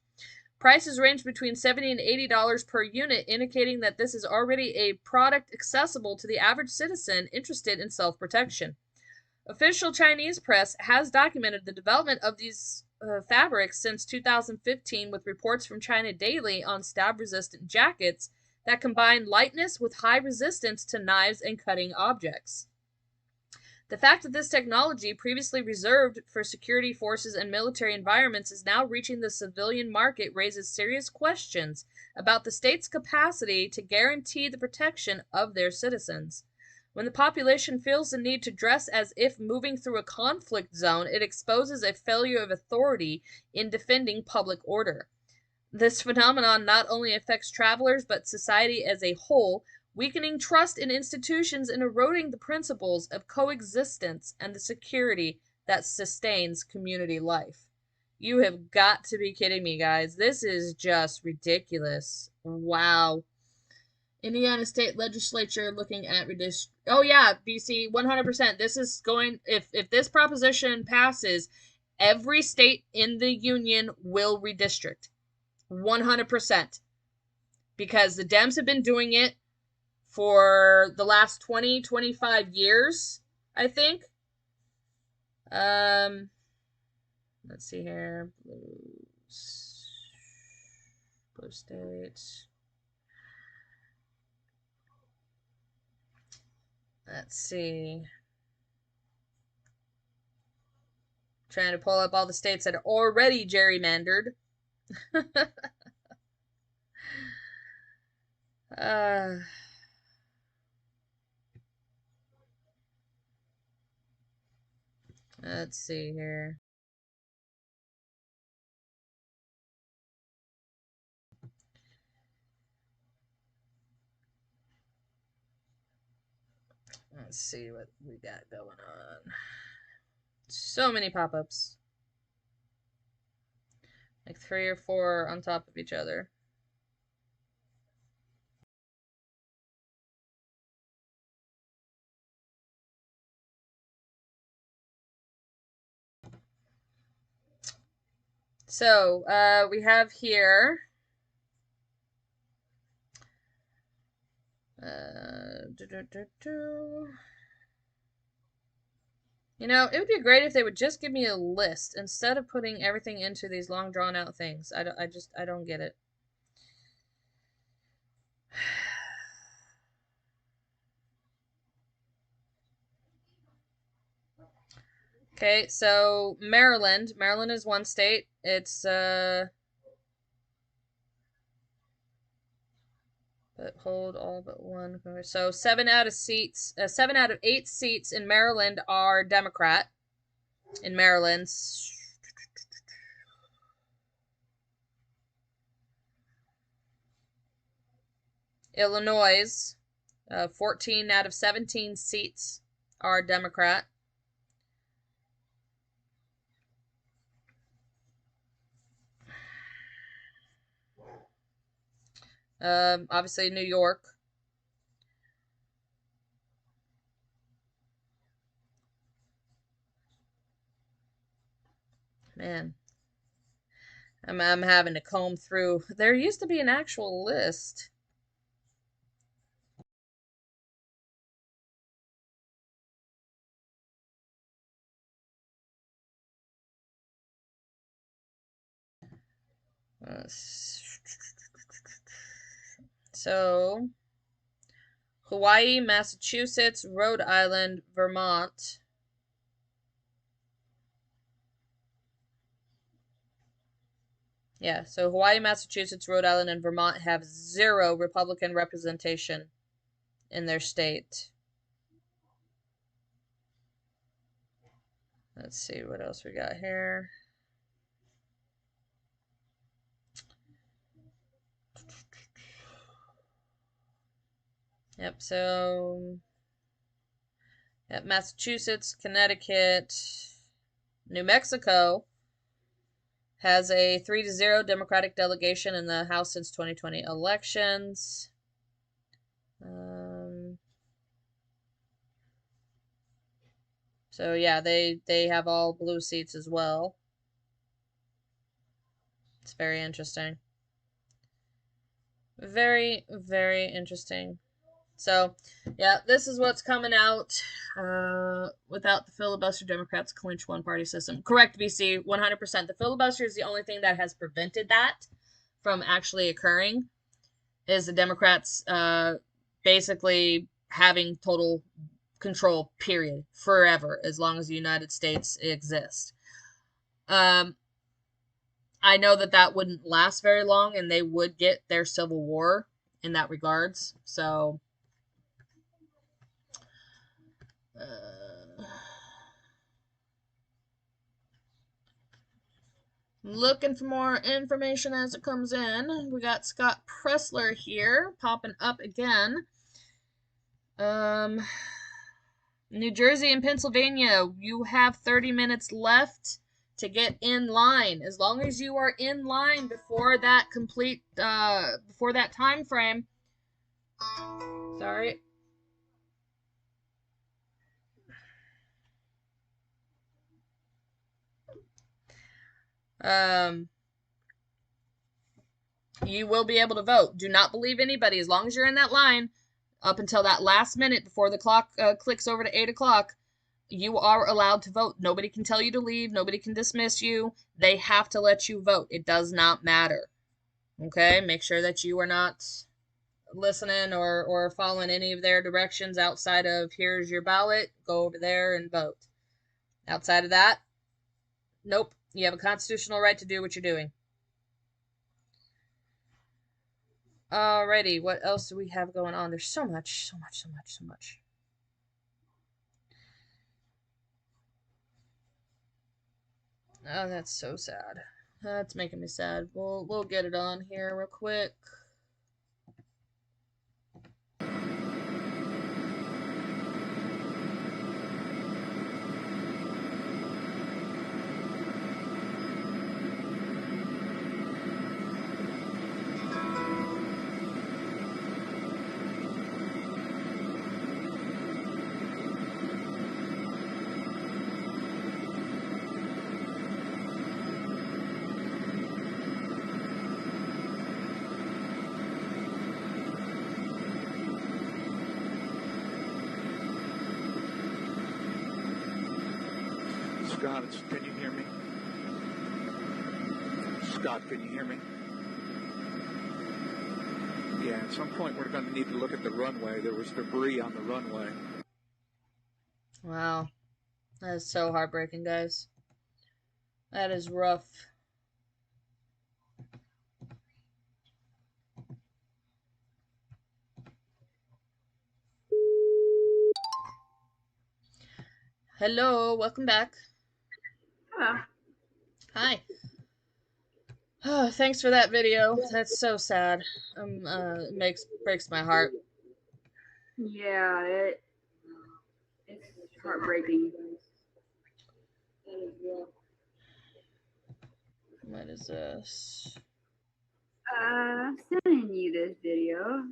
Prices range between $70 and $80 per unit, indicating that this is already a product accessible to the average citizen interested in self-protection. Official Chinese press has documented the development of these fabrics since 2015, with reports from China Daily on stab-resistant jackets that combine lightness with high resistance to knives and cutting objects. The fact that this technology, previously reserved for security forces and military environments, is now reaching the civilian market raises serious questions about the state's capacity to guarantee the protection of their citizens. When the population feels the need to dress as if moving through a conflict zone, it exposes a failure of authority in defending public order. This phenomenon not only affects travelers but society as a whole, weakening trust in institutions and eroding the principles of coexistence and the security that sustains community life. You have got to be kidding me, guys. This is just ridiculous. Wow. Indiana State Legislature looking at oh yeah, BC, 100%. This is going, if this proposition passes, every state in the union will redistrict. 100%. Because the Dems have been doing it for the last 20, 25 years, I think. Let's see here. Blue states. Let's see. Trying to pull up all the states that are already gerrymandered. Let's see here. Let's see what we got going on. So many pop-ups. Like 3 or 4 on top of each other. So, we have here you know, it would be great if they would just give me a list instead of putting everything into these long drawn out things. I don't get it. Okay, so Maryland. Maryland is one state. It's but hold all but one. So 7 out of 8 seats in Maryland are Democrat. In Maryland. Illinois, 14 out of 17 seats are Democrat. Obviously New York. Man. I'm having to comb through. There used to be an actual list. So, Hawaii, Massachusetts, Rhode Island, Vermont. Yeah, so Hawaii, Massachusetts, Rhode Island, and Vermont have 0 Republican representation in their state. Let's see what else we got here. Yep, so yep, Massachusetts, Connecticut, New Mexico has a 3-0 Democratic delegation in the House since 2020 elections. So yeah, they have all blue seats as well. It's very interesting. Very, very interesting. So, yeah, this is what's coming out without the filibuster. Democrats clinch one-party system. Correct, BC, 100%. The filibuster is the only thing that has prevented that from actually occurring, is the Democrats basically having total control, period, forever, as long as the United States exists. I know that wouldn't last very long, and they would get their civil war in that regards. So, looking for more information as it comes in. We got Scott Pressler here popping up again. New Jersey and Pennsylvania, you have 30 minutes left to get in line. As long as you are in line before that before that time frame. Sorry. You will be able to vote. Do not believe anybody. As long as you're in that line, up until that last minute before the clock clicks over to 8 o'clock, you are allowed to vote. Nobody can tell you to leave. Nobody can dismiss you. They have to let you vote. It does not matter. Okay? Make sure that you are not listening or following any of their directions outside of here's your ballot, go over there and vote. Outside of that, nope. You have a constitutional right to do what you're doing. Alrighty, what else do we have going on? There's so much. Oh, that's so sad. That's making me sad. We'll get it on here real quick. Scott, can you hear me? Scott, can you hear me? Yeah, at some point we're going to need to look at the runway. There was debris on the runway. Wow. That is so heartbreaking, guys. That is rough. Hello, welcome back. Hello. Hi. Oh, thanks for that video. That's so sad. Breaks my heart. Yeah, it's heartbreaking. What is this? I'm sending you this video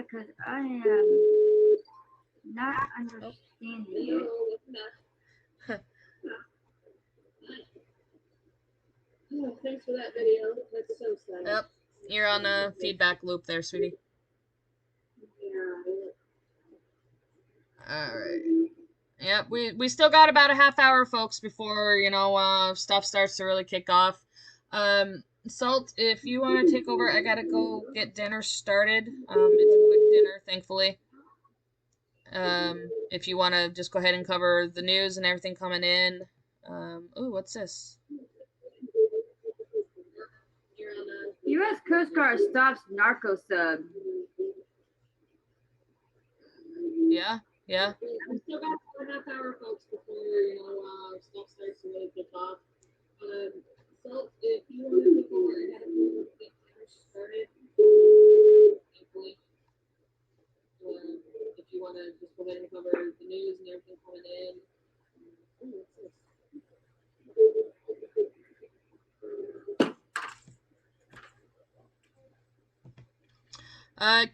because I am not understanding it. Oh, thanks for that video. That's so sad. Yep, you're on a feedback loop there, sweetie. Alright. Yep, we still got about a half hour, folks, before, stuff starts to really kick off. Salt, if you want to take over, I gotta go get dinner started. It's a quick dinner, thankfully. If you want to just go ahead and cover the news and everything coming in. Ooh, what's this? U.S. Coast Guard stops narco sub. Yeah. We still got a half hour, folks, before, stuff starts to really kick off. So, if you want to take over, I gotta go get dinner started. Thankfully. If you want to just go ahead and cover the news and everything coming in. Ooh, what's this?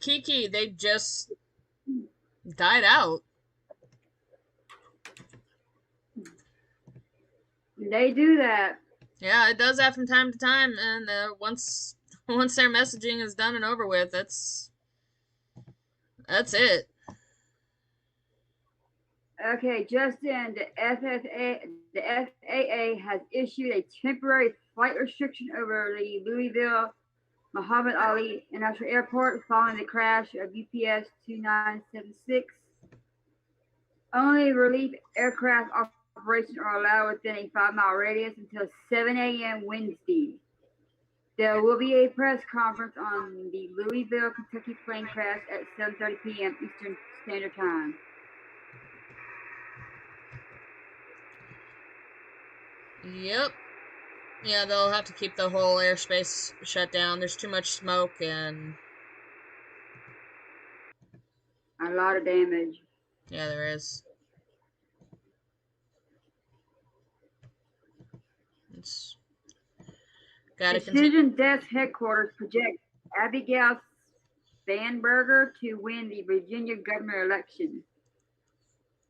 Kiki, they just died out. They do that. Yeah, it does that from time to time, and once their messaging is done and over with, that's it. Okay, Justin, the FAA has issued a temporary flight restriction over the Louisville Muhammad Ali International Airport following the crash of UPS 2976. Only relief aircraft operations are allowed within a 5-mile radius until 7 a.m. Wednesday. There will be a press conference on the Louisville, Kentucky plane crash at 7:30 p.m. Eastern Standard Time. Yep. Yeah, they'll have to keep the whole airspace shut down. There's too much smoke and a lot of damage. Yeah, there is. It's gotta continue. Decision Desk headquarters projects Abigail Spanberger to win the Virginia governor election.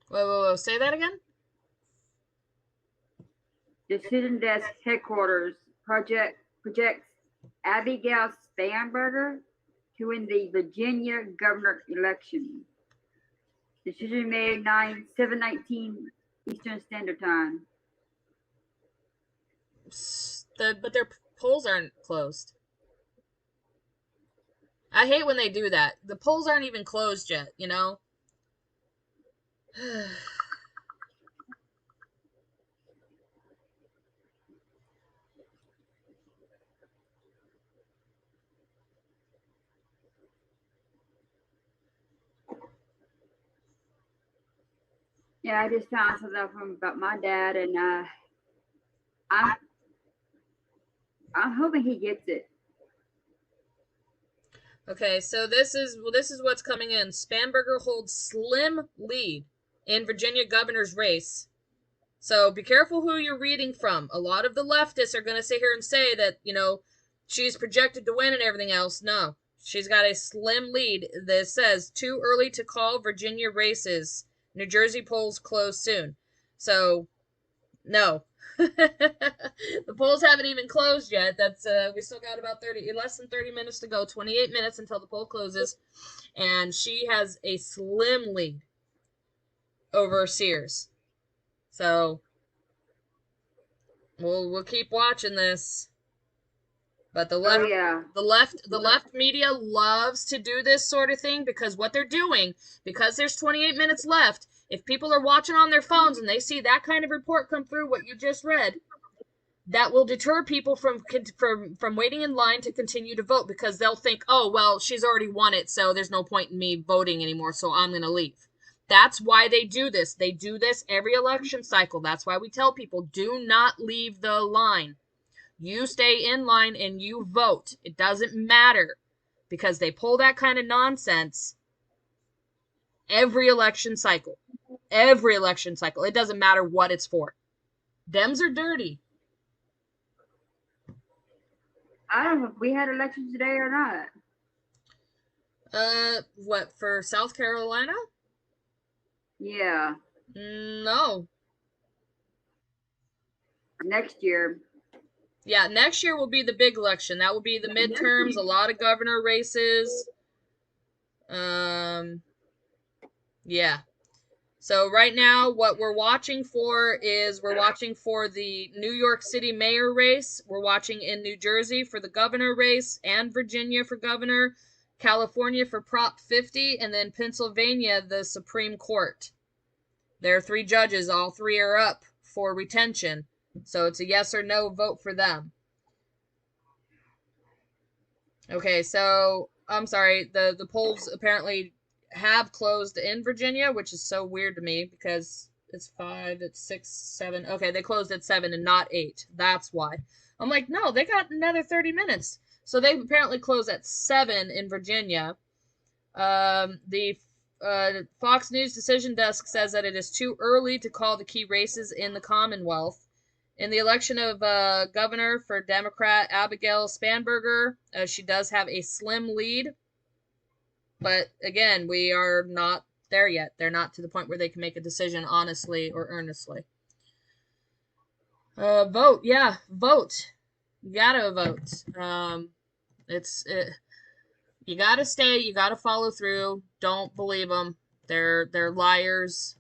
Whoa, say that again? Decision Desk headquarters projects Abigail Spanberger to win the Virginia governor election. Decision made 7:19 Eastern Standard Time. But their polls aren't closed. I hate when they do that. The polls aren't even closed yet, you know? Yeah, I just found something out about my dad, and I'm hoping he gets it. Okay, so this is what's coming in. Spanberger holds slim lead in Virginia governor's race. So be careful who you're reading from. A lot of the leftists are going to sit here and say that, you know, she's projected to win and everything else. No, she's got a slim lead. This says too early to call Virginia races. New Jersey polls close soon. So, no. The polls haven't even closed yet. That's we still got about less than 30 minutes to go. 28 minutes until the poll closes, and she has a slim lead over Sears. So we'll keep watching this. But the left media loves to do this sort of thing because what they're doing, because there's 28 minutes left, if people are watching on their phones and they see that kind of report come through, what you just read, that will deter people from waiting in line to continue to vote because they'll think, oh, well, she's already won it, so there's no point in me voting anymore, so I'm going to leave. That's why they do this. They do this every election cycle. That's why we tell people, do not leave the line. You stay in line and you vote. It doesn't matter because they pull that kind of nonsense every election cycle. Every election cycle. It doesn't matter what it's for. Dems are dirty. I don't know if we had elections today or not. What, for South Carolina? Yeah. No. Next year. Yeah, next year will be the big election. That will be the midterms, a lot of governor races. Yeah. So right now, what we're watching for is we're watching for the New York City mayor race. We're watching in New Jersey for the governor race and Virginia for governor, California for Prop 50, and then Pennsylvania, the Supreme Court. There are 3 judges. All 3 are up for retention. So it's a yes or no vote for them. Okay, so I'm sorry. The polls apparently have closed in Virginia, which is so weird to me because it's 5, it's 6, 7. Okay, they closed at 7 and not 8. That's why. I'm like, no, they got another 30 minutes. So they apparently closed at 7 in Virginia. The Fox News decision desk says that it is too early to call the key races in the Commonwealth. In the election of governor for Democrat Abigail Spanberger, she does have a slim lead. But again, we are not there yet. They're not to the point where they can make a decision honestly or earnestly. Vote. Yeah, vote. You gotta vote. You gotta stay. You gotta follow through. Don't believe them. They're liars.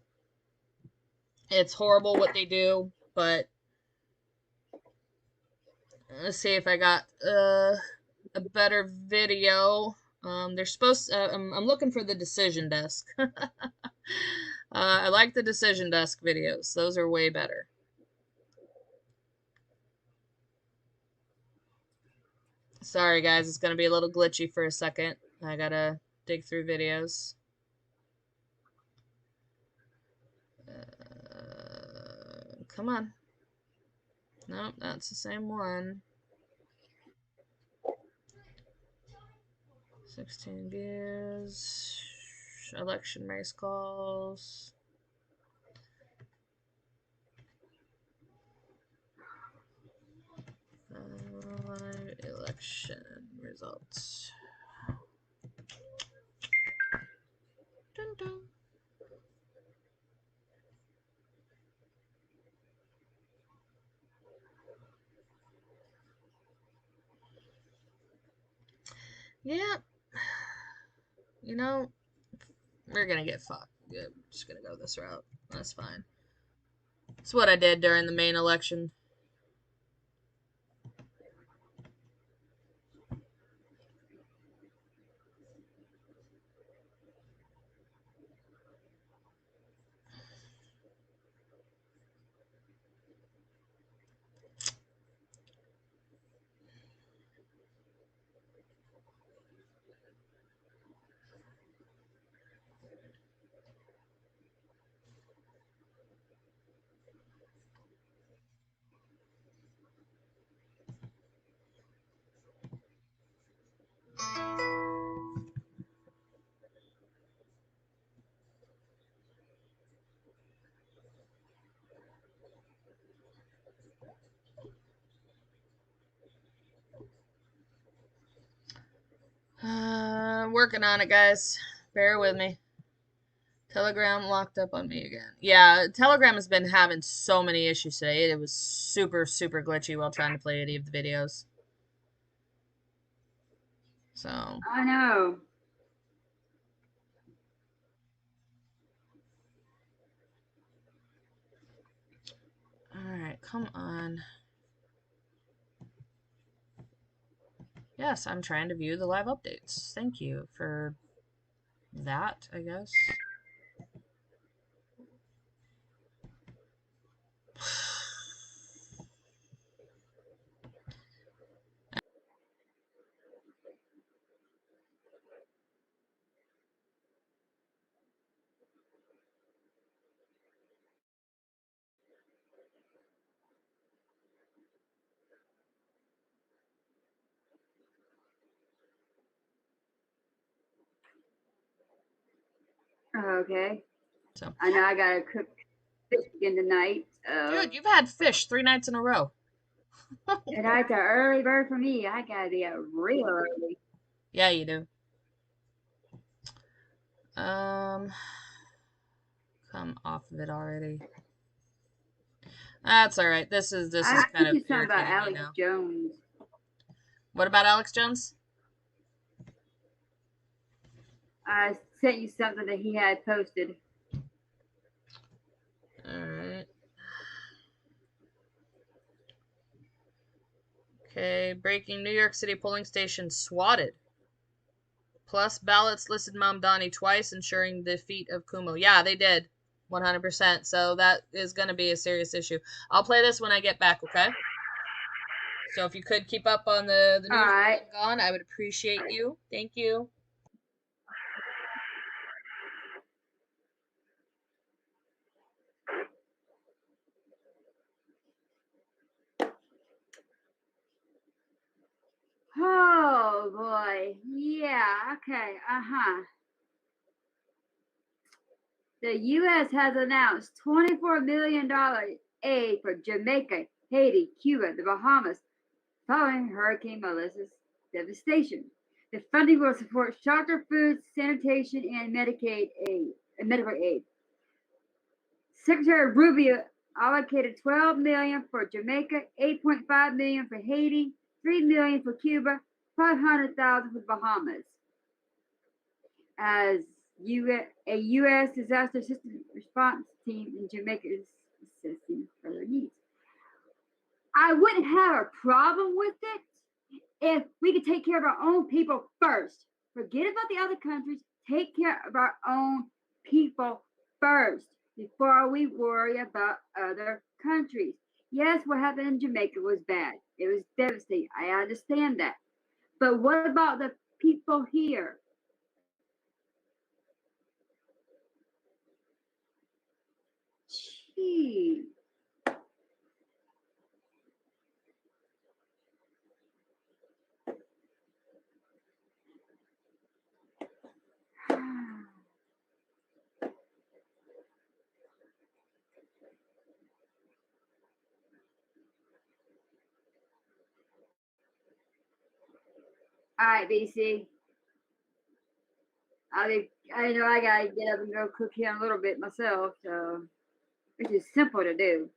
It's horrible what they do, but let's see if I got a better video. They're supposed. I'm looking for the decision desk. I like the Decision Desk videos. Those are way better. Sorry, guys. It's going to be a little glitchy for a second. I got to dig through videos. Come on. Nope, that's the same one. 16 views. Election race calls. Election results. Dun dun. Yeah. You know, we're gonna get fucked. Yeah, I'm just gonna go this route. That's fine. It's what I did during the main election. Working on it, guys. Bear with me. Telegram locked up on me again. Yeah, Telegram has been having so many issues today. It was super, super glitchy while trying to play any of the videos. So. I know. Alright, come on. Yes, I'm trying to view the live updates. Thank you for that, I guess. Okay. So. I know I gotta cook fish again tonight. Dude, you've had fish 3 nights in a row. And that's an early bird for me. I gotta be up real early. Yeah, you do. Come off of it already. That's all right. This is kind of something about Alex now. Jones. What about Alex Jones? I sent you something that he had posted. All right. Okay, breaking: New York City polling station swatted. Plus ballots listed Mamdani twice, ensuring defeat of Kumo. Yeah, they did. 100%. So that is going to be a serious issue. I'll play this when I get back, okay? So if you could keep up on the news right. Gone, I would appreciate you. Thank you. Oh boy. Yeah, okay. Uh-huh. The U.S. has announced $24 million aid for Jamaica, Haiti, Cuba, the Bahamas, following Hurricane Melissa's devastation. The funding will support shelter, food, sanitation, and medical aid. Secretary Rubio allocated $12 million for Jamaica, $8.5 million for Haiti, $3 million for Cuba, $500,000 for the Bahamas. As a U.S. disaster assistance response team in Jamaica is assessing further needs. I wouldn't have a problem with it if we could take care of our own people first. Forget about the other countries. Take care of our own people first before we worry about other countries. Yes, what happened in Jamaica was bad. It was devastating. I understand that. But what about the people here? Gee. All right, BC. I know I gotta get up and go cook here in a little bit myself, so which is simple to do.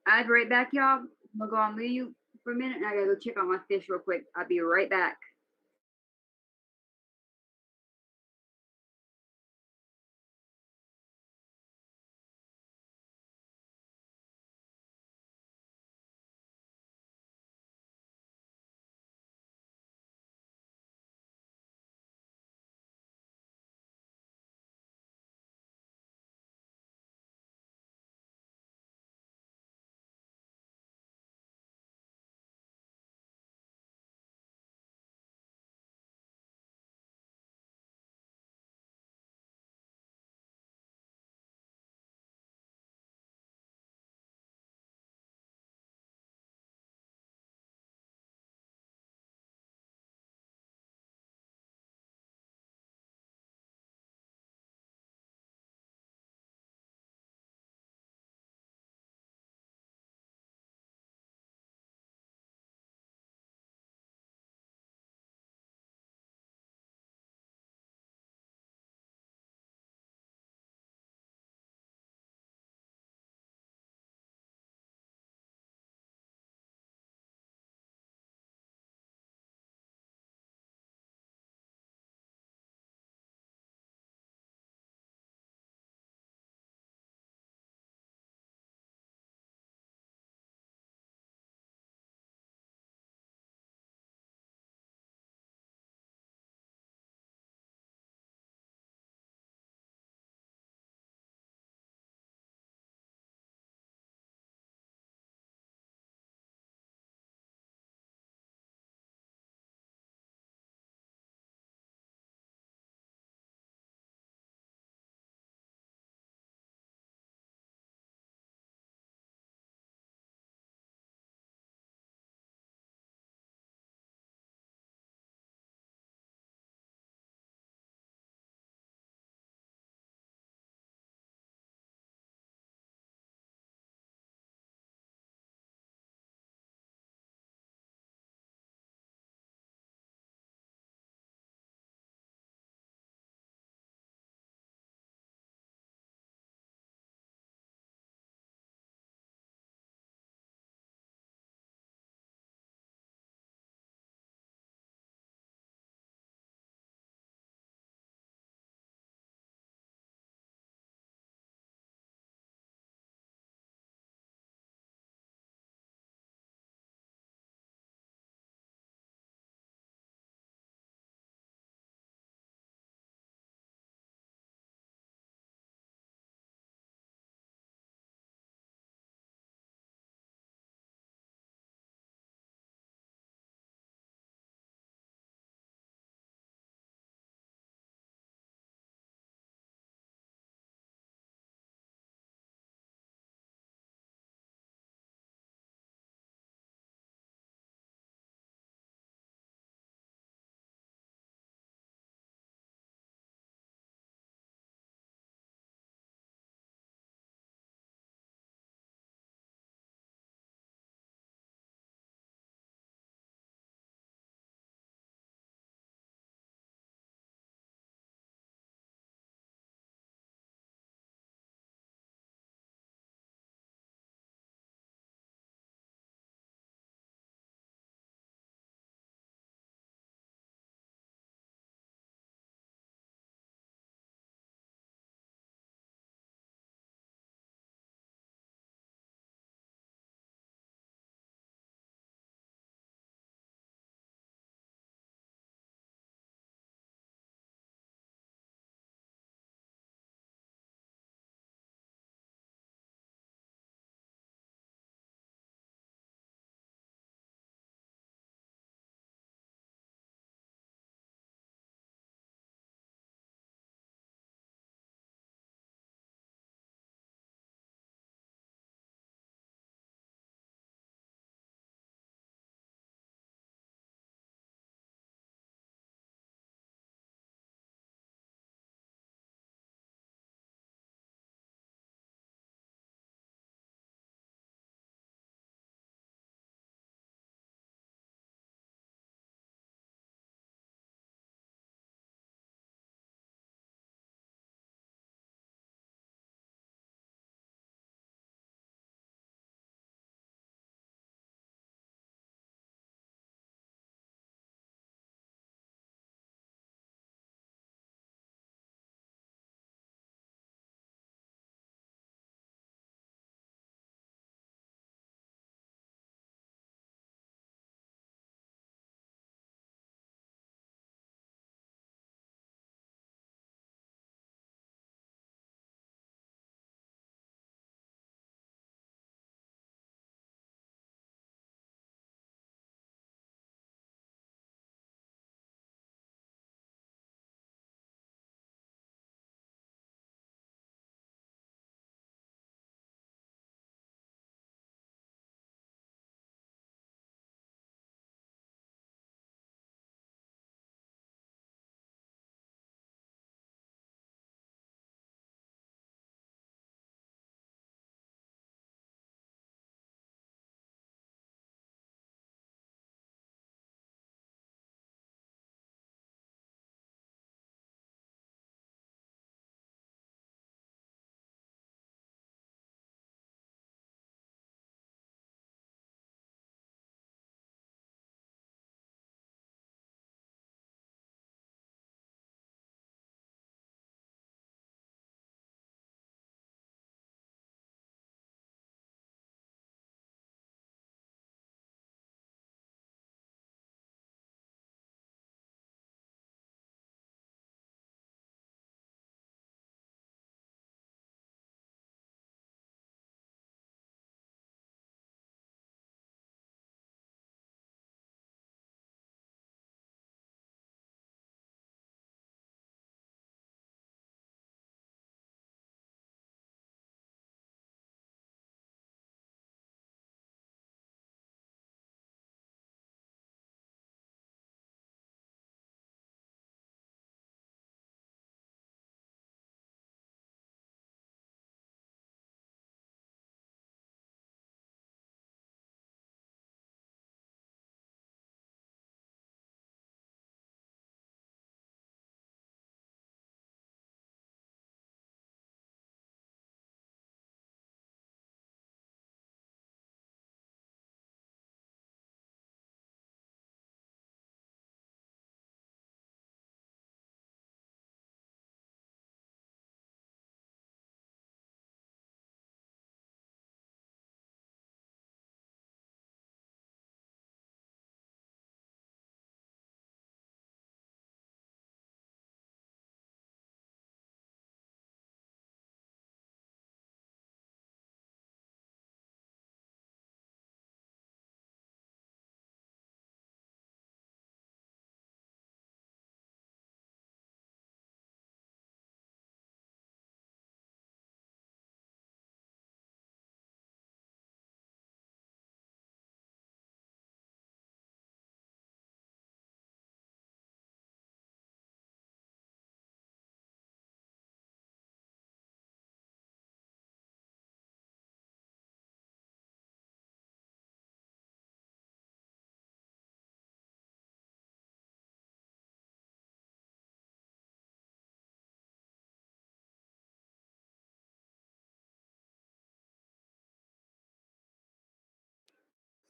I'll be right back, y'all. I'm gonna go on mute for a minute and I gotta go check on my fish real quick. I'll be right back.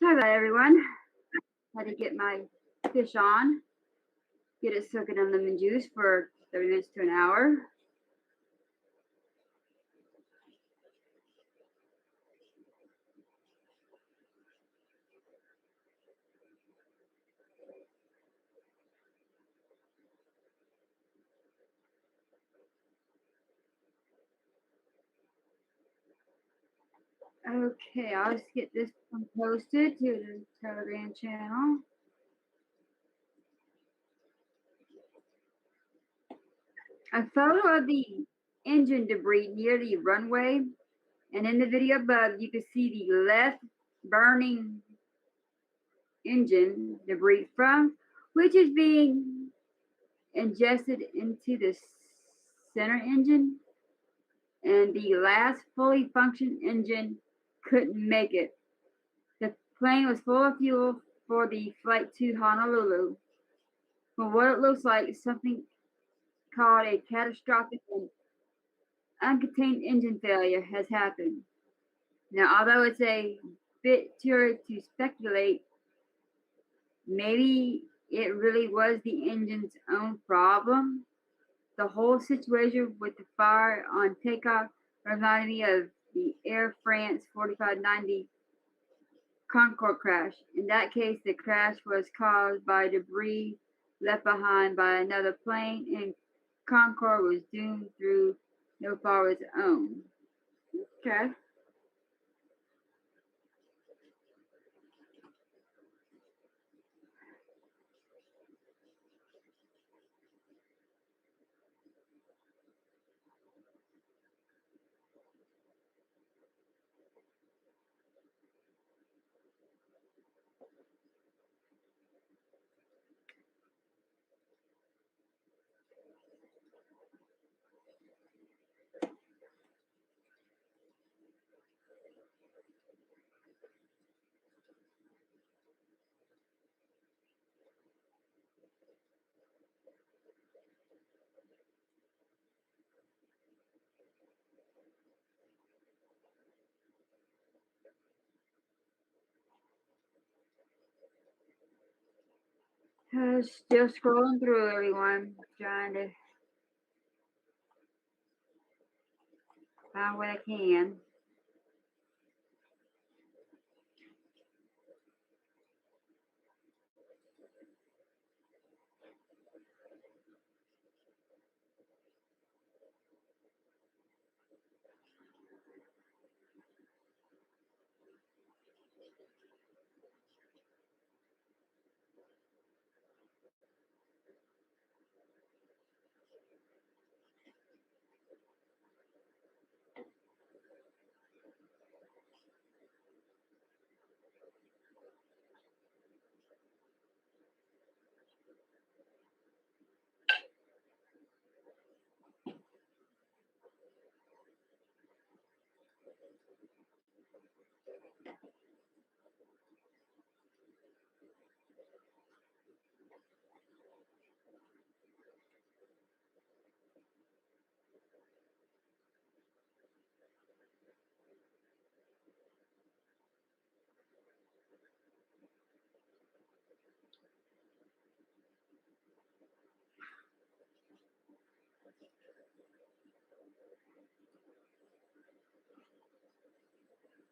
Sorry about that, everyone. Had to get my fish on, get it soaking in lemon juice for 30 minutes to an hour. Okay, I'll just get this one posted to the Telegram channel. A photo of the engine debris near the runway, and in the video above, you can see the left burning engine debris from which is being ingested into the center engine, and the last fully functioning engine couldn't make it. The plane was full of fuel for the flight to Honolulu. From what it looks like, something called a catastrophic and uncontained engine failure has happened. Now, although it's a bit too early to speculate, maybe it really was the engine's own problem. The whole situation with the fire on takeoff reminded me of the Air France 4590 Concorde crash. In that case, the crash was caused by debris left behind by another plane, and Concorde was doomed through no fault of its own. Okay. Still scrolling through, everyone, trying to find what I can.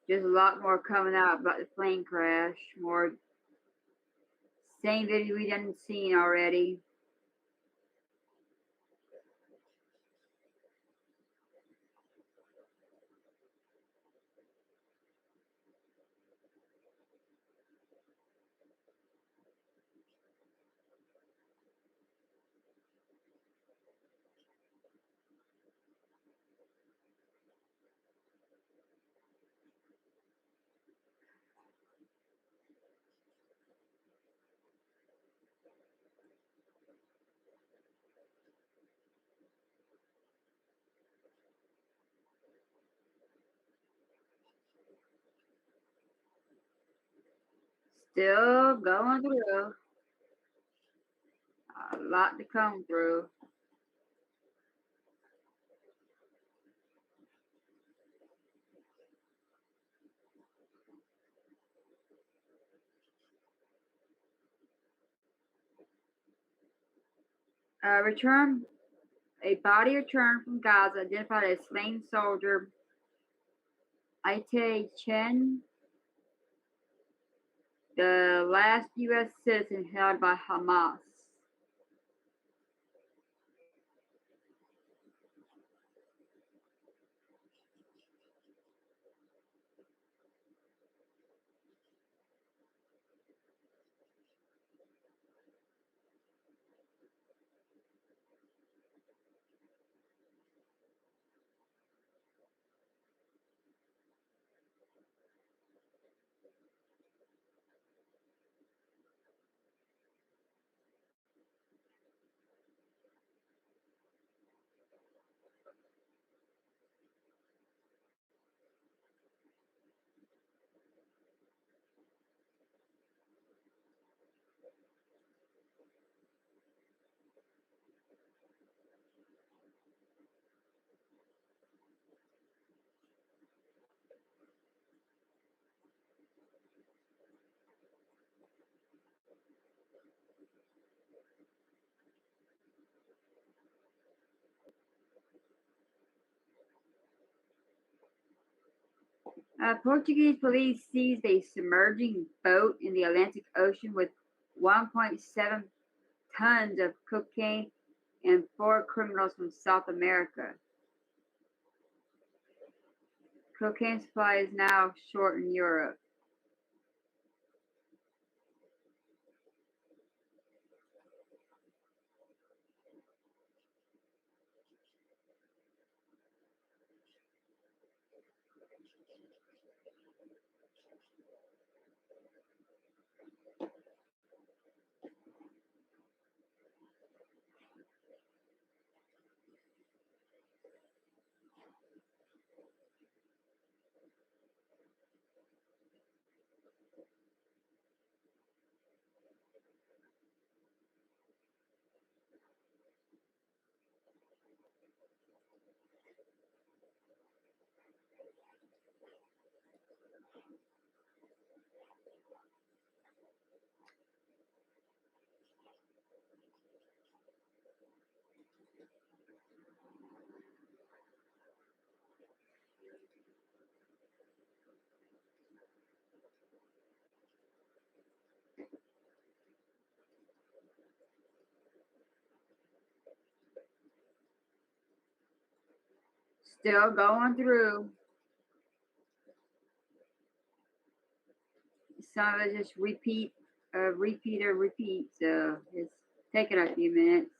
There's a lot more coming out about the plane crash, more same video we done seen already. Still going through. A lot to come through. A body returned from Gaza identified as slain soldier Itai Chen, the last U.S. citizen held by Hamas. Portuguese police seized a submerging boat in the Atlantic Ocean with 1.7 tons of cocaine and 4 criminals from South America. Cocaine supply is now short in Europe. Still going through. Some of it just repeat. So it's taking a few minutes.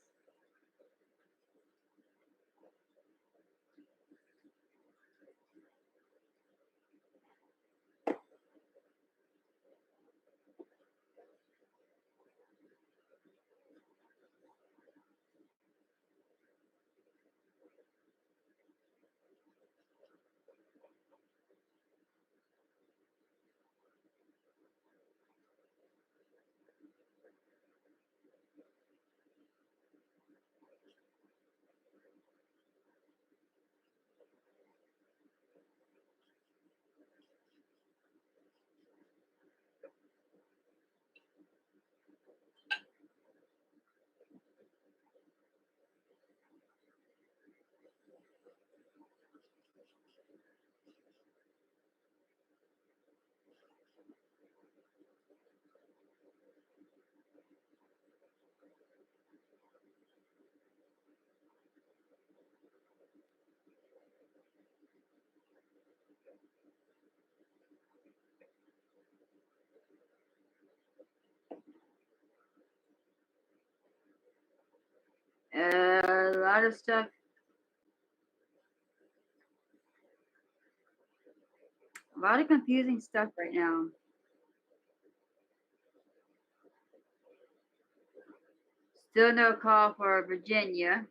A lot of stuff. A lot of confusing stuff right now. Still no call for Virginia.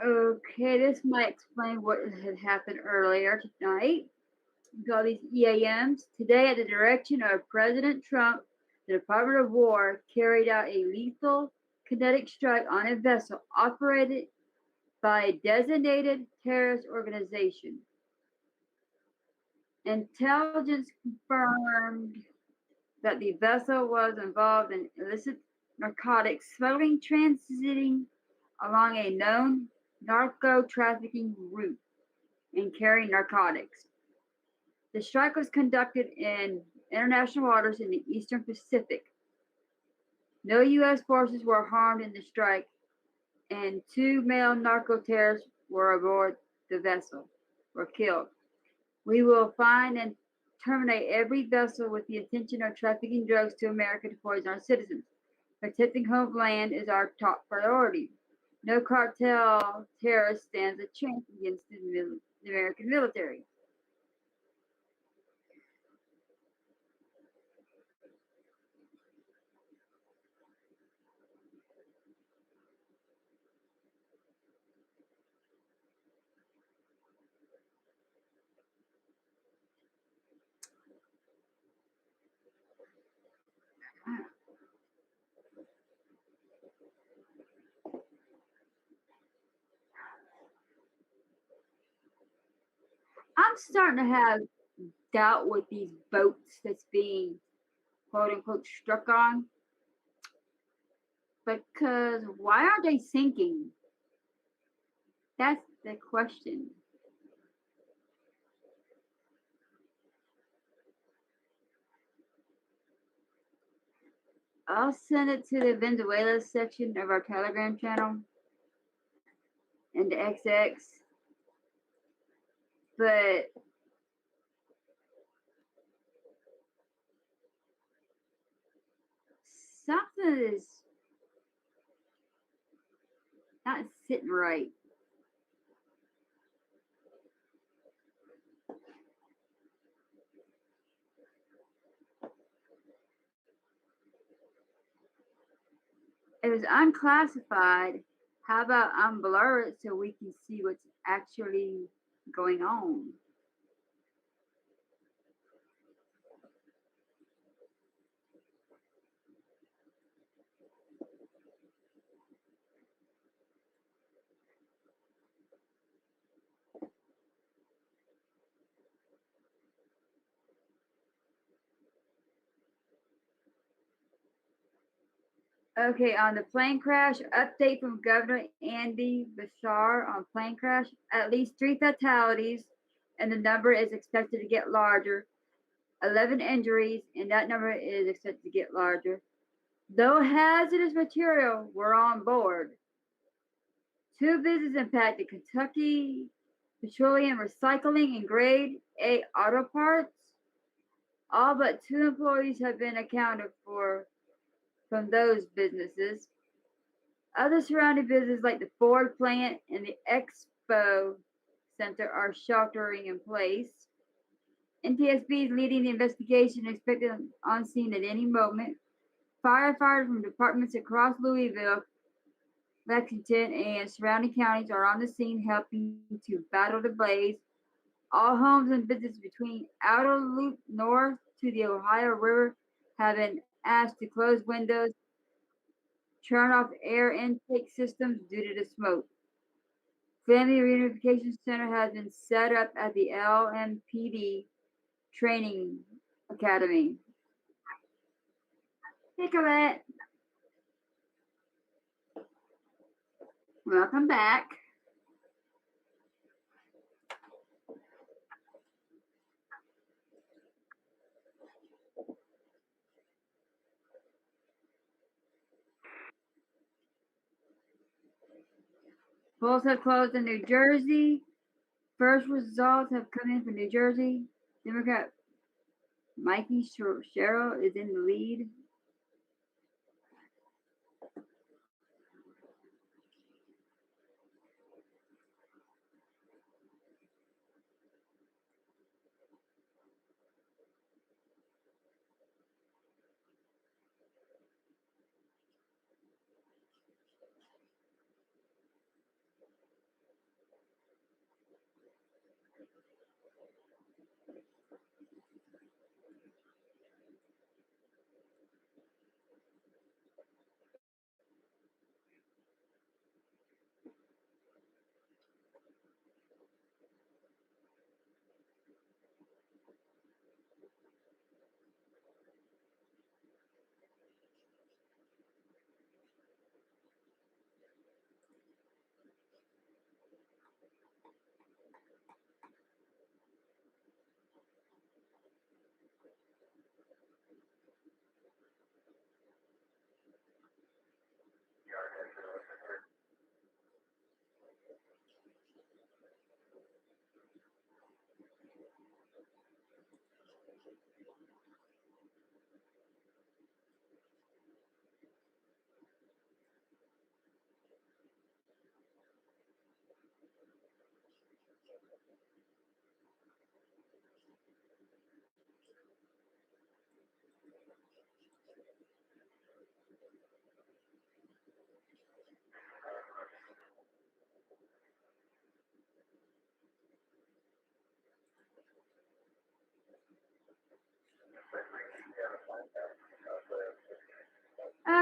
Okay, this might explain what had happened earlier tonight. We call these EAMs. Today, at the direction of President Trump, the Department of War carried out a lethal kinetic strike on a vessel operated by a designated terrorist organization. Intelligence confirmed that the vessel was involved in illicit narcotics smuggling, transiting along a known narco trafficking route and carrying narcotics. The strike was conducted in international waters in the Eastern Pacific. No U.S. forces were harmed in the strike, and 2 male narco terrorists were aboard the vessel, were killed. We will find and terminate every vessel with the intention of trafficking drugs to America to poison our citizens. Protecting homeland is our top priority. No cartel terrorist stands a chance against the American military. I'm starting to have doubt with these boats that's being quote unquote struck on, because why aren't they sinking? That's the question. I'll send it to the Venezuela section of our Telegram channel and the XX, but something is not sitting right. It was unclassified. How about unblur it so we can see what's actually going on? Okay, on the plane crash, update from Governor Andy Bashar on plane crash. At least 3 fatalities, and the number is expected to get larger. 11 injuries, and that number is expected to get larger. Though hazardous material were on board. 2 businesses impacted: Kentucky Petroleum Recycling and Grade A Auto Parts. All but 2 employees have been accounted for from those businesses. Other surrounding businesses like the Ford plant and the Expo Center are sheltering in place. NTSB is leading the investigation, expected on scene at any moment. Firefighters from departments across Louisville, Lexington, and surrounding counties are on the scene helping to battle the blaze. All homes and businesses between Outer Loop north to the Ohio River have been asked to close windows, turn off air intake systems due to the smoke. Family Reunification Center has been set up at the LMPD Training Academy. Hey, Colette. Welcome back. Polls have closed in New Jersey. First results have come in for New Jersey. Democrat Mikey Sherrill is in the lead.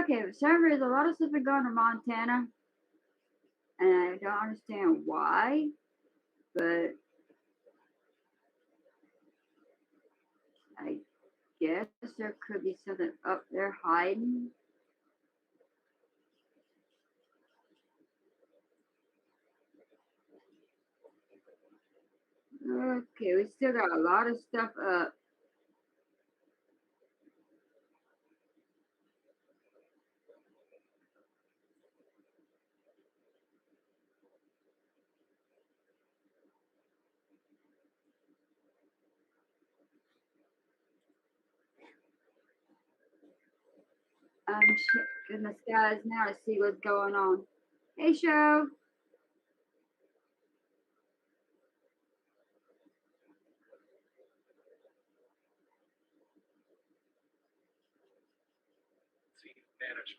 Okay, for some reason, a lot of stuff been going to Montana, and I don't understand why, but I guess there could be something up there hiding. Okay, we still got a lot of stuff up. I'm checking the skies now to see what's going on. Hey, show. Management.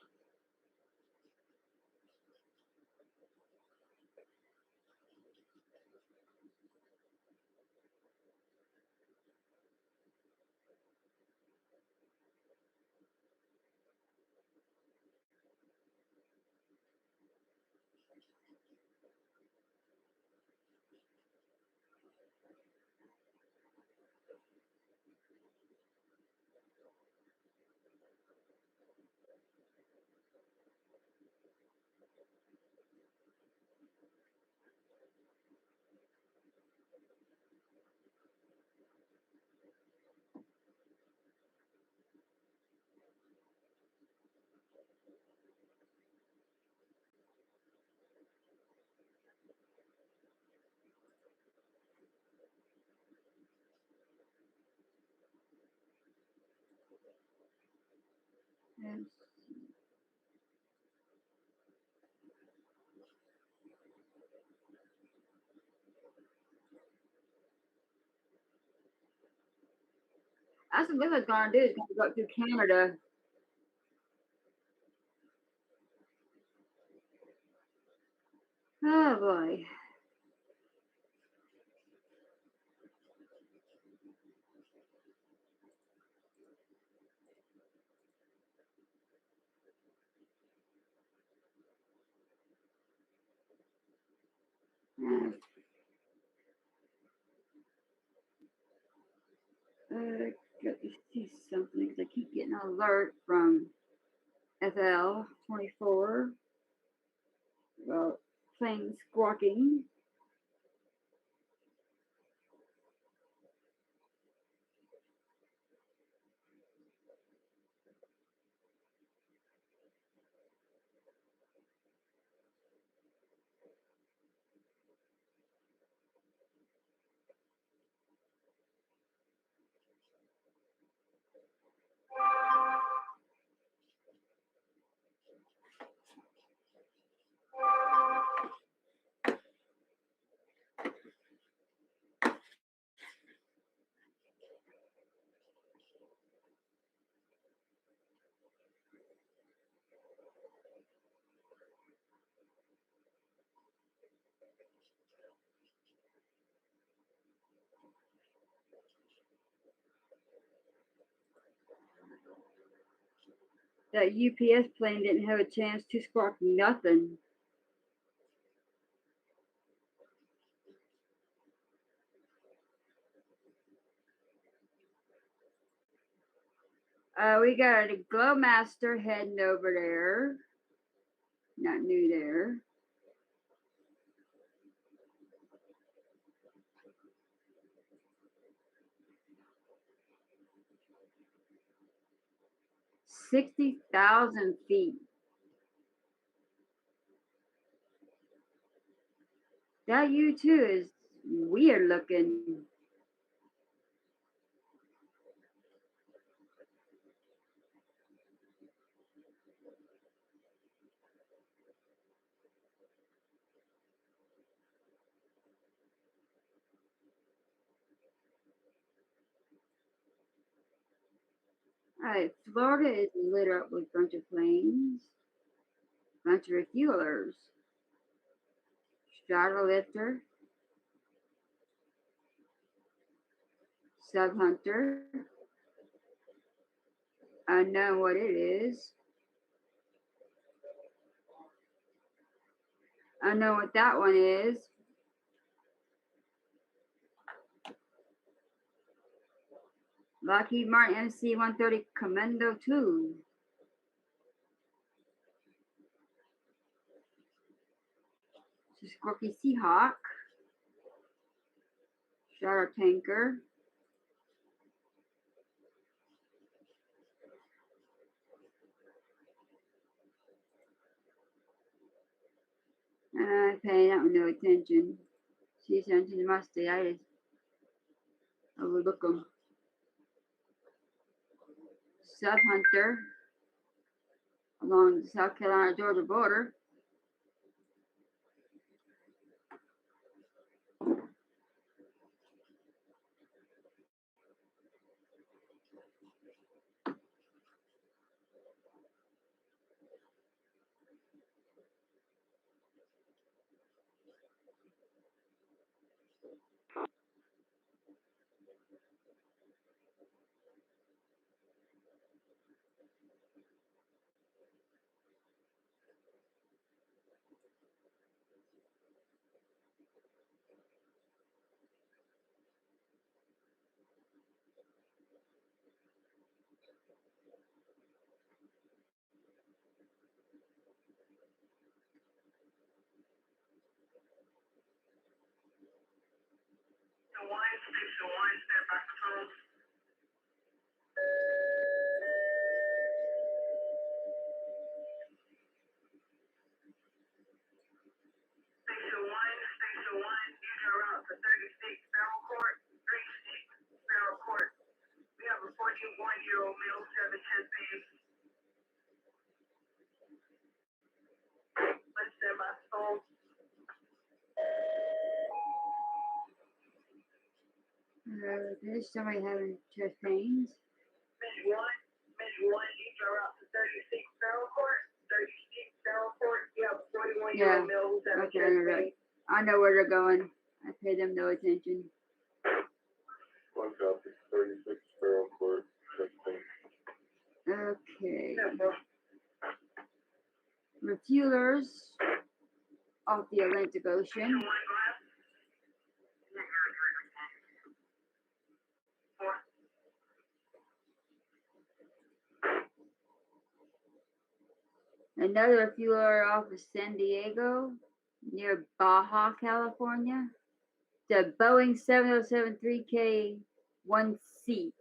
Yes. That's what Lily's gonna do. Is gonna go through Canada. Oh boy. Got to see something because I keep getting an alert from FL 24 about planes squawking. That UPS plane didn't have a chance to squawk nothing. We got a Glowmaster heading over there. Not new there. $60,000 feet. That U2 is weird looking. Alright, Florida is lit up with a bunch of planes, bunch of refuelers, Stratolifter, Sub Hunter, unknown what it is, I know what that one is. Lockheed Martin MC-130 Commando 2. Sikorsky Seahawk. Shadow Tanker. I pay that one no attention. She's attention to my state. I just overlook them. Sub Hunter along the South Carolina Georgia border. There's somebody having chest pains. Yeah, okay, I know where they're going. I pay them no attention. 36 Sparrow Court, chest pain. Okay. Refuelers off the Atlantic Ocean. Another refueler off of San Diego, near Baja, California. The Boeing 7073K-1C.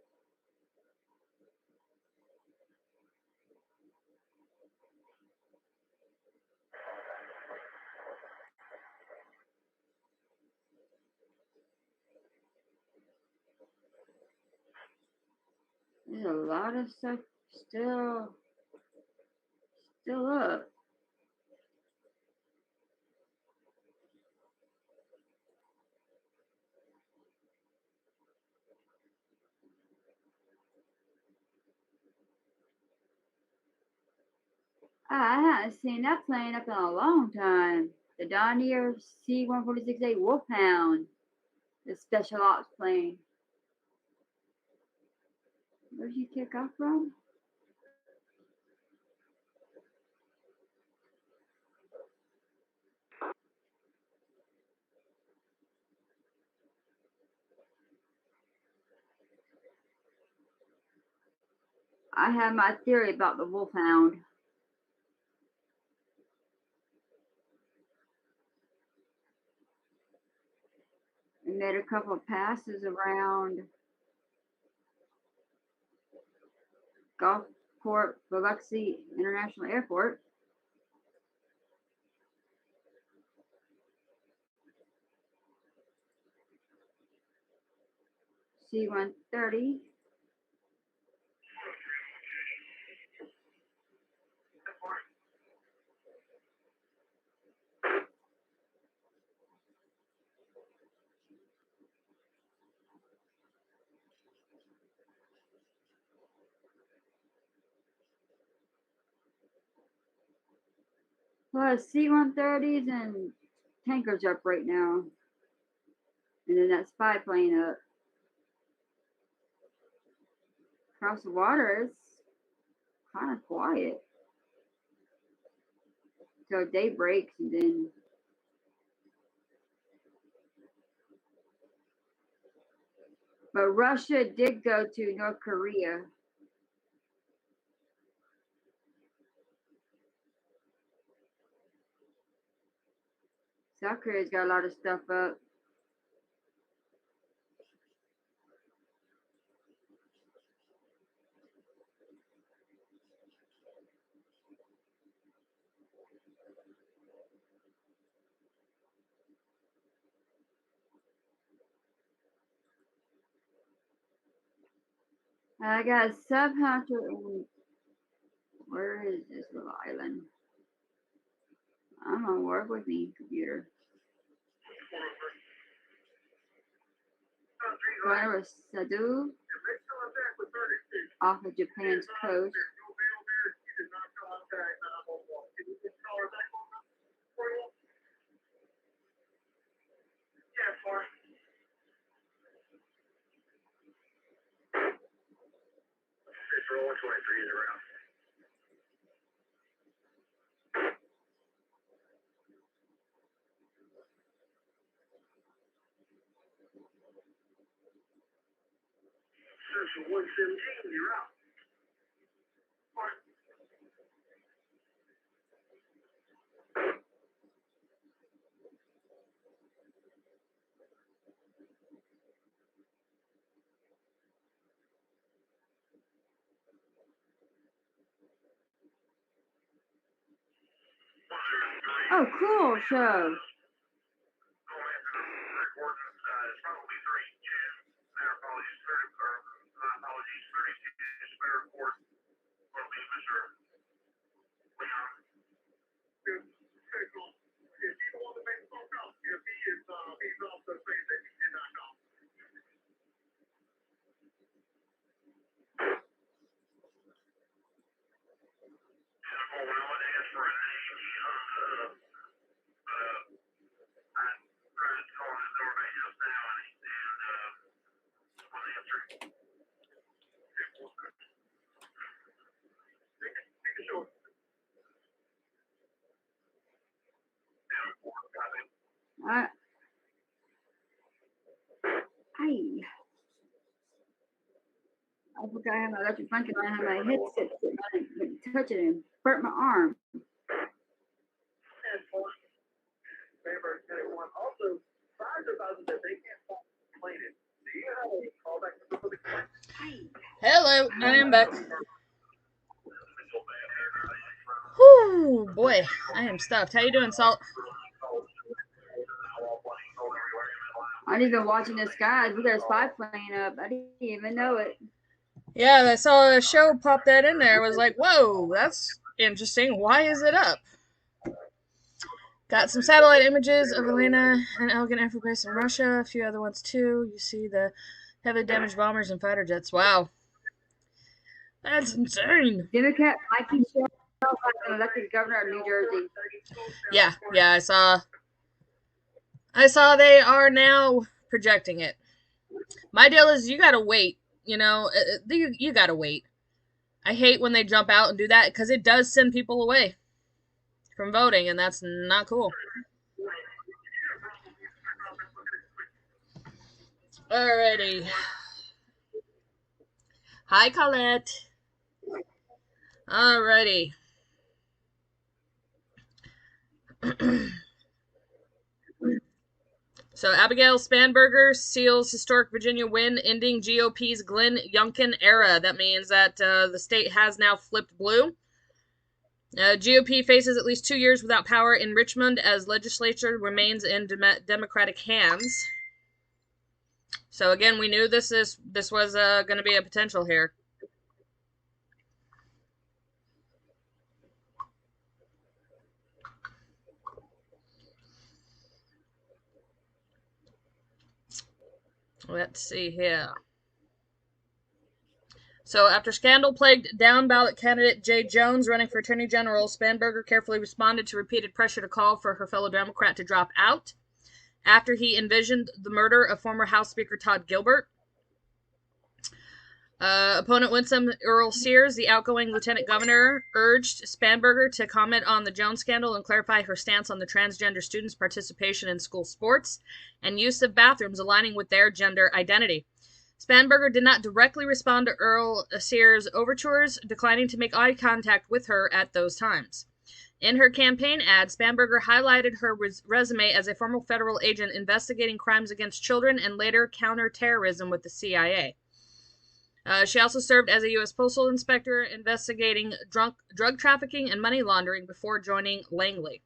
There's a lot of stuff still up. I haven't seen that plane up in a long time. The Dornier C-146A Wolfhound, the special ops plane. Where'd you kick off from? I have my theory about the Wolfhound. We made a couple of passes around Gulfport, Biloxi International Airport. C-130. Plus C-130s and tankers up right now. And then that spy plane up. Across the water, it's kind of quiet. So day breaks and then But Russia did go to North Korea. South Korea's got a lot of stuff up. I got a subhunter in. Where is this little island? I'm gonna work with me, computer. Where was Sadu? Off of Japan's coast. Central 117, you're out. Oh, cool show. I forgot I had my electric blanket on. I had my headset sitting on it, touching it, and burnt my arm. Hello, I am back. Whew, boy, I am stuffed. How you doing, Salt? I didn't even watching the skies. We got a spy plane up. I didn't even know it. Yeah, I saw a show pop that in there. I was like, whoa, that's interesting. Why is it up? Got some satellite images of Elena and Elgin Air Force Base in Russia. A few other ones too. You see the heavily damaged bombers and fighter jets. Wow. That's insane. Democrat Mikey Shell elected governor of New Jersey. Yeah, I saw they are now projecting it. My deal is you gotta wait. You know, you gotta wait. I hate when they jump out and do that because it does send people away from voting, and that's not cool. Alrighty. Hi, Colette. Alrighty. So Abigail Spanberger seals historic Virginia win, ending GOP's Glenn Youngkin era. That means that the state has now flipped blue. GOP faces at least 2 years without power in Richmond as legislature remains in Democratic hands. So again, we knew this was going to be a potential here. Let's see here. So after scandal-plagued down-ballot candidate Jay Jones running for Attorney General, Spanberger carefully responded to repeated pressure to call for her fellow Democrat to drop out after he envisioned the murder of former House Speaker Todd Gilbert. Opponent Winsome Earl Sears, the outgoing lieutenant governor, urged Spanberger to comment on the Jones scandal and clarify her stance on the transgender students' participation in school sports and use of bathrooms aligning with their gender identity. Spanberger did not directly respond to Earl Sears' overtures, declining to make eye contact with her at those times. In her campaign ad, Spanberger highlighted her resume as a former federal agent investigating crimes against children and later counterterrorism with the CIA. She also served as a U.S. Postal Inspector investigating drug trafficking and money laundering before joining Langley.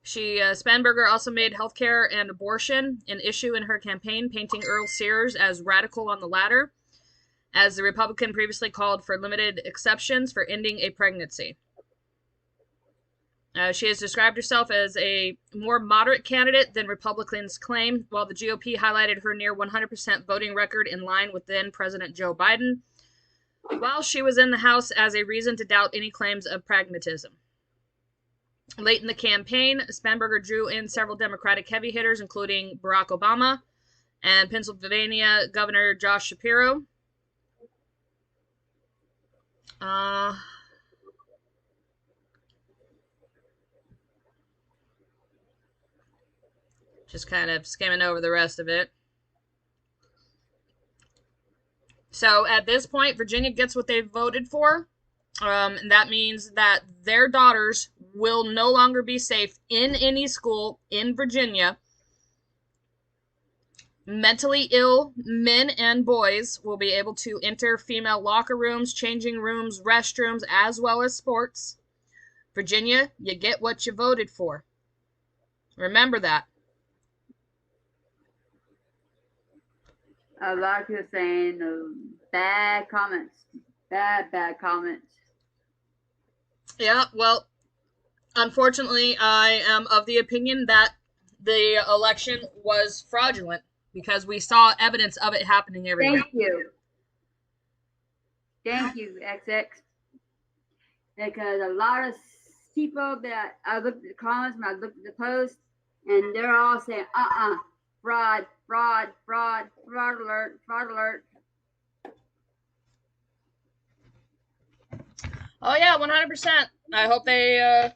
Spanberger also made healthcare and abortion an issue in her campaign, painting Earl Sears as radical on the latter, as the Republican previously called for limited exceptions for ending a pregnancy. She has described herself as a more moderate candidate than Republicans claim, while the GOP highlighted her near 100% voting record in line with then President Joe Biden, while she was in the House as a reason to doubt any claims of pragmatism. Late in the campaign, Spanberger drew in several Democratic heavy hitters, including Barack Obama and Pennsylvania Governor Josh Shapiro. Just kind of skimming over the rest of it. So at this point, Virginia gets what they voted for. And that means that their daughters will no longer be safe in any school in Virginia. Mentally ill men and boys will be able to enter female locker rooms, changing rooms, restrooms, as well as sports. Virginia, you get what you voted for. Remember that. A lot of people saying bad comments. Bad comments. Yeah, well, unfortunately, I am of the opinion that the election was fraudulent because we saw evidence of it happening everywhere. Thank you. Thank you, XX. Because a lot of people that I looked at the comments and I looked at the post, and they're all saying, fraud, fraud, fraud, fraud alert, fraud alert. Oh yeah, 100%. I hope they,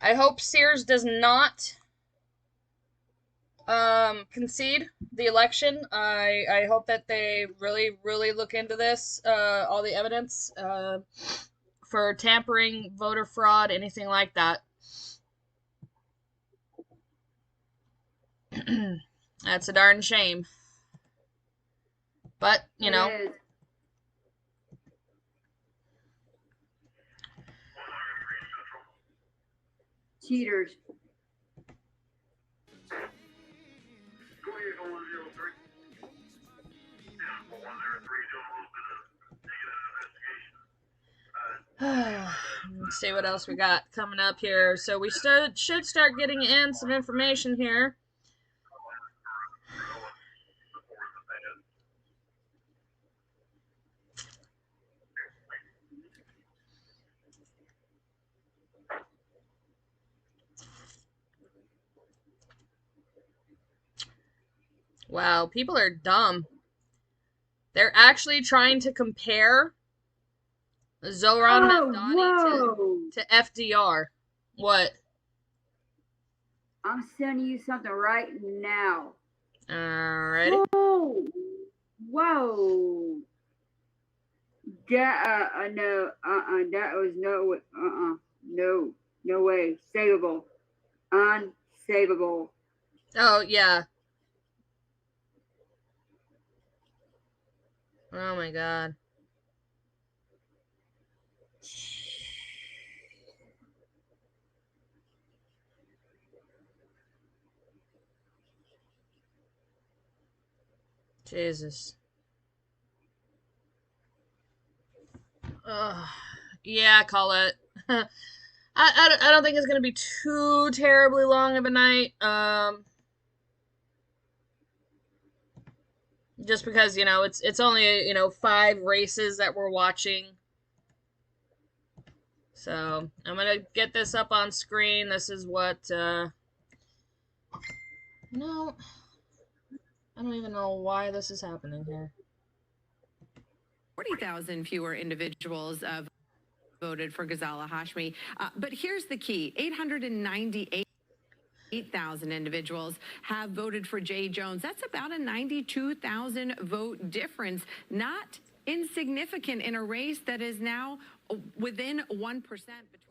I hope Sears does not concede the election. I hope that they really, really look into this, all the evidence, for tampering, voter fraud, anything like that. That's a darn shame. But, you know. Cheaters. Let's see what else we got coming up here. So we should start getting in some information here. Wow, people are dumb. They're actually trying to compare Zohran Mamdani to FDR. What? I'm sending you something right now. Alrighty. Whoa. That, no, that was no way. Savable. Unsavable. Oh, yeah. Oh my god. Jesus. Yeah, call it. I don't think it's gonna be too terribly long of a night. Just because, you know, it's only, you know, 5 races that we're watching. So I'm gonna get this up on screen. This is what no, I don't even know why this is happening here. 40,000 fewer individuals voted for Ghazala Hashmi. But here's the key. 898 8,000 individuals have voted for Jay Jones. That's about a 92,000 vote difference. Not insignificant in a race that is now within 1%.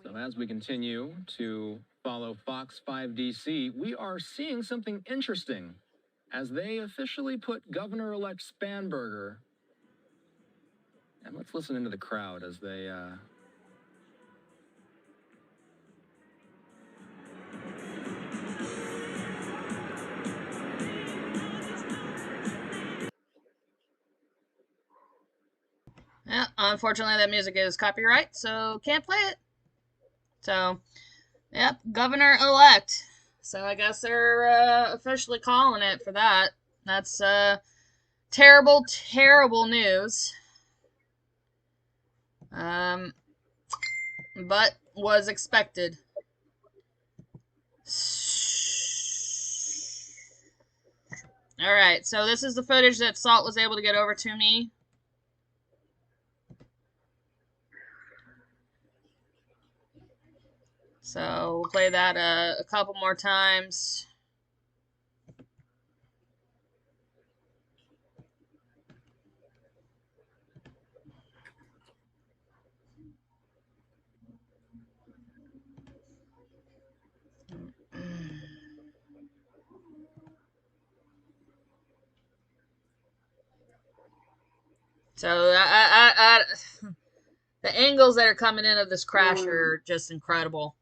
So as we continue to follow Fox 5 DC, we are seeing something interesting as they officially put Governor-elect Spanberger. And let's listen into the crowd as they Yeah, unfortunately that music is copyright, so can't play it. So, yep, governor-elect. So I guess they're officially calling it for that. That's terrible, terrible news. But was expected. Alright, so this is the footage that Salt was able to get over to me. So we'll play that a couple more times. So the angles that are coming in of this crash are just incredible.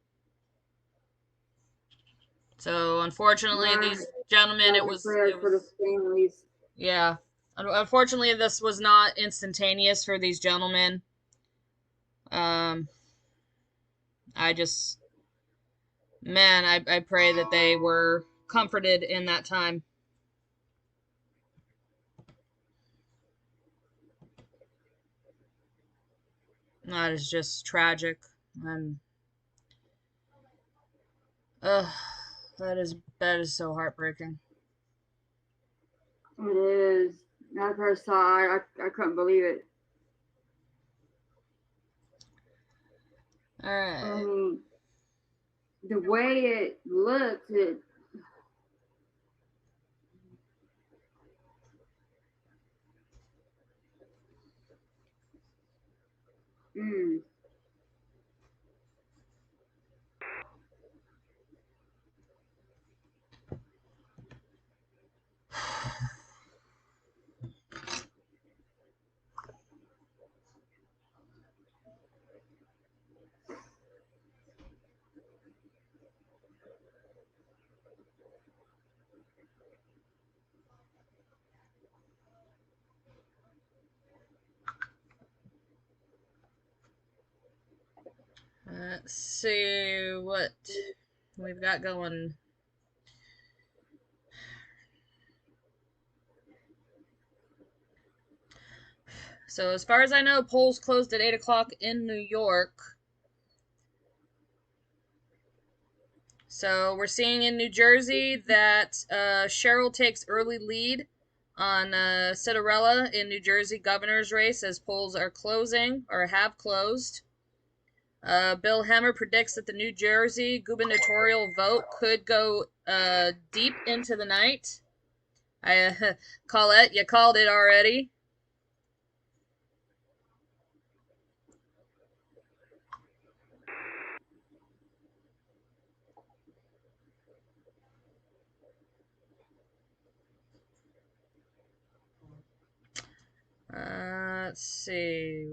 So unfortunately, these gentlemen, it was for the families. Yeah, unfortunately, this was not instantaneous for these gentlemen. I just, man, I pray that they were comforted in that time. That is just tragic. And that is so heartbreaking. It is. I first saw it, I couldn't believe it. Alright. I mean, the way it looked, it. Mm. Let's see what we've got going. So as far as I know, polls closed at 8 o'clock in New York. So we're seeing in New Jersey that Cheryl takes early lead on Citarella in New Jersey governor's race as polls are closing or have closed. Bill Hemmer predicts that the New Jersey gubernatorial vote could go deep into the night. Colette, you called it already. Let's see.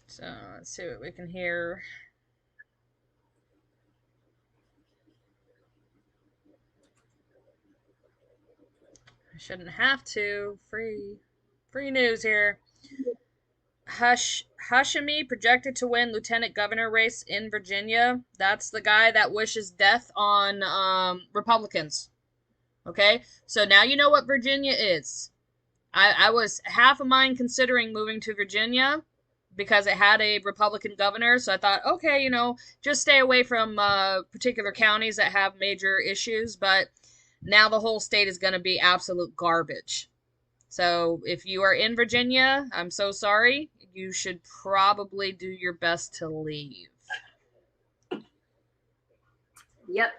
So let's see what we can hear. I shouldn't have to. Free news here. Hashemi projected to win lieutenant governor race in Virginia. That's the guy that wishes death on Republicans. Okay, so now you know what Virginia is. I was half of mine considering moving to Virginia, because it had a Republican governor. So I thought, okay, just stay away from particular counties that have major issues. But now the whole state is going to be absolute garbage. So if you are in Virginia, I'm so sorry. You should probably do your best to leave. Yep.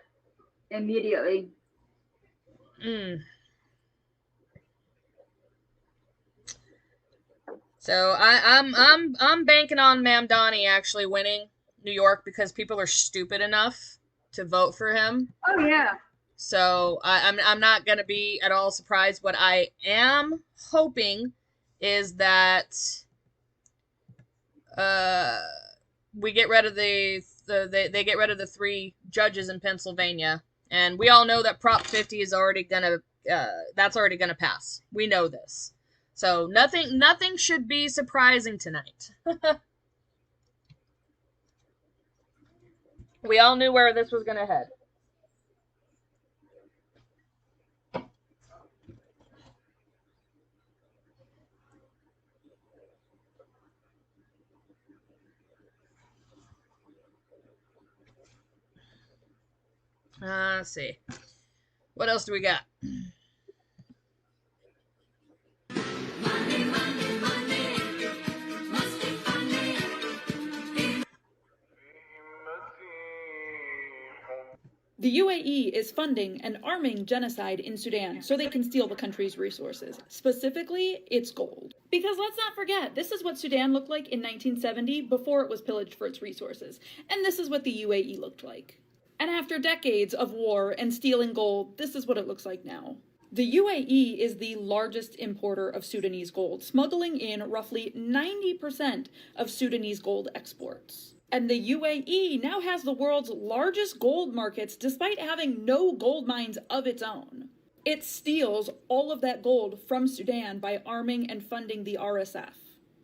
Immediately. So I'm banking on Mamdani actually winning New York because people are stupid enough to vote for him. Oh yeah. So I'm not gonna be at all surprised. What I am hoping is that we get rid of they get rid of the 3 judges in Pennsylvania, and we all know that Prop 50 is already gonna that's already gonna pass. We know this, so nothing should be surprising tonight. We all knew where this was gonna head. Let's see. What else do we got? The UAE is funding and arming genocide in Sudan so they can steal the country's resources. Specifically, its gold. Because let's not forget, this is what Sudan looked like in 1970 before it was pillaged for its resources. And this is what the UAE looked like. And after decades of war and stealing gold, this is what it looks like now. The UAE is the largest importer of Sudanese gold, smuggling in roughly 90% of Sudanese gold exports. And the UAE now has the world's largest gold markets despite having no gold mines of its own. It steals all of that gold from Sudan by arming and funding the RSF.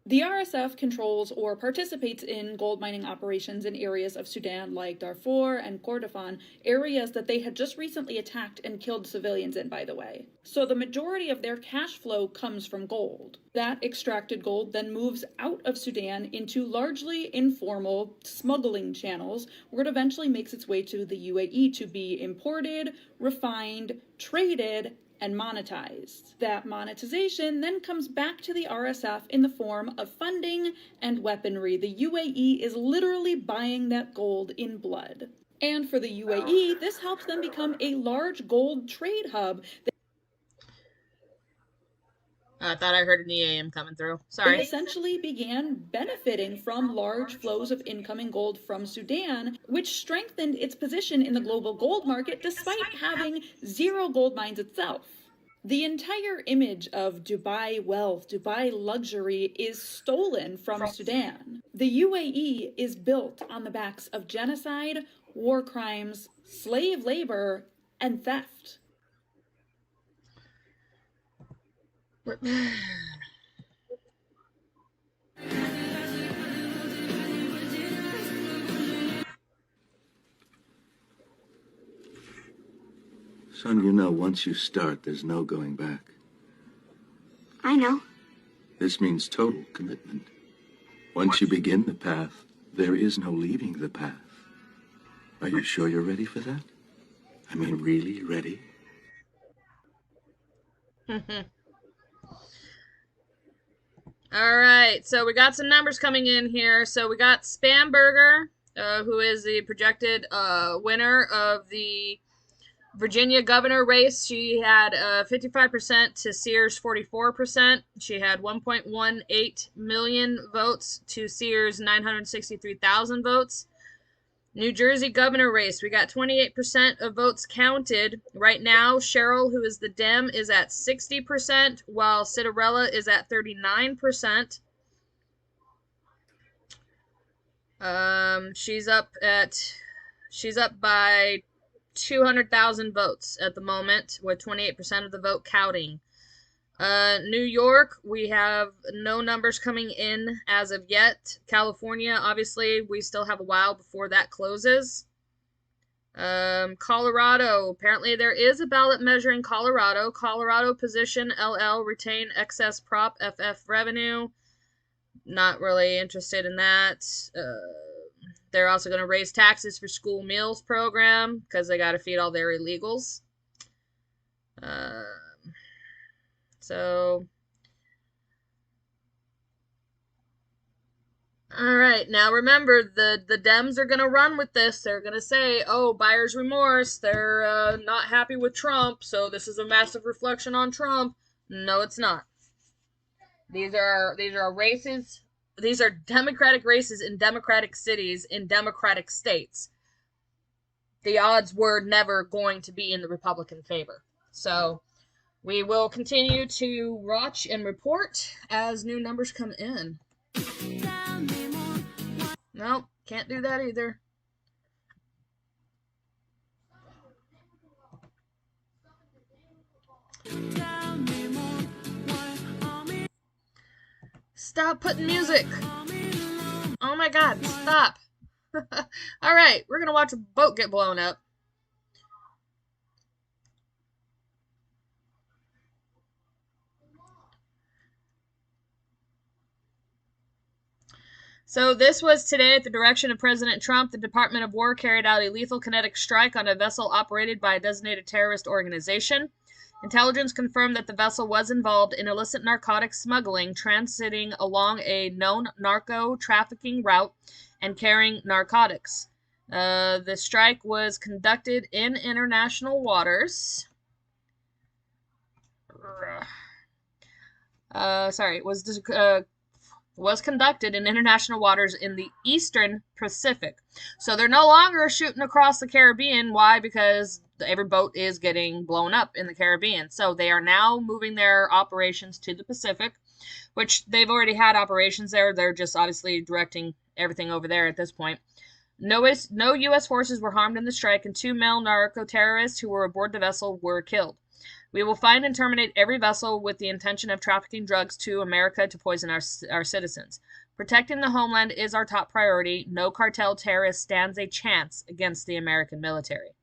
The RSF controls or participates in gold mining operations in areas of Sudan like Darfur and Kordofan, areas that they had just recently attacked and killed civilians in, by the way. So the majority of their cash flow comes from gold. That extracted gold then moves out of Sudan into largely informal smuggling channels, where it eventually makes its way to the UAE to be imported, refined, traded, and monetized. That monetization then comes back to the RSF in the form of funding and weaponry. The UAE is literally buying that gold in blood. And for the UAE, this helps them become a large gold trade hub. I thought I heard an EAM coming through. Sorry. They essentially began benefiting from large flows of incoming gold from Sudan, which strengthened its position in the global gold market despite having zero gold mines itself. The entire image of Dubai wealth, Dubai luxury is stolen from Sudan. The UAE is built on the backs of genocide, war crimes, slave labor, and theft. Son, once you start, there's no going back. I know. This means total commitment. Once you begin the path, there is no leaving the path. Are you sure you're ready for that? I mean, really ready? All right, so we got some numbers coming in here. So we got Spamberger, who is the projected winner of the Virginia governor race. She had 55% to Sears 44%. She had 1.18 million votes to Sears 963,000 votes. New Jersey governor race, we got 28% of votes counted. Right now, Cheryl, who is the Dem, is at 60%, while Citarella is at 39%. She's up by 200,000 votes at the moment, with 28% of the vote counting. New York, we have no numbers coming in as of yet. California, obviously, we still have a while before that closes. Colorado, apparently there is a ballot measure in Colorado. Colorado position LL retain excess prop FF revenue. Not really interested in that. They're also going to raise taxes for school meals program because they got to feed all their illegals. Uh, so, all right. Now remember, the Dems are going to run with this. They're going to say, "Oh, buyer's remorse. They're not happy with Trump, so this is a massive reflection on Trump." No, it's not. These are races. These are Democratic races in Democratic cities in Democratic states. The odds were never going to be in the Republican favor. So we will continue to watch and report as new numbers come in. Nope, can't do that either. Stop putting music. Oh my god, stop. Alright, we're gonna watch a boat get blown up. So this was today at the direction of President Trump. The Department of War carried out a lethal kinetic strike on a vessel operated by a designated terrorist organization. Intelligence confirmed that the vessel was involved in illicit narcotics smuggling, transiting along a known narco trafficking route and carrying narcotics. The strike was conducted in international waters. Was conducted in international waters in the Eastern Pacific. So they're no longer shooting across the Caribbean. Why? Because every boat is getting blown up in the Caribbean. So they are now moving their operations to the Pacific, which they've already had operations there. They're just obviously directing everything over there at this point. No U.S. forces were harmed in the strike, and 2 male narco-terrorists who were aboard the vessel were killed. We will find and terminate every vessel with the intention of trafficking drugs to America to poison our citizens. Protecting the homeland is our top priority. No cartel terrorist stands a chance against the American military.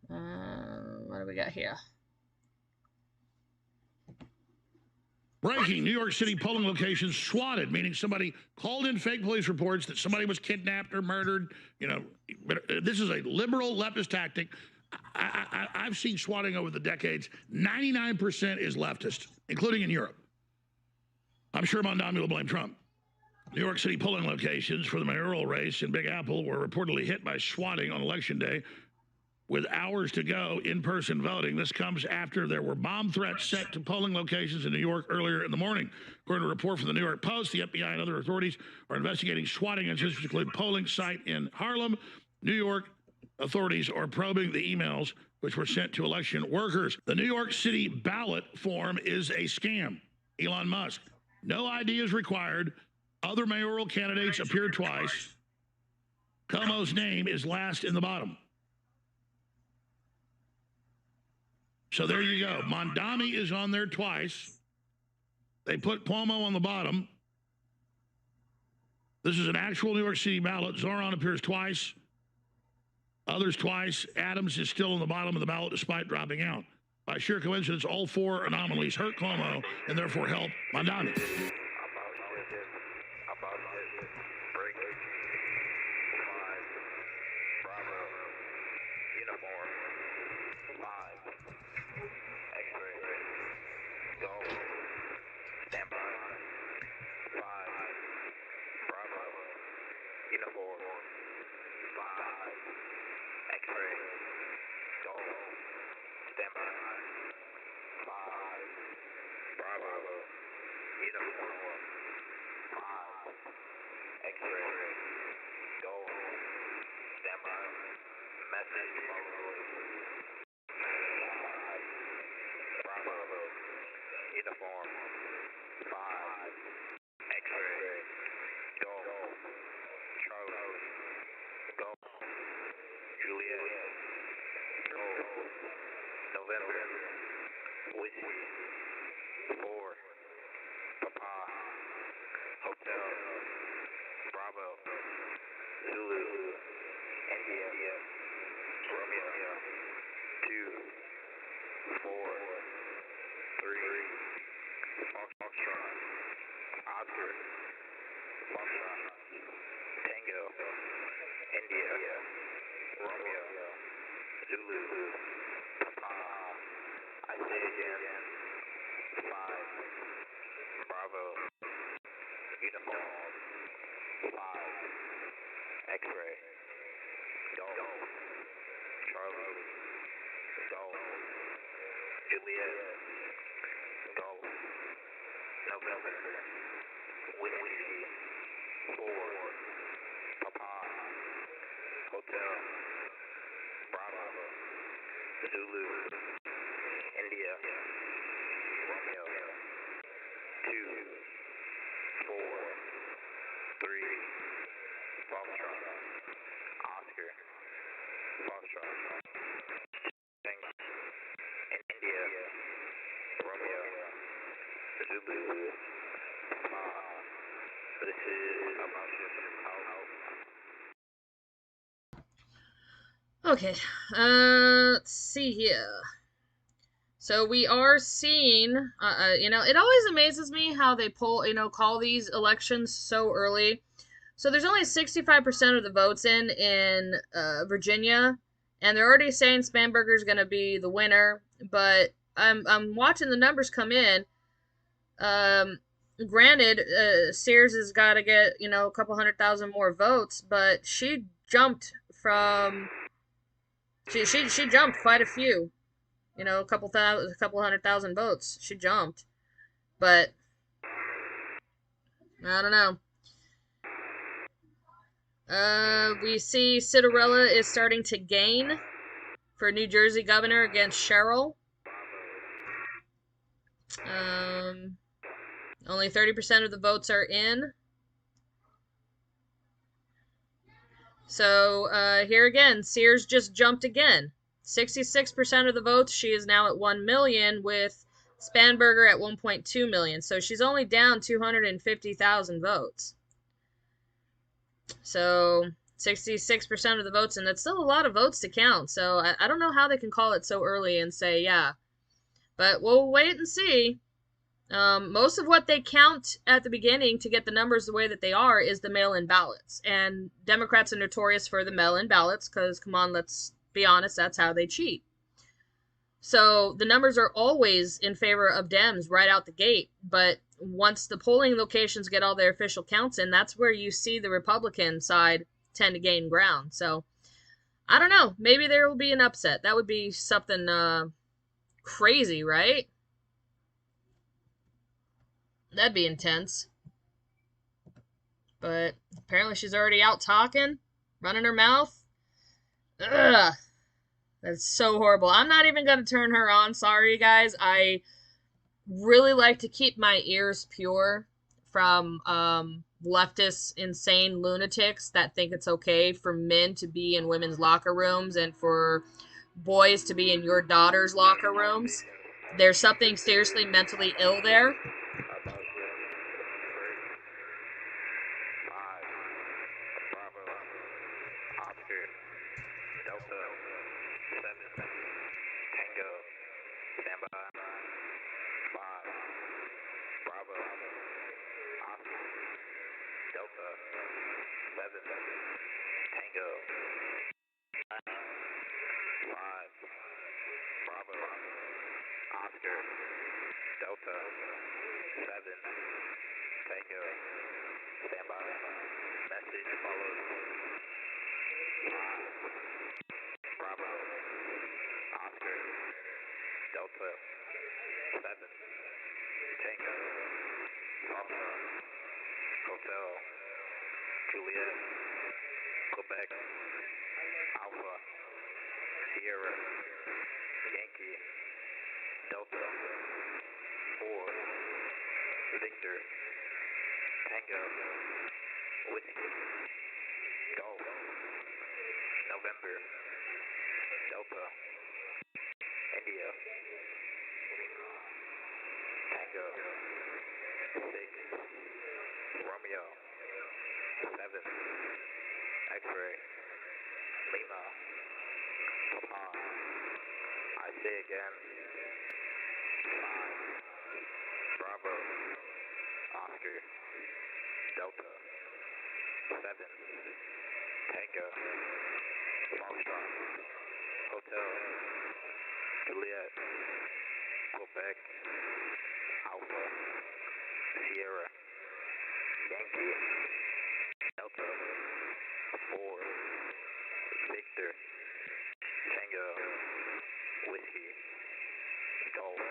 What do we got here? Breaking, New York City polling locations swatted, meaning somebody called in fake police reports that somebody was kidnapped or murdered. You know, but this is a liberal leftist tactic. I've seen swatting over the decades. 99% is leftist, including in Europe. I'm sure Mondami will blame Trump. New York City polling locations for the mayoral race in Big Apple were reportedly hit by swatting on Election Day. With hours to go in-person voting, this comes after there were bomb threats set to polling locations in New York earlier in the morning. According to a report from the New York Post, the FBI and other authorities are investigating swatting incidents, which include polling site in Harlem. New York authorities are probing the emails which were sent to election workers. The New York City ballot form is a scam. Elon Musk. No ID is required. Other mayoral candidates appear twice. Cuomo's name is last in the bottom. So there you go. Mondami is on there twice. They put Cuomo on the bottom. This is an actual New York City ballot. Zoran appears twice. Others twice. Adams is still on the bottom of the ballot despite dropping out. By sheer coincidence, all 4 anomalies hurt Cuomo and therefore help Mondami. Romeo, 2, 4, 3, Foxtrot, Oscar, Foxtrot, Tango, India, Romeo, Zulu, Papa, I say again, 5, Bravo, Uniform, 5, X-Ray, Golf, Charlie, Golf, Juliet, Golf, November, Whiskey, 4, Papa, Hotel, Bravo, Zulu, India, Romeo, 2, 4, 3, Foxtrot, Oscar, Foxtrot, Tango, India, Romeo, Zulu, this is about Okay, let's see here. So we are seeing, you know, it always amazes me how they call these elections so early. So there's only 65% of the votes in Virginia, and they're already saying Spanberger's going to be the winner. But I'm watching the numbers come in. Granted, Sears has got to get a couple 100,000 more votes, but she jumped from she jumped quite a few. A couple 100,000 votes. She jumped, but I don't know. We see Citarella is starting to gain for New Jersey governor against Sherrill. Only 30% of the votes are in. So here again, Sears just jumped again. 66% of the votes. She is now at 1 million with Spanberger at 1.2 million. So she's only down 250,000 votes. So 66% of the votes, and that's still a lot of votes to count. So I don't know how they can call it so early and say, yeah. But we'll wait and see. Most of what they count at the beginning to get the numbers the way that they are is the mail-in ballots. And Democrats are notorious for the mail-in ballots because, come on, let's be honest, that's how they cheat. So the numbers are always in favor of Dems right out the gate. But once the polling locations get all their official counts in, that's where you see the Republican side tend to gain ground. So I don't know. Maybe there will be an upset. That would be something crazy, right? That'd be intense. But apparently she's already out talking, running her mouth. Ugh. That's so horrible. I'm not even going to turn her on. Sorry, guys. I really like to keep my ears pure from leftist, insane lunatics that think it's okay for men to be in women's locker rooms and for boys to be in your daughter's locker rooms. There's something seriously mentally ill there. Juliet, Quebec, Alpha, Sierra, Yankee, Delta, 4, Victor, Tango, Whiskey, Golf, November, Delta, India, Tango, 6, Romeo, 7, X-Ray, Lima, Papa. I say again. 5. Bravo. Oscar. Delta. 7. Tango. Foxtrot. Hotel. Juliet. Quebec. Alpha. Sierra. Yankee. Delta. 4. Victor. Tango. Whiskey. Golf.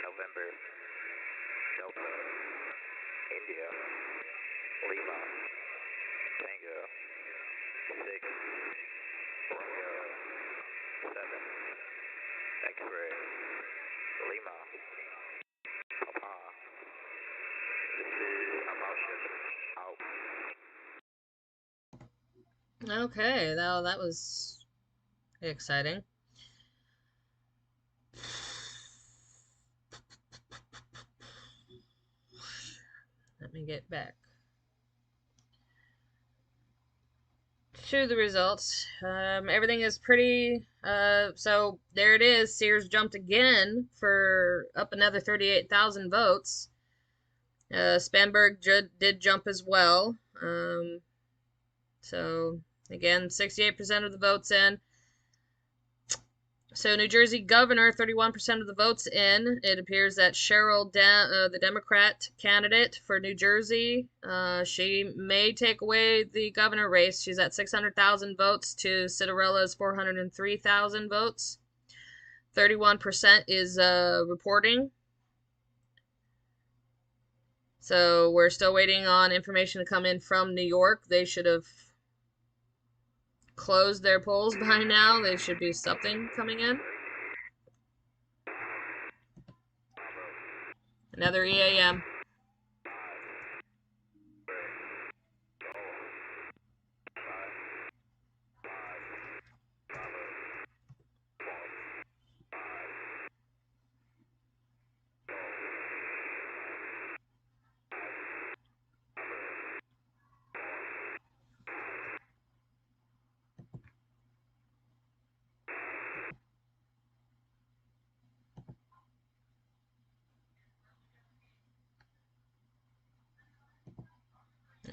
November. Delta. India. Lima. Tango. 6. Romeo. 7. X-ray. Lima. Papa. This is Emotion. Out. Okay, now that was exciting. Let me get back to the results. Everything is pretty, so there it is. Sears jumped again for up another 38,000 votes. Spanberg did jump as well. So again, 68% of the votes in. So New Jersey governor, 31% of the votes in. It appears that Cheryl, the Democrat candidate for New Jersey, she may take away the governor race. She's at 600,000 votes to Cittarella's 403,000 votes. 31% is reporting. So we're still waiting on information to come in from New York. They should have closed their polls by now. There should be something coming in. Another EAM.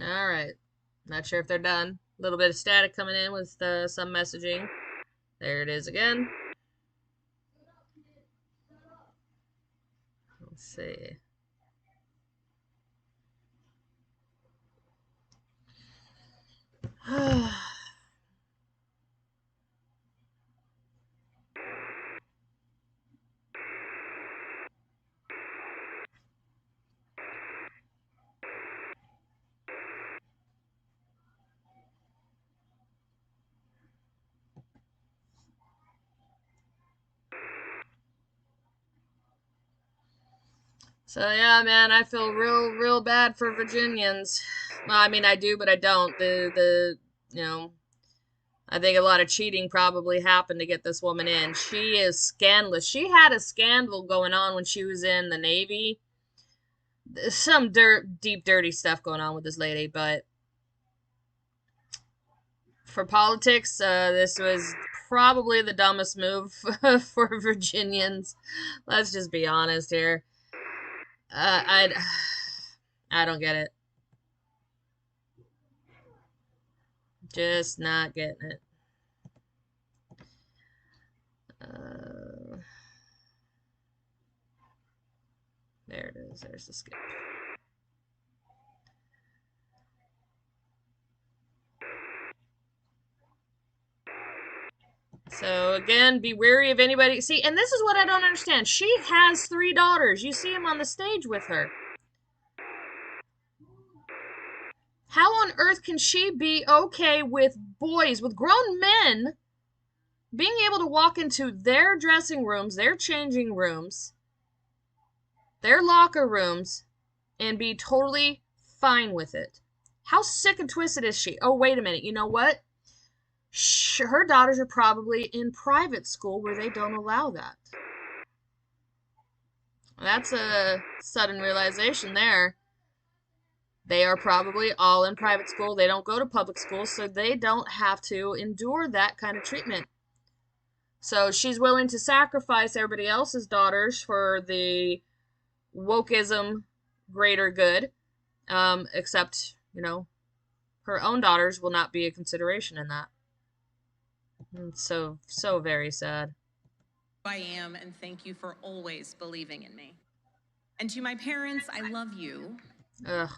Alright. Not sure if they're done. A little bit of static coming in with some messaging. There it is again. Let's see. So yeah, man, I feel real bad for Virginians. Well, I mean, I do, but I don't. You know, I think a lot of cheating probably happened to get this woman in. She is scandalous. She had a scandal going on when she was in the Navy. Some deep, dirty stuff going on with this lady, but for politics, this was probably the dumbest move for Virginians. Let's just be honest here. I don't get it. Just not getting it. There it is. There's the skip. So again, be wary of anybody. See, and this is what I don't understand. She has 3 daughters. You see him on the stage with her. How on earth can she be okay with boys, with grown men, being able to walk into their dressing rooms, their changing rooms, their locker rooms, and be totally fine with it? How sick and twisted is she? Oh, wait a minute. You know what? Her daughters are probably in private school where they don't allow that. That's a sudden realization there. They are probably all in private school. They don't go to public school, so they don't have to endure that kind of treatment. So she's willing to sacrifice everybody else's daughters for the wokeism greater good, except, her own daughters will not be a consideration in that. It's so very sad. I am, and thank you for always believing in me. And to my parents, I love you. Ugh.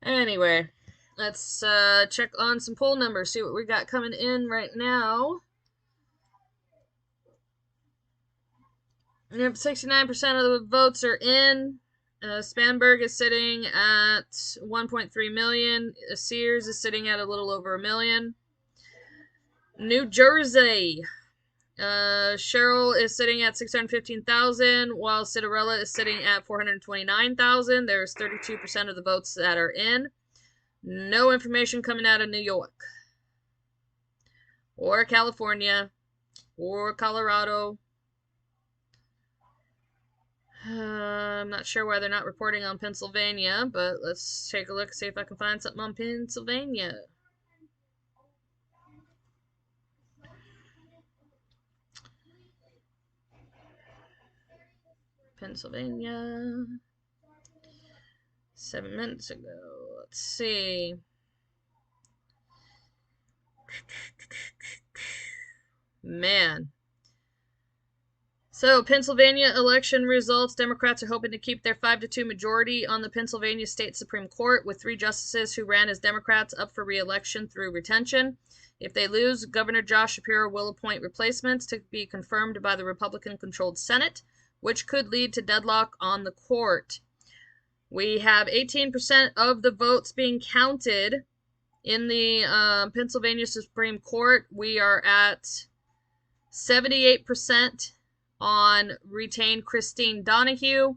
Anyway, let's check on some poll numbers, see what we got coming in right now. Yep, 69% of the votes are in. Spanberg is sitting at 1.3 million. Sears is sitting at a little over 1 million. New Jersey. Cheryl is sitting at 615,000, while Citarella is sitting at 429,000. There's 32% of the votes that are in. No information coming out of New York, or California, or Colorado. I'm not sure why they're not reporting on Pennsylvania, but let's take a look, see if I can find something on Pennsylvania. Pennsylvania. 7 minutes ago. Let's see. Man. So, Pennsylvania election results. Democrats are hoping to keep their 5-2 majority on the Pennsylvania State Supreme Court, with 3 justices who ran as Democrats up for re-election through retention. If they lose, Governor Josh Shapiro will appoint replacements to be confirmed by the Republican-controlled Senate, which could lead to deadlock on the court. We have 18% of the votes being counted in the Pennsylvania Supreme Court. We are at 78% on retain Christine Donahue,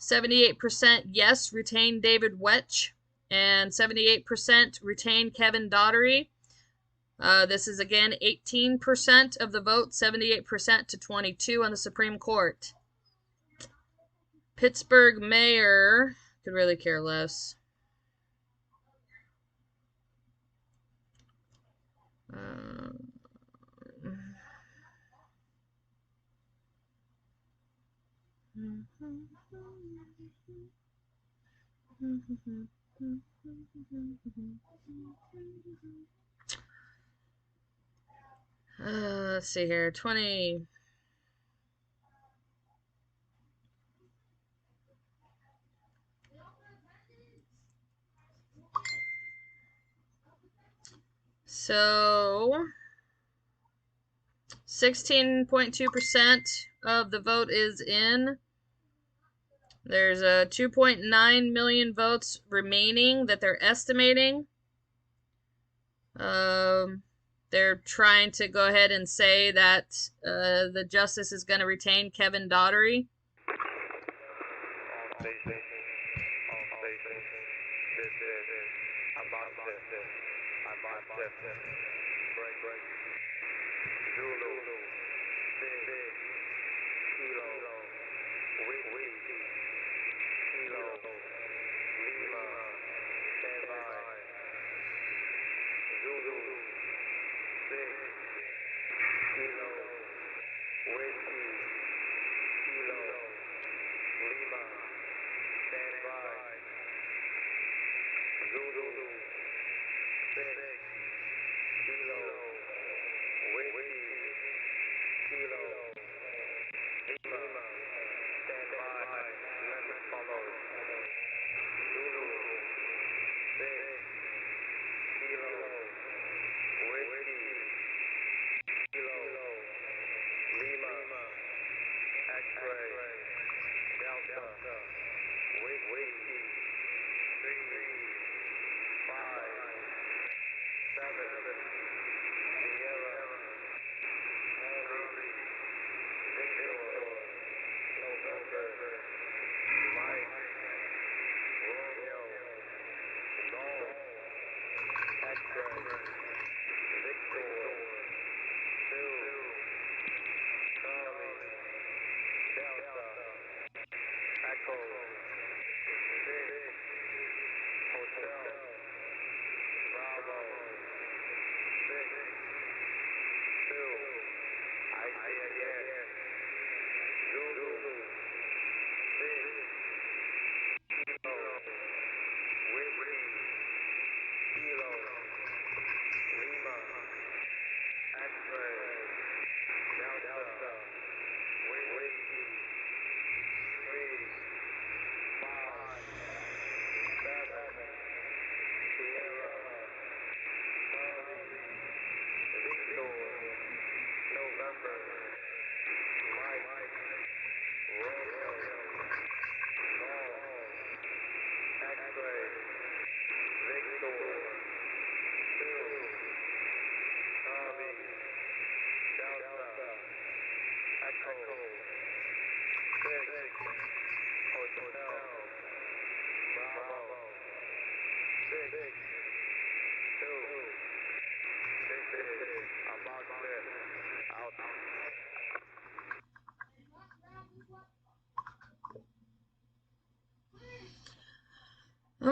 78% yes, retain David Wetch, and 78% retain Kevin Daugherty. This is again 18% of the vote, 78% to 22 on the Supreme Court. Pittsburgh mayor could really care less. Let's see here. 20. So 16.2% of the vote is in. There's 2.9 million votes remaining that they're estimating. They're trying to go ahead and say that the justice is going to retain Kevin Daugherty.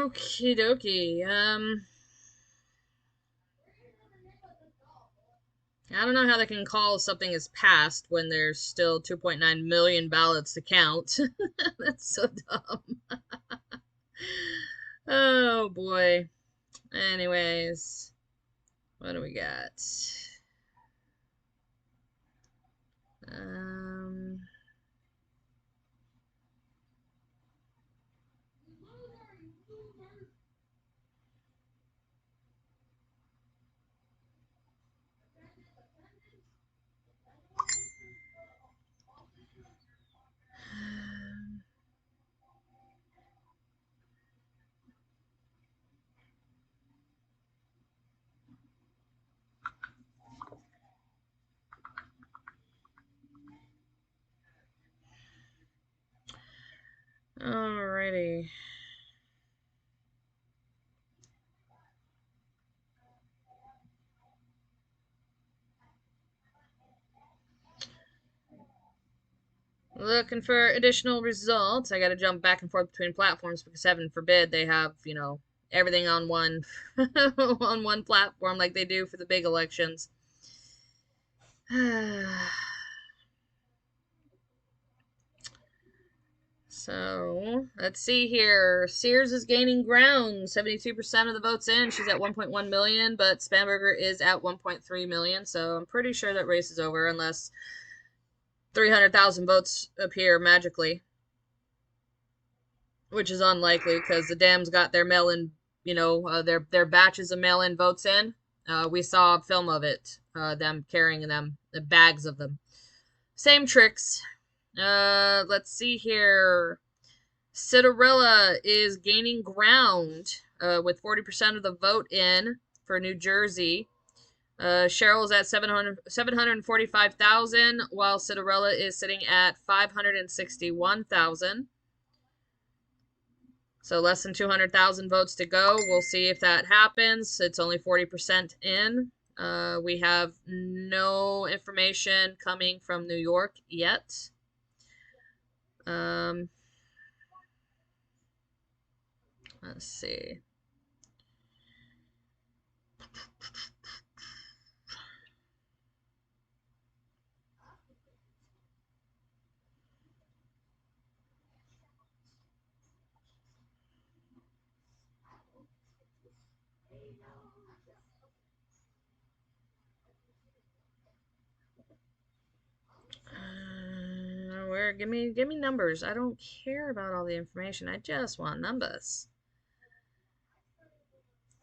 Okie dokie. I don't know how they can call something as passed when there's still 2.9 million ballots to count. That's so dumb. Oh boy. Anyways, what do we got? Um, Alrighty. Looking for additional results. I gotta jump back and forth between platforms because heaven forbid they have, you know, everything on one on one platform like they do for the big elections. So, let's see here. Sears is gaining ground. 72% of the votes in. She's at 1.1 million, but Spanberger is at 1.3 million. So, I'm pretty sure that race is over unless 300,000 votes appear magically, which is unlikely because the Dems got their mail-in, you know, their batches of mail-in votes in. We saw a film of it, them carrying them, the bags of them. Same tricks. Let's see here. Citarella is gaining ground with 40% of the vote in for New Jersey. Cheryl's at 745,000, while Citarella is sitting at 561,000. So less than 200,000 votes to go. We'll see if that happens. It's only 40% in. We have no information coming from New York yet. Let's see. Where? Give me numbers. I don't care about all the information. I just want numbers.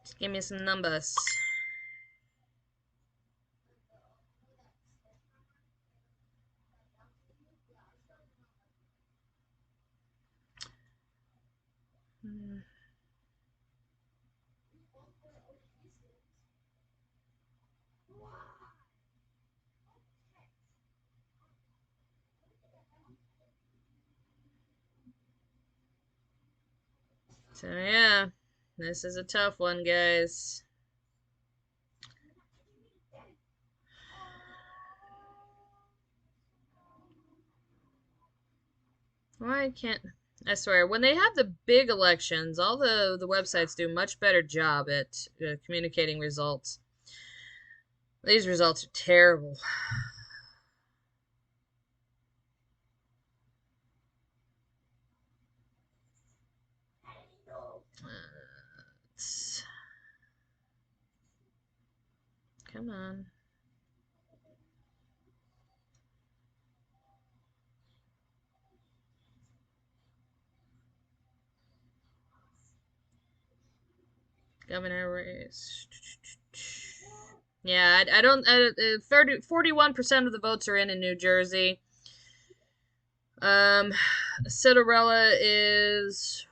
Just give me some numbers. So yeah, this is a tough one, guys. Why can't... I swear, when they have the big elections, all the websites do a much better job at communicating results. These results are terrible. Come on. Governor race. Yeah, I don't... 41% of the votes are in New Jersey. Citarella is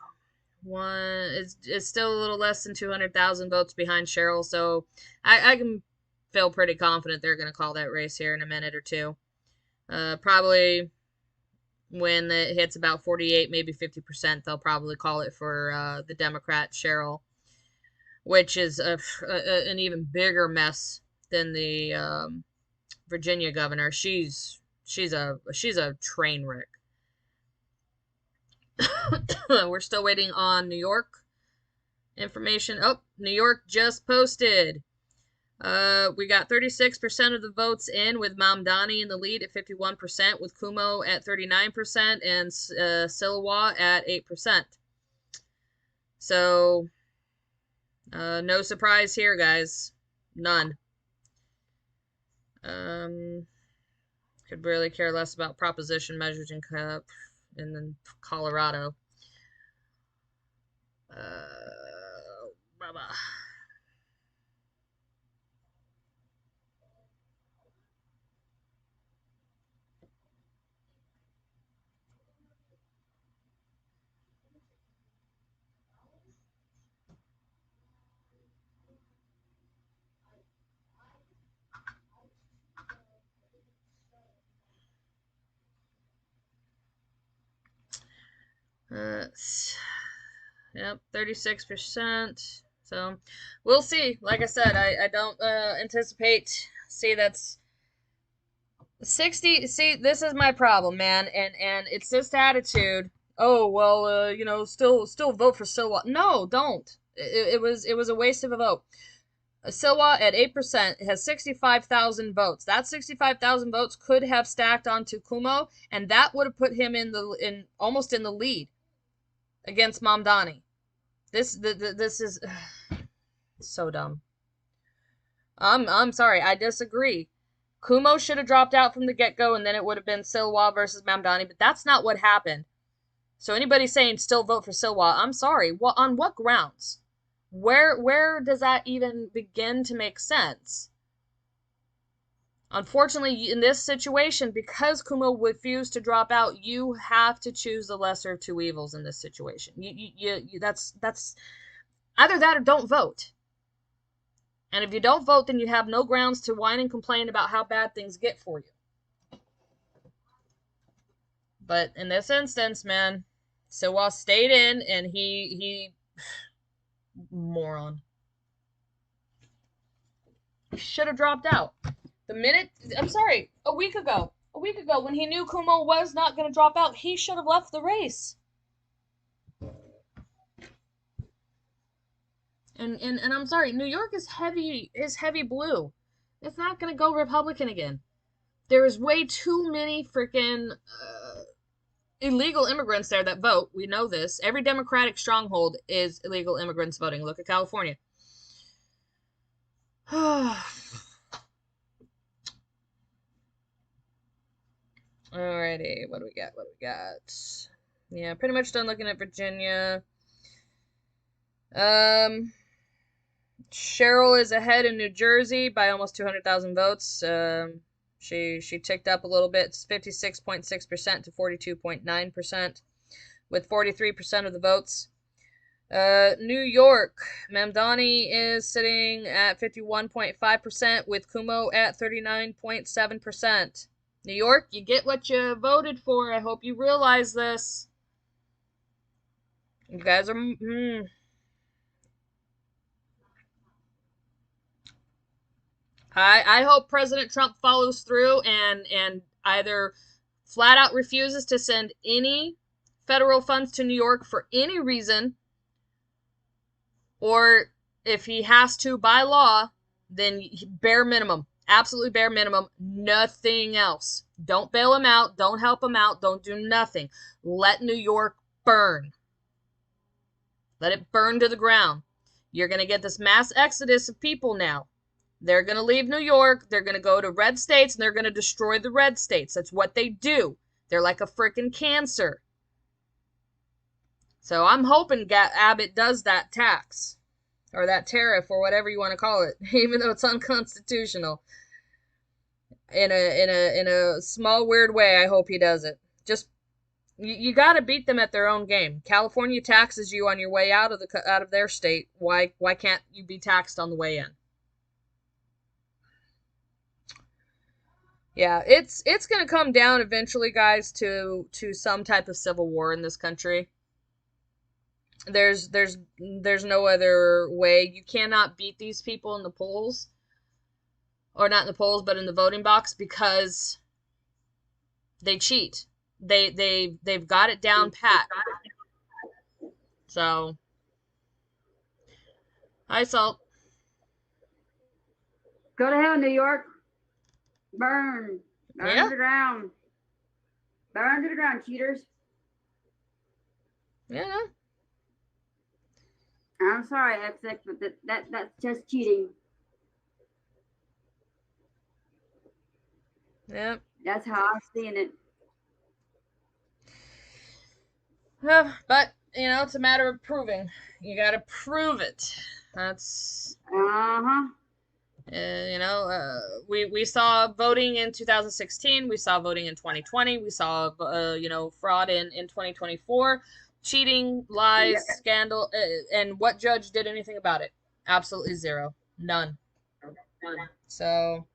still a little less than 200,000 votes behind Cheryl, so I can feel pretty confident they're going to call that race here in a minute or two. Probably when it hits about 48, maybe 50%, they'll probably call it for the Democrat Cheryl, which is an even bigger mess than the Virginia governor. She's a train wreck. We're still waiting on New York. information. Oh, New York just posted. We got 36% of the votes in, with Mamdani in the lead at 51%, with Kumo at 39%, and Silwa at 8%. So, no surprise here, guys. None. Could really care less about proposition measures in Colorado. Blah. 36%. So we'll see. Like I said, I don't anticipate. See, that's 60. See, this is my problem, man, and it's this attitude. Oh well, still vote for Silwa. No, don't. It was a waste of a vote. Silwa at 8% has 65,000 votes. That 65,000 votes could have stacked onto Kumo, and that would have put him almost in the lead against Mamdani. This is so dumb. I'm sorry, I disagree. Kumo should have dropped out from the get-go, and then it would have been Silwa versus Mamdani, but that's not what happened. So anybody saying still vote for Silwa, I'm sorry. On what grounds? Where does that even begin to make sense? Unfortunately, in this situation, because Kumo refused to drop out, you have to choose the lesser of two evils in this situation. That's either that or don't vote. And if you don't vote, then you have no grounds to whine and complain about how bad things get for you. But in this instance, man, Silwa stayed in, and he moron. He should have dropped out. A week ago, when he knew Kumo was not going to drop out, he should have left the race. And I'm sorry, New York is heavy blue. It's not going to go Republican again. There is way too many freaking illegal immigrants there that vote. We know this. Every Democratic stronghold is illegal immigrants voting. Look at California. Alrighty, what do we got? Yeah, pretty much done looking at Virginia. Cheryl is ahead in New Jersey by almost 200,000 votes. She ticked up a little bit, 56.6% to 42.9%, with 43% of the votes. New York, Mamdani is sitting at 51.5%, with Kumo at 39.7%. New York, you get what you voted for. I hope you realize this. You guys are... I hope President Trump follows through and either flat out refuses to send any federal funds to New York for any reason, or if he has to by law, then bare minimum, absolutely bare minimum, nothing else. Don't bail him out, don't help him out, don't do nothing. Let New York burn. Let it burn to the ground. You're going to get this mass exodus of people now. They're going to leave New York. They're going to go to red states, and they're going to destroy the red states. That's what they do. They're like a freaking cancer. So I'm hoping Abbott does that tax or that tariff or whatever you want to call it, even though it's unconstitutional. In a small weird way, I hope he does it. Just you got to beat them at their own game. California taxes you on your way out of their state. Why can't you be taxed on the way in? Yeah, it's going to come down eventually, guys, to some type of civil war in this country. There's no other way. You cannot beat these people in the polls, or not in the polls, but in the voting box, because they cheat. They've got it down pat. So Hi, Salt. Go to hell, New York. Burn. Burn Yeah. to the ground. Burn to the ground, cheaters. Yeah. I'm sorry, XX, but that's just cheating. Yep. That's how I'm seeing it. But, you know, it's a matter of proving. You gotta prove it. That's... Uh-huh. You know, we saw voting in 2016. We saw voting in 2020. We saw, you know, fraud in 2024. Cheating, lies, scandal. And what judge did anything about it? Absolutely zero. None. So,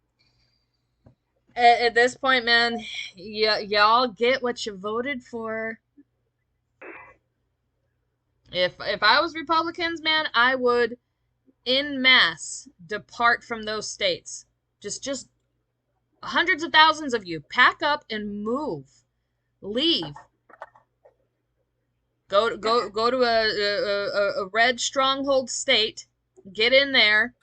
at this point, man, y'all get what you voted for. If I was Republicans, man, I would en masse depart from those states. Just hundreds of thousands of you pack up and move, leave. Go to a red stronghold state. Get in there.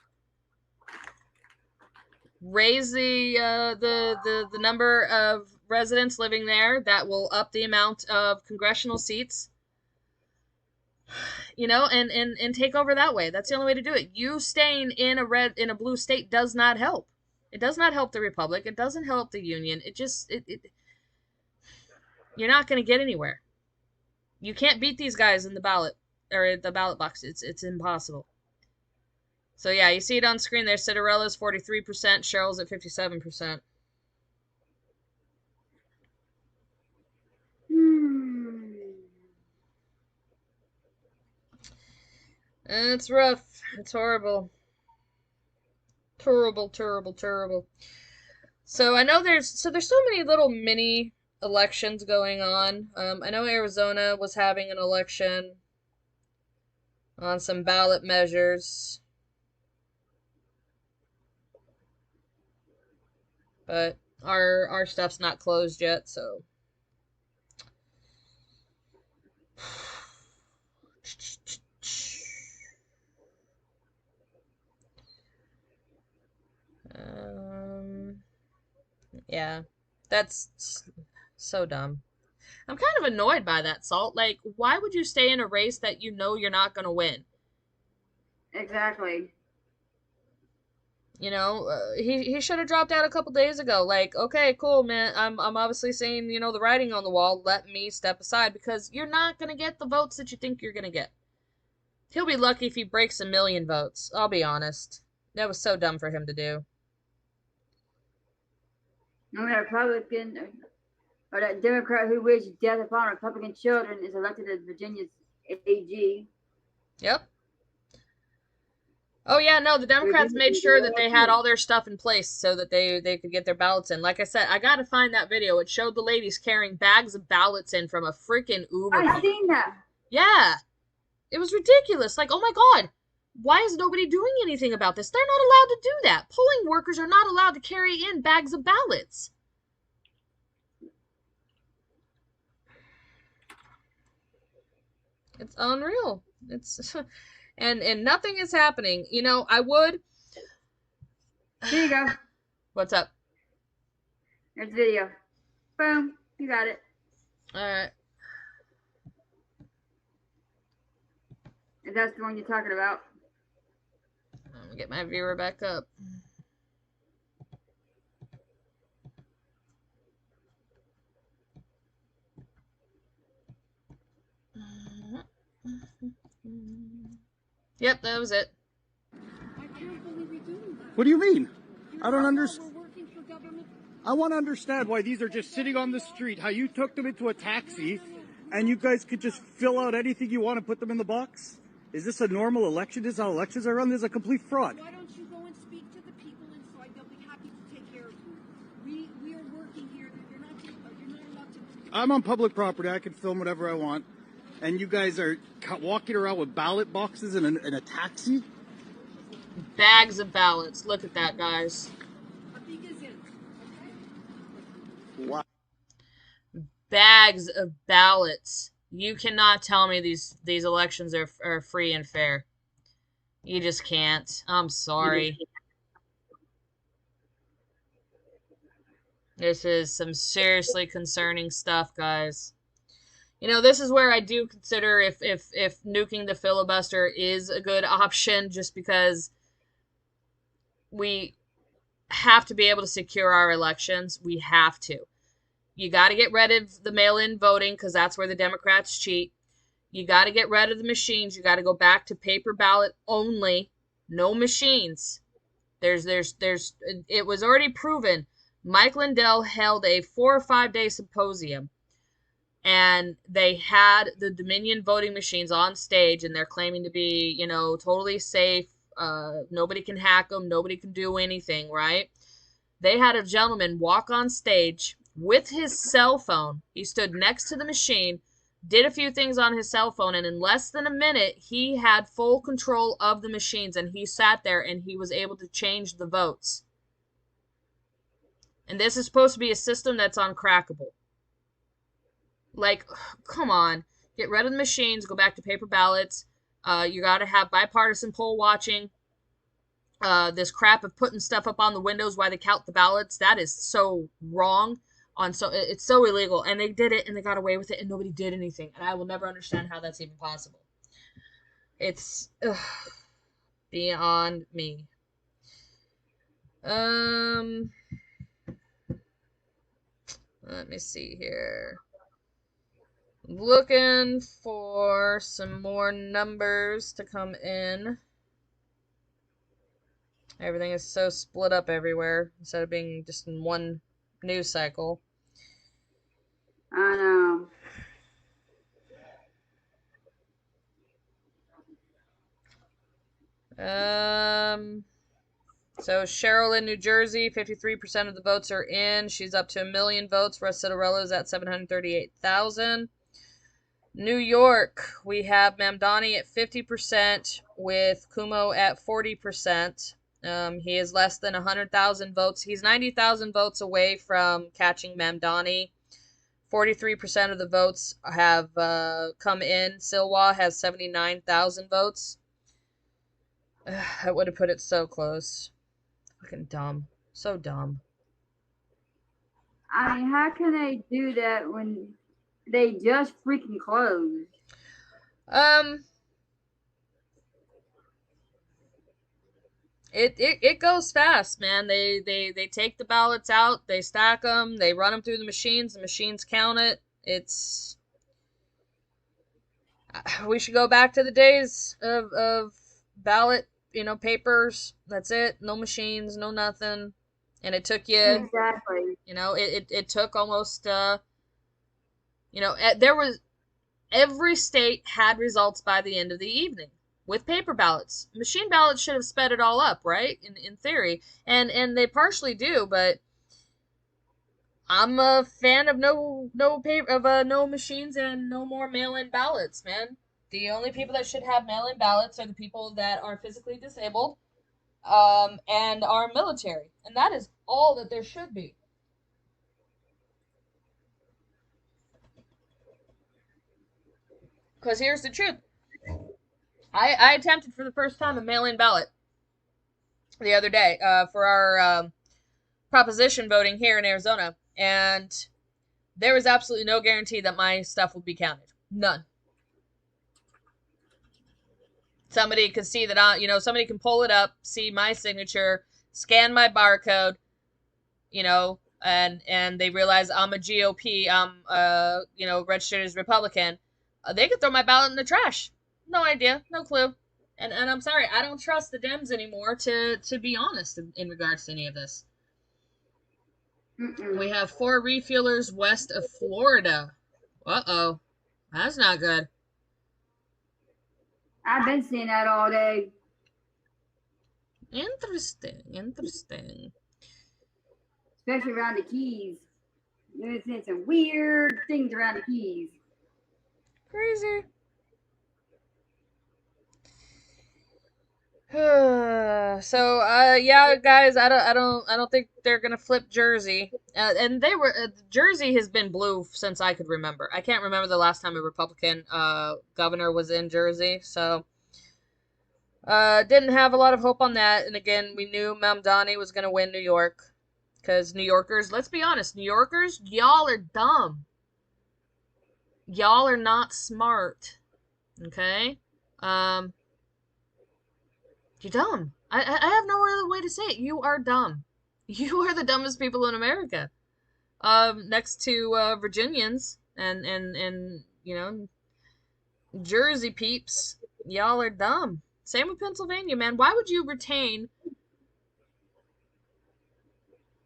Raise the number of residents living there. That will up the amount of congressional seats. You know, and take over that way. That's the only way to do it. You staying in a blue state does not help. It does not help the republic. It doesn't help the union. You're not going to get anywhere. You can't beat these guys in the ballot or the ballot box. It's impossible. So yeah, you see it on screen there. Cinderella's 43%, Cheryl's at 57%. It's rough. It's horrible. Terrible, terrible, terrible. So I know there's so many little mini elections going on. I know Arizona was having an election on some ballot measures. But our stuff's not closed yet, so yeah. That's so dumb. I'm kind of annoyed by that, Salt. Like, why would you stay in a race that you know you're not going to win? Exactly. You know, he should have dropped out a couple days ago. Like, okay, cool, man. I'm obviously seeing, you know, the writing on the wall. Let me step aside because you're not going to get the votes that you think you're going to get. He'll be lucky if he breaks 1 million votes. I'll be honest. That was so dumb for him to do. No, a Republican or that Democrat who wished death upon Republican children is elected as Virginia's AG. Yep. Oh yeah, no, the Democrats made sure that they had all their stuff in place so that they could get their ballots in. Like I said, I gotta find that video. It showed the ladies carrying bags of ballots in from a freaking Uber. I've seen that. Yeah. It was ridiculous. Like, oh my God, why is nobody doing anything about this? They're not allowed to do that. Polling workers are not allowed to carry in bags of ballots. It's unreal. It's and nothing is happening. You know, I would. Here you go. What's up? There's the video. Boom. You got it. All right. If that's the one you're talking about. Let me get my viewer back up. Yep, that was it. What do you mean? I don't understand. I want to understand why these are just sitting on the street, how you took them into a taxi, and you guys could just fill out anything you want and put them in the box? Is this a normal election? This is how elections are run? This is a complete fraud. Why don't you go and speak to the people inside? They'll be happy to take care of you. We are working here. You're not allowed to. I'm on public property. I can film whatever I want. And you guys are walking around with ballot boxes in a taxi? Bags of ballots. Look at that, guys. Wow. Bags of ballots. You cannot tell me these elections are free and fair. You just can't. I'm sorry. This is some seriously concerning stuff, guys. You know, this is where I do consider if nuking the filibuster is a good option, just because we have to be able to secure our elections. We have to. You got to get rid of the mail-in voting because that's where the Democrats cheat. You got to get rid of the machines. You got to go back to paper ballot only. No machines. It was already proven. Mike Lindell held a 4 or 5 day symposium, and they had the Dominion voting machines on stage, and they're claiming to be, you know, totally safe. Nobody can hack them. Nobody can do anything, right? They had a gentleman walk on stage with his cell phone. He stood next to the machine, did a few things on his cell phone, and in less than a minute, he had full control of the machines, and he sat there and he was able to change the votes. And this is supposed to be a system that's uncrackable. Like, come on. Get rid of the machines, go back to paper ballots. You gotta have bipartisan poll watching. This crap of putting stuff up on the windows while they count the ballots, that is so wrong. It's so illegal, and they did it and they got away with it and nobody did anything, and I will never understand how that's even possible. It's beyond me. Let me see here. Looking for some more numbers to come in. Everything is so split up everywhere instead of being just in one news cycle. I know. So Cheryl in New Jersey, 53% of the votes are in. She's up to 1 million votes. Russ Citarello's at 738,000. New York, we have Mamdani at 50% with Cuomo at 40%. He is less than 100,000 votes. He's 90,000 votes away from catching Mamdani. 43% of the votes have come in. Silwa has 79,000 votes. I would have put it so close. Fucking dumb. So dumb. I mean, how can they do that when they just freaking closed? It goes fast, man. They take the ballots out, they stack them, they run them through the machines count it. It's we should go back to the days of ballot, you know, papers. That's it. No machines, no nothing. And it took you, exactly. You know, it took almost you know, there was every state had results by the end of the evening with paper ballots. Machine ballots should have sped it all up, right? In theory. And they partially do, but I'm a fan of no machines and no more mail-in ballots, man. The only people that should have mail-in ballots are the people that are physically disabled, and are military, and that is all that there should be. Because here's the truth. I attempted for the first time a mail-in ballot the other day for our proposition voting here in Arizona, and there was absolutely no guarantee that my stuff would be counted. None. Somebody could see that somebody can pull it up, see my signature, scan my barcode, you know, and they realize I'm a GOP, I'm registered as Republican. They could throw my ballot in the trash. No idea, no clue. And I'm sorry, I don't trust the Dems anymore, to be honest, in regards to any of this. We have 4 refuelers west of Florida. Uh-oh. That's not good. I've been seeing that all day. Interesting. Especially around the Keys. You're seeing some weird things around the Keys. Crazy. So yeah, guys, I don't think they're gonna flip Jersey. And they were Jersey has been blue since I could remember. I can't remember the last time a Republican governor was in Jersey. So Didn't have a lot of hope on that. And again, we knew Mamdani was going to win New York. Because New Yorkers, let's be honest, New Yorkers, y'all are dumb. Y'all are not smart. Okay? You're dumb. I have no other way to say it. You are dumb. You are the dumbest people in America. Next to Virginians and you know, Jersey peeps, y'all are dumb. Same with Pennsylvania, man. Why would you retain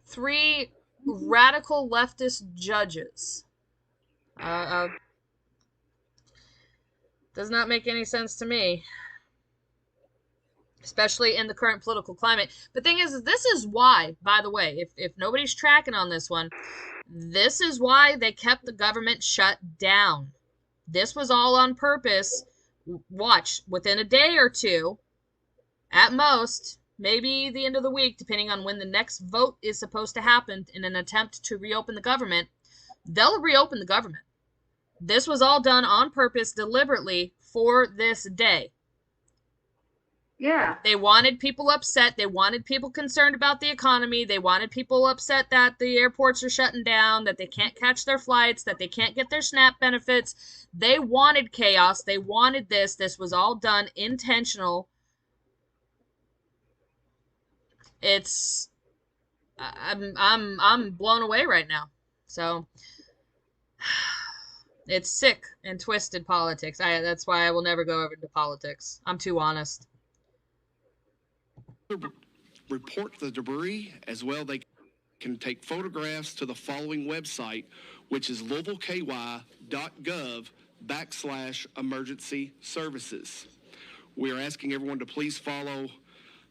3 radical leftist judges? Does not make any sense to me, especially in the current political climate. The thing is this is why, by the way, if nobody's tracking on this one, this is why they kept the government shut down. This was all on purpose. Watch, within a day or two, at most, maybe the end of the week, depending on when the next vote is supposed to happen in an attempt to reopen the government, they'll reopen the government. This was all done on purpose, deliberately, for this day. Yeah. They wanted people upset. They wanted people concerned about the economy. They wanted people upset that the airports are shutting down, that they can't catch their flights, that they can't get their SNAP benefits. They wanted chaos. They wanted this. This was all done intentional. It's I'm blown away right now. So it's sick and twisted politics. That's why I will never go over into politics. I'm too honest. Report the debris as well. They can take photographs to the following website, which is louisvilleky.gov/emergency services. We are asking everyone to please follow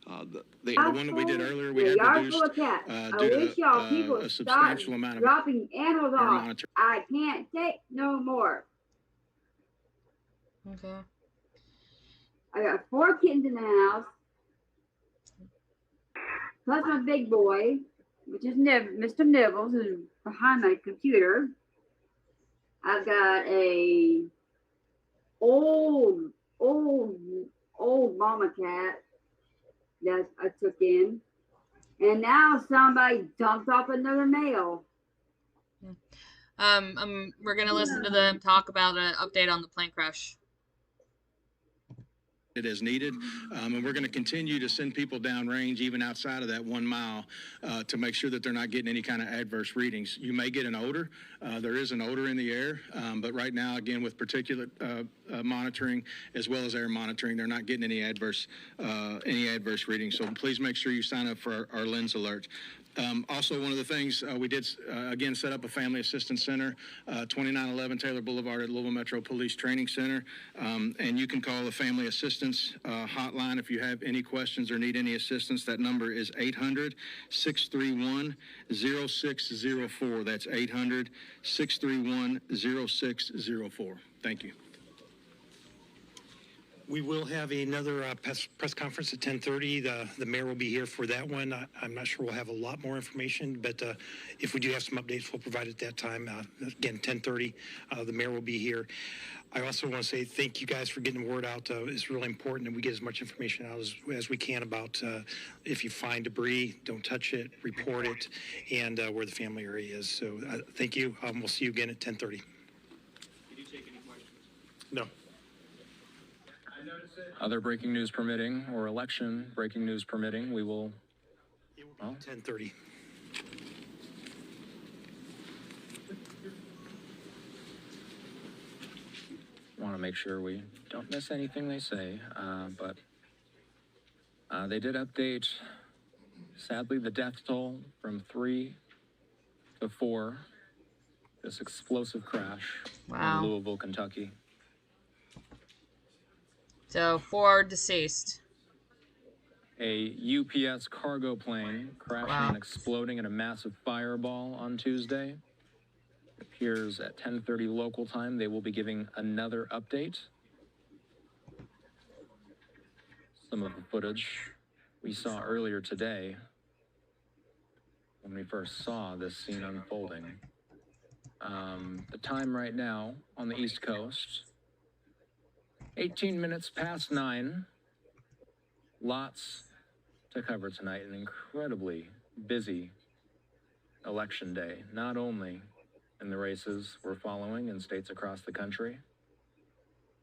the one that we did earlier. We had reduced I wish y'all people a stop substantial amount of dropping animals off. monitor. I can't take no more. Okay. I got 4 kittens in the house, plus my big boy, which is Mr. Nibbles, who's behind my computer. I've got a old mama cat that I took in, and now somebody dumped off another male. We're gonna listen to them talk about an update on the plane crash. It as needed, and we're going to continue to send people downrange, even outside of that 1 mile, to make sure that they're not getting any kind of adverse readings. You may get an odor. There is an odor in the air, but right now, again, with particulate monitoring as well as air monitoring, they're not getting any adverse readings. So please make sure you sign up for our lens alert. Also, one of the things we did, again, set up a family assistance center, 2911 Taylor Boulevard at Louisville Metro Police Training Center, and you can call the family assistance hotline if you have any questions or need any assistance. That number is 800-631-0604. That's 800-631-0604. Thank you. We will have another press conference at 10:30. The mayor will be here for that one. I'm not sure we'll have a lot more information, but if we do have some updates, we'll provide at that time. Again, 10:30, the mayor will be here. I also want to say thank you guys for getting the word out. It's really important that we get as much information out as we can about if you find debris, don't touch it, report it, and where the family area is. So thank you. We'll see you again at 10:30. Did you take any questions? No. Other breaking news permitting, or election breaking news permitting, we will. 10:30. Want to make sure we don't miss anything they say, but they did update, sadly, the death toll from 3 to 4. This explosive crash Wow. in Louisville, Kentucky. So 4 deceased. A UPS cargo plane crashing and exploding in a massive fireball on Tuesday. It appears at 10:30 local time they will be giving another update. Some of the footage we saw earlier today when we first saw this scene unfolding. The time right now on the East Coast, 18 minutes past 9. Lots to cover tonight. An incredibly busy election day, not only in the races we're following in states across the country,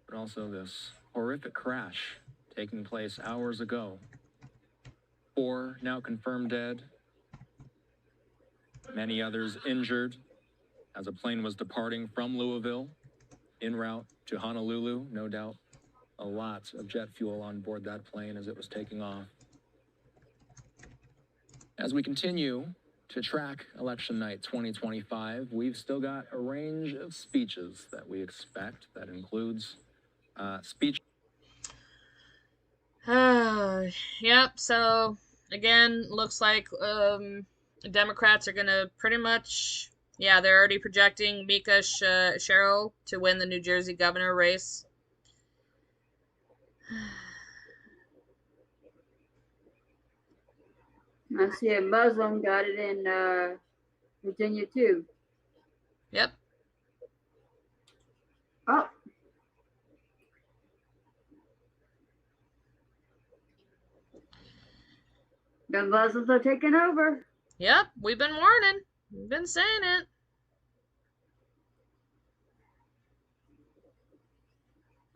but also this horrific crash taking place hours ago. 4 now confirmed dead, many others injured as a plane was departing from Louisville en route to Honolulu. No doubt a lot of jet fuel on board that plane as it was taking off. As we continue to track election night 2025, we've still got a range of speeches that we expect. That includes speech. Yep, so again, looks like Democrats are going to pretty much, yeah, they're already projecting Mika Sherrill to win the New Jersey governor race. I see a Muslim got it in Virginia too. Yep. Oh. The Muslims are taking over. Yep, we've been warning. We've been saying it.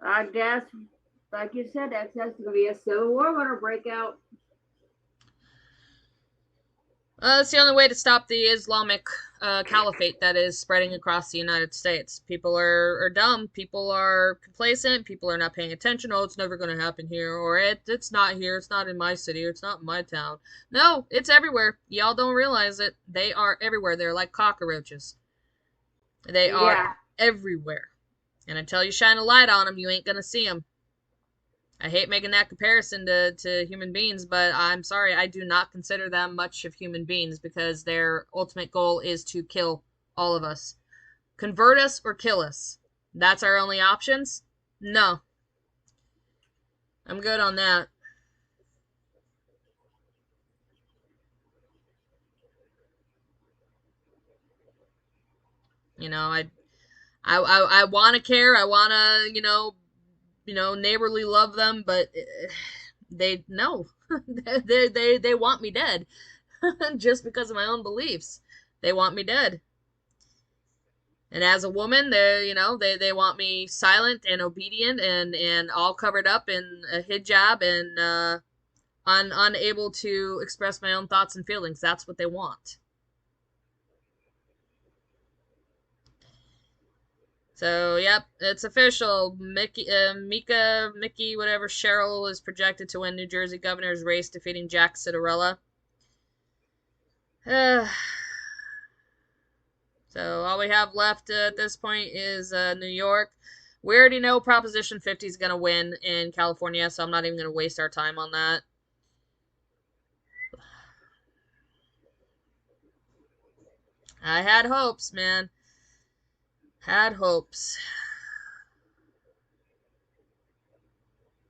I guess, like you said, that's going to be a civil war when it break out. It's the only way to stop the Islamic caliphate that is spreading across the United States. People are dumb. People are complacent. People are not paying attention. Oh, it's never going to happen here. Or it's not here. It's not in my city. Or it's not in my town. No, it's everywhere. Y'all don't realize it. They are everywhere. They're like cockroaches. They are everywhere. And until you shine a light on them, you ain't going to see them. I hate making that comparison to human beings, but I'm sorry, I do not consider them much of human beings because their ultimate goal is to kill all of us. Convert us or kill us. That's our only options? No. I'm good on that. You know, I want to care. I want to, neighborly love them, but they no. they want me dead just because of my own beliefs. They want me dead. And as a woman, they want me silent and obedient and all covered up in a hijab and unable to express my own thoughts and feelings. That's what they want. So, yep, it's official. Mickey, whatever, Sherrill is projected to win New Jersey governor's race, defeating Jack Citarella. So, all we have left at this point is New York. We already know Proposition 50 is going to win in California, so I'm not even going to waste our time on that. I had hopes, man. Had hopes.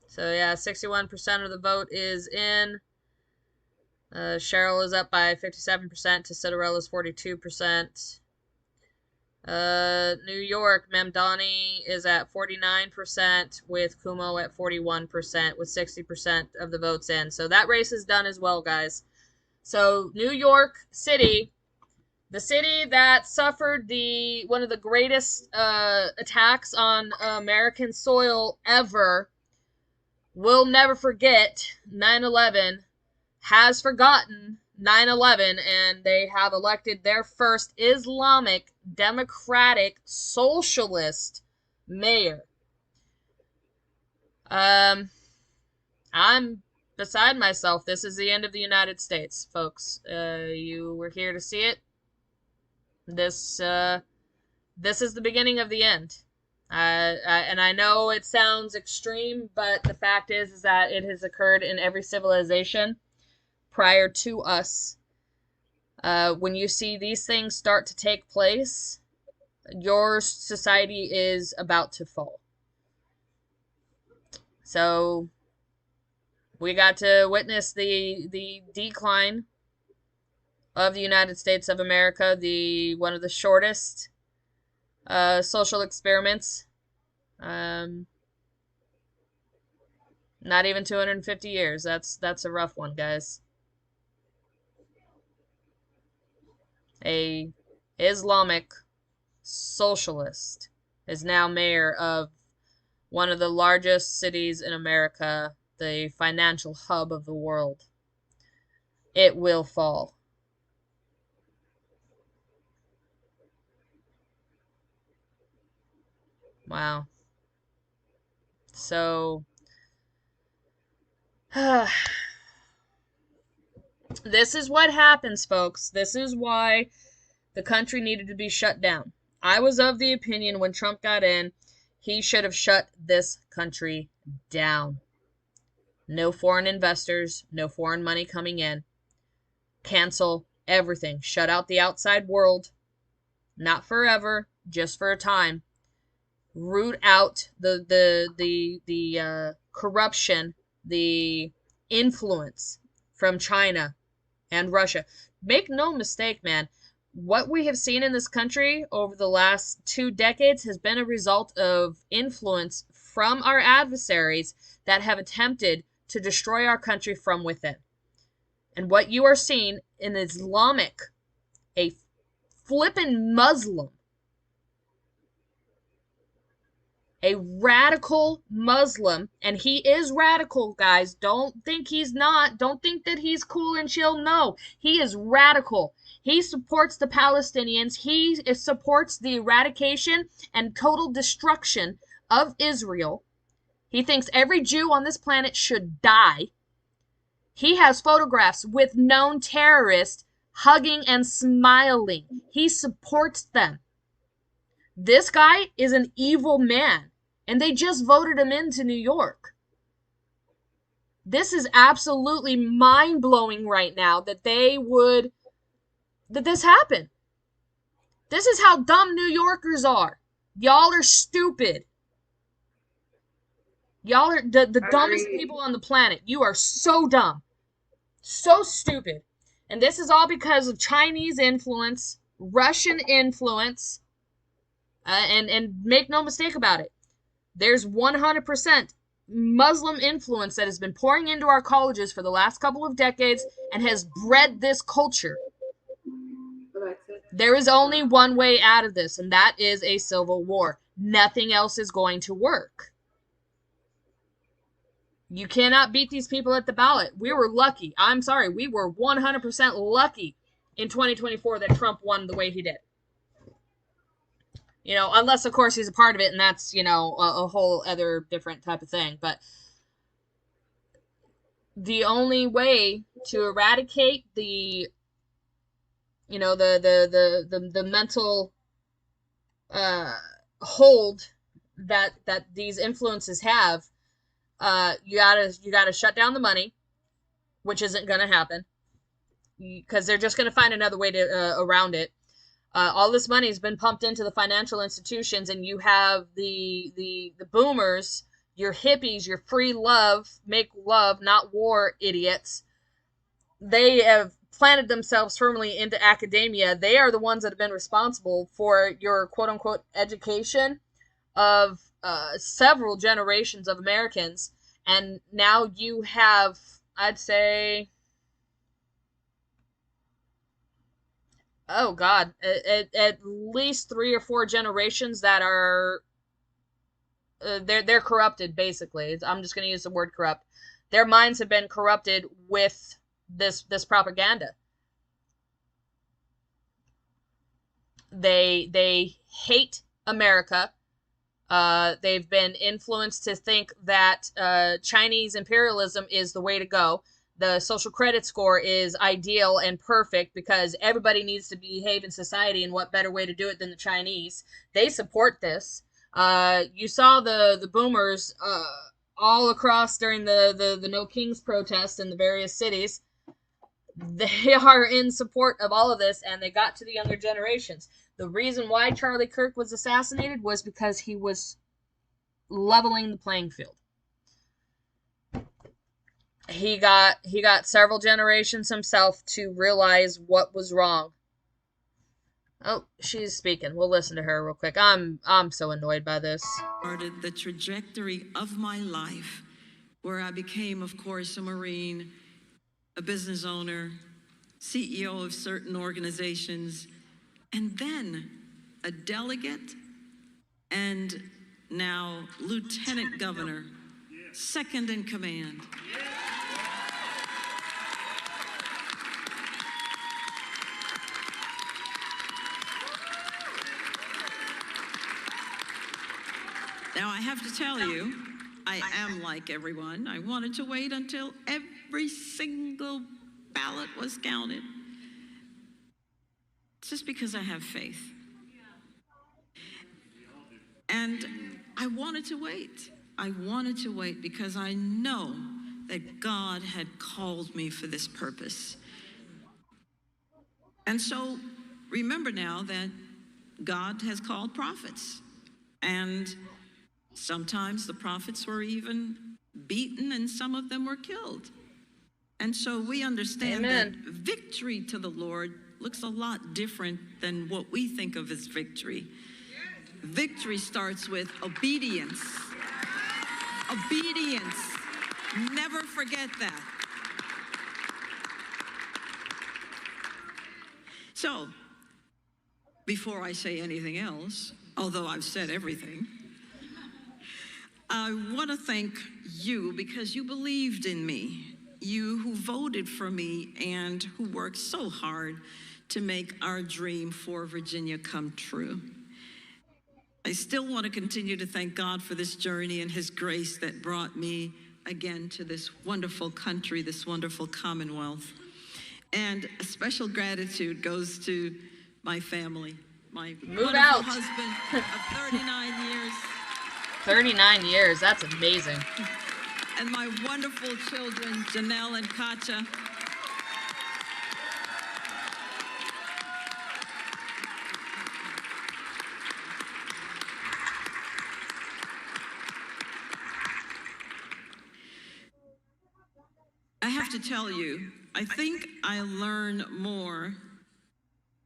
So, yeah, 61% of the vote is in. Sherrill is up by 57% to Citarella's 42%. New York, Mamdani is at 49% with Cuomo at 41% with 60% of the votes in. So that race is done as well, guys. So New York City, the city that suffered one of the greatest attacks on American soil ever, will never forget 9/11, has forgotten 9/11, and they have elected their first Islamic, democratic, socialist mayor. I'm beside myself. This is the end of the United States, folks. You were here to see it. This is the beginning of the end. And I know it sounds extreme, but the fact is that it has occurred in every civilization prior to us. When you see these things start to take place, your society is about to fall. So we got to witness the decline of the United States of America, one of the shortest social experiments. Not even 250 years. That's a rough one, guys. A Islamic socialist is now mayor of one of the largest cities in America, the financial hub of the world. It will fall. Wow. So, this is what happens, folks. This is why the country needed to be shut down. I was of the opinion when Trump got in, he should have shut this country down. No foreign investors, no foreign money coming in. Cancel everything. Shut out the outside world. Not forever, just for a time. Root out the corruption, the influence from China and Russia. Make no mistake, man. What we have seen in this country over the last 2 decades has been a result of influence from our adversaries that have attempted to destroy our country from within. And what you are seeing in Islamic, a flippin' Muslim, a radical Muslim, and he is radical, guys. Don't think he's not. Don't think that he's cool and chill. No, he is radical. He supports the Palestinians. He supports the eradication and total destruction of Israel. He thinks every Jew on this planet should die. He has photographs with known terrorists hugging and smiling. He supports them. This guy is an evil man. And they just voted him into New York. This is absolutely mind-blowing right now that this happened. This is how dumb New Yorkers are. Y'all are stupid. Y'all are the dumbest people on the planet. You are so dumb. So stupid. And this is all because of Chinese influence, Russian influence, and make no mistake about it. There's 100% Muslim influence that has been pouring into our colleges for the last couple of decades and has bred this culture. There is only one way out of this, and that is a civil war. Nothing else is going to work. You cannot beat these people at the ballot. We were lucky. I'm sorry. We were 100% lucky in 2024 that Trump won the way he did. You know, unless, of course, he's a part of it, and that's, you know, a whole other different type of thing. But the only way to eradicate the, you know, the mental hold that these influences have, you gotta shut down the money, which isn't gonna happen, because they're just gonna find another way to around it. All this money has been pumped into the financial institutions, and you have the boomers, your hippies, your free love, make love, not war idiots. They have planted themselves firmly into academia. They are the ones that have been responsible for your quote-unquote education of several generations of Americans. And now you have, I'd say, oh God, at least 3 or 4 generations that are they're corrupted. Basically, I'm just going to use the word corrupt. Their minds have been corrupted with this propaganda. They hate America. They've been influenced to think that Chinese imperialism is the way to go. The social credit score is ideal and perfect because everybody needs to behave in society, and what better way to do it than the Chinese? They support this. You saw the boomers all across during the No Kings protest in the various cities. They are in support of all of this, and they got to the younger generations. The reason why Charlie Kirk was assassinated was because he was leveling the playing field. He got several generations himself to realize what was wrong. Oh, she's speaking. We'll listen to her real quick. I'm so annoyed by this. The trajectory of my life where I became, of course, a Marine, a business owner, CEO of certain organizations, and then a delegate, and now lieutenant governor, second in command. Now, I have to tell you, I am like everyone. I wanted to wait until every single ballot was counted. It's just because I have faith. And I wanted to wait. I wanted to wait because I know that God had called me for this purpose. And so remember now that God has called prophets. And sometimes the prophets were even beaten and some of them were killed. And so we understand that victory to the Lord looks a lot different than what we think of as victory. Victory starts with obedience. Obedience. Never forget that. So, before I say anything else, although I've said everything, I want to thank you because you believed in me. You who voted for me and who worked so hard to make our dream for Virginia come true. I still want to continue to thank God for this journey and his grace that brought me again to this wonderful country, this wonderful Commonwealth. And a special gratitude goes to my family, my wonderful husband of 39 years. 39 years, that's amazing. And my wonderful children, Janelle and Katja. I have to tell you, I think I learn more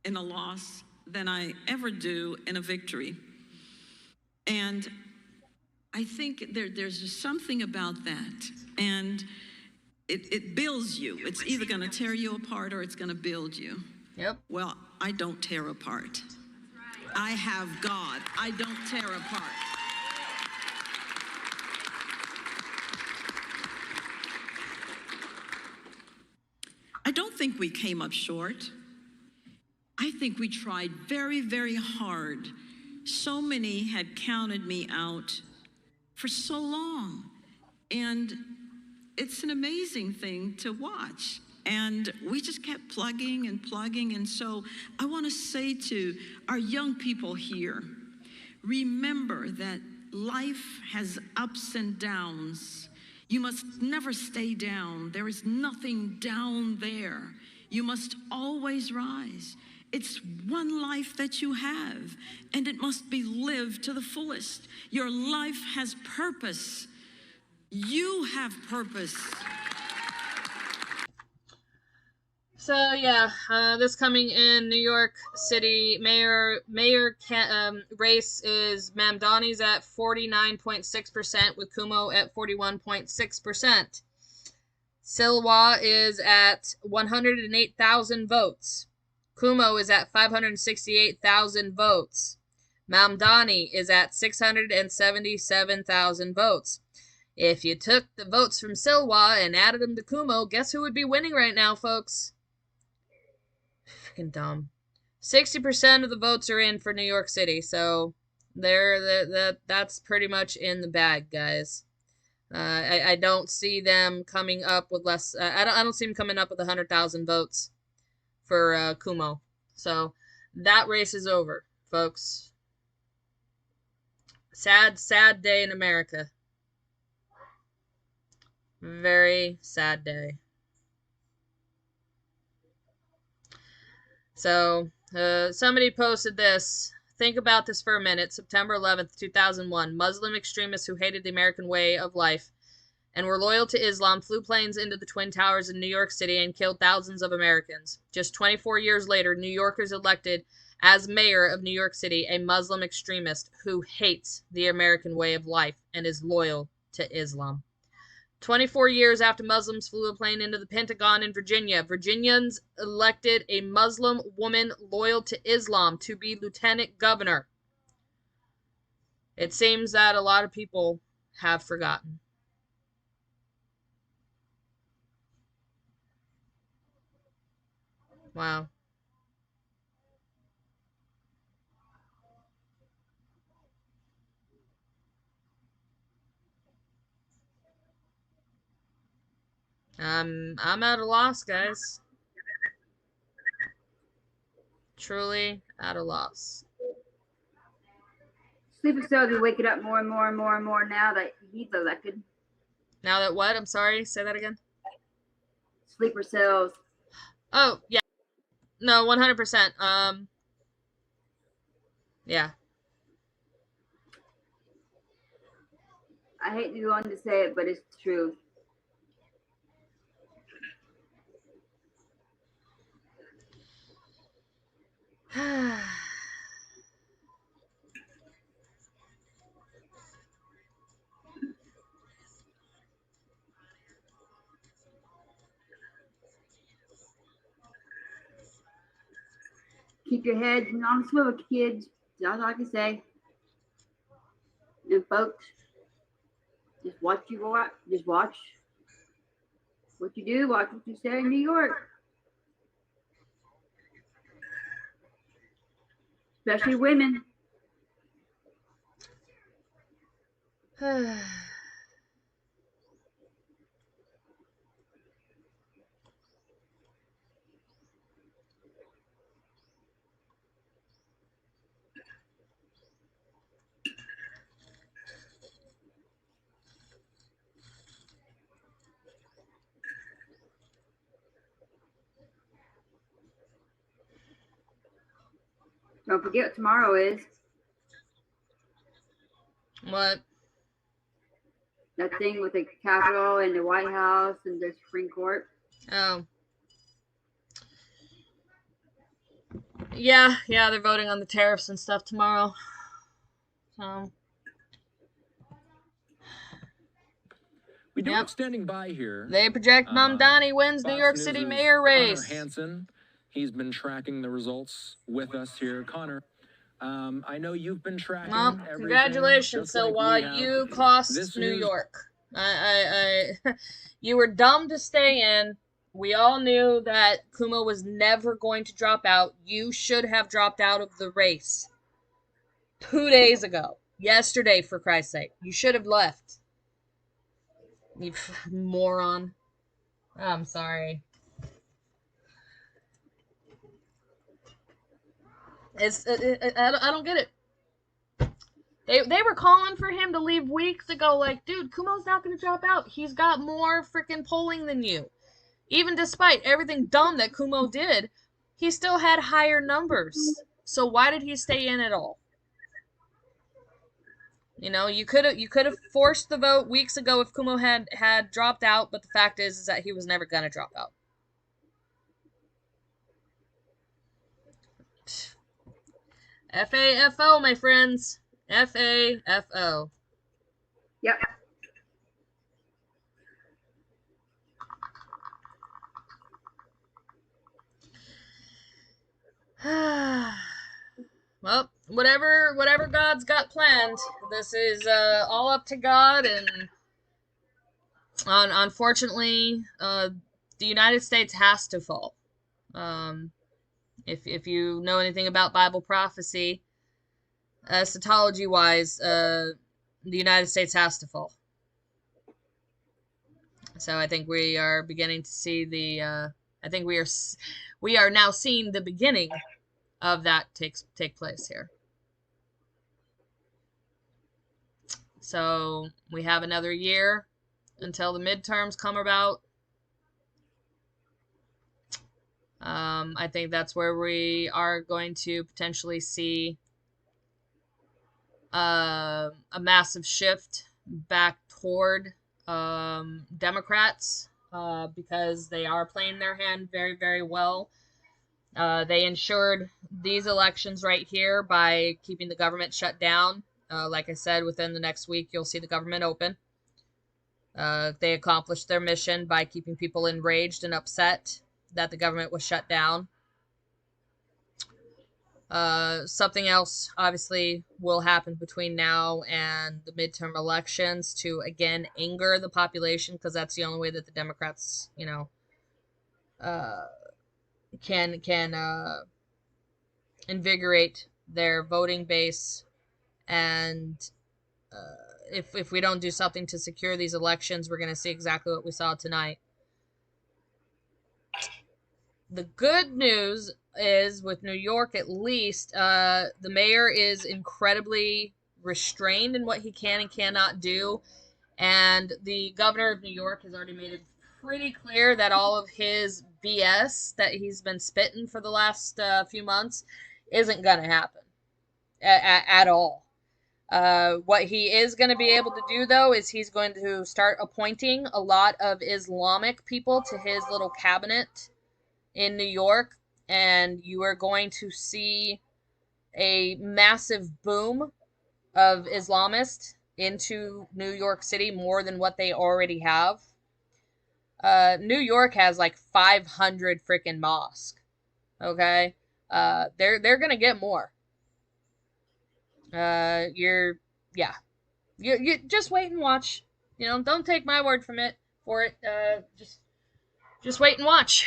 in a loss than I ever do in a victory. And I think there's just something about that. And it builds you. It's either going to tear you apart or it's going to build you. Yep. Well, I don't tear apart. I have God. I don't tear apart. I don't think we came up short. I think we tried very, very hard. So many had counted me out for so long. And it's an amazing thing to watch. And we just kept plugging and plugging. And so I want to say to our young people here, remember that life has ups and downs. You must never stay down. There is nothing down there. You must always rise. It's one life that you have, and it must be lived to the fullest. Your life has purpose. You have purpose. So yeah, this coming in New York City mayor race is Mamdani's at 49.6% with Cuomo at 41.6%. Silwa is at 108,000 votes. Cuomo is at 568,000 votes. Mamdani is at 677,000 votes. If you took the votes from Silwa and added them to Cuomo, guess who would be winning right now, folks? Freaking dumb. 60% of the votes are in for New York City, so that's pretty much in the bag, guys. I don't see them coming up with less. I don't see them coming up with 100,000 votes for Cuomo. So that race is over, folks. Sad, sad day in America. Very sad day. So somebody posted this. Think about this for a minute. September 11th, 2001. Muslim extremists who hated the American way of life and were loyal to Islam flew planes into the Twin Towers in New York City and killed thousands of Americans. Just 24 years later, New Yorkers elected as mayor of New York City a Muslim extremist who hates the American way of life and is loyal to Islam. 24 years after Muslims flew a plane into the Pentagon in Virginia, Virginians elected a Muslim woman loyal to Islam to be lieutenant governor. It seems that a lot of people have forgotten. Wow. I'm at a loss, guys. Truly at a loss. Sleeper cells are waking up more and more and more and more now that he's elected. Now that what? I'm sorry, say that again. Sleeper cells. Oh, yeah. No, 100%. Yeah. I hate to be one to say it, but it's true. Keep your head on the swivel, kids. That's all I can say. And folks, just watch you go out. Just watch what you do. Watch what you say in New York. Especially women. Don't forget what tomorrow is. What? That thing with the Capitol and the White House and the Supreme Court. Oh. Yeah, they're voting on the tariffs and stuff tomorrow. So. We do have standing by here. They project Mamdani wins New York City mayor race. Connor Hansen. He's been tracking the results with us here. Connor, I know you've been tracking everything. Congratulations. So while you cost New York, you were dumb to stay in. We all knew that Kumo was never going to drop out. You should have dropped out of the race 2 days ago. Yesterday, for Christ's sake. You should have left. You moron. I'm sorry. I don't get it. They were calling for him to leave weeks ago. Like, dude, Kumo's not going to drop out. He's got more freaking polling than you. Even despite everything dumb that Kumo did, he still had higher numbers. So why did he stay in at all? You know, you could have forced the vote weeks ago if Kumo had dropped out, but the fact is that he was never going to drop out. FAFO, my friends. FAFO. Yep. Well, whatever God's got planned, this is all up to God, and unfortunately, the United States has to fall. If you know anything about Bible prophecy, eschatology-wise, the United States has to fall. So I think we are beginning to see the. I think we are now seeing the beginning of that take place here. So we have another year until the midterms come about. I think that's where we are going to potentially see a massive shift back toward Democrats because they are playing their hand very, very well. They ensured these elections right here by keeping the government shut down. Like I said, within the next week, you'll see the government open. They accomplished their mission by keeping people enraged and upset that the government was shut down. Something else obviously will happen between now and the midterm elections to again anger the population, because that's the only way that the Democrats, can invigorate their voting base. And if we don't do something to secure these elections, we're going to see exactly what we saw tonight. The good news is, with New York at least, the mayor is incredibly restrained in what he can and cannot do. And the governor of New York has already made it pretty clear that all of his BS that he's been spitting for the last few months isn't going to happen at all. What he is going to be able to do, though, is he's going to start appointing a lot of Islamic people to his little cabinet in New York, and you are going to see a massive boom of Islamists into New York City, more than what they already have. New York has like 500 freaking mosques. Okay, they're gonna get more. Yeah, you just wait and watch. Don't take my word from it for it. Just wait and watch.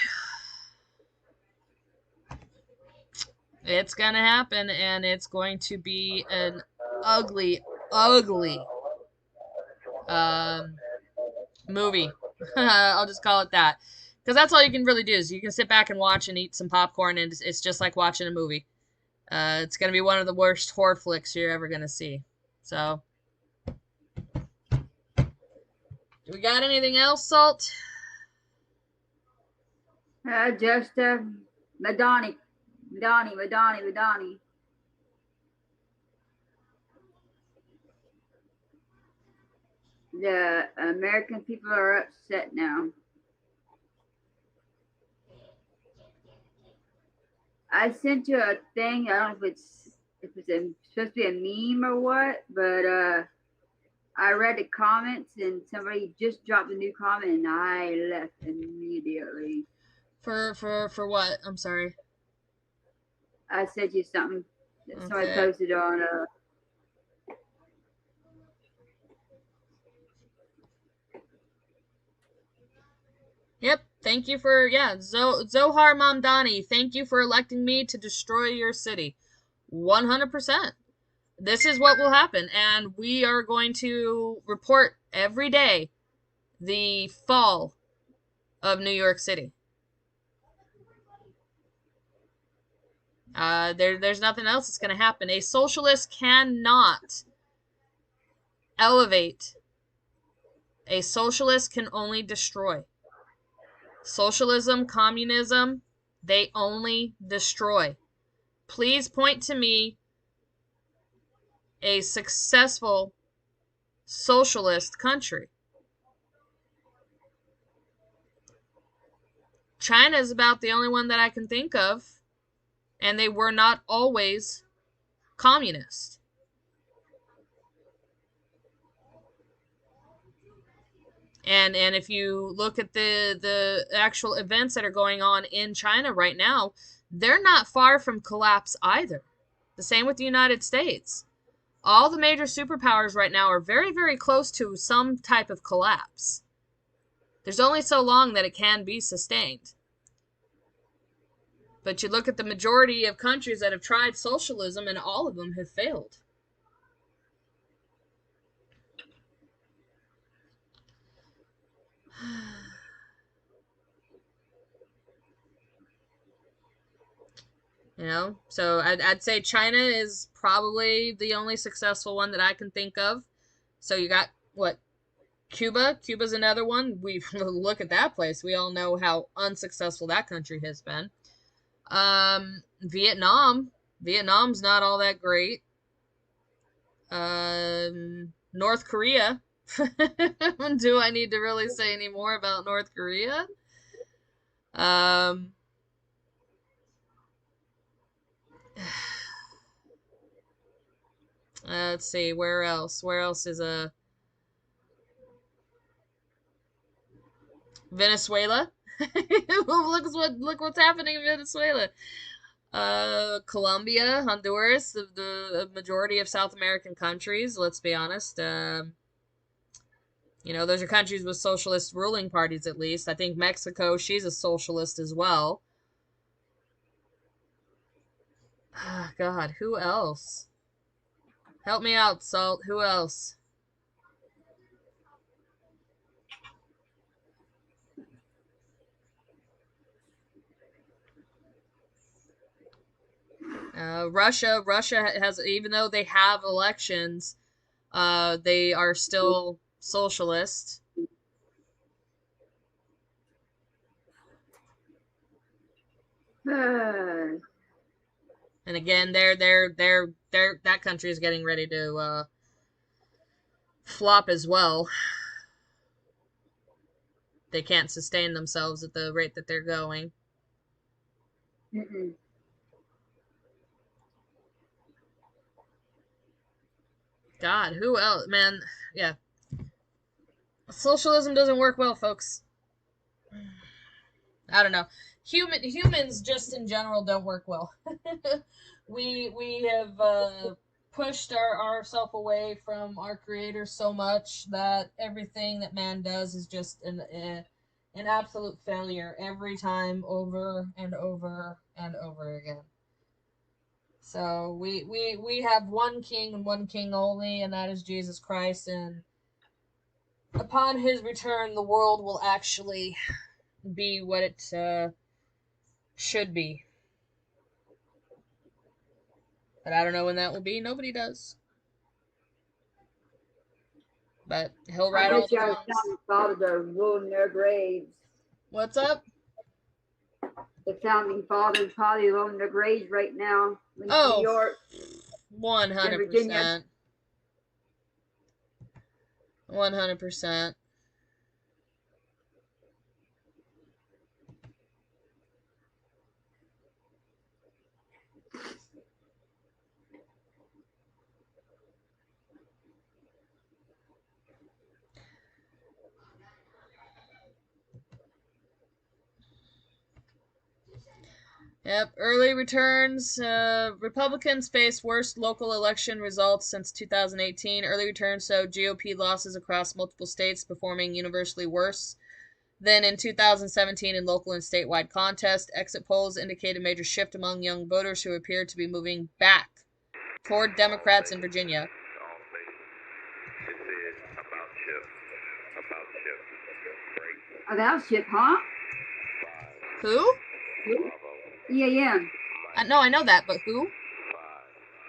It's gonna happen, and it's going to be an ugly, ugly movie. I'll just call it that, because that's all you can really do is you can sit back and watch and eat some popcorn, and it's just like watching a movie. It's gonna be one of the worst horror flicks you're ever gonna see. So, do we got anything else, Salt? Just Madani. The American people are upset now. I sent you a thing. I don't know if it's supposed to be a meme or what, but I read the comments and somebody just dropped a new comment and I left immediately. For what? I'm sorry. I sent you something that somebody posted on Yep. Thank you for, Zohar Mamdani. Thank you for electing me to destroy your city. 100%. This is what will happen, and we are going to report every day the fall of New York City. There's nothing else that's going to happen. A socialist cannot elevate. A socialist can only destroy. Socialism, communism, they only destroy. Please point to me a successful socialist country. China is about the only one that I can think of, and they were not always communist. And if you look at the actual events that are going on in China right now, they're not far from collapse either. The same with the United States. All the major superpowers right now are very, very close to some type of collapse. There's only so long that it can be sustained. But you look at the majority of countries that have tried socialism, and all of them have failed. So I'd say China is probably the only successful one that I can think of. So you got, what, Cuba? Cuba's another one. We look at that place. We all know how unsuccessful that country has been. Vietnam. Vietnam's not all that great. North Korea. Do I need to really say any more about North Korea? Let's see, where else? Where else is a... Venezuela. Look what's happening in Venezuela. Colombia, Honduras, the majority of South American countries. Let's be honest. Those are countries with socialist ruling parties. At least I think Mexico. She's a socialist as well. God, who else? Help me out, Salt. Who else? Russia has, even though they have elections, they are still socialist. And again, that country is getting ready to flop as well. They can't sustain themselves at the rate that they're going. God, who else? Man, yeah. Socialism doesn't work well, folks. I don't know. Humans just in general don't work well. we have pushed ourselves away from our creator so much that everything that man does is just an absolute failure every time, over and over and over again. So we have one king and one king only, and that is Jesus Christ, and upon his return the world will actually be what it should be. But I don't know when that will be. Nobody does. But he'll ride all the our tongues. founding fathers are rolling their graves. What's up? The founding fathers probably rolling their graves right now in New York. 100%. 100%. Yep, early returns. Republicans face worst local election results since 2018. Early returns showed GOP losses across multiple states, performing universally worse than in 2017 in local and statewide contests. Exit polls indicate a major shift among young voters who appear to be moving back toward Democrats in Virginia. About Chip, huh? Who? Yeah. No, I know that, but who?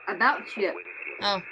About Chip. Oh.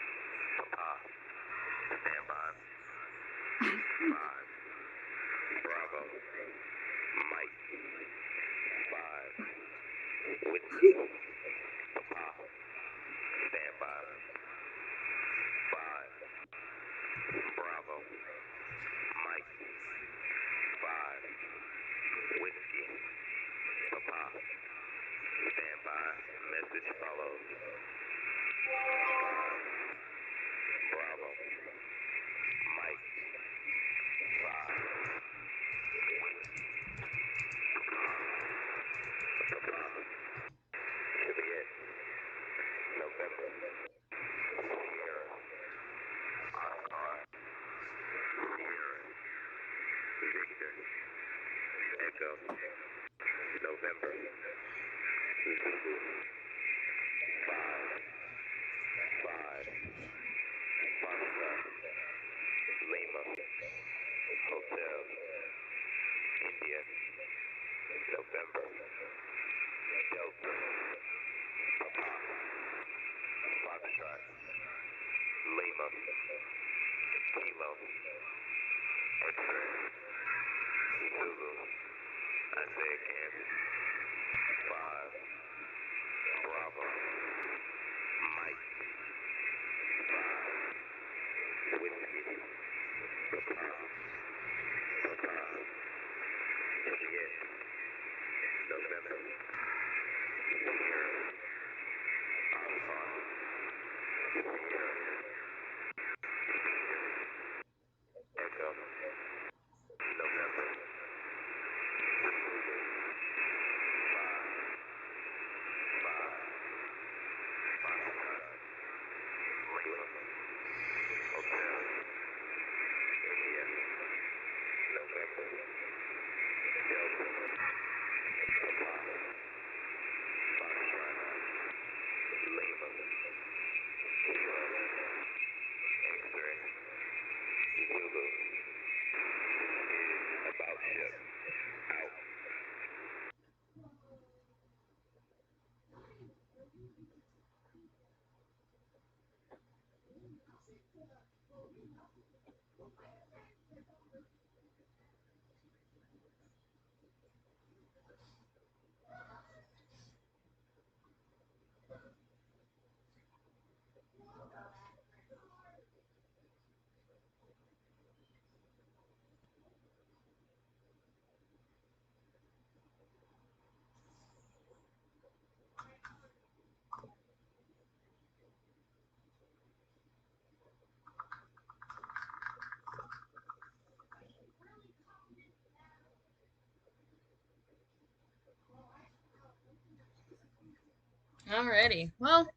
Alrighty. Well,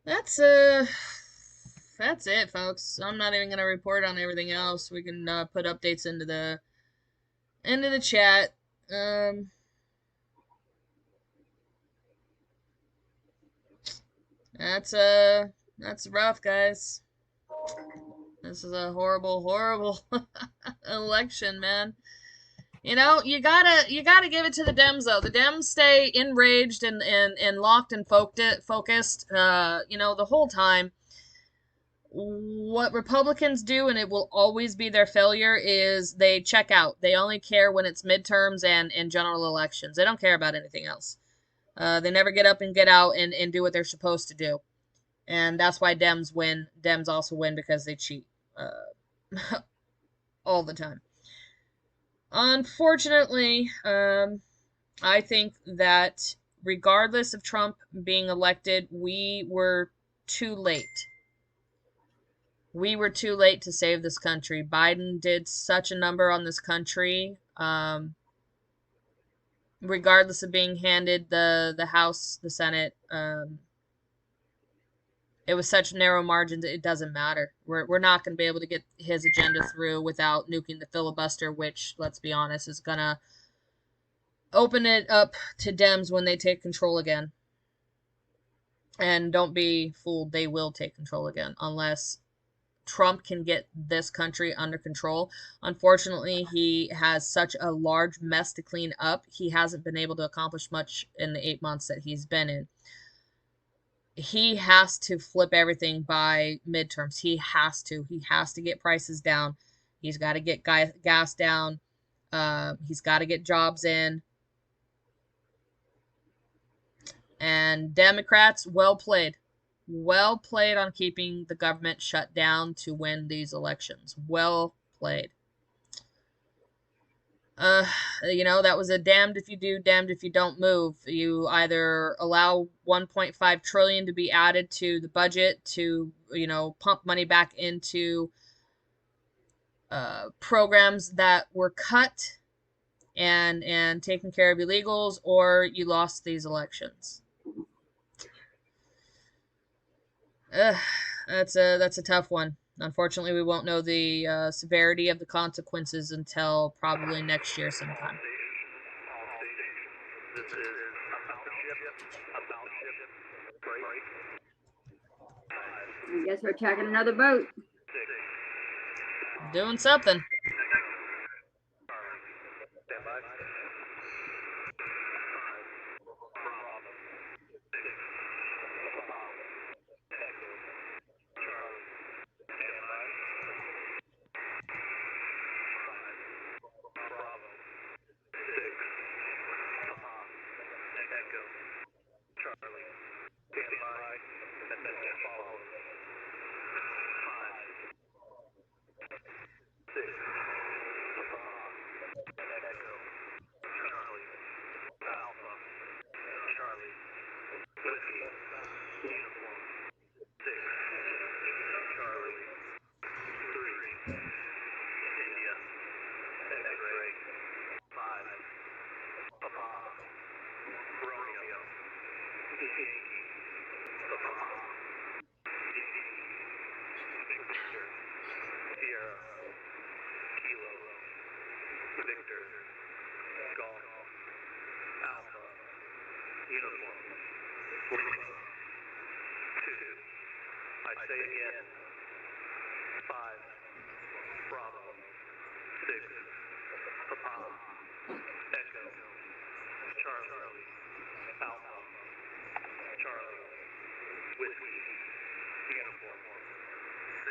that's it, folks. I'm not even gonna report on everything else. We can put updates into the chat. That's rough, guys. This is a horrible, horrible election, man. You know, you gotta give it to the Dems though. The Dems stay enraged and locked and focused. You know, the whole time. What Republicans do, and it will always be their failure, is they check out. They only care when it's midterms and general elections. They don't care about anything else. They never get up and get out and do what they're supposed to do. And that's why Dems win. Dems also win because they cheat all the time. Unfortunately, I think that regardless of Trump being elected, we were too late. We were too late to save this country. Biden did such a number on this country. Regardless of being handed the House, the Senate, it was such narrow margins. It doesn't matter. We're not going to be able to get his agenda through without nuking the filibuster, which, let's be honest, is going to open it up to Dems when they take control again. And don't be fooled, they will take control again unless Trump can get this country under control. Unfortunately, he has such a large mess to clean up. He hasn't been able to accomplish much in the 8 months that he's been in. He has to flip everything by midterms. He has to. He has to get prices down. He's got to get gas down. He's got to get jobs in. And Democrats, well played. Well played on keeping the government shut down to win these elections. Well played. You know, that was a damned if you do, damned if you don't move. You either allow 1.5 trillion to be added to the budget to, you know, pump money back into programs that were cut and taking care of illegals, or you lost these elections. That's a tough one. Unfortunately, we won't know the severity of the consequences until probably next year sometime. I guess we're attacking another boat. Doing something.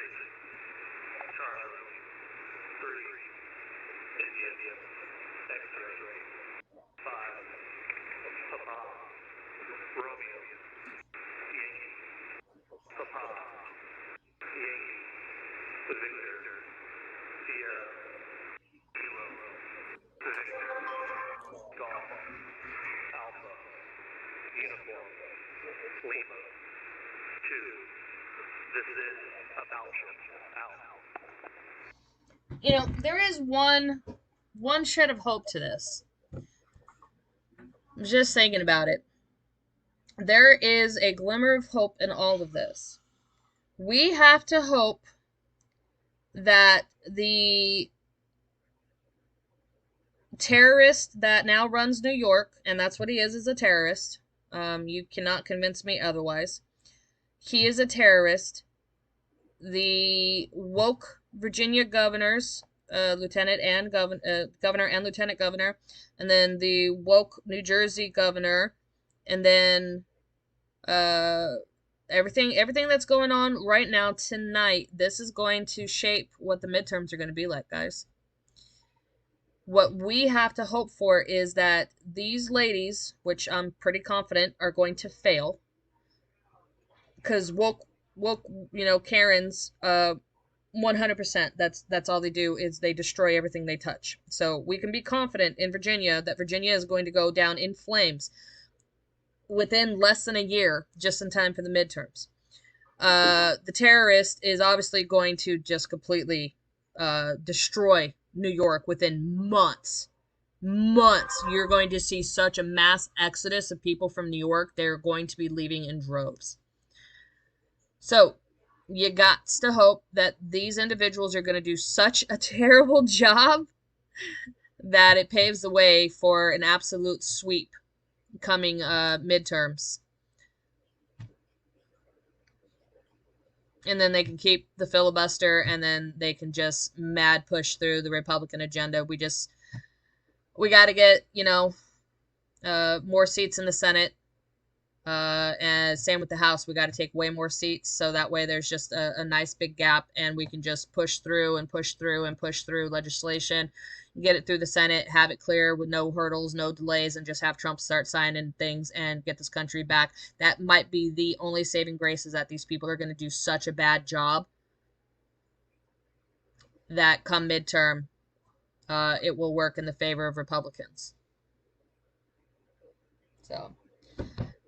Charlie, 3, India, X-ray, 5, Papa, Romeo, Yankee, Papa, Yankee, Victor, Sierra, Kilo, Victor, Golf, Alpha, Uniform, Lima, 2. This is about out. You know, there is one shred of hope to this. I'm just thinking about it. There is a glimmer of hope in all of this. We have to hope that the terrorist that now runs New York, and that's what he is a terrorist. You cannot convince me otherwise. He is a terrorist. The woke Virginia governors, governor and lieutenant governor, and then the woke New Jersey governor, and then everything that's going on right now tonight, this is going to shape what the midterms are going to be like, guys. What we have to hope for is that these ladies, which I'm pretty confident are going to fail, because woke, Karens, 100%. That's all they do is they destroy everything they touch. So we can be confident in Virginia that Virginia is going to go down in flames within less than a year, just in time for the midterms. The terrorist is obviously going to just completely destroy New York within months. You're going to see such a mass exodus of people from New York. They're going to be leaving in droves. So you got to hope that these individuals are going to do such a terrible job that it paves the way for an absolute sweep coming midterms. And then they can keep the filibuster, and then they can just mad push through the Republican agenda. We got to get, more seats in the Senate. And same with the House. We got to take way more seats, so that way there's just a nice big gap, and we can just push through and push through and push through legislation, get it through the Senate, have it clear with no hurdles, no delays, and just have Trump start signing things and get this country back. That might be the only saving grace, is that these people are going to do such a bad job that come midterm, it will work in the favor of Republicans. So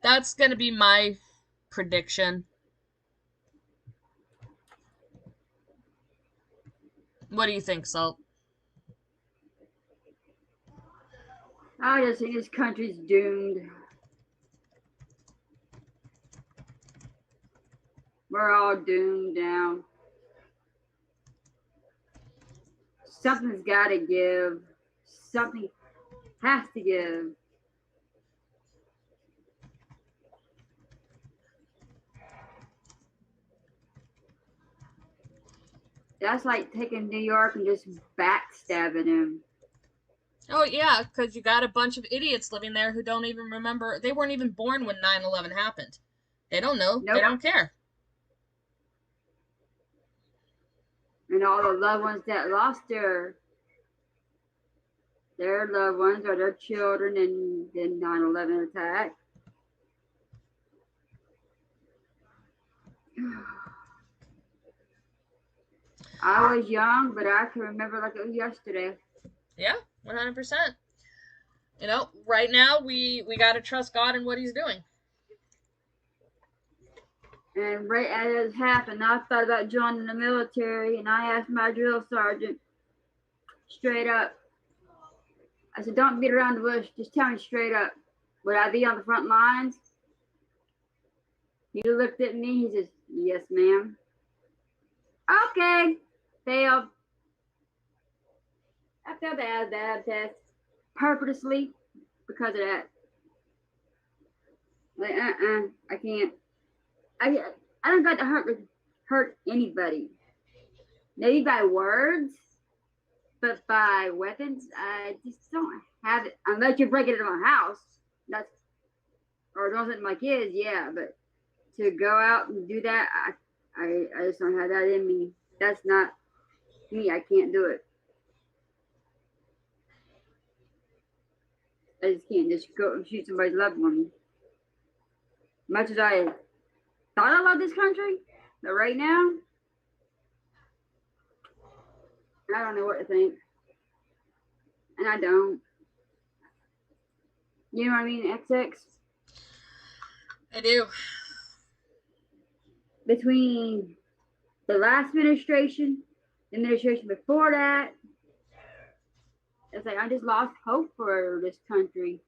that's going to be my prediction. What do you think, Salt? I just think this country's doomed. We're all doomed now. Something's got to give. Something has to give. That's like taking New York and just backstabbing him. Oh, yeah, because you got a bunch of idiots living there who don't even remember. They weren't even born when 9/11 happened. They don't know. Nope. They don't care. And all the loved ones that lost their loved ones or their children in the 9/11 attack. I was young, but I can remember like it was yesterday. Yeah, 100%. Right now we got to trust God in what he's doing. And right as it happened, I thought about joining the military, and I asked my drill sergeant straight up. I said, don't beat around the bush. Just tell me straight up. Would I be on the front lines? He looked at me. He says, yes, ma'am. Okay. Failed. I failed the ASVAB test purposely because of that. Like, I can't. I don't got to hurt anybody. Maybe by words, but by weapons, I just don't have it. Unless you break it into my house, or don't something my kids, yeah. But to go out and do that, I just don't have that in me. That's not me. I can't do it. I just can't just go and shoot somebody's loved one. Much as I thought I loved this country, but right now, I don't know what to think. And I don't. You know what I mean, XX? I do. Between the last administration, the administration before that, it's like I just lost hope for this country.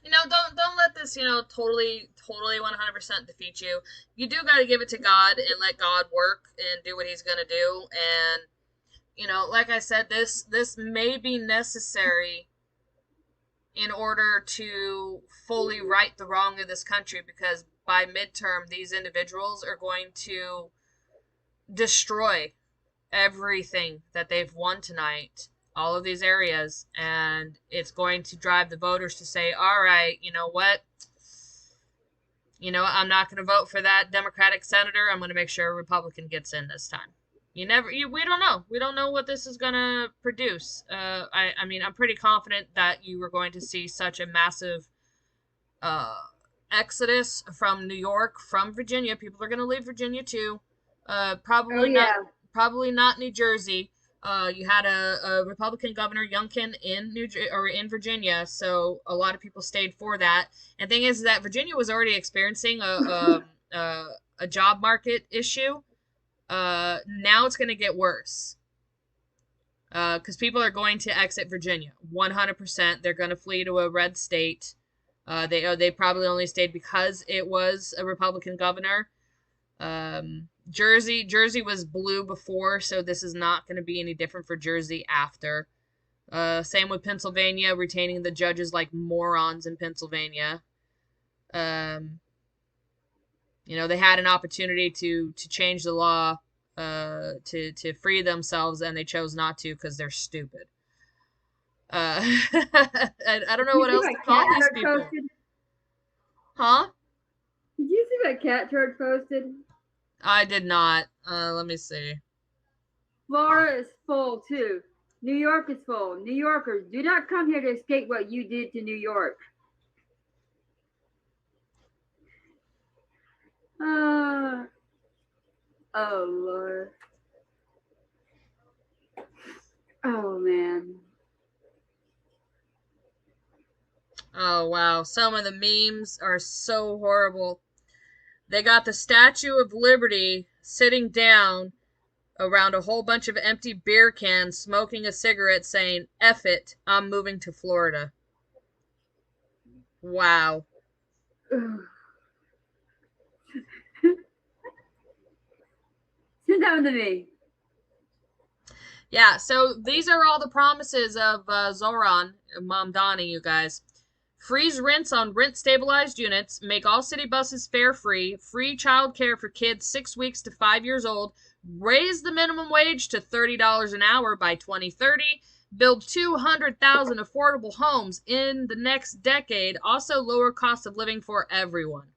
You know, don't let this, totally 100% defeat you. You do got to give it to God and let God work and do what he's going to do. And, like I said, this may be necessary in order to fully right the wrong of this country, because by midterm, these individuals are going to destroy everything that they've won tonight, all of these areas, and it's going to drive the voters to say, all right, you know what? I'm not going to vote for that Democratic senator. I'm going to make sure a Republican gets in this time. We don't know. We don't know what this is going to produce. I mean, I'm pretty confident that you are going to see such a massive exodus from New York, from Virginia. People are going to leave Virginia too. Probably not New Jersey. You had a Republican governor, Youngkin, in Virginia, so a lot of people stayed for that. And the thing is that Virginia was already experiencing a job market issue. Now it's going to get worse. Because people are going to exit Virginia 100%. They're going to flee to a red state. They probably only stayed because it was a Republican governor. Jersey was blue before, so this is not going to be any different for Jersey after. Same with Pennsylvania, retaining the judges like morons in Pennsylvania. They had an opportunity to change the law to free themselves, and they chose not to because they're stupid. I don't know what else to call these people. Posted? Huh? Did you see what Cat Turd posted? I did not. Let me see. Florida is full too. New York is full. New Yorkers, do not come here to escape what you did to New York. Oh Lord. Oh man. Oh wow, some of the memes are so horrible. They got the Statue of Liberty sitting down around a whole bunch of empty beer cans, smoking a cigarette, saying, "F it, I'm moving to Florida." Wow. Sit down to me. Yeah, so these are all the promises of Zoran, Mom Donnie, you guys. Freeze rents on rent-stabilized units, make all city buses fare-free, free child care for kids 6 weeks to 5 years old, raise the minimum wage to $30 an hour by 2030, build 200,000 affordable homes in the next decade, also lower cost of living for everyone.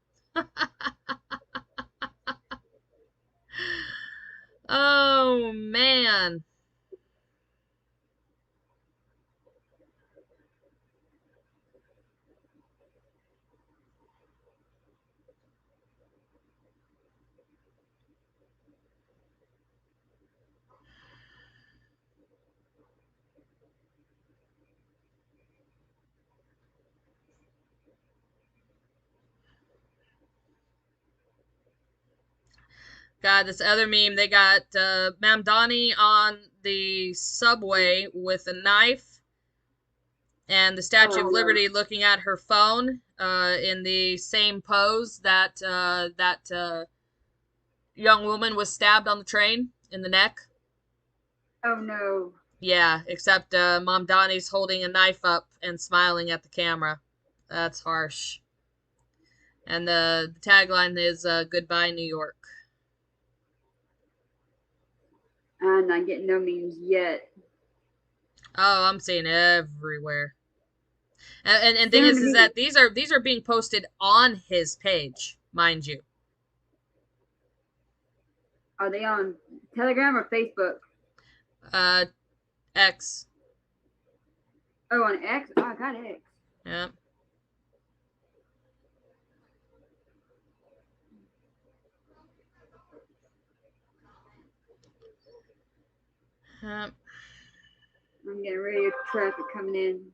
Oh, man. God, this other meme, they got Mamdani on the subway with a knife and the Statue of Liberty looking at her phone in the same pose that that young woman was stabbed on the train in the neck. Oh no. Yeah, except Mamdani's holding a knife up and smiling at the camera. That's harsh. And the tagline is "Goodbye, New York." I'm not getting no memes yet. Oh, I'm seeing everywhere. And thing is that these are being posted on his page, mind you. Are they on Telegram or Facebook? X. Oh, on X? Oh, I got X. Yeah. I'm getting ready for traffic coming in.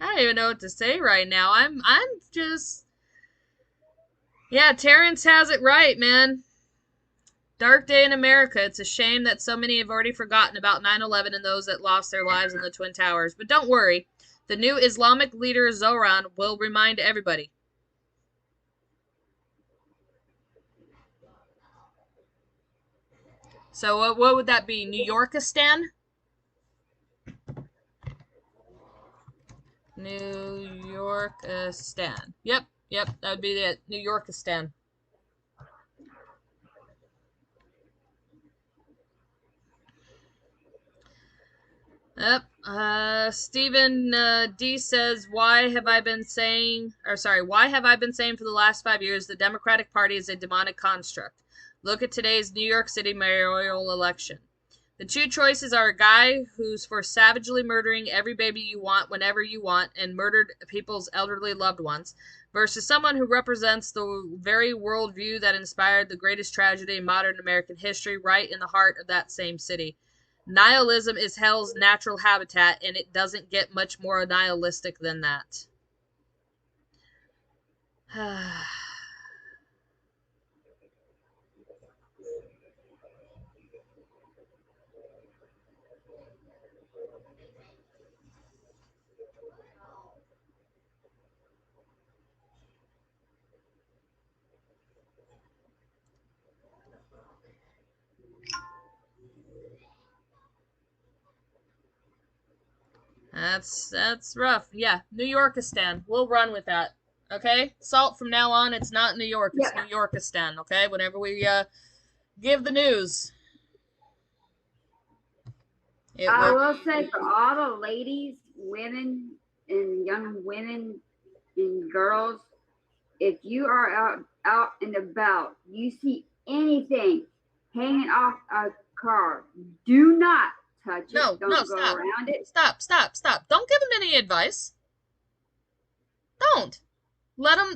I don't even know what to say right now. I'm just, yeah, Terrence has it right, man. Dark day in America. It's a shame that so many have already forgotten about 9/11 and those that lost their lives in the Twin Towers. But don't worry. The new Islamic leader Zoran will remind everybody. So what would that be? New Yorkistan? New Yorkistan. Yep, that would be it. New Yorkistan. Yep. Stephen D says, why have I been saying for the last 5 years the Democratic Party is a demonic construct? Look at today's New York City mayoral election. The two choices are a guy who's for savagely murdering every baby you want whenever you want and murdered people's elderly loved ones, versus someone who represents the very worldview that inspired the greatest tragedy in modern American history right in the heart of that same city. Nihilism is hell's natural habitat, and it doesn't get much more nihilistic than that. That's rough. Yeah, New Yorkistan. We'll run with that. Okay? Salt, from now on, it's not New York, it's New Yorkistan, okay? Whenever we give the news. I will say for all the ladies, women, and young women and girls, if you are out and about, you see anything hanging off a car, do not touch it. Don't go stop. around it. Stop. Don't give them any advice. Don't. Let them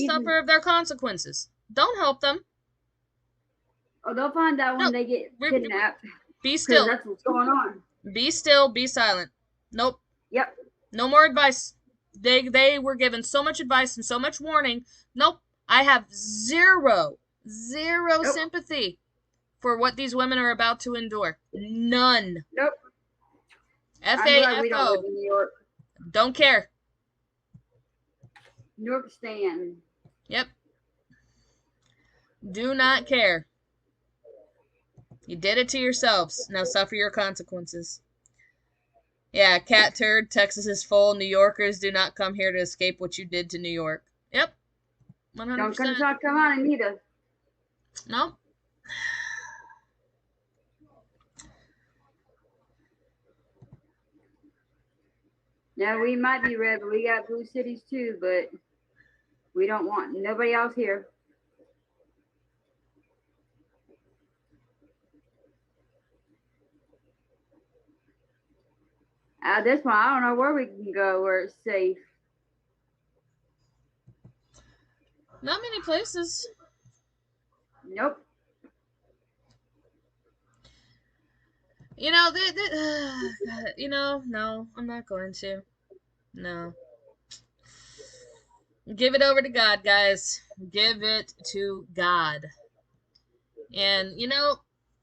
suffer their consequences. Don't help them. Oh, they'll find out when they get kidnapped. Be still. That's what's going on. Be still. Be silent. Nope. Yep. No more advice. They were given so much advice and so much warning. Nope. I have zero sympathy for what these women are about to endure. None. Nope. FAFO. Don't care. New York stand. Yep. Do not care. You did it to yourselves. Now suffer your consequences. Yeah, cat turd. Texas is full. New Yorkers do not come here to escape what you did to New York. Yep. 100%. Don't come to South Carolina either. No. Yeah, we might be red, but we got blue cities too, but we don't want nobody else here. At this point, I don't know where we can go where it's safe. Not many places. Nope. You know, no, I'm not going to. No. Give it over to God, guys. Give it to God. And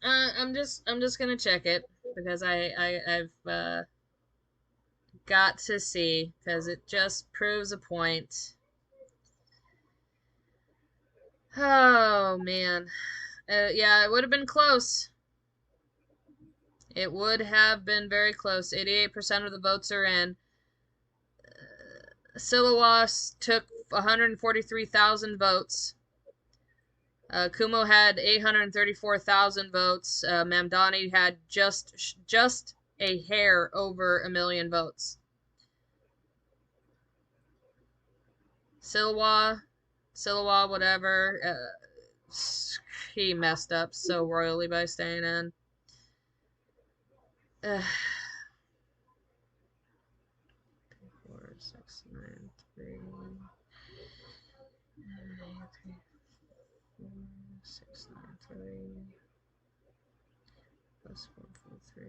I'm just gonna check it because I've got to see because it just proves a point. Oh man, yeah, it would have been close. It would have been very close. 88% of the votes are in. Silawas took 143,000 votes. Kumo had 834,000 votes. Mamdani had just a hair over 1 million votes. Silawa, whatever. He messed up so royally by staying in. 4, 6, 9, 3, 6, 9, 3, plus 1, 4, 3,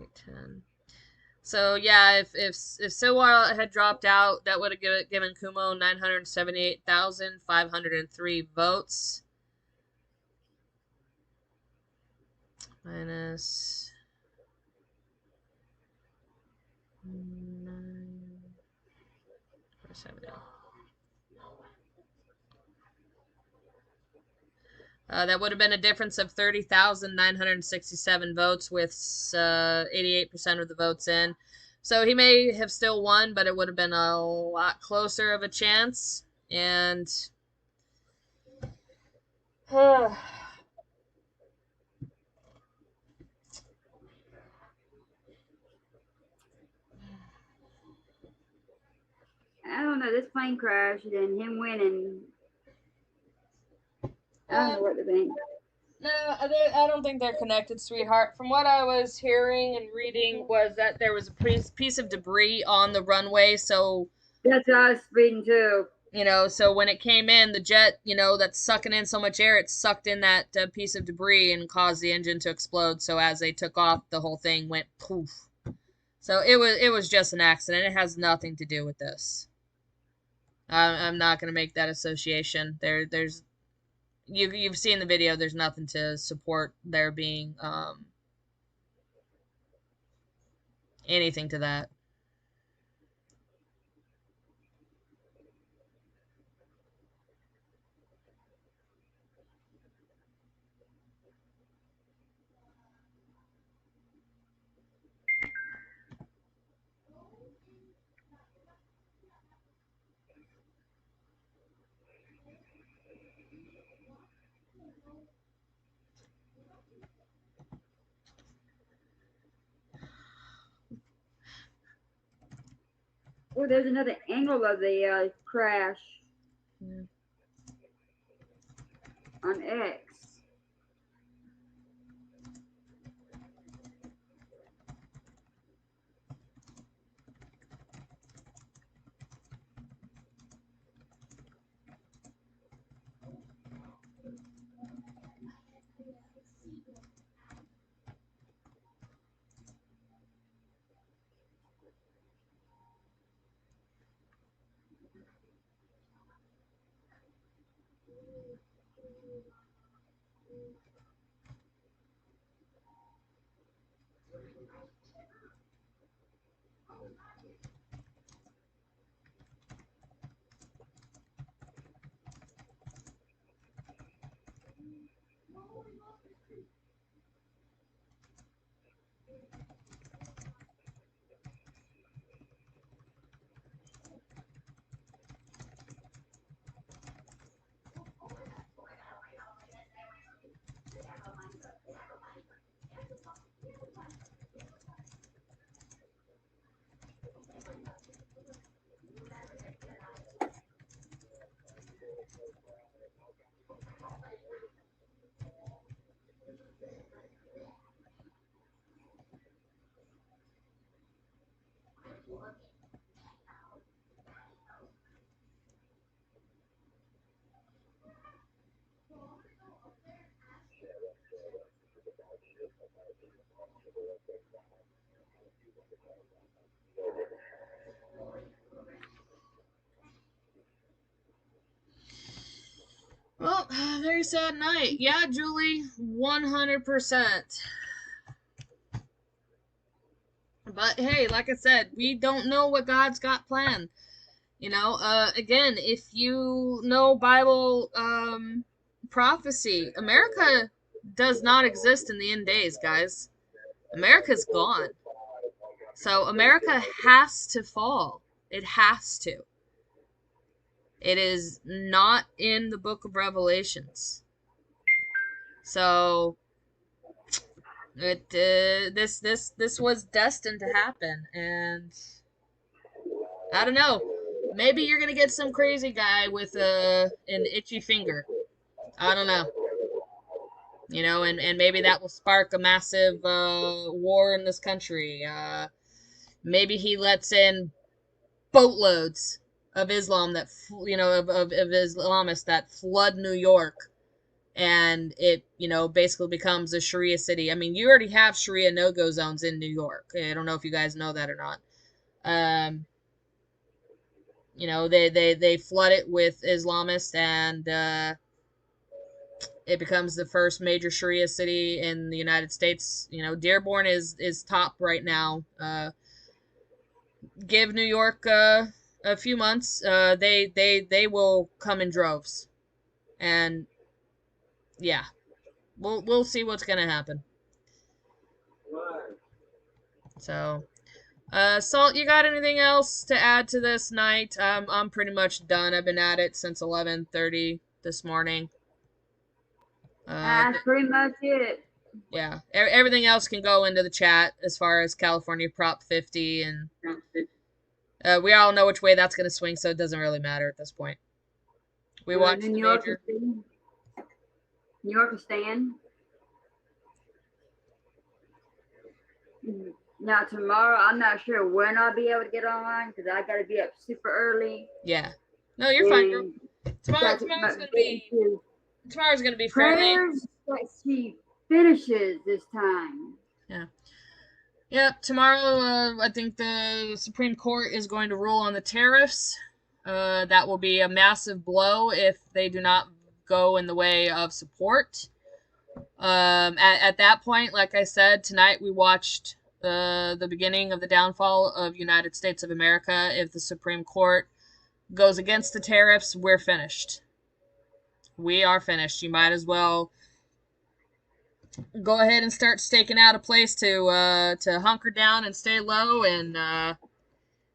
8, 10. So yeah, if Silwa had dropped out, that would have given Kumo 978,503 votes. Minus 970. That would have been a difference of 30,967 votes with 88% of the votes in. So he may have still won, but it would have been a lot closer of a chance. And I don't know. This plane crashed and him winning. I don't know what to think. No, I don't think they're connected, sweetheart. From what I was hearing and reading was that there was a piece of debris on the runway, so... That's what I was reading too. You know, so when it came in, the jet, you know, that's sucking in so much air, it sucked in that piece of debris and caused the engine to explode. So as they took off, the whole thing went poof. So it was just an accident. It has nothing to do with this. I'm not going to make that association. There's you've seen the video. There's nothing to support there being anything to that. Oh, there's another angle of the crash on X. Well, very sad night. Yeah, Julie, 100%. But hey, like I said, we don't know what God's got planned. You know, again, if you know Bible prophecy, America does not exist in the end days, guys. America's gone. So America has to fall. It has to. It is not in the book of Revelations. So this was destined to happen, and I don't know. Maybe you're gonna get some crazy guy with an itchy finger. I don't know. You know, and maybe that will spark a massive war in this country. Maybe he lets in boatloads of Islam of Islamists that flood New York, and it, basically becomes a Sharia city. I mean, you already have Sharia no-go zones in New York. I don't know if you guys know that or not. They flood it with Islamists, and it becomes the first major Sharia city in the United States. Dearborn is top right now. Give New York a few months. They will come in droves, and yeah, we'll see what's gonna happen. So, Salt, you got anything else to add to this night? I'm pretty much done. I've been at it since 11:30 this morning. That's pretty much it. Yeah, everything else can go into the chat as far as California Prop 50, and we all know which way that's going to swing, so it doesn't really matter at this point. We watched the major. New York is staying. Now tomorrow, I'm not sure when I'll be able to get online because I got to be up super early. Yeah. No, you're fine, girl. Tomorrow's gonna be fairly. Prayers that she finishes this time. Yeah. Yep. Tomorrow, I think the Supreme Court is going to rule on the tariffs. That will be a massive blow if they do not go in the way of support. At that point, like I said, tonight we watched the beginning of the downfall of United States of America. If the Supreme Court goes against the tariffs, we're finished. We are finished. You might as well go ahead and start staking out a place to hunker down and stay low, and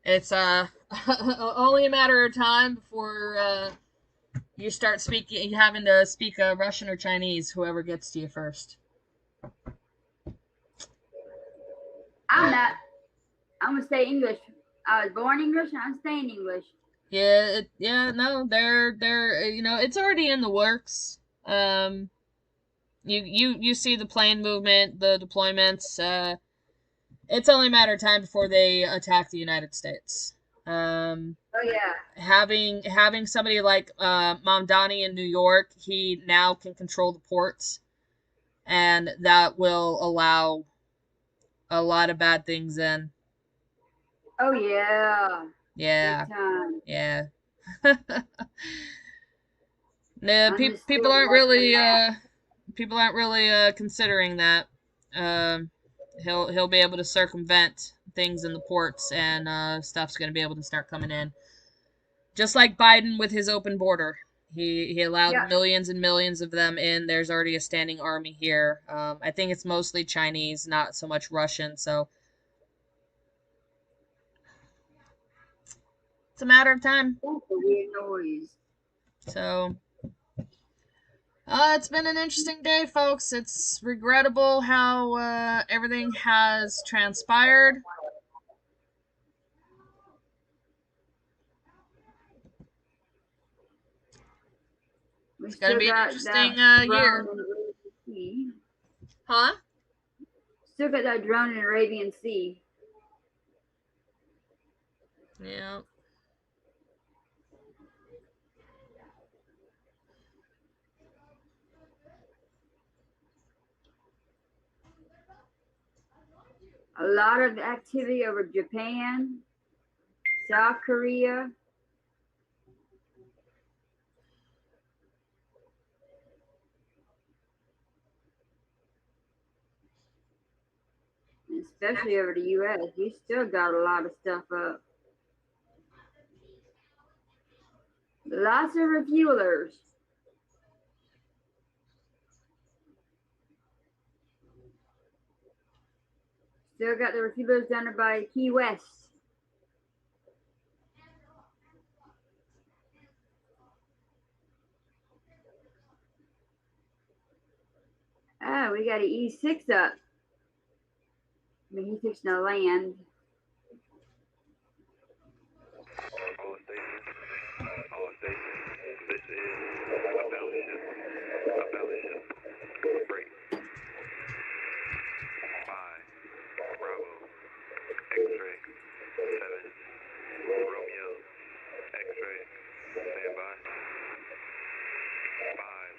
it's only a matter of time before you start having to speak Russian or Chinese, whoever gets to you first. I'm gonna stay English. I was born English and I'm staying English. No, they're it's already in the works. You see the plane movement, the deployments. It's only a matter of time before they attack the United States. Oh yeah. Having somebody like Mamdani in New York, he now can control the ports, and that will allow a lot of bad things in. Oh yeah. Yeah. Big time. Yeah. No, people aren't really considering that. He'll be able to circumvent things in the ports, and stuff's going to be able to start coming in. Just like Biden with his open border. He allowed millions and millions of them in. There's already a standing army here. I think it's mostly Chinese, not so much Russian, so it's a matter of time. That's a weird noise. So it's been an interesting day, folks. It's regrettable how everything has transpired. It's going to be an interesting year. Huh? Still got that drone in the Arabian Sea. Yeah. A lot of activity over Japan, South Korea. Especially over the U.S. You still got a lot of stuff up. Lots of refuelers. Still got the refuelers down there by Key West. Ah, we got an E6 up. I mean, he's fixing to land. All stations, this is a battleship, freight. 5, Bravo, X-ray, 7, Romeo, X-ray, standby. 5,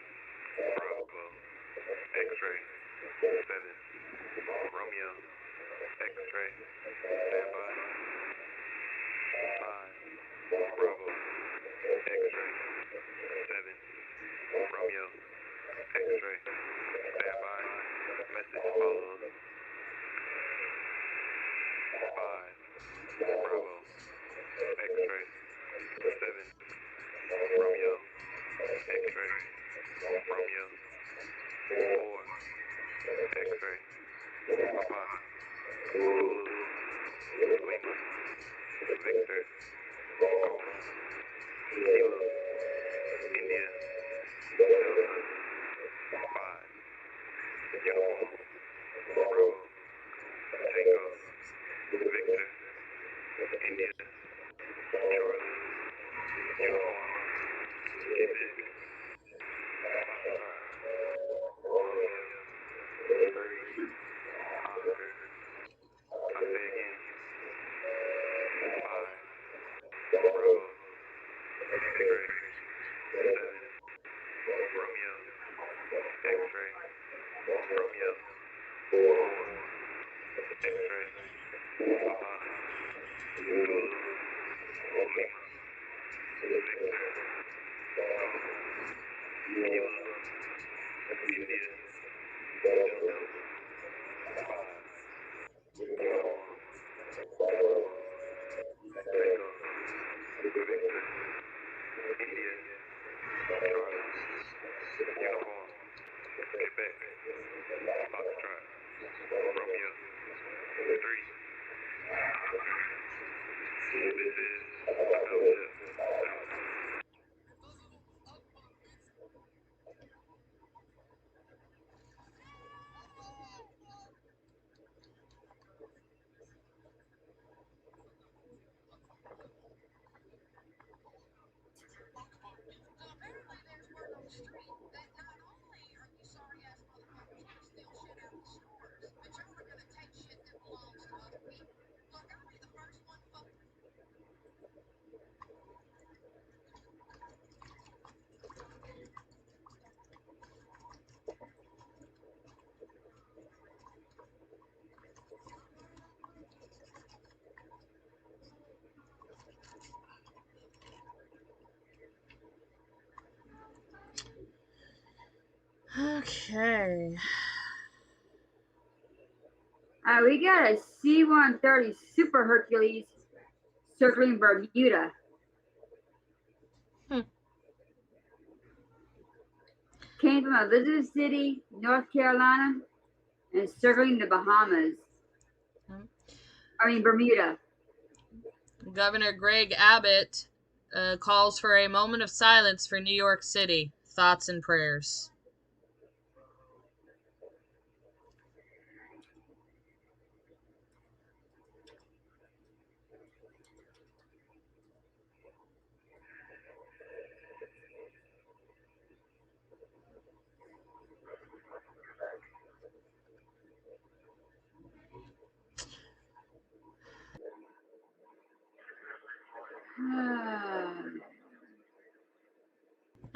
Bravo, X-ray, 7, Romeo, X-ray, standby. 5, Bravo, X-ray, 7, Romeo, X-ray, standby. Message follows. 5, Bravo, X-ray, 7, Romeo, X-ray, Romeo, 4, X-ray, Papa, Zulu, Lima, Victor, Golf, Kilo, India, Delta, 5, Uniform, Bravo, Tango, Victor, India, Charlie, Uniform, Quebec, Romeo, 3, Oscar, I say again, 5, Bravo, X-ray, 7, Romeo, X-ray, Romeo, 4, X-ray, Papa, Zulu, Lima, Victor, Golf, Kilo, India, Delta, 5, Uniform, Bravo, Tango, Victor, India, Charlie, Uniform, Quebec, Foxtrot, Romeo, 3, Oscar. This is a battleship. Okay. We got a C-130 Super Hercules circling Bermuda. Came from Elizabeth City, North Carolina, and circling the Bahamas. Bermuda. Governor Greg Abbott calls for a moment of silence for New York City. Thoughts and prayers.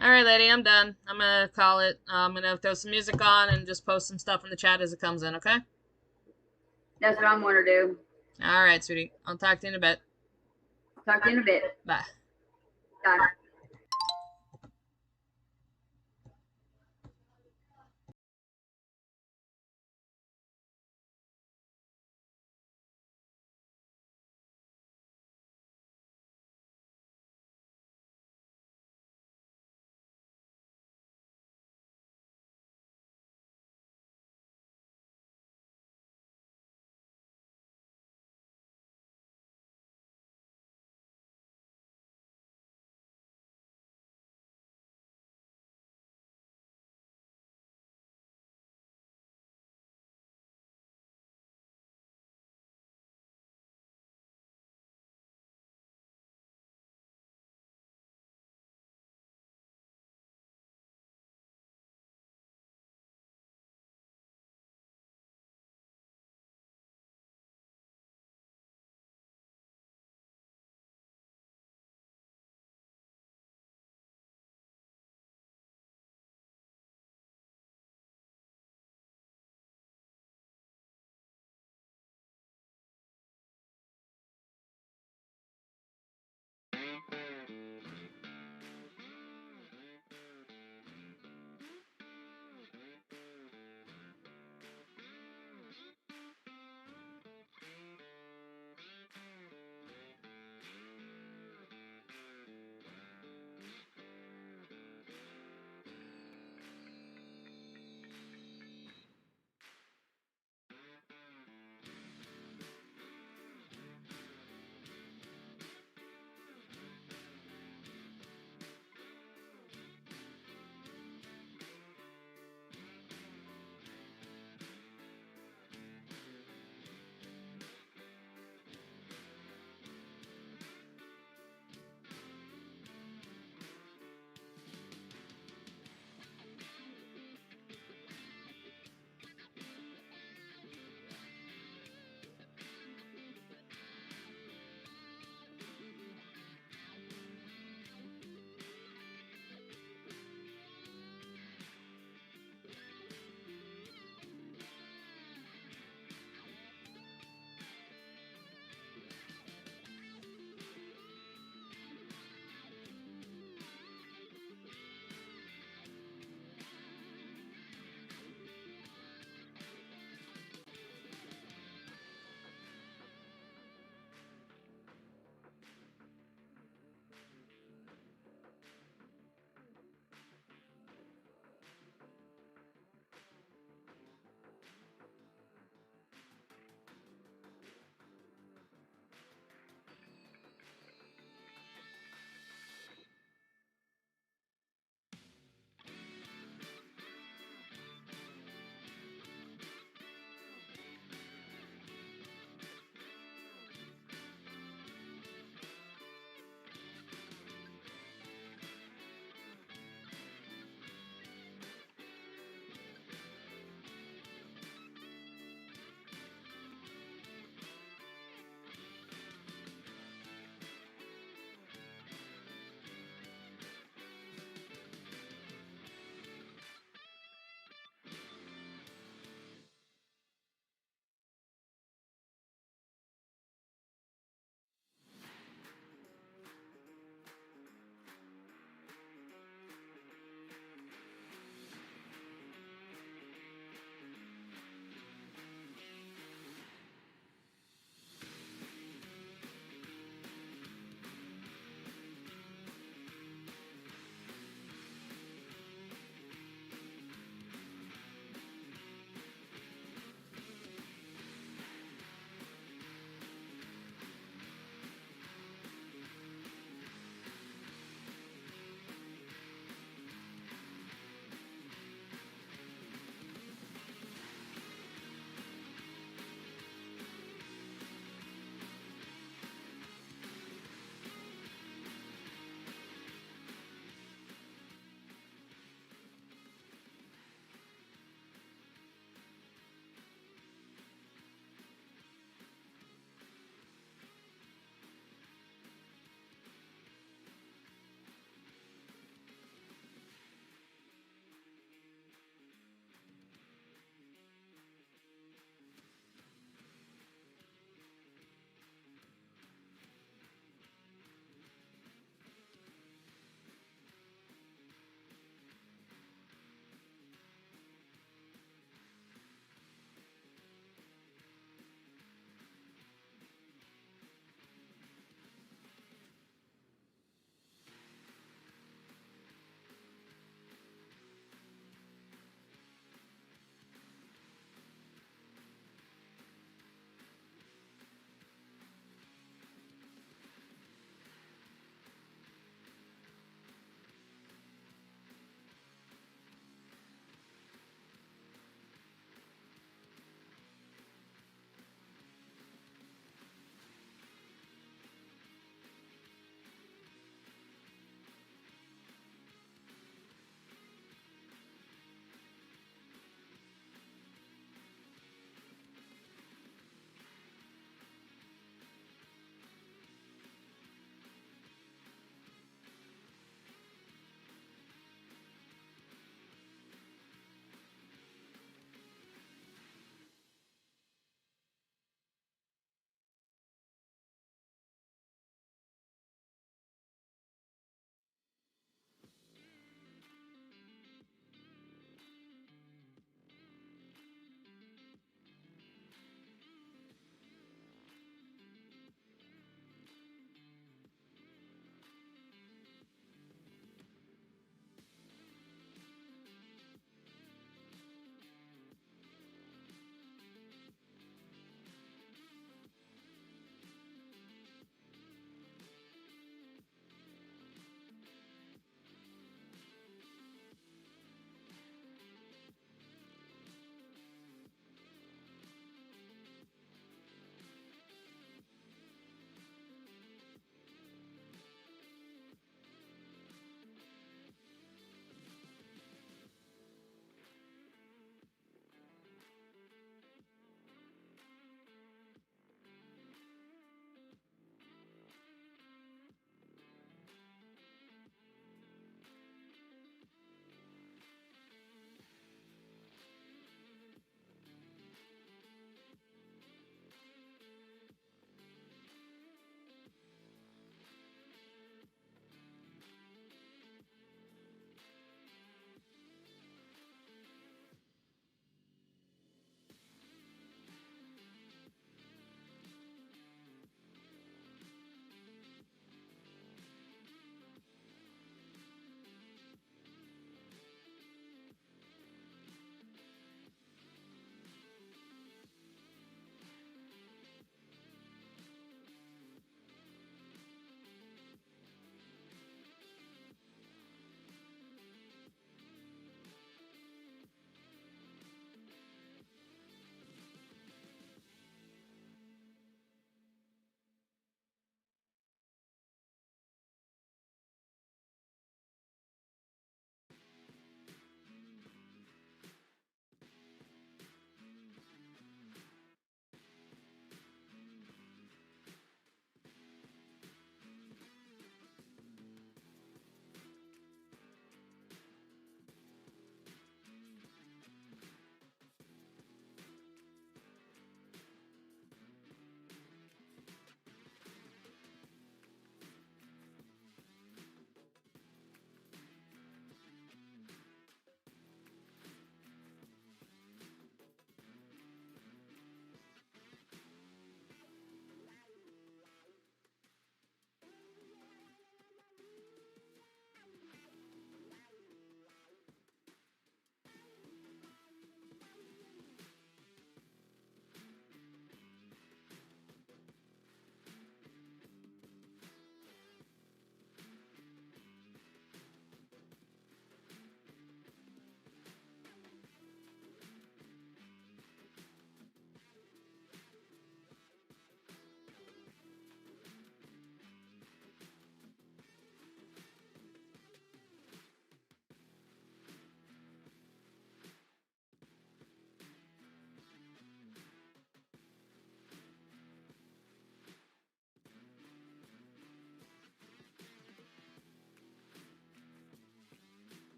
All right, lady, I'm done. I'm gonna call it. I'm gonna throw some music on and just post some stuff in the chat as it comes in. Okay. That's what I'm gonna do. All right, sweetie. I'll talk to you in a bit. Talk to you in a bit. Bye. Bye.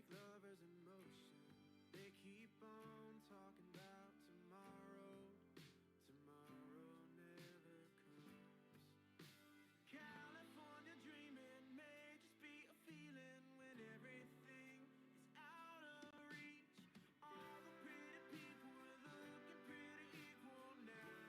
fake lovers in motion. They keep on talking about tomorrow. Tomorrow never comes. California dreaming may just be a feeling when everything is out of reach. All the pretty people are looking pretty equal now.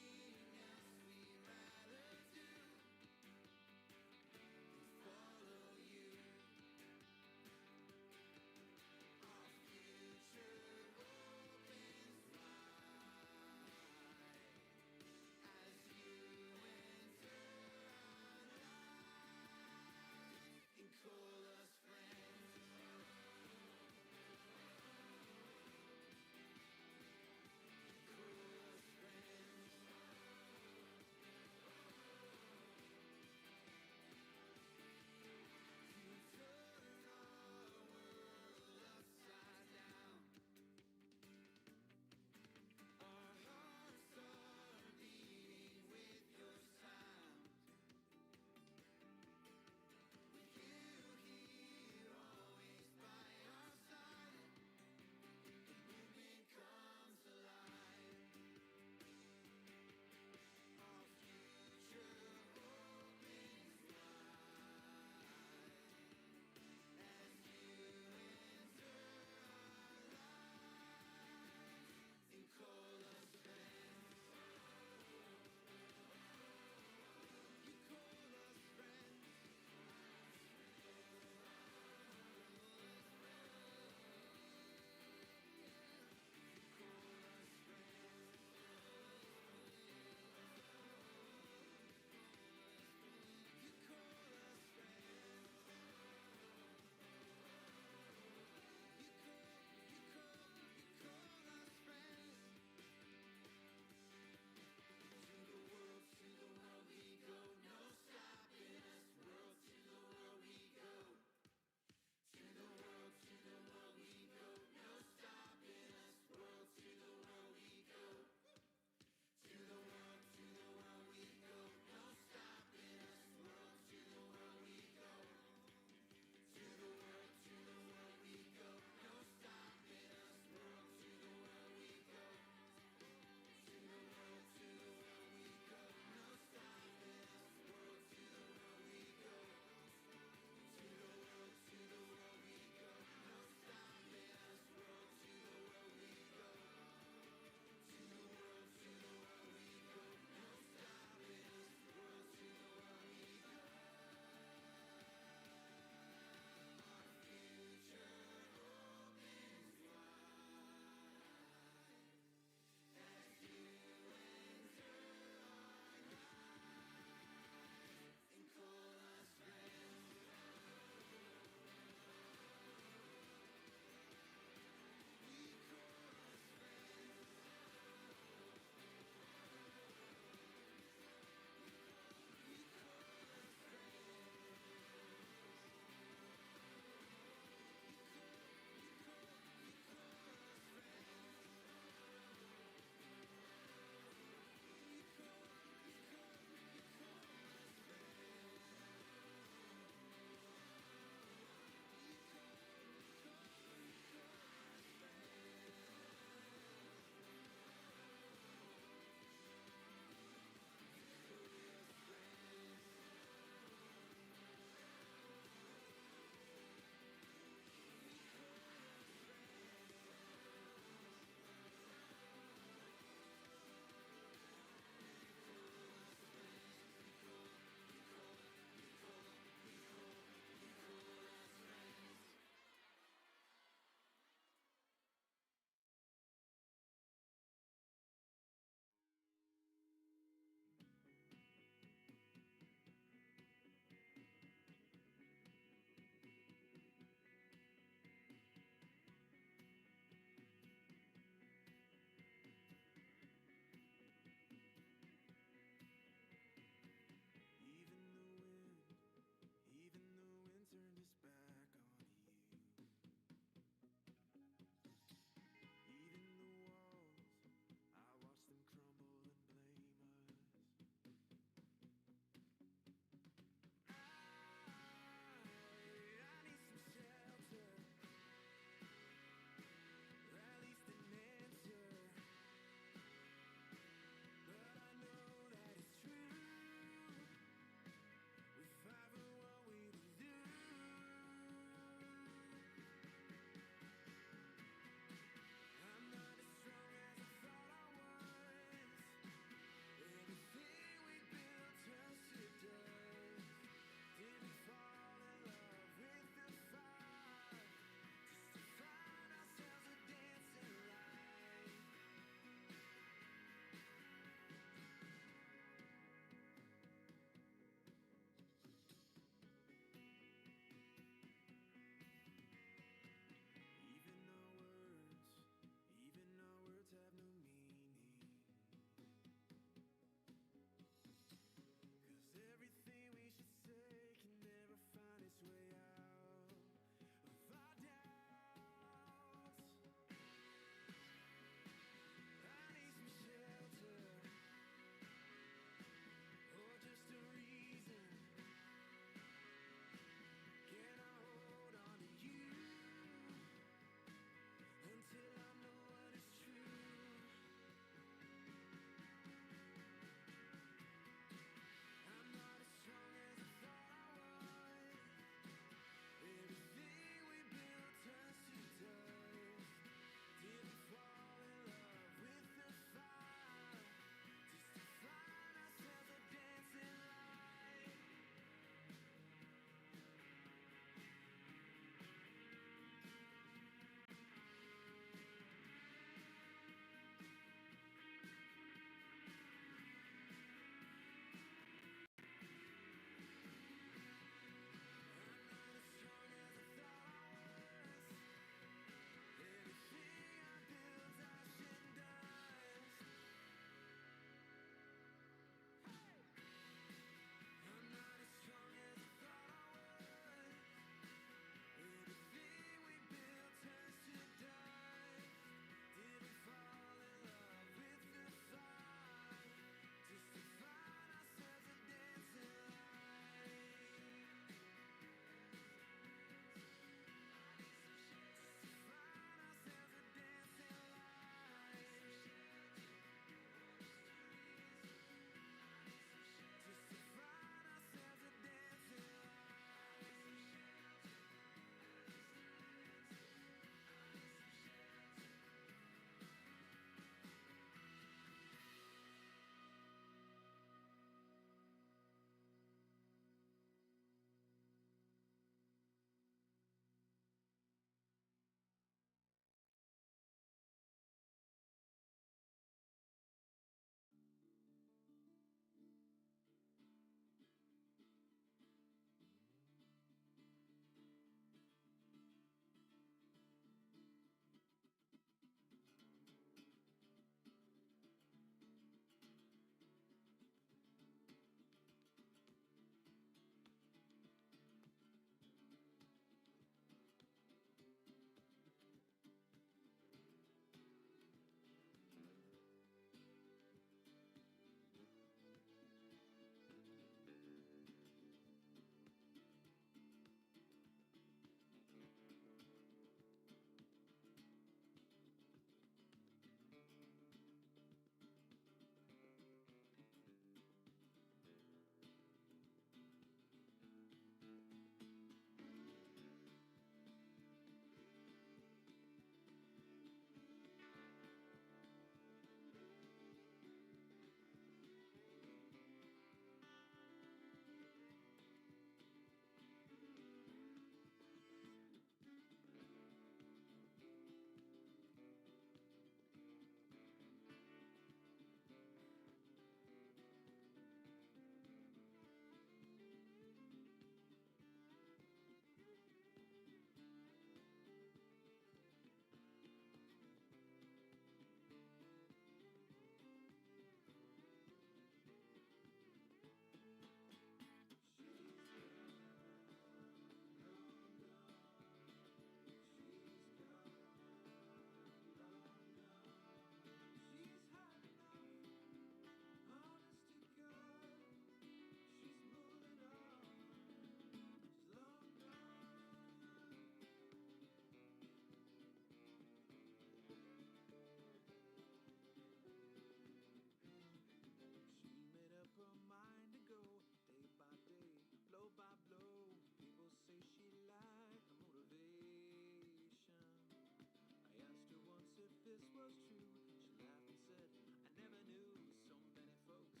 this was true. She laughed and said, I never knew so many folks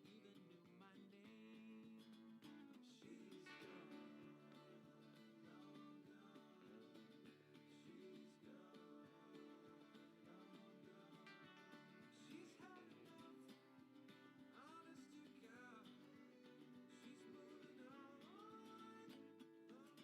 even knew my name. She's gone, long gone. She's gone, long gone. She's had enough, honest to God. She's moving on, long gone.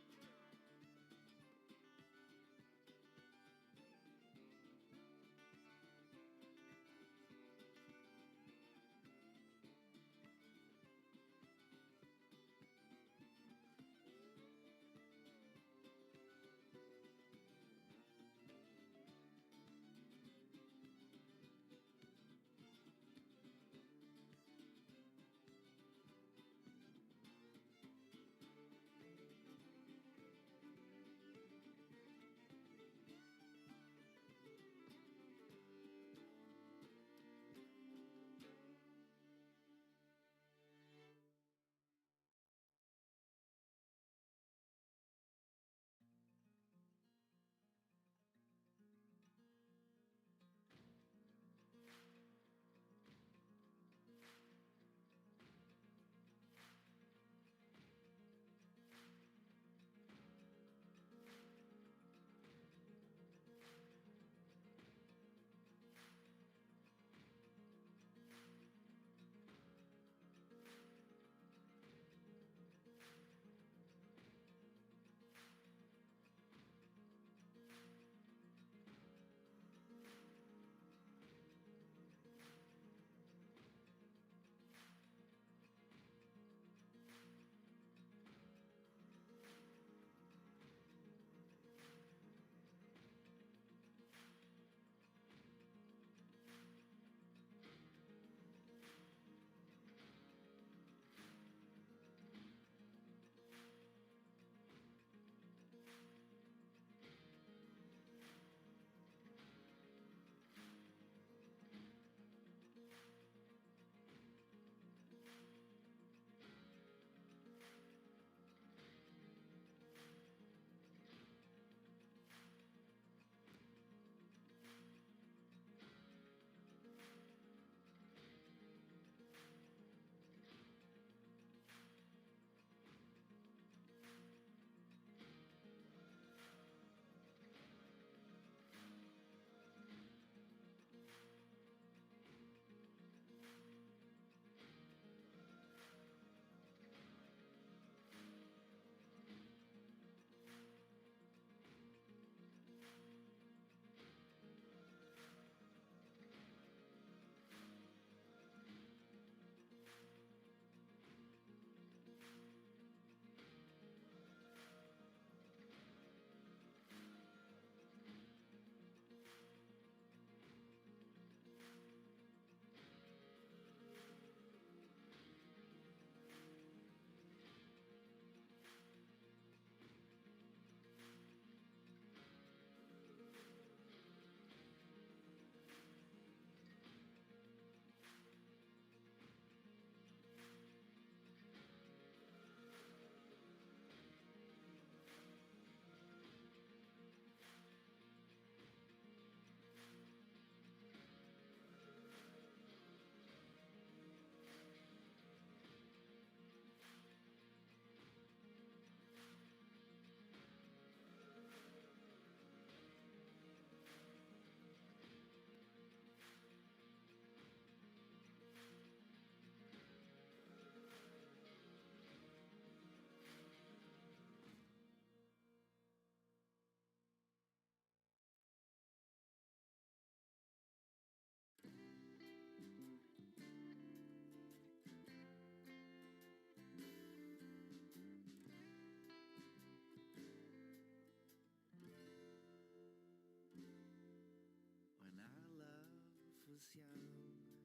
was young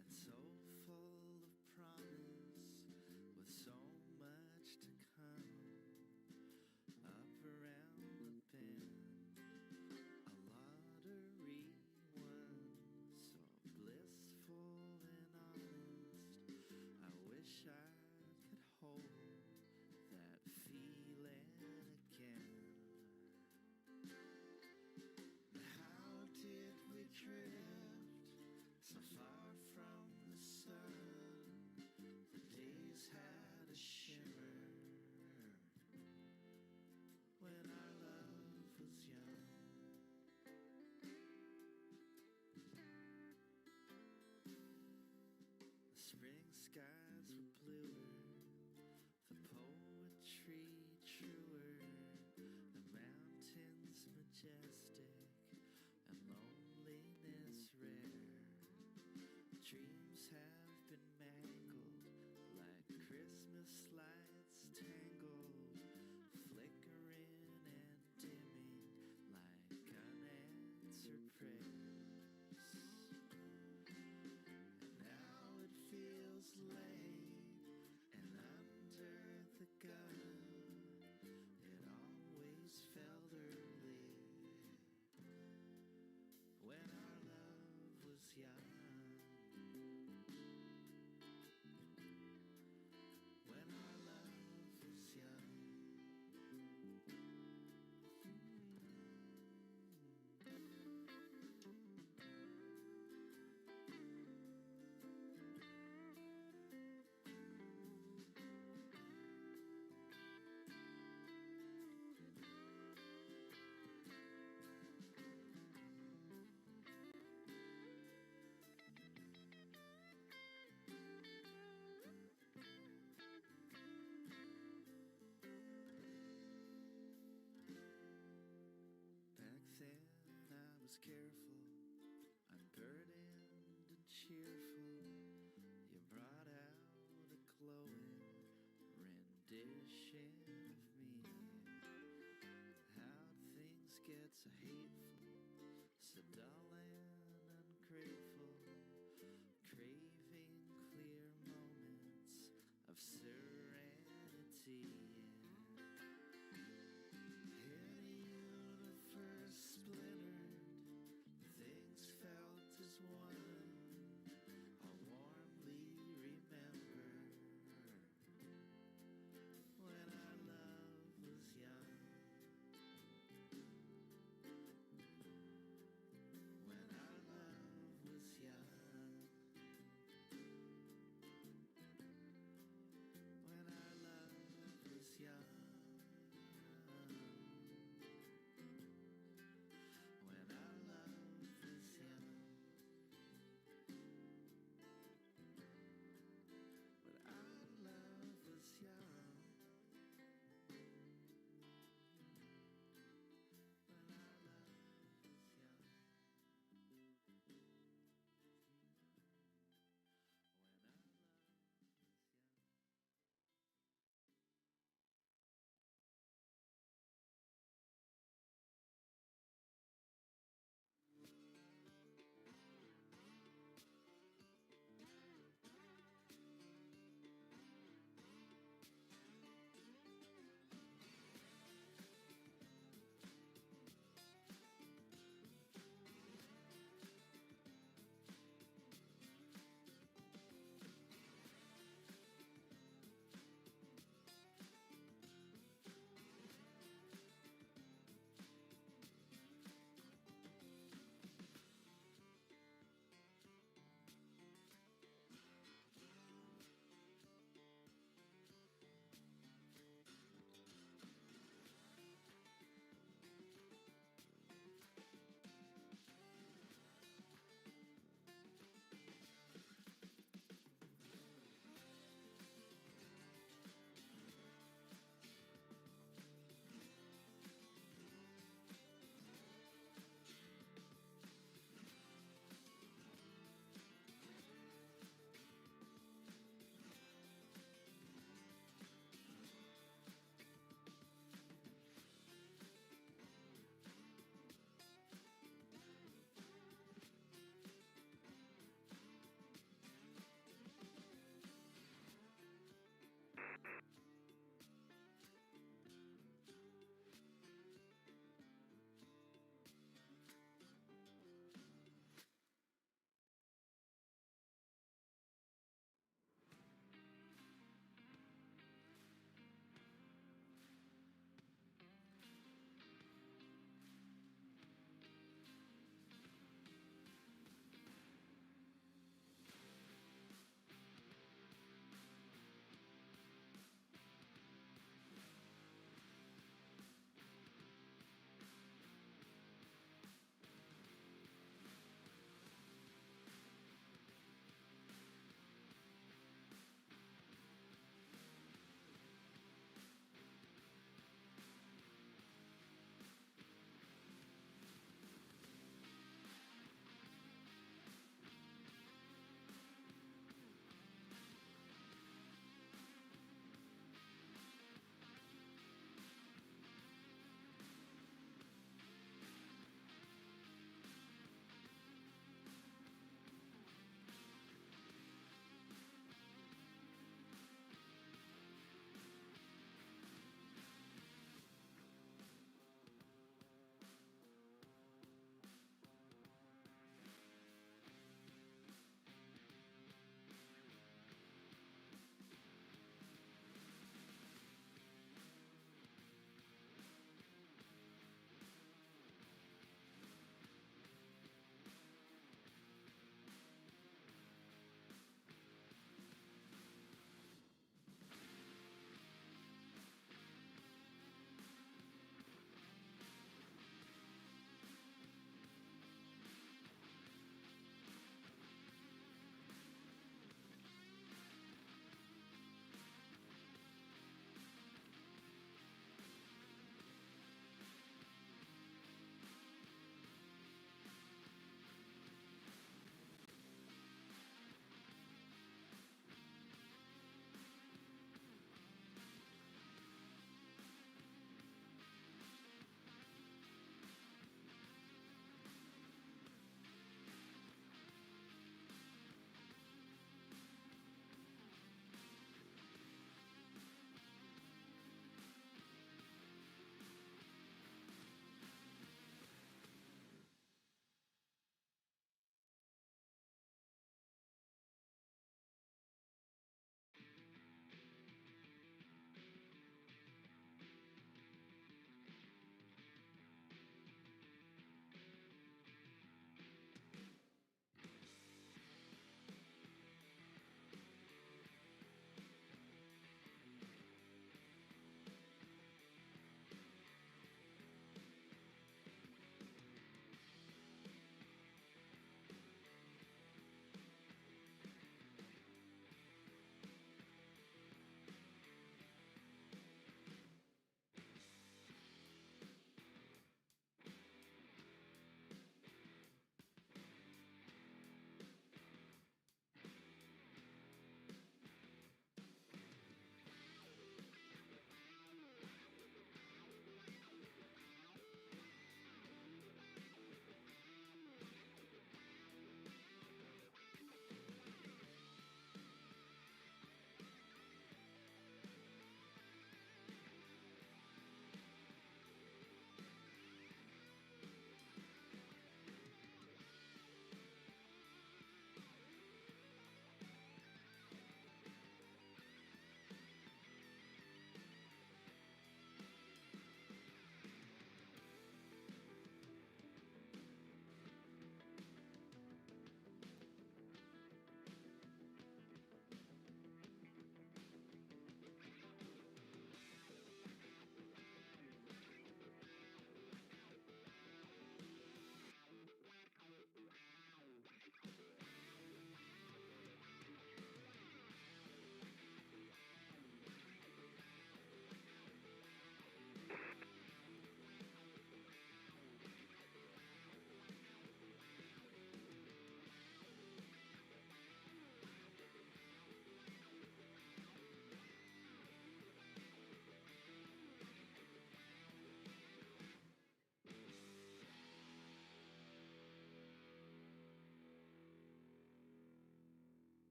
and so full of promise, with so much to come. Up around the bend, a lottery won, so blissful and honest. I wish I could hold that feeling again. How did majestic and loneliness rare. Dreams have been mangled like Christmas lights tangled, flickering and dimming like unanswered prayers. And now it feels late, and under the gun, it always felt early when our love was young. When our love was young. Back then I was careful, unburdened and cheerful. You brought out a glowing rendition of me. How'd things get so hateful, so dull and ungrateful, craving clear moments of serenity. In a universe splintered, things felt as one. I warmly remember when our love was young.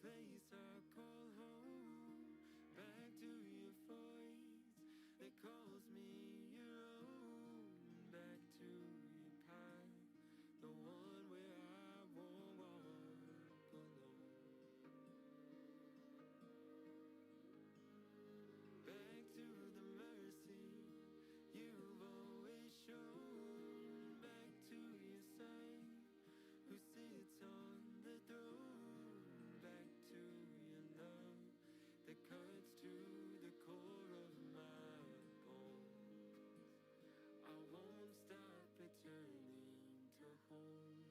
place I call home. Back to your voice that calls me your own. Back to your path, the one where I won't walk alone. Back to the mercy you've always shown. Back to your son who sits on the throne. Back to your love that cuts to the core of my bones. I won't stop returning to home.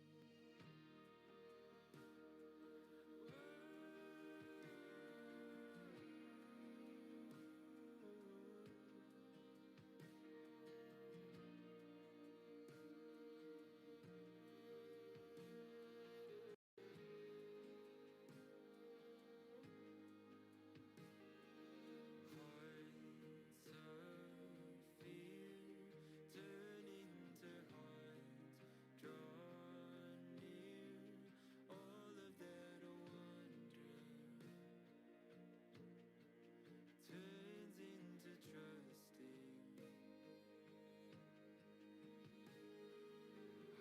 Hearts of fear turn into hearts drawn near. All of that wonder turns into trusting.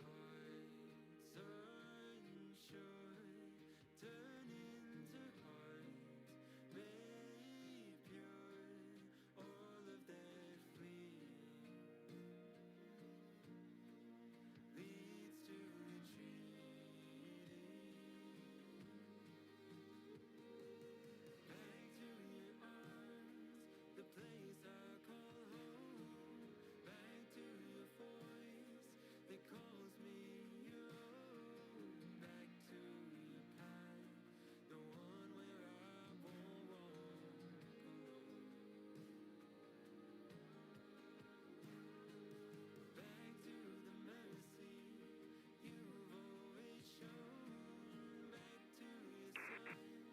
Hearts unsure turn into hearts made pure. All of that fleeing leads to retreating. Back to your arms, the place I call home. Back to your voice that calls me your own. Back to your path, the one where I won't walk alone. Back to the mercy you've always shown. Back to your son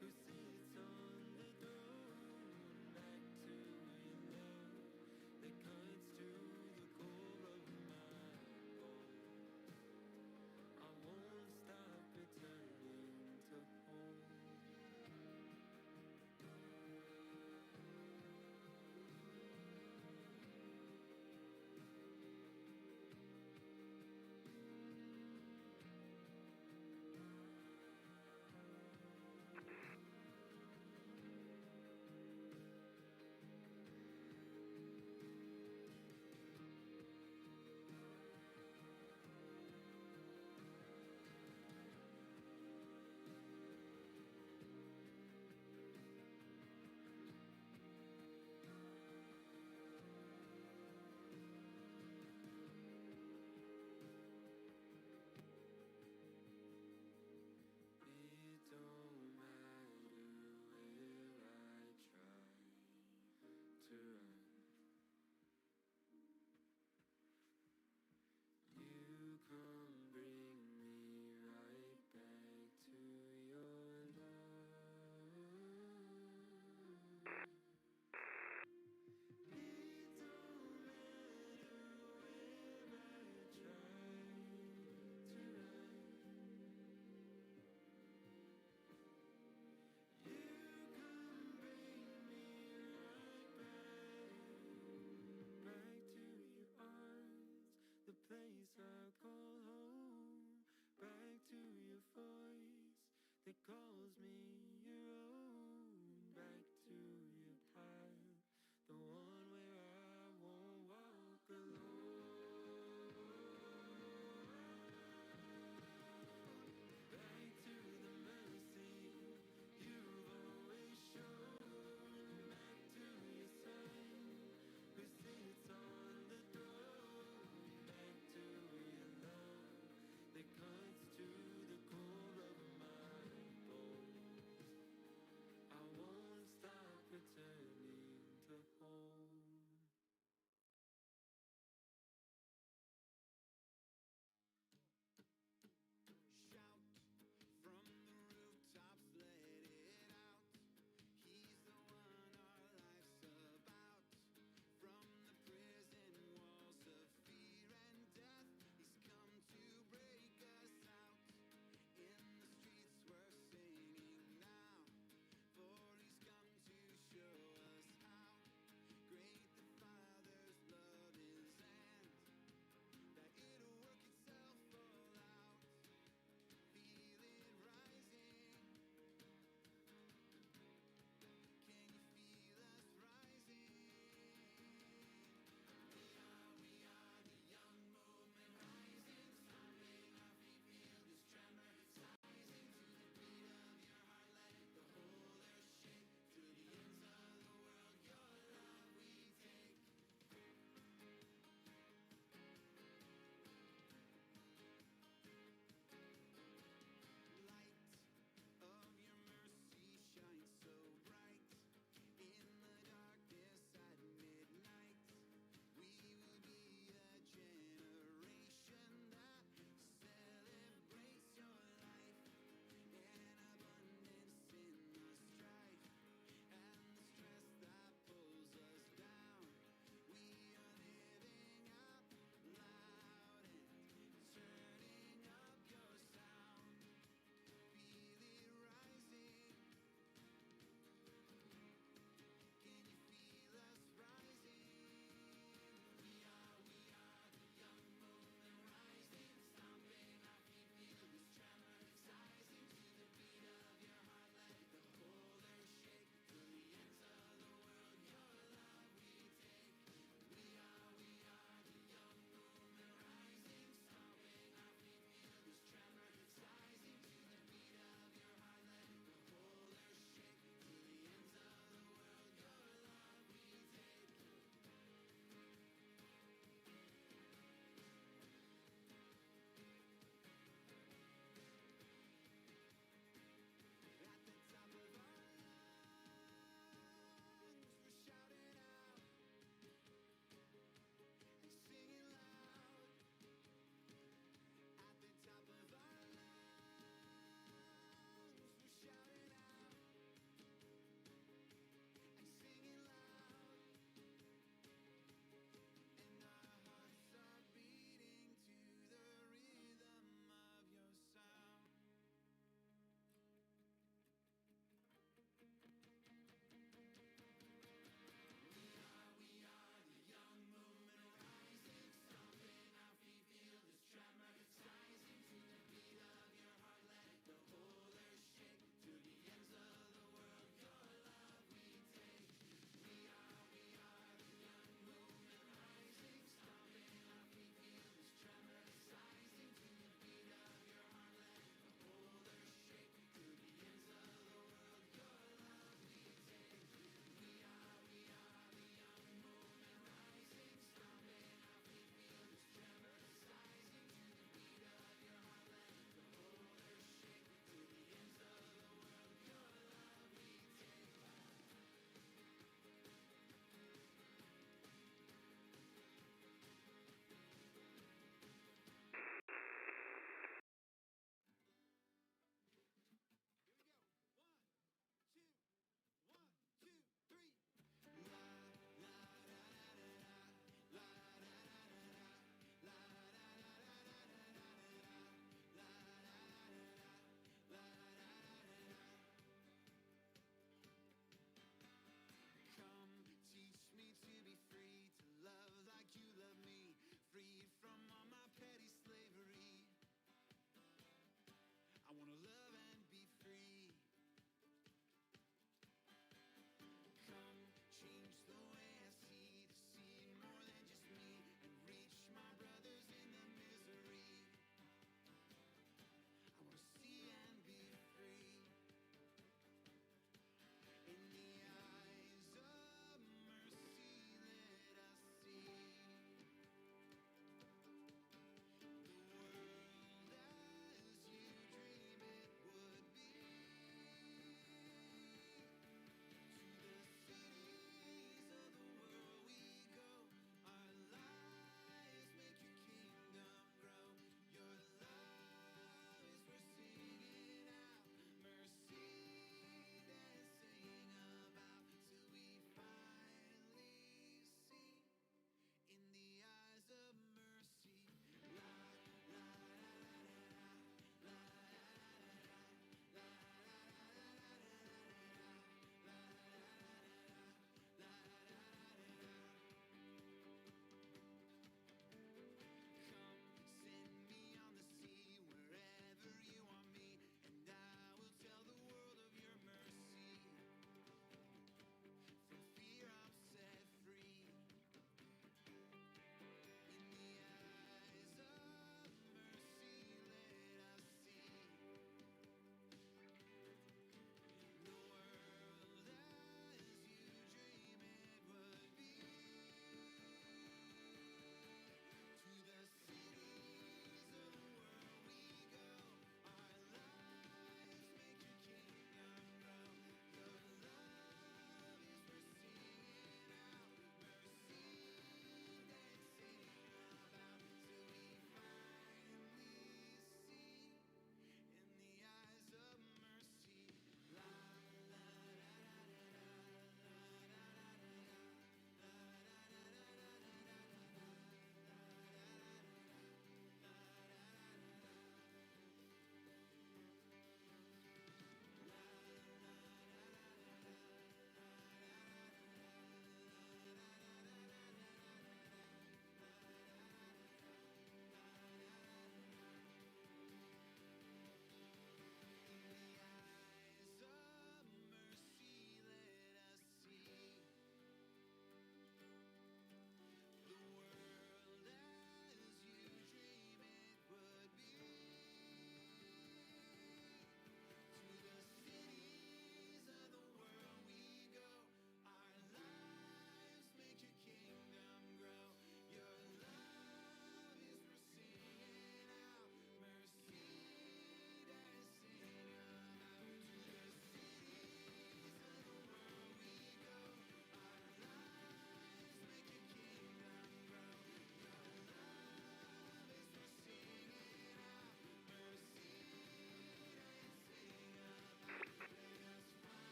who sits on the throne. Back to your love that cuts to the core of my bones. I won't stop returning to home. It don't matter where I try to run. You come bring me right back to your love. It don't matter where I try to run. You come bring me right back to your arms, the place I call home. Back to your voice that calls me your own. Back to your path, the one where I won't walk alone. Back to the mercy you've always shown. Back to your son who sits on the throne. Back to your love that cuts to the core of my bones.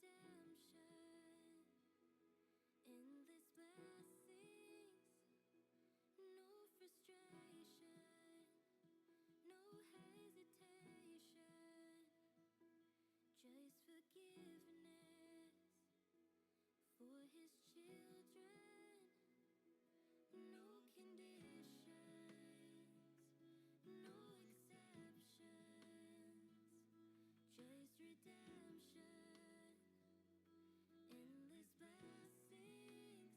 redemption, endless blessings, no frustration, no hesitation, just forgiveness for his children, no conditions, no exceptions, just redemption, endless blessings,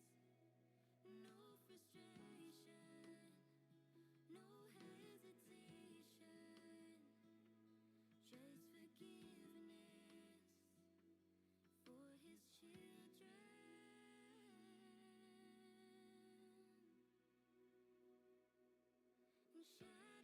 no frustration, no hesitation, just forgiveness for his children. And shine